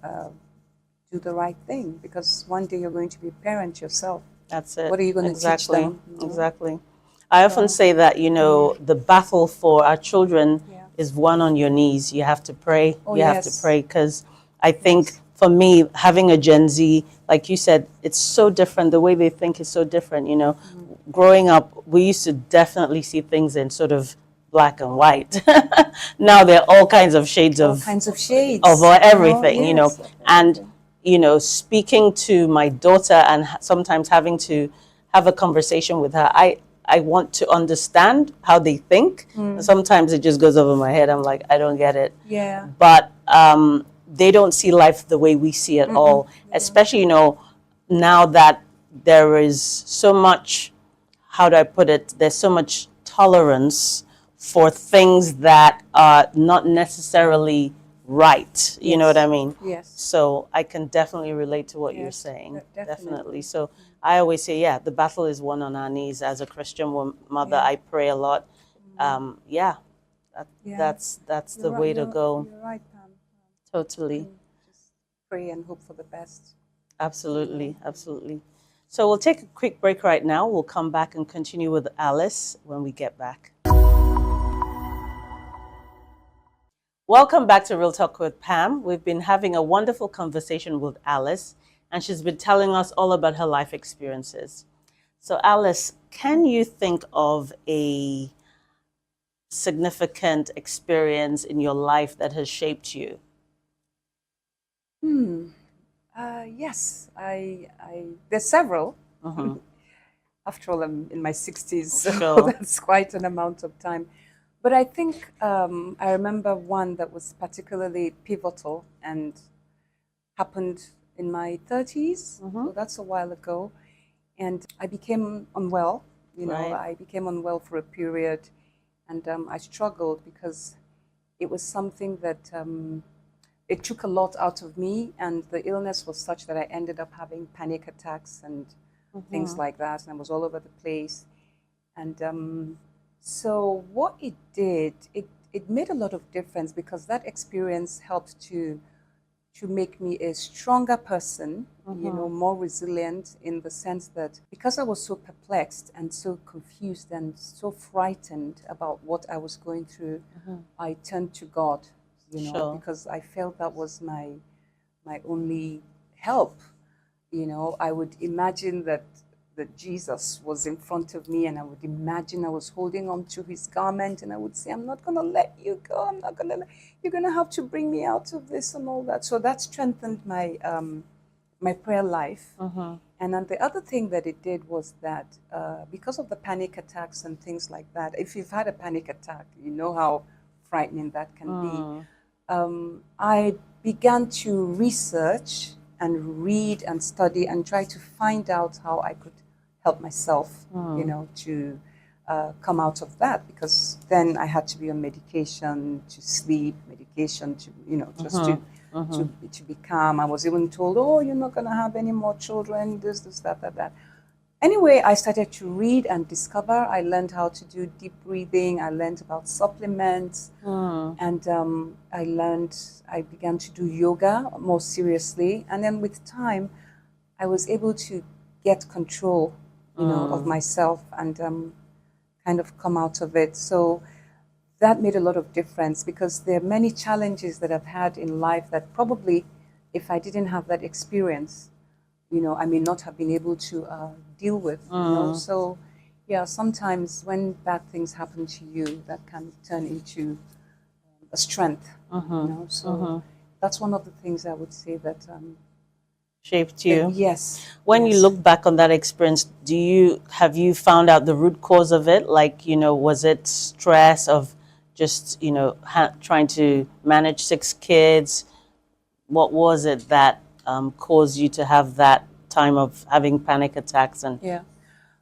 do the right thing, because one day you're going to be a parent yourself. That's it. What are you going to teach them? Exactly. I often say that, the battle for our children is won on your knees. You have to pray. You have to pray, because I think for me, having a Gen Z, like you said, it's so different. The way they think is so different. growing up, we used to definitely see things in sort of black and white. Now there are all kinds of shades All of kinds of shades everything, you know. yes, of And you know, speaking to my daughter and sometimes having to have a conversation with her, I want to understand how they think. And sometimes it just goes over my head. I'm like, I don't get it. Yeah. But they don't see life the way we see it all, especially, you know, now that there is so much, how do I put it? There's so much tolerance for things that are not necessarily right. You know what I mean? Yes. So I can definitely relate to what you're saying. Definitely. So I always say, yeah, the battle is won on our knees. As a Christian mother, I pray a lot. Yeah, that's the way to go. You're right, Pam. Totally. Just pray and hope for the best. Absolutely. Absolutely. So we'll take a quick break right now. We'll come back and continue with Alice when we get back. Welcome back to Real Talk with Pam. We've been having a wonderful conversation with Alice, and she's been telling us all about her life experiences. So Alice, can you think of a significant experience in your life that has shaped you? Yes, there's several. Mhm. After all, I'm in my 60s, so Sure. that's quite an amount of time. But I think I remember one that was particularly pivotal and happened in my 30s. So that's a while ago. And I became unwell. You know, Right. I became unwell for a period, and I struggled because it was something that it took a lot out of me, and the illness was such that I ended up having panic attacks and things Mhm. like that, and I was all over the place. And so what it did, it made a lot of difference because that experience helped to make me a stronger person, you know, more resilient in the sense that because I was so perplexed and so confused and so frightened about what I was going through, I turned to God, you know, Sure. because I felt that was my only help. You know, I would imagine that Jesus was in front of me, and I would imagine I was holding on to his garment, and I would say, I'm not going to let you go. I'm not going to, you're going to have to bring me out of this and all that. So that strengthened my, my prayer life. And then the other thing that it did was that because of the panic attacks and things like that, if you've had a panic attack, you know how frightening that can be. I began to research and read and study and try to find out how I could help myself, you know, to come out of that, because then I had to be on medication to sleep, medication to, you know, just to be calm. I was even told, oh, you're not going to have any more children, this, that. Anyway, I started to read and discover. I learned how to do deep breathing. I learned about supplements. And I began to do yoga more seriously. And then with time, I was able to get control, you know, of myself and kind of come out of it. So that made a lot of difference because there are many challenges that I've had in life that probably if I didn't have that experience, you know, I may not have been able to deal with, you know. So, yeah, sometimes when bad things happen to you, that can turn into a strength, you know. So that's one of the things I would say that Shaped you. Yes. When you look back on that experience, have you found out the root cause of it? Like, you know, was it stress of just, you know, trying to manage 6 kids? What was it that caused you to have that time of having panic attacks? And yeah,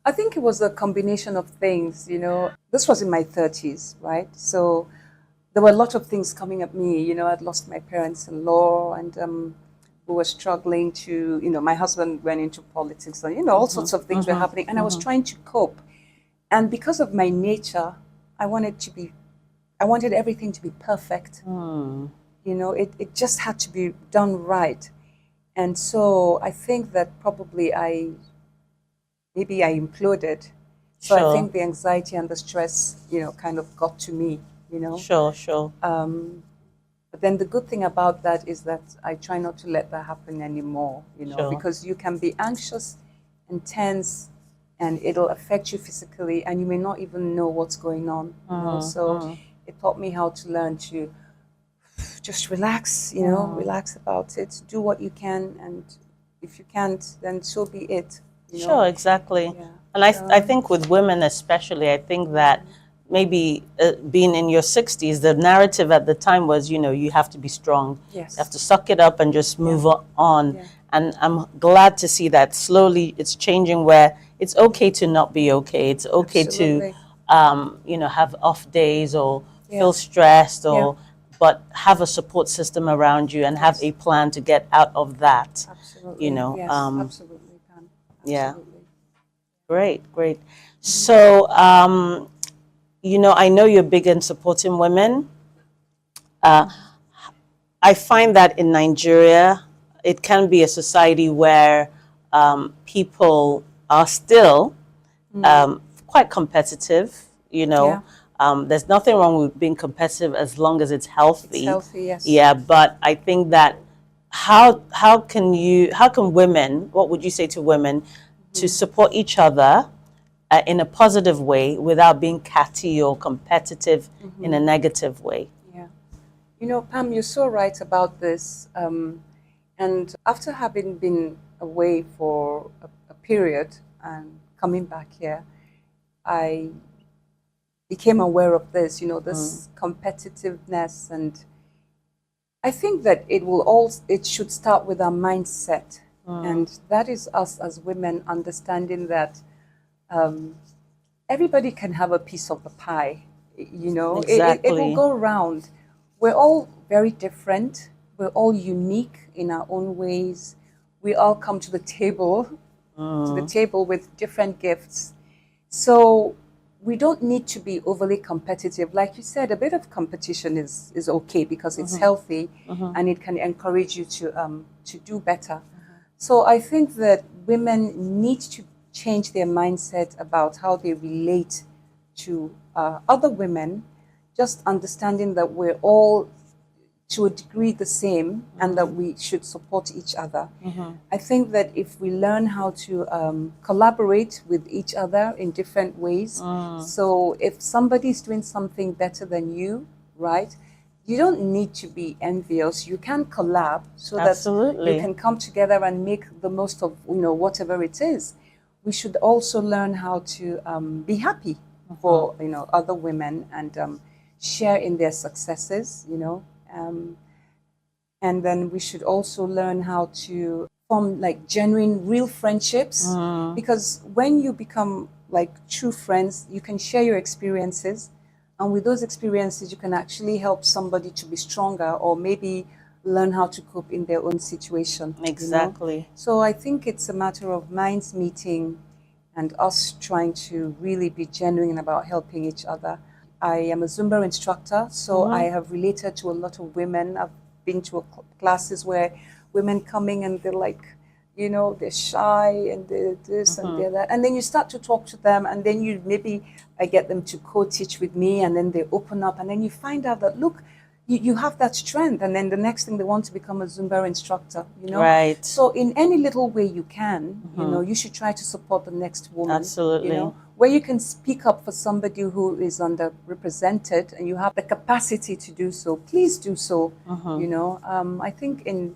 I think it was a combination of things, you know. This was in my 30s, right? So there were a lot of things coming at me, you know. I'd lost my parents-in-law, and we were struggling to, you know, my husband went into politics, and, you know, all sorts of things were happening, and I was trying to cope. And because of my nature, I wanted everything to be perfect. You know, it just had to be done right. And so I think that probably maybe I imploded. So I think the anxiety and the stress, you know, kind of got to me, you know. Sure. But then the good thing about that is that I try not to let that happen anymore, you know, because you can be anxious and tense and it'll affect you physically, and you may not even know what's going on. You know? So it taught me how to learn to just relax, relax about it, do what you can, and if you can't, then so be it. Sure, exactly. Yeah. And I think with women especially, I think that maybe being in your 60s, the narrative at the time was, you have to be strong. Yes. You have to suck it up and just move on. Yeah. And I'm glad to see that slowly it's changing, where it's okay to not be okay. It's okay to, have off days or feel stressed or, but have a support system around you and have a plan to get out of that. Absolutely. Yes, absolutely, Pam. Yeah. Great. So, I know you're big in supporting women. I find that in Nigeria, it can be a society where people are still quite competitive, There's nothing wrong with being competitive as long as it's healthy. It's healthy, yes. Yeah, but I think that how can women, what would you say to women to support each other in a positive way without being catty or competitive in a negative way? Yeah. Pam, you're so right about this. And after having been away for a period and coming back here, I became aware of this, this competitiveness, and I think that it should start with our mindset, and that is us as women understanding that everybody can have a piece of the pie, Exactly. It will go round. We're all very different. We're all unique in our own ways. We all come to the table, with different gifts. So we don't need to be overly competitive. Like you said, a bit of competition is okay because it's healthy and it can encourage you to do better. So I think that women need to change their mindset about how they relate to other women, just understanding that we're all to a degree the same and that we should support each other. I think that if we learn how to collaborate with each other in different ways, so if somebody's doing something better than you, right, you don't need to be envious. You can collab so that you can come together and make the most of whatever it is. We should also learn how to be happy for other women and share in their successes, and then we should also learn how to form like genuine, real friendships, because when you become like true friends, you can share your experiences, and with those experiences, you can actually help somebody to be stronger or maybe learn how to cope in their own situation. Exactly. So I think it's a matter of minds meeting and us trying to really be genuine about helping each other. I am a Zumba instructor, so I have related to a lot of women. I've been to classes where women coming and they're like, they're shy and they're this and they're that. And then you start to talk to them, and then I get them to co-teach with me, and then they open up, and then you find out that, look, you have that strength, and then the next thing they want to become a Zumba instructor, Right. So in any little way you can, you should try to support the next woman. Absolutely. Where you can speak up for somebody who is underrepresented and you have the capacity to do so, please do so. I think in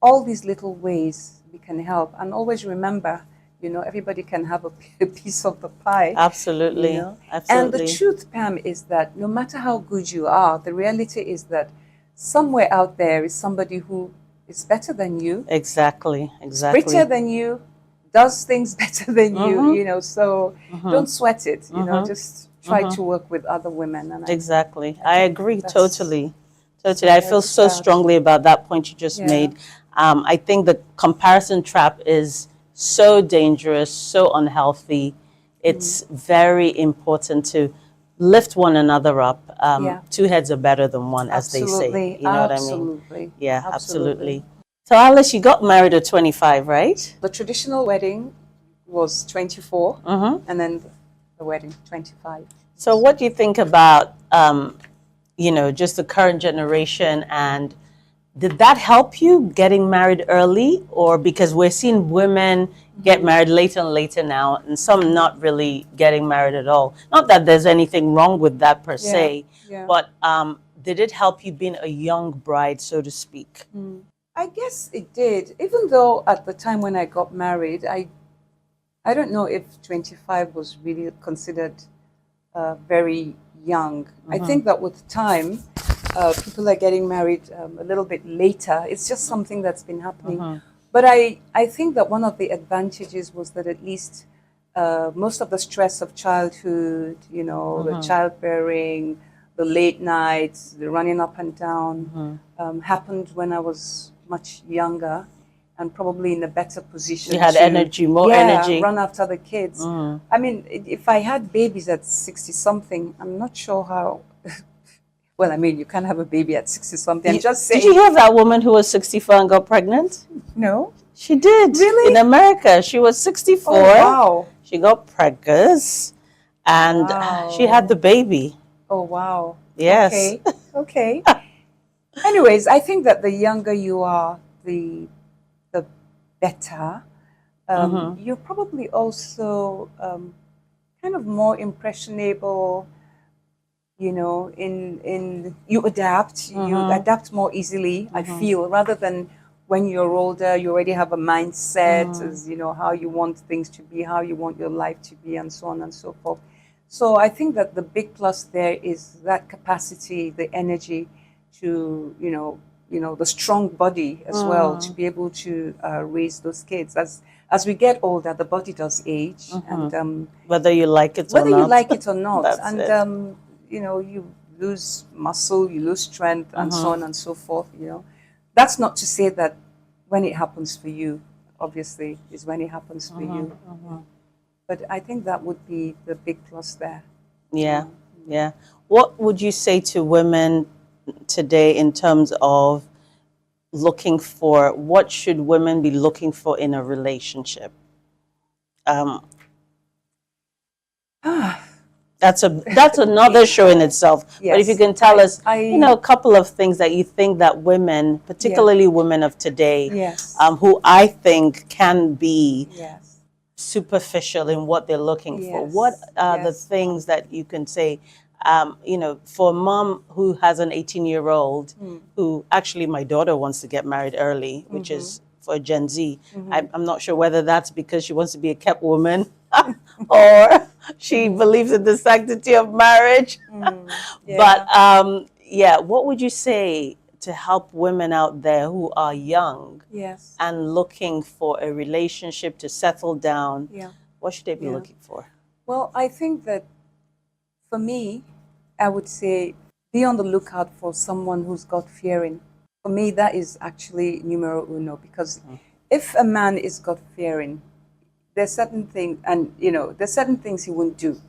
all these little ways we can help, and always remember, everybody can have a piece of the pie. Absolutely. Absolutely. And the truth, Pam, is that no matter how good you are, the reality is that somewhere out there is somebody who is better than you. Exactly. Richer than you, does things better than you, so don't sweat it, just try to work with other women. And exactly. I agree totally. I feel so strongly about that point you just made. I think the comparison trap is so dangerous, so unhealthy. It's very important to lift one another up. Two heads are better than one, as they say. You know what I mean? Yeah, absolutely. So Alice, you got married at 25, right? The traditional wedding was 24, and then the wedding 25. So what do you think about, just the current generation and did that help you getting married early, or because we're seeing women get married later and later now, and some not really getting married at all? Not that there's anything wrong with that per se, yeah. but did it help you being a young bride, so to speak? I guess it did. Even though at the time when I got married, I don't know if 25 was really considered very young. I think that with time, people are getting married a little bit later. It's just something that's been happening. But I think that one of the advantages was that at least most of the stress of childhood, you know, the childbearing, the late nights, the running up and down, happened when I was much younger and probably in a better position. You had energy, more energy. Run after the kids. I mean, if I had babies at 60-something, I'm not sure how. Well, I mean, you can't have a baby at 60-something. I'm just saying. Did you hear that woman who was 64 and got pregnant? No. She did. Really? In America. She was 64. Oh, wow. She got preggers and she had the baby. Oh, wow. Yes. Okay. Okay. Anyways, I think that the younger you are, the better. You're probably also kind of more impressionable, you know, in you adapt. You adapt more easily, I feel, rather than when you're older, you already have a mindset as, you know, how you want things to be, how you want your life to be, and so on and so forth. So I think that the big plus there is that capacity, the energy to, you know, the strong body as well, to be able to raise those kids. As we get older, the body does age, and whether you like it or not. Whether you like it or not, That's and it. you know, you lose muscle, you lose strength, and so on and so forth. You know, that's not to say that when it happens for you, obviously, is when it happens for you. But I think that would be the big plus there. Yeah, yeah. What would you say to women today in terms of looking for, what should women be looking for in a relationship? That's another show in itself. Yes. But if you can tell us, you know, a couple of things that you think that women, particularly women of today, who I think can be superficial in what they're looking for. What are the things that you can say, you know, for a mom who has an 18-year-old who actually, my daughter wants to get married early, which is for Gen Z. I'm not sure whether that's because she wants to be a kept woman or she believes in the sanctity of marriage. But yeah, what would you say to help women out there who are young and looking for a relationship to settle down? What should they be looking for? Well, I think that for me, I would say be on the lookout for someone who's God-fearing. For me, that is actually numero uno, because if a man is God-fearing, there's certain things, and you know, there's certain things he won't do.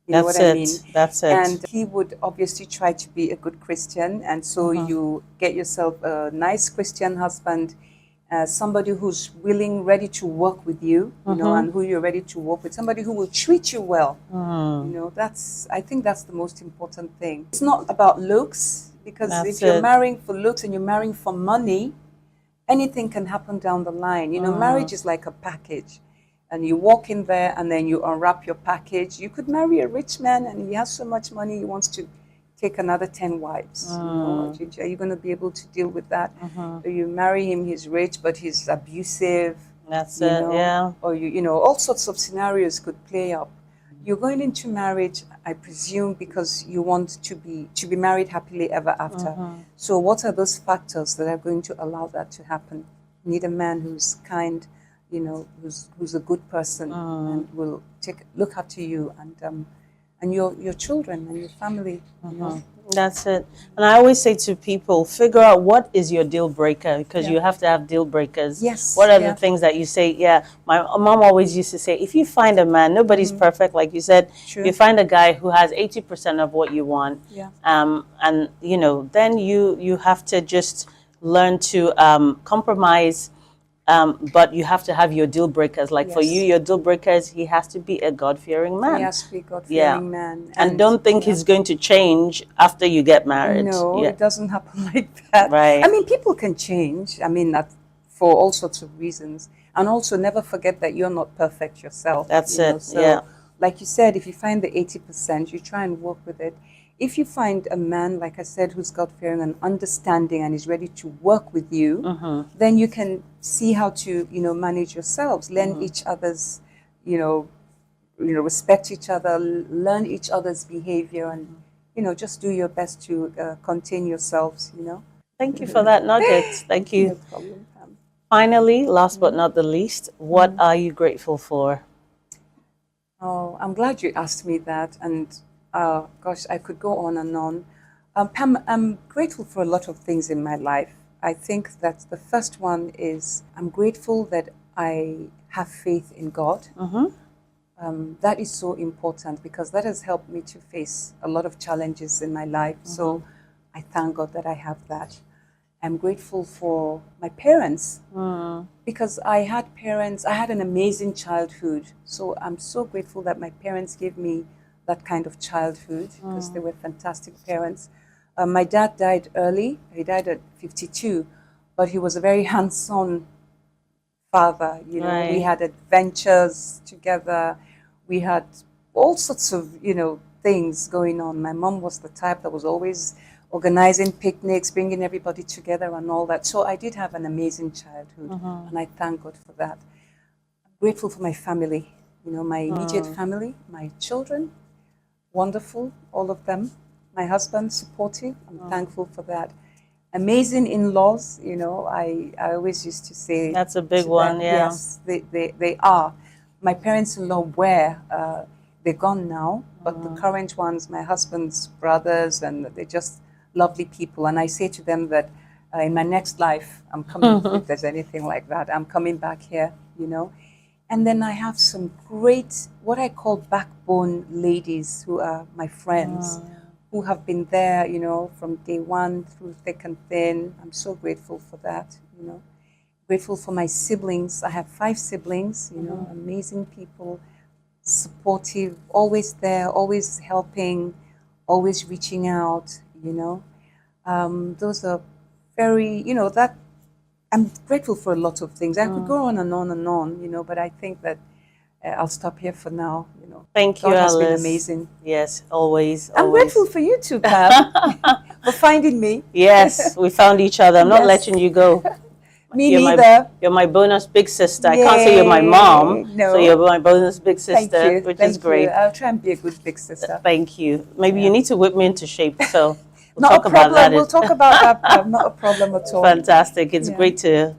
You know what I mean? That's it. And he would obviously try to be a good Christian, and so you get yourself a nice Christian husband, somebody who's willing, ready to work with you, you know, and who you're ready to work with, somebody who will treat you well. You know, I think that's the most important thing. It's not about looks, because if you're marrying for looks and you're marrying for money, anything can happen down the line. You know, marriage is like a package. And you walk in there and then you unwrap your package. You could marry a rich man and he has so much money, he wants to take another 10 wives. You know, are you going to be able to deal with that? Or you marry him, he's rich, but he's abusive. That's you it, know? yeah. Or, you know, all sorts of scenarios could play up. You're going into marriage, I presume, because you want to be married happily ever after. So what are those factors that are going to allow that to happen? You need a man who's kind, you know, who's a good person and will look after you and your children and your family. You know? That's it. And I always say to people, figure out what is your deal breaker, because you have to have deal breakers. Yes. What are the things that you say? Yeah, my mom always used to say, if you find a man, nobody's perfect, like you said. True. You find a guy who has 80% of what you want, and you know, then you have to just learn to compromise But you have to have your deal breakers. Like for Yes. you, your deal breakers, he has to be a God-fearing man. He has to be a God-fearing man. And don't think he's going to change after you get married. No, it doesn't happen like that. Right. I mean, people can change. I mean, that for all sorts of reasons. And also never forget that you're not perfect yourself. That's you know. it, So, yeah. like you said, if you find the 80%, you try and work with it. If you find a man, like I said, who's God-fearing and understanding and is ready to work with you, then you can see how to, manage yourselves, learn each other's, respect each other, learn each other's behavior, and, just do your best to contain yourselves, Thank you for that nugget. Thank you. No problem, Pam. Finally, last but not the least, what are you grateful for? Oh, I'm glad you asked me that. And gosh, I could go on and on. Pam, I'm grateful for a lot of things in my life. I think that the first one is I'm grateful that I have faith in God. That is so important because that has helped me to face a lot of challenges in my life. So I thank God that I have that. I'm grateful for my parents because I had an amazing childhood. So I'm so grateful that my parents gave me that kind of childhood because they were fantastic parents. My dad died early. He died at 52, but he was a very hands-on father. Right. We had adventures together. We had all sorts of, things going on. My mom was the type that was always organizing picnics, bringing everybody together and all that. So I did have an amazing childhood, and I thank God for that. I'm grateful for my family, my immediate family, my children, wonderful, all of them. My husband, supportive, I'm thankful for that. Amazing in-laws, I always used to say. That's a big to one, them, yeah. Yes, they are. My parents-in-law were, they're gone now, but the current ones, my husband's brothers, and they're just lovely people. And I say to them that in my next life, I'm coming, if there's anything like that, I'm coming back here, And then I have some great, what I call backbone ladies who are my friends, who have been there, from day one through thick and thin. I'm so grateful for that, Grateful for my siblings. I have 5 siblings, amazing people, supportive, always there, always helping, always reaching out, Those are very, that I'm grateful for a lot of things. I could go on and on and on, but I think that I'll stop here for now. Thank you, God has been Alice. amazing. Yes, always. I'm grateful for you too, Pam, for finding me. Yes, we found each other. I'm not Yes. letting you go. Me you're neither. You're my bonus big sister. I can't say you're my mom, No. so you're my bonus big sister, Thank you. which Thank is great. You. I'll try and be a good big sister. Thank you. Maybe you need to whip me into shape, so we'll Not talk a about problem. that. We'll talk about that. Not a problem at all. Fantastic. It's Yeah. great to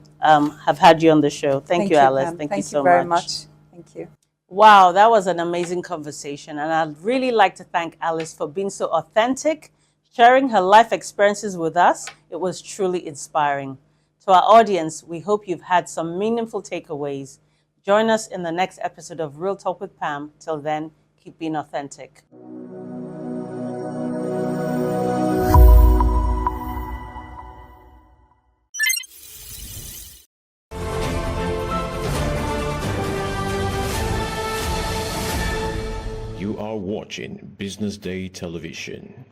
have had you on the show. Thank you, Alice. Pam. Thank you so very much. Thank you. Wow, that was an amazing conversation. And I'd really like to thank Alice for being so authentic, sharing her life experiences with us. It was truly inspiring. To our audience, we hope you've had some meaningful takeaways. Join us in the next episode of Real Talk with Pam. Till then, keep being authentic. You are watching Business Day Television.